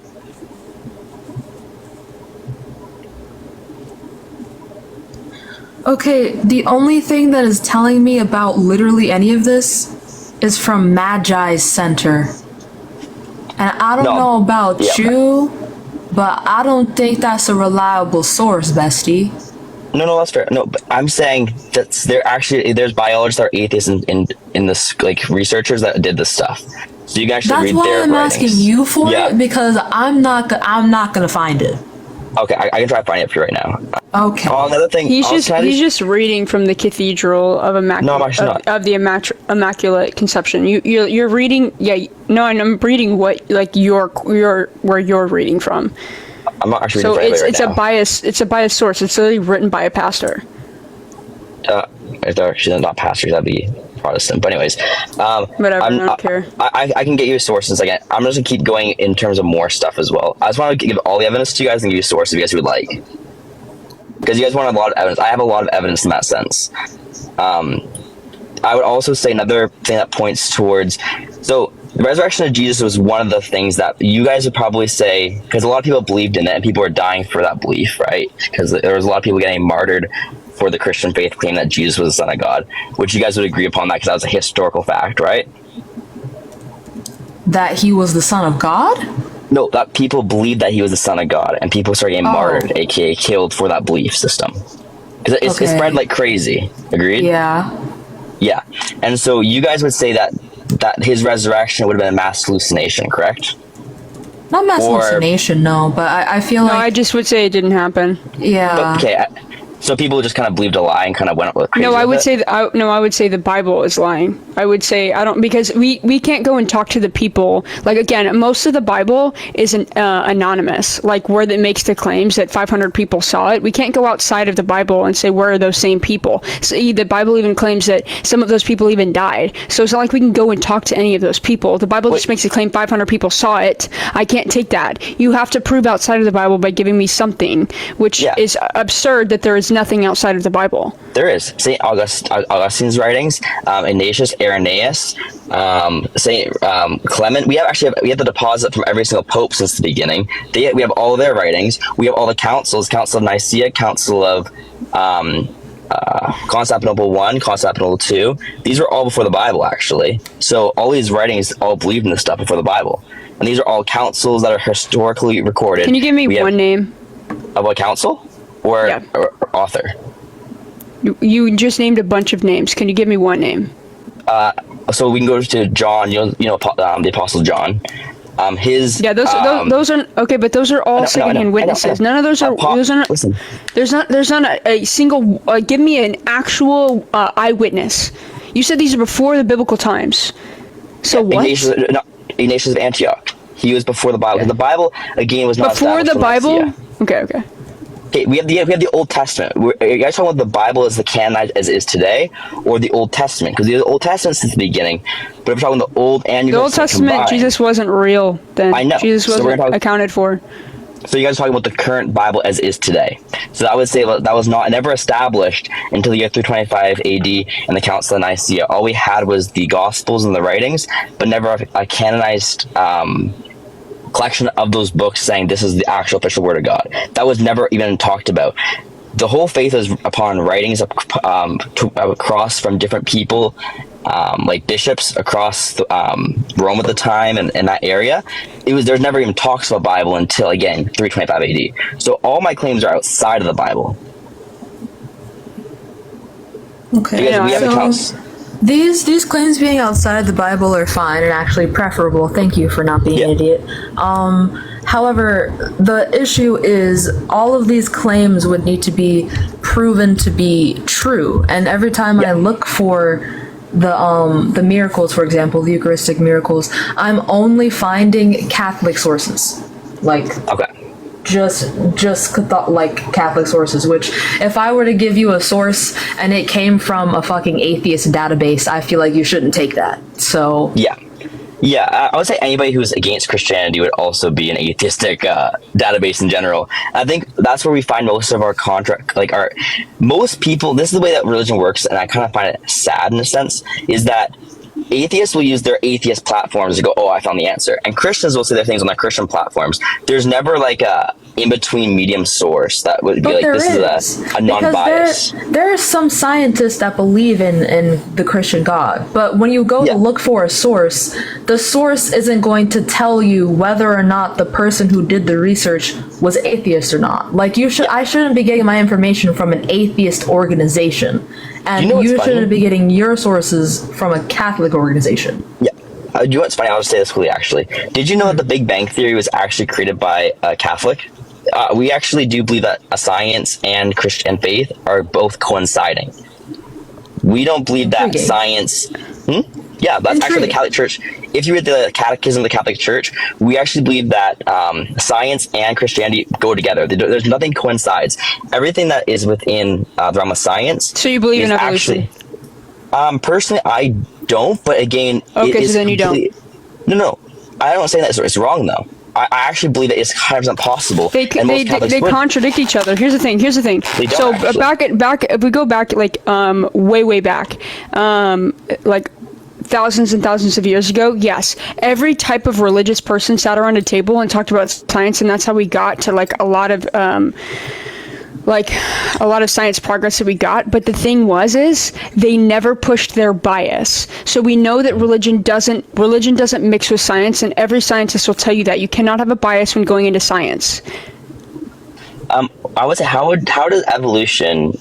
Okay, the only thing that is telling me about literally any of this is from Magi's Center. And I don't know about you, but I don't think that's a reliable source, bestie. No, that's fair. No, but I'm saying that there's biologists that are atheists in this, like, researchers that did this stuff. So you guys should read their writings. That's why I'm asking you for it, because I'm not gonna find it. Okay, I can try to find it for you right now. Okay. Another thing, He's just reading from the Cathedral of Immaculate Conception. You're reading, and I'm reading what, like, where you're reading from. I'm not actually so reading it's right now. It's a biased source. It's literally written by a pastor. If they're actually not pastors, that'd be Protestant. But anyways, whatever. I don't care. I can get you a source in a second. I'm just gonna keep going in terms of more stuff as well. I just want to give all the evidence to you guys and give you a source if you guys would like, because you guys want a lot of evidence. I have a lot of evidence in that sense. I would also say another thing that points towards the resurrection of Jesus was one of the things that you guys would probably say, because a lot of people believed in it and people were dying for that belief, right? Because there was a lot of people getting martyred for the Christian faith claim that Jesus was the Son of God, which you guys would agree upon that because that was a historical fact, right? That he was the Son of God? No, that people believed that he was the Son of God, and people started getting martyred, aka killed, for that belief system. Because it spread like crazy. Agreed? Yeah. And so you guys would say that his resurrection would have been a mass hallucination, correct? Not mass hallucination, no, but I feel like... I just would say it didn't happen. Yeah. But, okay, so people just kind of believed a lie and kind of went up with crazy. I would say the Bible is lying. I would say because we can't go and talk to the people. Like, again, most of the Bible is anonymous. Like, where it makes the claims that 500 people saw it. We can't go outside of the Bible and say where are those same people. So the Bible even claims that some of those people even died. So it's not like we can go and talk to any of those people. The Bible just makes a claim 500 people saw it. I can't take that. You have to prove outside of the Bible by giving me something, which is absurd that there is nothing outside of the Bible. There is. St. Augustine's writings, Ignatius, Irenaeus, St. Clement. We have the deposit from every single pope since the beginning. We have all their writings. We have all the councils, Council of Nicaea, Council of Constantinople I, Constantinople II. These were all before the Bible, actually. So all these writings all believed in this stuff before the Bible. And these are all councils that are historically recorded. Can you give me one name? Of a council? Or author? You just named a bunch of names. Can you give me one name? So we can go to John. The Apostle John. Those are okay, but those are all secondhand witnesses. None of those are. Listen. There's not a single. Give me an actual eyewitness. You said these are before the biblical times. So what? Ignatius of Antioch. He was before the Bible. The Bible again was not before the Bible. Okay. Okay, we have the Old Testament. Are you guys talking about the Bible as the canon as it is today, or the Old Testament? Because the Old Testament since the beginning, but if we're talking the Old and New the Old Testament, combined, Jesus wasn't real then. I know. Jesus wasn't accounted for. So you guys are talking about the current Bible as is today. So I would say that was never established until the year 325 AD and the Council of Nicaea. All we had was the Gospels and the writings, but never a canonized collection of those books saying this is the actual official word of God. That was never even talked about. The whole faith is upon writings across from different people, like bishops across Rome at the time and that area. There's never even talks about Bible until, again, 325 AD. So all my claims are outside of the Bible. Okay. These claims being outside the Bible are fine and actually preferable. Thank you for not being an idiot. However, the issue is all of these claims would need to be proven to be true. And every time I look for the miracles, for example, the Eucharistic miracles, I'm only finding Catholic sources. Just like Catholic sources, which if I were to give you a source and it came from a fucking atheist database, I feel like you shouldn't take that. So yeah, Yeah, I would say anybody who's against Christianity would also be an atheistic database in general. I think that's where we find most of our contract, like most people. This is the way that religion works, and I kind of find it sad in a sense. Is that atheists will use their atheist platforms to go, "Oh, I found the answer," and Christians will say their things on their Christian platforms. There's never like a in-between medium source that would be like, this is a non-bias. There are some scientists that believe in the Christian God, but when you go to look for a source, the source isn't going to tell you whether or not the person who did the research was atheist or not. Like I shouldn't be getting my information from an atheist organization, and you shouldn't be getting your sources from a Catholic organization. Yeah. You know what's funny? I'll just say this quickly, actually. Did you know that the Big Bang Theory was actually created by a Catholic? We actually do believe that science and Christian faith are both coinciding. We don't believe that science... Yeah, that's actually the Catholic Church. If you read the Catechism of the Catholic Church, we actually believe that science and Christianity go together. There's nothing coincides. Everything that is within the realm of science... So you believe in evolution? Personally, I don't, but again... Okay, so then you don't. No. I don't say that it's wrong, though. I actually believe that it's 100% possible. They contradict each other. Here's the thing. So if we go back like way back, like thousands and thousands of years ago, yes, every type of religious person sat around a table and talked about science, and that's how we got to like a lot of science progress that we got. But the thing is they never pushed their bias. So we know that religion doesn't mix with science, and every scientist will tell you that you cannot have a bias when going into science. I would say how does evolution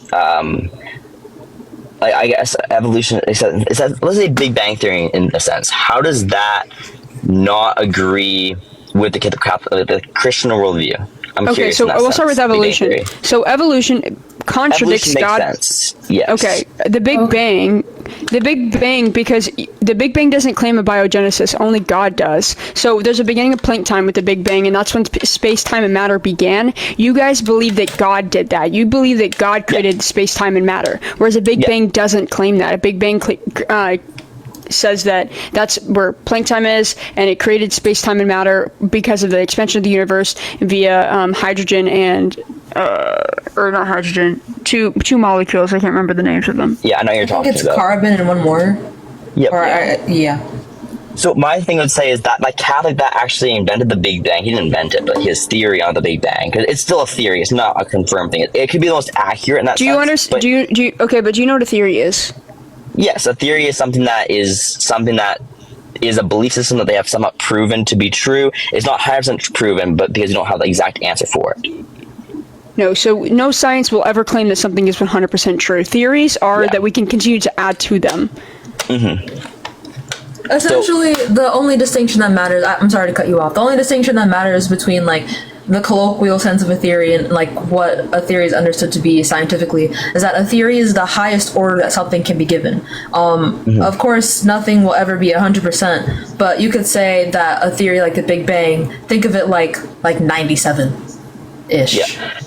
I guess evolution let's say Big Bang Theory in a sense, how does that not agree with the Christian worldview? Okay, so we'll start with evolution. So evolution contradicts God. Sense. Yes. Okay, the Big Bang, because the Big Bang doesn't claim a biogenesis, only God does. So there's a beginning of Planck time with the Big Bang, and that's when space, time, and matter began. You guys believe that God did that. You believe that God created space, time, and matter, whereas a Big Bang doesn't claim that. A Big Bang says that that's where Planck time is, and it created space, time, and matter because of the expansion of the universe via hydrogen and or not hydrogen, two molecules. I can't remember the names of them. Yeah, I know you're talking about. It's carbon and one more. Yep. So my thing would say is that like Catholic that actually invented the Big Bang. He didn't invent it, but his theory on the Big Bang, because it's still a theory. It's not a confirmed thing. It could be the most accurate in that. Do you understand? But do you know what a theory is? Yes, a theory is something that is a belief system that they have somewhat proven to be true. It's not 100% proven, but because you don't have the exact answer for it. No, so no science will ever claim that something is 100% true. Theories are that we can continue to add to them. Mm-hmm. Essentially, the only distinction that matters... I'm sorry to cut you off. The only distinction that matters between, like, the colloquial sense of a theory and like what a theory is understood to be scientifically is that a theory is the highest order that something can be given. Of course, nothing will ever be 100%, but you could say that a theory like the Big Bang, think of it like 97-ish. Yeah.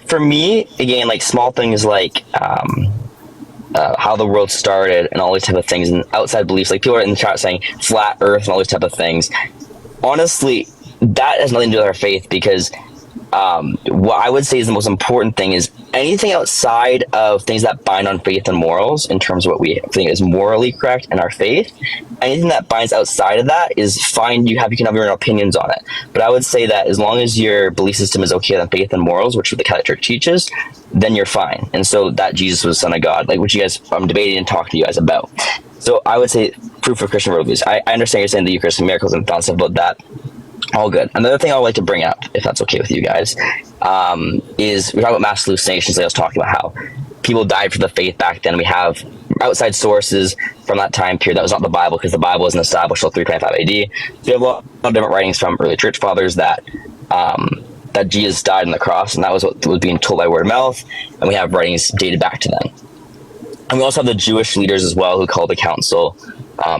For me, again, like small things like how the world started and all these type of things, and outside beliefs, like people are in the chat saying flat Earth and all these type of things. Honestly, that has nothing to do with our faith, because what I would say is the most important thing is anything outside of things that bind on faith and morals, in terms of what we think is morally correct in our faith, anything that binds outside of that is fine. You can have your own opinions on it. But I would say that as long as your belief system is okay on faith and morals, which the Catholic Church teaches, then you're fine. And so that Jesus was the Son of God, like what you guys, I'm debating and talking to you guys about. So I would say proof for Christian worldviews. I understand you're saying the Eucharist and miracles and thoughts about that. All good. Another thing I would like to bring up, if that's okay with you guys, is we talk about mass hallucinations. Like I was talking about how people died for the faith back then. We have outside sources from that time period that was not the Bible, because the Bible wasn't established until 325 AD. So we have a lot of different writings from early church fathers that that Jesus died on the cross, and that was what was being told by word of mouth. And we have writings dated back to then. And we also have the Jewish leaders as well who called the council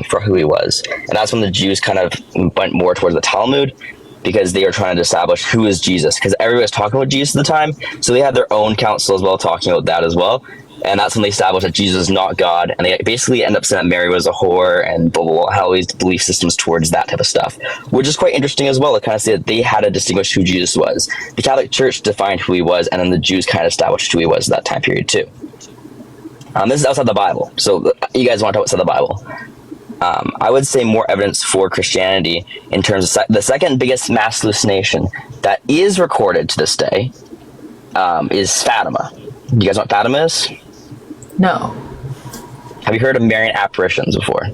for who he was. And that's when the Jews kind of went more towards the Talmud, because they were trying to establish who is Jesus, because everybody was talking about Jesus at the time. So they had their own council as well, talking about that as well. And that's when they established that Jesus is not God, and they basically end up saying that Mary was a whore and blah, blah, blah, how these belief systems towards that type of stuff, which is quite interesting as well to kind of see that they had to distinguish who Jesus was. The Catholic Church defined who he was, and then the Jews kind of established who he was at that time period too. This is outside the Bible, so you guys want to talk outside the Bible. I would say more evidence for Christianity in terms of the second biggest mass hallucination that is recorded to this day is Fatima. You guys know what Fatima is? No. Have you heard of Marian apparitions before?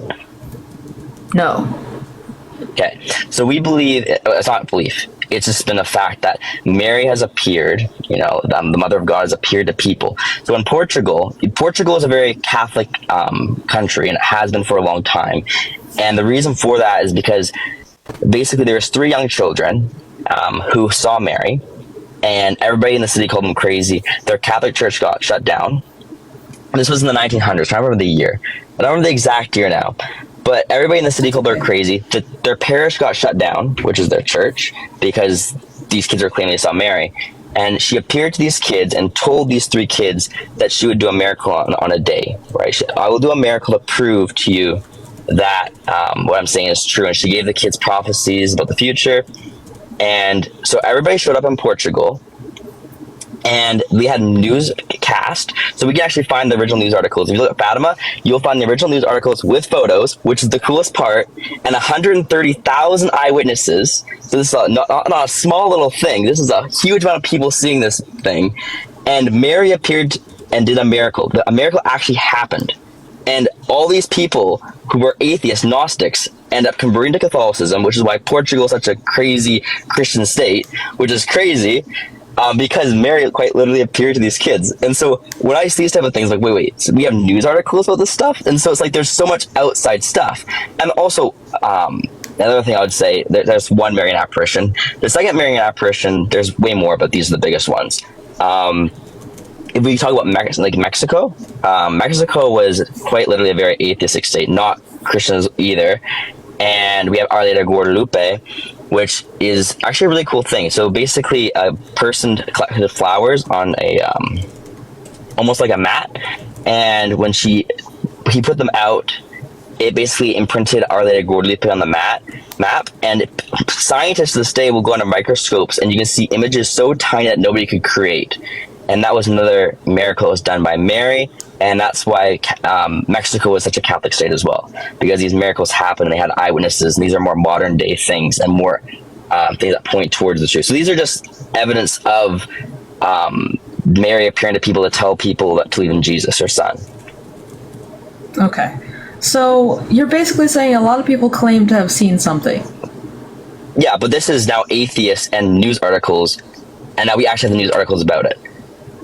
No. Okay, so we believe, it's not belief, it's just been a fact that Mary has appeared, the Mother of God has appeared to people. So in Portugal is a very Catholic country, and it has been for a long time. And the reason for that is because basically there was 3 young children who saw Mary, and everybody in the city called them crazy. Their Catholic church got shut down. This was in the 1900s. I remember the year. I don't remember the exact year now. But everybody in the city called her crazy. Their parish got shut down, which is their church, because these kids were claiming they saw Mary. And she appeared to these kids and told these 3 kids that she would do a miracle on a day. Right? I will do a miracle to prove to you that what I'm saying is true. And she gave the kids prophecies about the future. And so everybody showed up in Portugal. And we had newscast, so we can actually find the original news articles. If you look at Fatima, you'll find the original news articles with photos, which is the coolest part, and 130,000 eyewitnesses. So this is not a small little thing. This is a huge amount of people seeing this thing. And Mary appeared and did a miracle. A miracle actually happened. And all these people who were atheists, Gnostics, end up converting to Catholicism, which is why Portugal is such a crazy Christian state, which is crazy. Because Mary quite literally appeared to these kids. And so when I see these type of things, like, wait, so we have news articles about this stuff? And so it's like there's so much outside stuff. And also, another thing I would say, there's one Marian apparition. The second Marian apparition, there's way more, but these are the biggest ones. If we talk about Mexico, Mexico was quite literally a very atheistic state, not Christians either. And we have Our Lady of Guadalupe, which is actually a really cool thing. So basically, a person collected flowers on a almost like a mat, and when he put them out, it basically imprinted Our Lady of Guadalupe on the map. And scientists to this day will go under microscopes, and you can see images so tiny that nobody could create. And that was another miracle that was done by Mary. And that's why Mexico is such a Catholic state as well, because these miracles happened and they had eyewitnesses, and these are more modern day things and more things that point towards the truth. So these are just evidence of Mary appearing to people to tell people that to believe in Jesus, her son. Okay. So you're basically saying a lot of people claim to have seen something. Yeah, but this is now atheists and news articles, and now we actually have the news articles about it.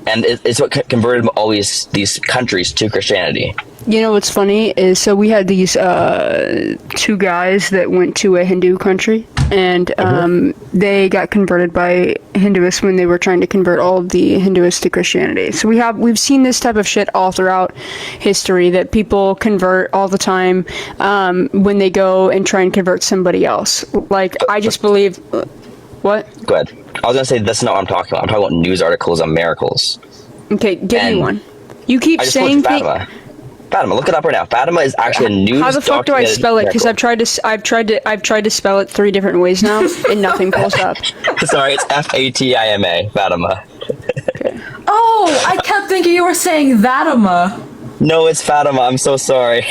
And it's what converted all these countries to Christianity. You know what's funny is, so we had these 2 guys that went to a Hindu country, and they got converted by Hinduists when they were trying to convert all of the Hinduists to Christianity. So we've seen this type of shit all throughout history, that people convert all the time when they go and try and convert somebody else. Like, I just believe... What? Go ahead. I was going to say, that's not what I'm talking about. I'm talking about news articles on miracles. Okay, give me one. You keep saying Fatima. Fatima, look it up right now. Fatima is actually a news. How the fuck do I spell it? Because I've tried to spell it 3 different ways now, and nothing pulls up. Sorry, it's Fatima. Fatima. Okay. Oh, I kept thinking you were saying Fatima. No, it's Fatima. I'm so sorry.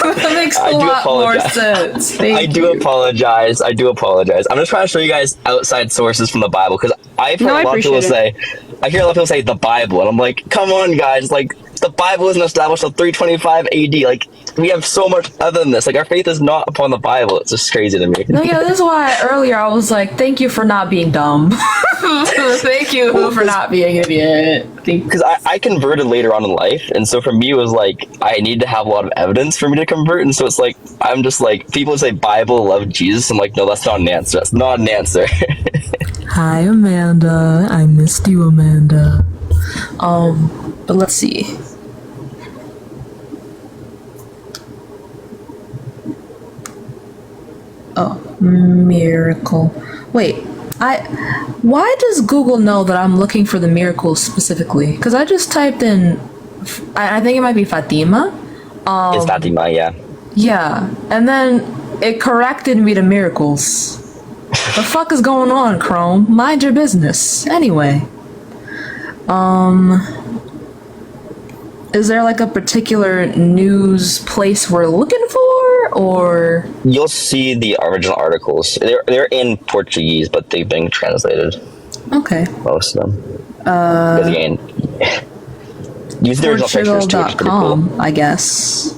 That makes a lot more sense. I do apologize. I'm just trying to show you guys outside sources from the Bible, because I've heard a lot of people say the Bible, and I'm like, come on, guys, like, the Bible wasn't established until 325 AD. Like, we have so much other than this. Like, our faith is not upon the Bible. It's just crazy to me. No, yeah, this is why earlier I was like, thank you for not being dumb. Thank you for not being an idiot. Because I converted later on in life, and so for me it was like, I need to have a lot of evidence for me to convert, and so it's like, I'm just like, people say Bible, love Jesus. I'm like, no, that's not an answer. That's not an answer. Hi, Amanda. I missed you, Amanda. But let's see. Oh, miracle. Wait, Why does Google know that I'm looking for the miracles specifically? Because I just typed in, I think it might be Fatima. It's Fatima, yeah. Yeah, and then it corrected me to miracles. The fuck is going on, Chrome? Mind your business. Anyway, is there like a particular news place we're looking for, or? You'll see the original articles. They're in Portuguese, but they've been translated. Okay. Most of them. Because again, use the original pictures too, which is pretty cool. I guess.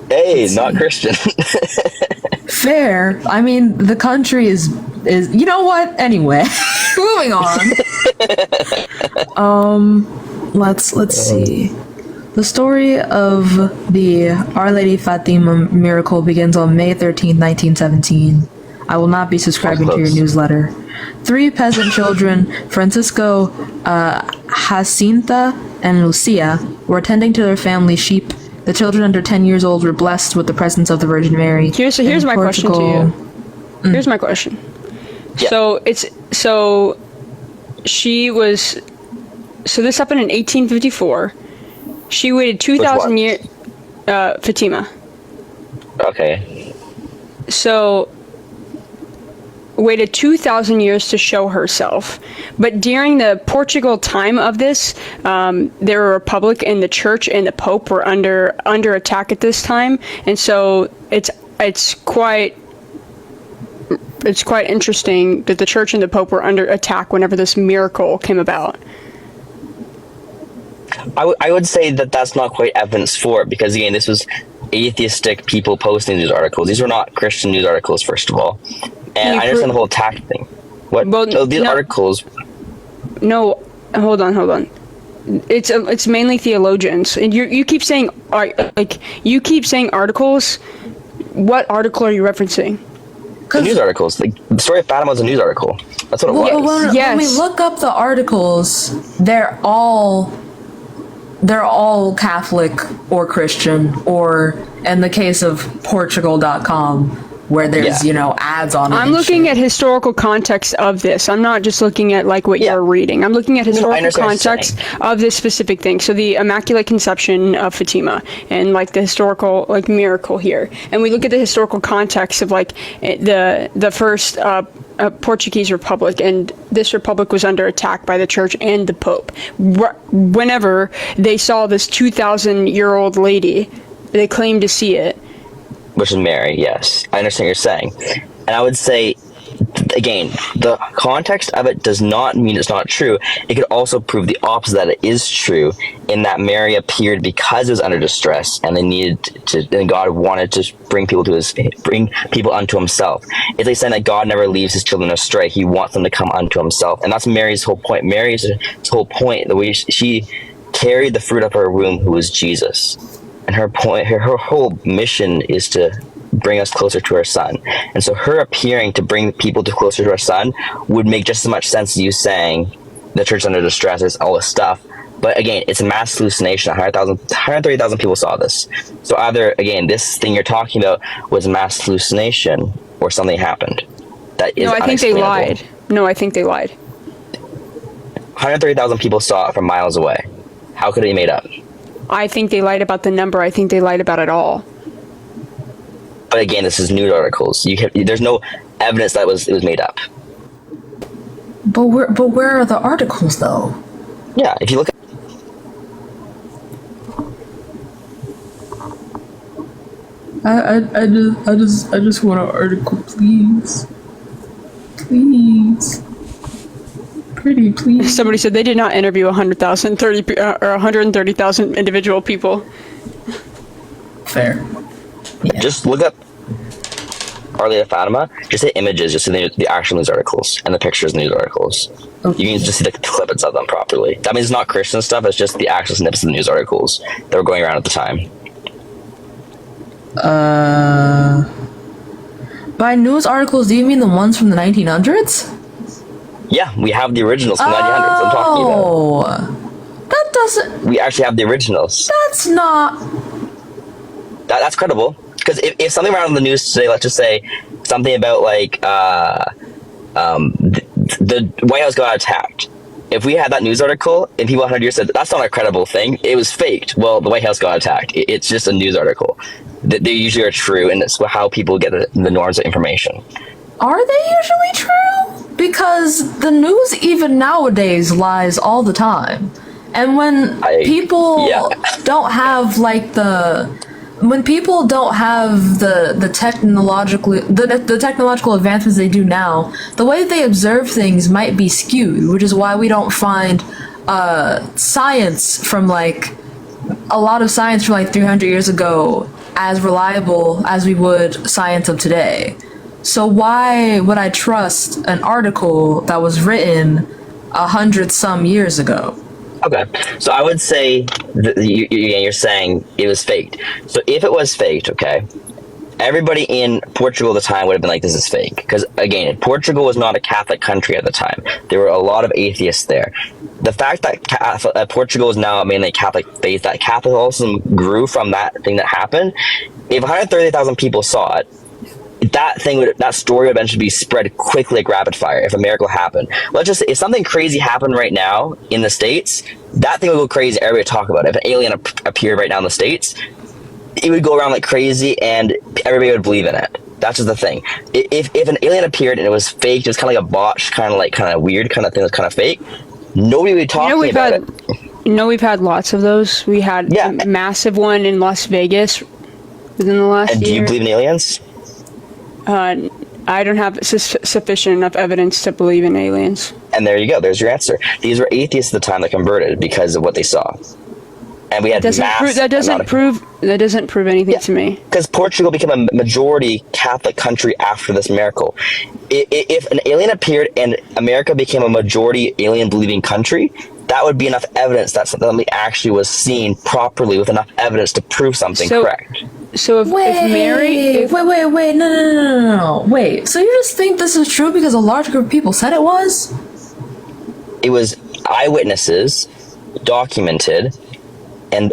Hey, not Christian. Fair. I mean, the country is you know what? Anyway, moving on. Let's see. The story of the Our Lady Fatima miracle begins on May 13th, 1917. I will not be subscribing to your newsletter. 3 peasant children, Francisco, Jacinta, and Lucia, were attending to their family sheep. The children under 10 years old were blessed with the presence of the Virgin Mary. Here's my question to you. Here's my question. Yeah. So she was. So this happened in 1854. She waited 2,000 years. Fatima. Okay. So waited 2,000 years to show herself, but during the Portugal time of this, there were a republic, and the church and the Pope were under attack at this time, and so it's quite interesting that the church and the Pope were under attack whenever this miracle came about. I would say that that's not quite evidence for it, because again, this was atheistic people posting these articles. These were not Christian news articles, first of all. And I understand the whole attack thing. What? Well, these articles. No, hold on. It's mainly theologians, and you keep saying articles. What article are you referencing? The news articles. The story of Fatima was a news article. That's what it was. When we look up the articles, they're all Catholic or Christian, or in the case of Portugal.com, where there's ads on it. I'm looking at historical context of this. I'm not just looking at like what you're reading. I'm looking at historical context of this specific thing. So the Immaculate Conception of Fatima, and like the historical miracle here. And we look at the historical context of like the first Portuguese Republic, and this republic was under attack by the church and the Pope. Whenever they saw this 2,000-year-old lady, they claimed to see it. Which is Mary, yes. I understand what you're saying. And I would say, again, the context of it does not mean it's not true. It could also prove the opposite, that it is true, in that Mary appeared because it was under distress, and and God wanted to bring people unto himself. It's like saying that God never leaves his children astray. He wants them to come unto himself. And that's Mary's whole point. Mary's whole point, the way she carried the fruit of her womb, who was Jesus. And her whole mission is to bring us closer to her son. And so her appearing to bring people closer to her son would make just as much sense as you saying the church under distress is all this stuff. But again, it's a mass hallucination. 130,000 people saw this. So either, again, this thing you're talking about was a mass hallucination, or something happened. That is I think they lied. No, I think they lied. 130,000 people saw it from miles away. How could it be made up? I think they lied about the number. I think they lied about it all. But again, this is news articles. There's no evidence that it was made up. But where are the articles, though? Yeah, if you look at... I just want an article, please. Please. Pretty, please. Somebody said they did not interview 130,000 individual people. Fair. Yeah. Just look up Our Lady of Fatima. Just hit images, just see the actual news articles and the pictures in the news articles. Okay. You can just see the clips of them properly. That means it's not Christian stuff. It's just the actual snippets of the news articles that were going around at the time. By news articles, do you mean the ones from the 1900s? Yeah, we have the originals from the 1900s. I'm talking about. That doesn't... We actually have the originals. That's not... That's credible. Because if something around in the news today, let's just say something about like the White House got attacked. If we had that news article and people 100 years said that's not a credible thing, it was faked. Well, the White House got attacked. It's just a news article. They usually are true, and it's how people get the norms of information. Are they usually true? Because the news even nowadays lies all the time. And when people don't have like when people don't have the technological advancements they do now, the way they observe things might be skewed, which is why we don't find science from like a lot of science from like 300 years ago as reliable as we would science of today. So why would I trust an article that was written 100-some years ago? Okay, so I would say you're saying it was faked. So if it was faked, okay, everybody in Portugal at the time would have been like, this is fake. Because again, Portugal was not a Catholic country at the time. There were a lot of atheists there. The fact that Portugal is now mainly Catholic faith, that Catholicism grew from that thing that happened, if 130,000 people saw it, that story would eventually be spread quickly like rapid fire if a miracle happened. Let's just say, if something crazy happened right now in the States, that thing would go crazy, everybody would talk about it. If an alien appeared right now in the States, it would go around like crazy and everybody would believe in it. That's just the thing. If an alien appeared and it was fake, it was kind of like a botch, kind of weird kind of thing that's kind of fake, nobody would be talking about it. We've had lots of those. We had a massive one in Las Vegas within the last year. And do you believe in aliens? I don't have sufficient enough evidence to believe in aliens. And there you go. There's your answer. These were atheists at the time that converted because of what they saw. And we had that doesn't prove anything to me. Because Portugal became a majority Catholic country after this miracle. If an alien appeared and America became a majority alien believing country, that would be enough evidence that something actually was seen properly with enough evidence to prove something correct. So if Mary... No. Wait, so you just think this is true because a large group of people said it was? It was eyewitnesses, documented, and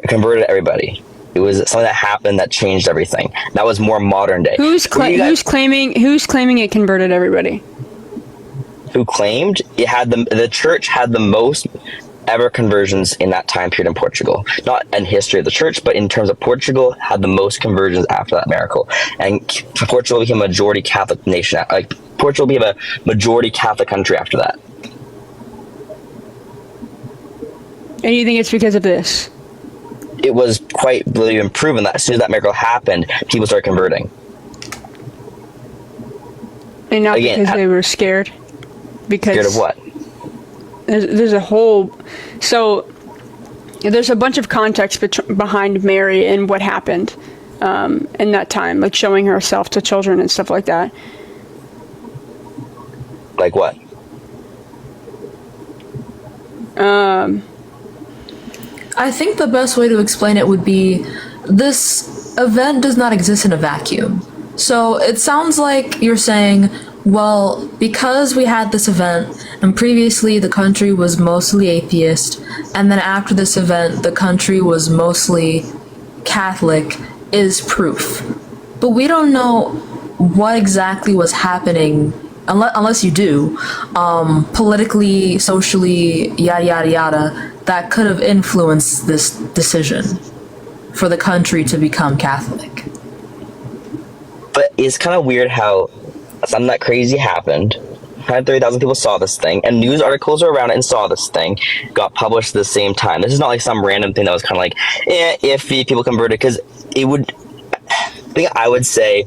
converted everybody. It was something that happened that changed everything. That was more modern day. Who's claiming it converted everybody? Who claimed it had the church had the most ever conversions in that time period in Portugal. Not in history of the church, but in terms of Portugal, had the most conversions after that miracle. And Portugal became a majority Catholic nation. Like Portugal became a majority Catholic country after that. And you think it's because of this? It was quite been proven that as soon as that miracle happened, people started converting. And not because they were scared? Because scared of what? There's a whole... So, there's a bunch of context behind Mary and what happened in that time, like showing herself to children and stuff like that. Like what? I think the best way to explain it would be this event does not exist in a vacuum. So it sounds like you're saying, well, because we had this event and previously the country was mostly atheist, and then after this event the country was mostly Catholic, is proof. But we don't know what exactly was happening, unless you do, politically, socially, yada yada yada, that could have influenced this decision for the country to become Catholic. But it's kind of weird how something that crazy happened. 130,000 people saw this thing, and news articles were around it and saw this thing, got published at the same time. This is not like some random thing that was kind of like, iffy, people converted, because it would... The thing I would say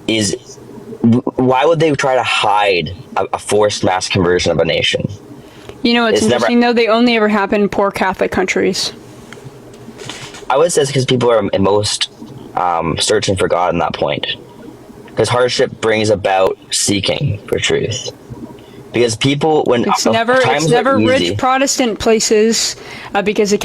is, why would they try to hide a forced mass conversion of a nation? You know, it's interesting, though, they only ever happen in poor Catholic countries. I would say it's because people are most searching for God in that point. Because hardship brings about seeking for truth. Because people, when it's never rich Protestant places, because the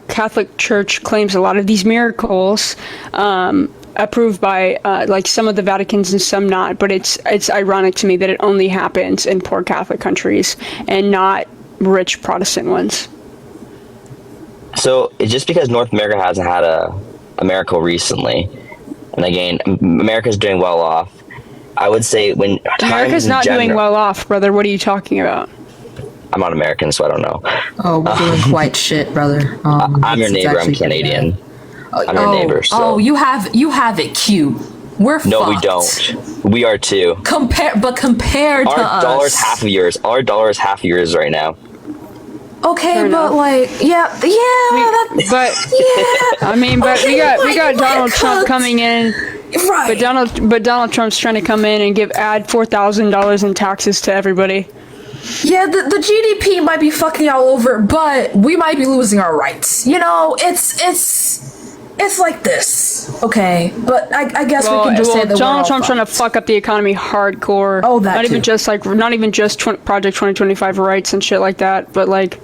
Catholic Church claims a lot of these miracles, approved by like some of the Vaticans and some not. But it's ironic to me that it only happens in poor Catholic countries and not rich Protestant ones. So it's just because North America hasn't had a miracle recently. And again, America's doing well off. I would say when America's not doing well off, brother. What are you talking about? I'm not American, so I don't know. Oh, we're doing quite shit, brother. I'm your it's neighbor. I'm actually pretty Canadian. bad. I'm your neighbor. So. Oh, you have it cute. We're no, fucked. we don't. We are too. Compared to our dollar's us. half of yours. Our dollar's half of yours right now. Okay, Fair but enough. like, yeah. I mean, but we got Donald Trump coming in. Right. But Donald Trump's trying to come in and add $4,000 in taxes to everybody. Yeah, the GDP might be fucking all over, but we might be losing our rights. You know, it's like this. Okay, but I guess we can just say that Donald Trump's trying to fuck up the economy hardcore. Oh, that not even too. not even just Project 2025 rights and shit like that, but like.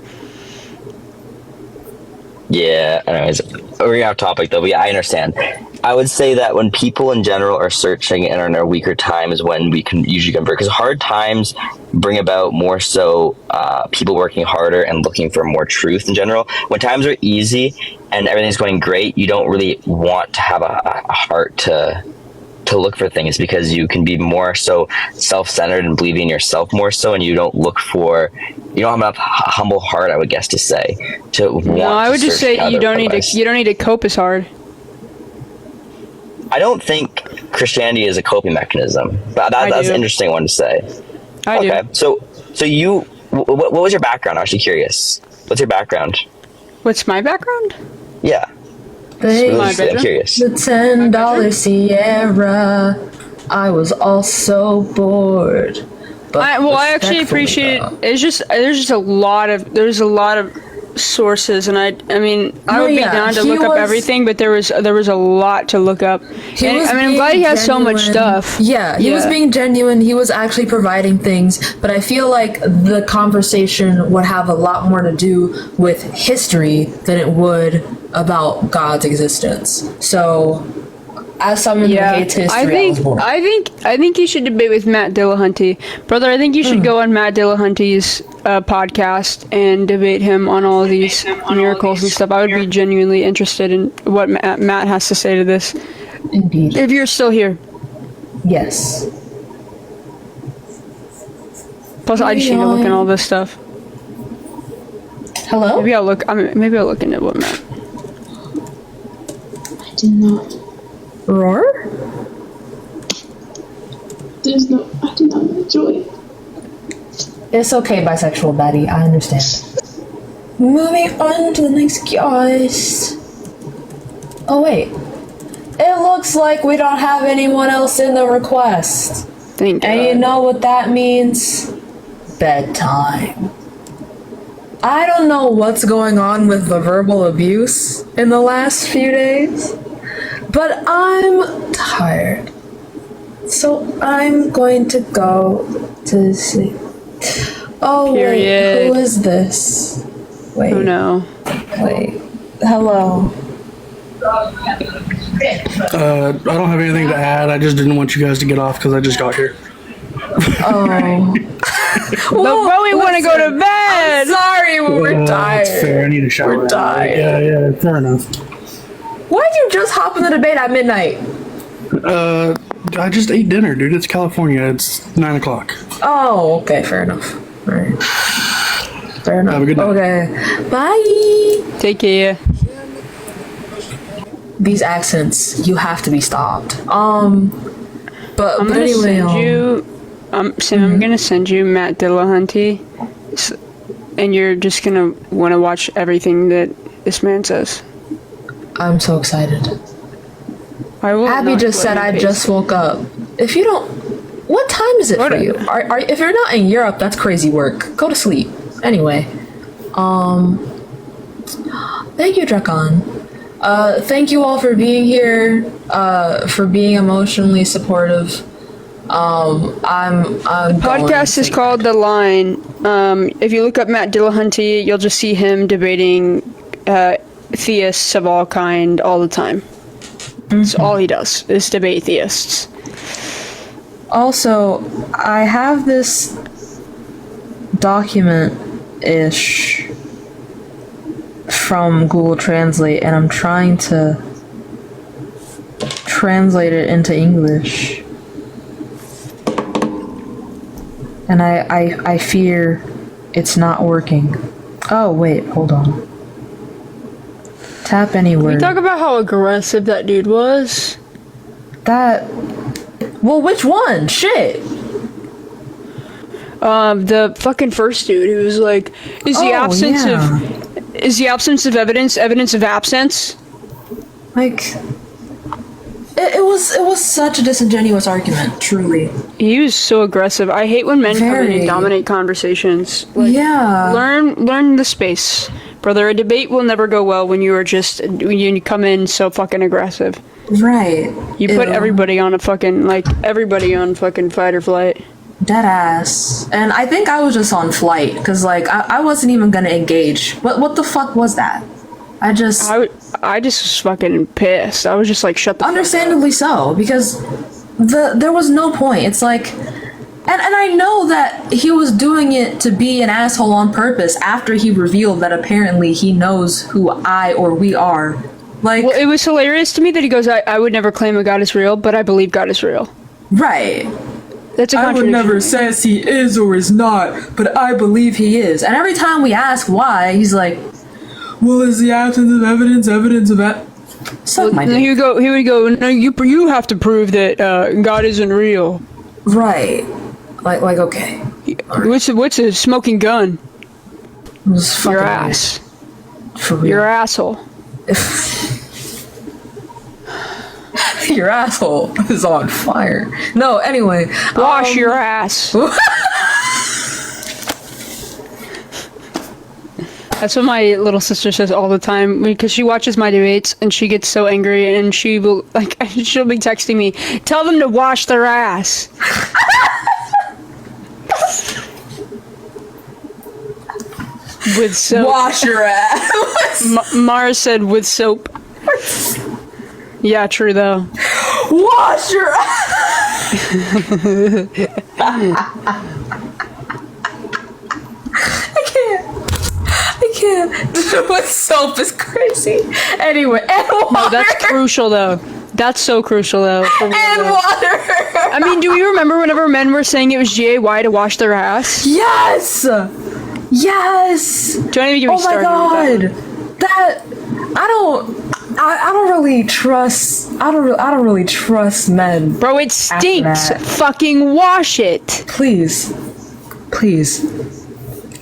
Yeah. Anyways, we're off topic though. But yeah, I understand. I would say that when people in general are searching and are in a weaker time is when we can usually convert, because hard times bring about more so people working harder and looking for more truth in general. When times are easy and everything's going great, you don't really want to have a heart to look for things, because you can be more so self-centered and believing in yourself more so, and you don't have enough humble heart, I would guess to say, to want. No, I would just say you don't advice. need to cope as hard. I don't think Christianity is a coping mechanism, but that's an interesting one to say. I do. So you, what was your background? I'm actually curious. What's your background? What's my background? Yeah. I'm curious. The $10 Sierra. I was also bored. But I actually appreciate it. There's just a lot of sources, and I mean I would be down to look up everything, but there was a lot to look up. I'm glad he has so much stuff. Yeah, he was being genuine. He was actually providing things, but I feel like the conversation would have a lot more to do with history than it would about God's existence. So, as someone who hates history, I think you should debate with Matt Dillahunty, brother. I think you should go on Matt Dillahunty's podcast and debate him on all of these miracles and stuff. I would be genuinely interested in what Matt has to say to this. Indeed. If you're still here. Yes. Plus, I just need to look in all this stuff. Hello? Maybe I'll look into what Matt. I did not. Roar? I did not enjoy it. It's okay, bisexual baddie. I understand. Moving on to the next guest. Oh, wait. It looks like we don't have anyone else in the request. Thank you. And you know what that means? Bedtime. I don't know what's going on with the verbal abuse in the last few days, but I'm tired. So I'm going to go to sleep. Oh, Period. wait, who is this? Wait. Oh, no. Wait. Hello. I don't have anything to add. I just didn't want you guys to get off because I just got here. Oh. But we want to go to bed. I'm sorry, we're tired. That's fair. I need a shower. We're tired. Yeah, fair enough. Why'd you just hop in the debate at midnight? I just ate dinner, dude. It's California. It's 9 o'clock. Oh, okay, fair enough. All right. Fair enough. Have a good night. Okay. Bye. Take care. These accents, you have to be stopped. But I'm gonna anyway, send you. Sam, I'm gonna send you Matt Dillahunty, and you're just gonna want to watch everything that this man says. I'm so excited. I will. Abby just said I just woke up. If you don't, what time is it for you? If you're not in Europe, that's crazy work. Go to sleep. Anyway, thank you, Drakan. Thank you all for being here. For being emotionally supportive. I'm podcast is called The Line. If you look up Matt Dillahunty, you'll just see him debating theists of all kind all the time. That's all he does is debate theists. Also, I have this document-ish from Google Translate, and I'm trying to translate it into English. And I fear it's not working. Oh, wait, hold on. Tap anywhere. Can we talk about how aggressive that dude was? Well, which one? Shit. The fucking first dude who was like, is the absence of evidence of absence? Like, it was such a disingenuous argument, truly. He was so aggressive. I hate when men come in and dominate conversations. Like, yeah. Learn the space. Brother, a debate will never go well when you come in so fucking aggressive. Right. You put everybody on fucking fight or flight. Dead ass. And I think I was just on flight, because, like, I wasn't even gonna engage. What the fuck was that? I just was fucking pissed. I was just like, shut the fuck up. Understandably so, because there was no point. It's like, and I know that he was doing it to be an asshole on purpose after he revealed that apparently he knows who we are. Like, well, it was hilarious to me that he goes, I would never claim a God is real, but I believe God is real. Right. That's a contradiction. I would never says he is or is not, but I believe he is. And every time we ask why, he's like, well, is the absence of evidence of that? He would go, no, you have to prove that God isn't real. Right. Like okay. What's a smoking gun? Your ass. For real. Your asshole. Your asshole is on fire. No, anyway. Wash your ass. That's what my little sister says all the time, because she watches my debates and she gets so angry and she'll be texting me, tell them to wash their ass. With soap. Wash your ass. Mara said with soap. Yeah, true though. Wash your ass. I can't. With soap is crazy. Anyway, and water. No, that's crucial though. That's so crucial though. And water. I mean, do you remember whenever men were saying it was GAY to wash their ass? Yes. Yes. Don't even get me started. Oh my god. That I don't really trust. I don't really trust men. Bro, it stinks. Fucking wash it. Please.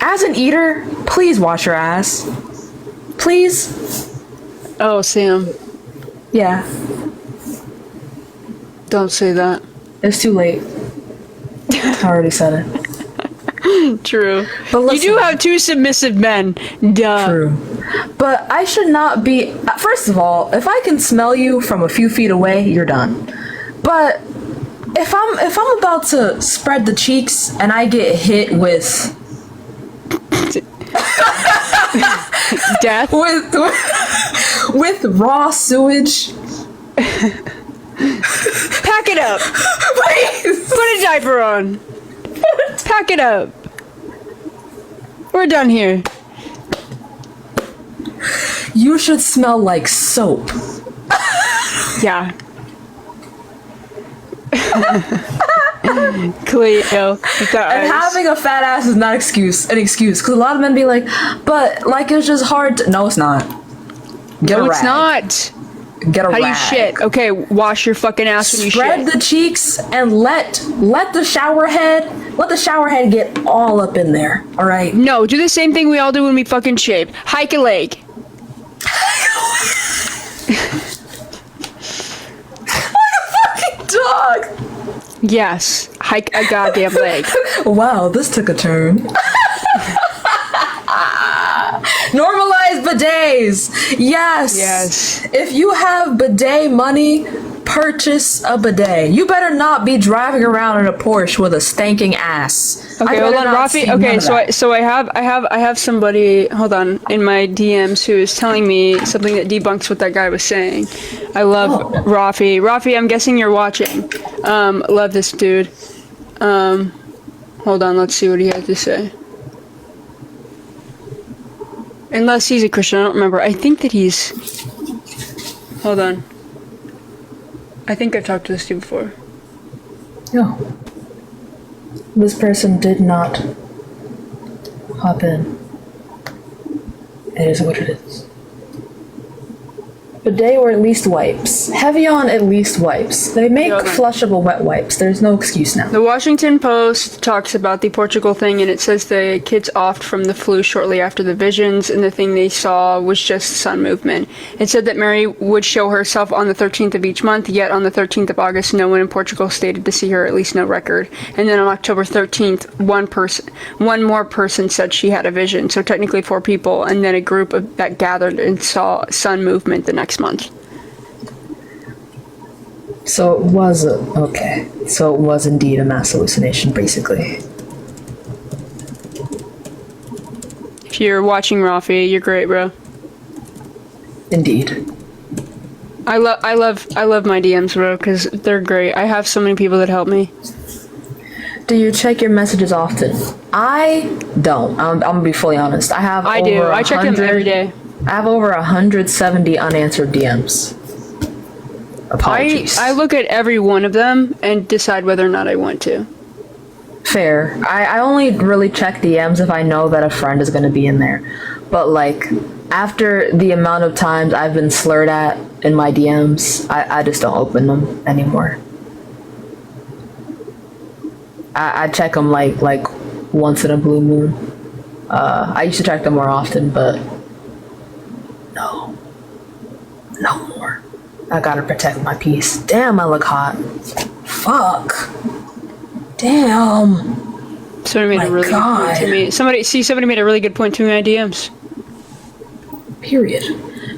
As an eater, please wash your ass. Please. Oh, Sam. Yeah. Don't say that. It's too late. I already said it. True. But listen, you do have two submissive men. Duh. True. But I should not be. First of all, if I can smell you from a few feet away, you're done. But if I'm about to spread the cheeks and I get hit with death with raw sewage. Pack it up. Please. Put a diaper on. Pack it up. We're done here. You should smell like soap. Yeah. Cleo. And having a fat ass is not an excuse. Because a lot of men be like, but like it's just hard to. No, it's not. No, it's not. Get a How rag. do you shit? Okay, wash your fucking ass when you shit. Spread the cheeks and let the shower head get all up in there. All right. No, do the same thing we all do when we fucking shave. Hike a leg. Dog. Yes, hike a goddamn leg. Wow, this took a turn. Normalize bidets. Yes. If you have bidet money, purchase a bidet. You better not be driving around in a Porsche with a stanking ass. Okay, hold on, Rafi. Okay, so I have somebody, hold on, in my DMs who is telling me something that debunks what that guy was saying. I love Rafi. Rafi, I'm guessing you're watching. Love this dude. Hold on, let's see what he has to say. Unless he's a Christian, I don't remember. I think that he's... Hold on. I think I've talked to this dude before. No. This person did not hop in. It is what it is. Bidet or at least wipes. Heavy on at least wipes. They make flushable wet wipes. There's no excuse now. The Washington Post talks about the Portugal thing, and it says the kids offed from the flu shortly after the visions, and the thing they saw was just sun movement. It said that Mary would show herself on the 13th of each month, yet on the 13th of August, no one in Portugal stated to see her, at least no record. And then on October 13th, one more person said she had a vision. So technically 4 people, and then a group that gathered and saw sun movement the next month. So it was okay. So it was indeed a mass hallucination, basically. If you're watching Rafi, you're great, bro. Indeed. I love my DMs, bro, because they're great. I have so many people that help me. Do you check your messages often? I don't. I'm gonna be fully honest. I do. I check them every day. I have over 170 unanswered DMs. Apologies. I look at every one of them and decide whether or not I want to. Fair. I only really check DMs if I know that a friend is going to be in there. But like, after the amount of times I've been slurred at in my DMs, I just don't open them anymore. I check them like once in a blue moon. I used to check them more often, but no more. I gotta protect my peace. Damn, I look hot. Fuck. Damn. Somebody made a really good point to me. Somebody made a really good point to me in my DMs. Period.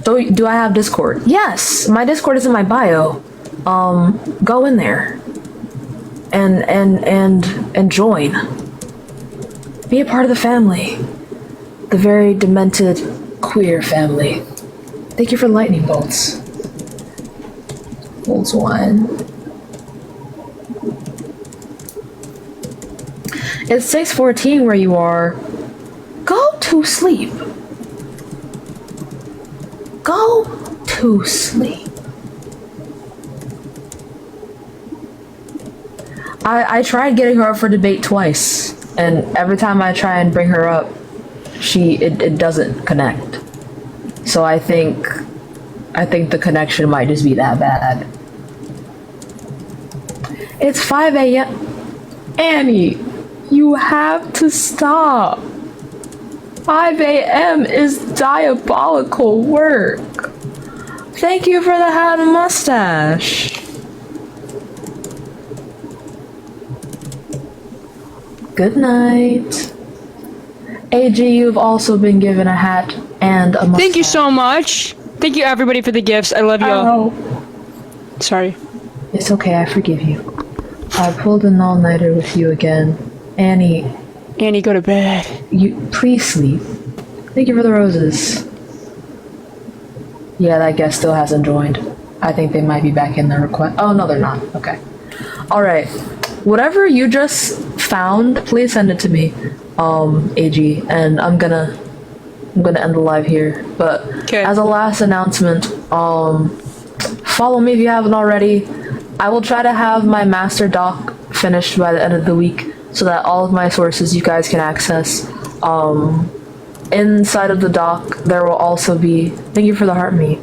Do I have Discord? Yes, my Discord is in my bio. Go in there. And join. Be a part of the family. The very demented queer family. Thank you for lightning bolts. Bolts 1. It's 6:14 where you are. Go to sleep. Go to sleep. I tried getting her up for debate twice, and every time I try and bring her up, it doesn't connect. So I think the connection might just be that bad. It's 5 a.m. Annie, you have to stop. 5 a.m. is diabolical work. Thank you for the hat and mustache. Good night. AG, you've also been given a hat and a mustache. Thank you so much. Thank you everybody for the gifts. I love y'all. Sorry. It's okay, I forgive you. I pulled an all-nighter with you again. Annie, go to bed. You please sleep. Thank you for the roses. Yeah, that guest still hasn't joined. I think they might be back in the request. Oh no, they're not. Okay. Alright. Whatever you just found, please send it to me, AG, and I'm gonna end the live here. But as a last announcement, follow me if you haven't already. I will try to have my master doc finished by the end of the week so that all of my sources you guys can access. Inside of the doc, there will also be, thank you for the heart me.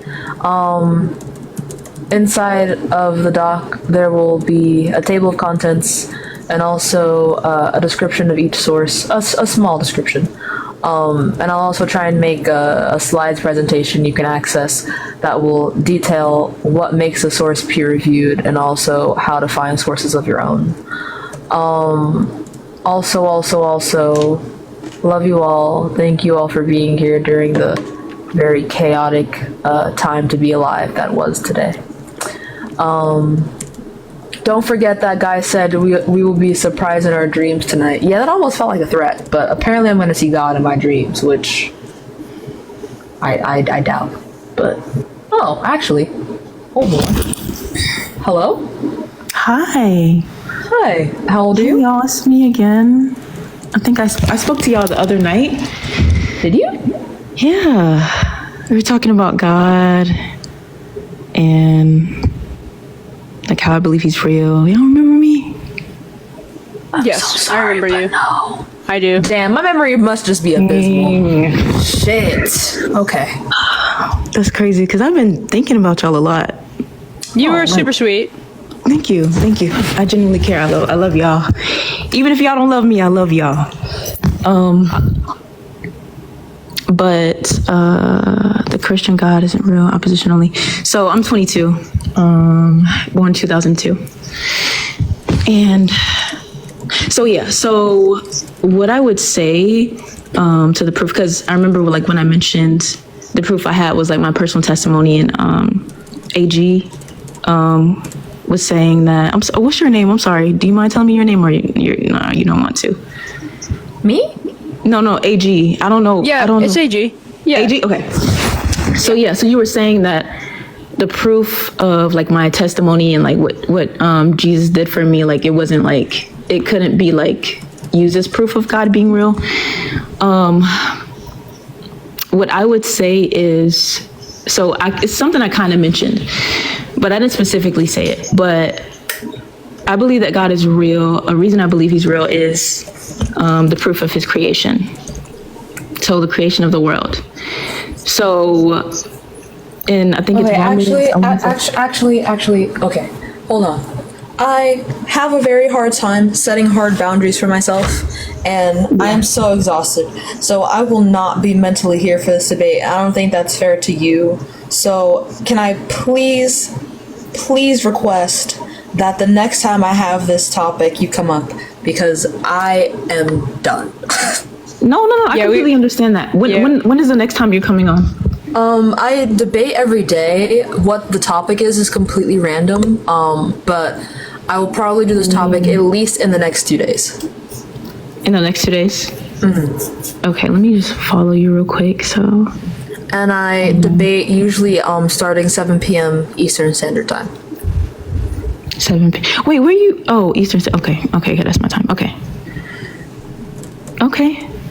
Inside of the doc, there will be a table of contents and also a description of each source, a small description. And I'll also try and make a slides presentation you can access that will detail what makes a source peer-reviewed and also how to find sources of your own. Also, love you all. Thank you all for being here during the very chaotic time to be alive that was today. Don't forget that guy said we will be surprised in our dreams tonight. Yeah, that almost felt like a threat, but apparently I'm going to see God in my dreams, which I doubt. But, oh, actually, hold on. Hello? Hi. Hi, how old are you? Y'all, it's me again. I think I spoke to y'all the other night. Did you? Yeah. We were talking about God and like how I believe he's real. Y'all remember me? Yes, I remember you. No. I do. Damn, my memory must just be abysmal. Shit. Okay. That's crazy because I've been thinking about y'all a lot. You were super sweet. Thank you. I genuinely care. I love y'all. Even if y'all don't love me, I love y'all. But the Christian God isn't real. Opposition only. So I'm 22. Born 2002. And so yeah. So what I would say to the proof, because I remember like when I mentioned the proof I had was like my personal testimony, and AG was saying that. What's your name? I'm sorry. Do you mind telling me your name, or you don't want to? Me? No, AG. I don't know. Yeah, I don't it's know. AG. Yeah. AG. Okay. So yeah. So you were saying that the proof of like my testimony and like what Jesus did for me, like it wasn't like it couldn't be like used as proof of God being real. What I would say is, it's something I kind of mentioned, but I didn't specifically say it. But I believe that God is real. A reason I believe He's real is the proof of His creation. So the creation of the world. So, and I think Okay, it's actually, okay, hold on. I have a very hard time setting hard boundaries for myself, and I am so exhausted. So I will not be mentally here for this debate. I don't think that's fair to you. So can I please request that the next time I have this topic, you come up, because I am done. No, I completely understand that. When is the next time you're coming on? I debate every day. What the topic is completely random. But I will probably do this topic at least in the next 2 days. In the next 2 days? Mm-hmm. Okay, let me just follow you real quick. So. And I debate usually starting 7 p.m. Eastern Standard Time. 7 p.m. Wait, where are you? Oh, Eastern. Okay, that's my time. Okay.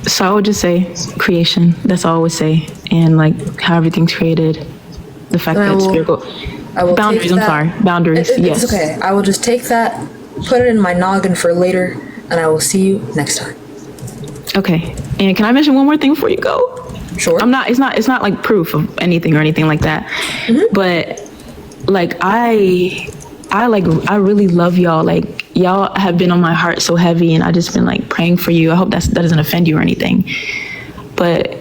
So I would just say creation. That's all I would say, and like how everything's created. The fact that it's spiritual. Boundaries. I'm sorry. Boundaries. Yes. It's okay. I will just take that, put it in my noggin for later, and I will see you next time. Okay. And can I mention one more thing before you go? Sure. It's not like proof of anything or anything like that. Mm-hmm. But like I really love y'all. Like y'all have been on my heart so heavy, and I just been like praying for you. I hope that doesn't offend you or anything. But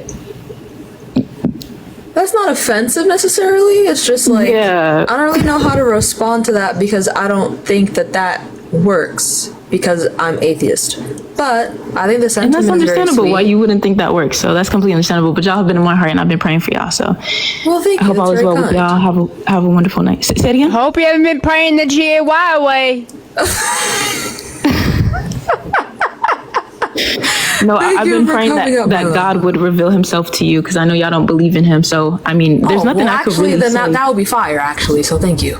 that's not offensive necessarily. It's just like, I don't really know how to respond to that, because I don't think that works, because I'm atheist. But I think the sentiment and that's understandable is very sweet. why you wouldn't think that works. So that's completely understandable. But y'all have been in my heart, and I've been praying for y'all. So well, thank you. I hope all is well with y'all. Have a wonderful night. Say it again. Hope you haven't been praying the GAY way. No, I've been praying that God would reveal Himself to you, because I know y'all don't believe in Him. So I mean, there's nothing I could really say. That would be fire, actually. So thank you.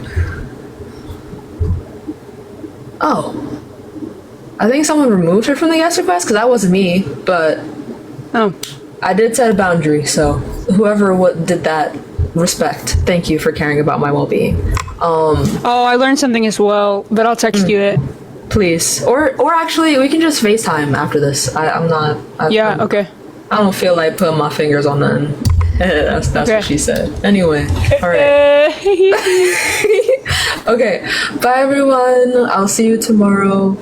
Oh, I think someone removed her from the guest request, because that wasn't me. But I did set a boundary. So whoever did that, respect. Thank you for caring about my well-being. I learned something as well, but I'll text you it. Please. Or actually, we can just FaceTime after this. Okay. I don't feel like putting my fingers on none. That's what she said. Anyway, all right. Okay, bye everyone. I'll see you tomorrow.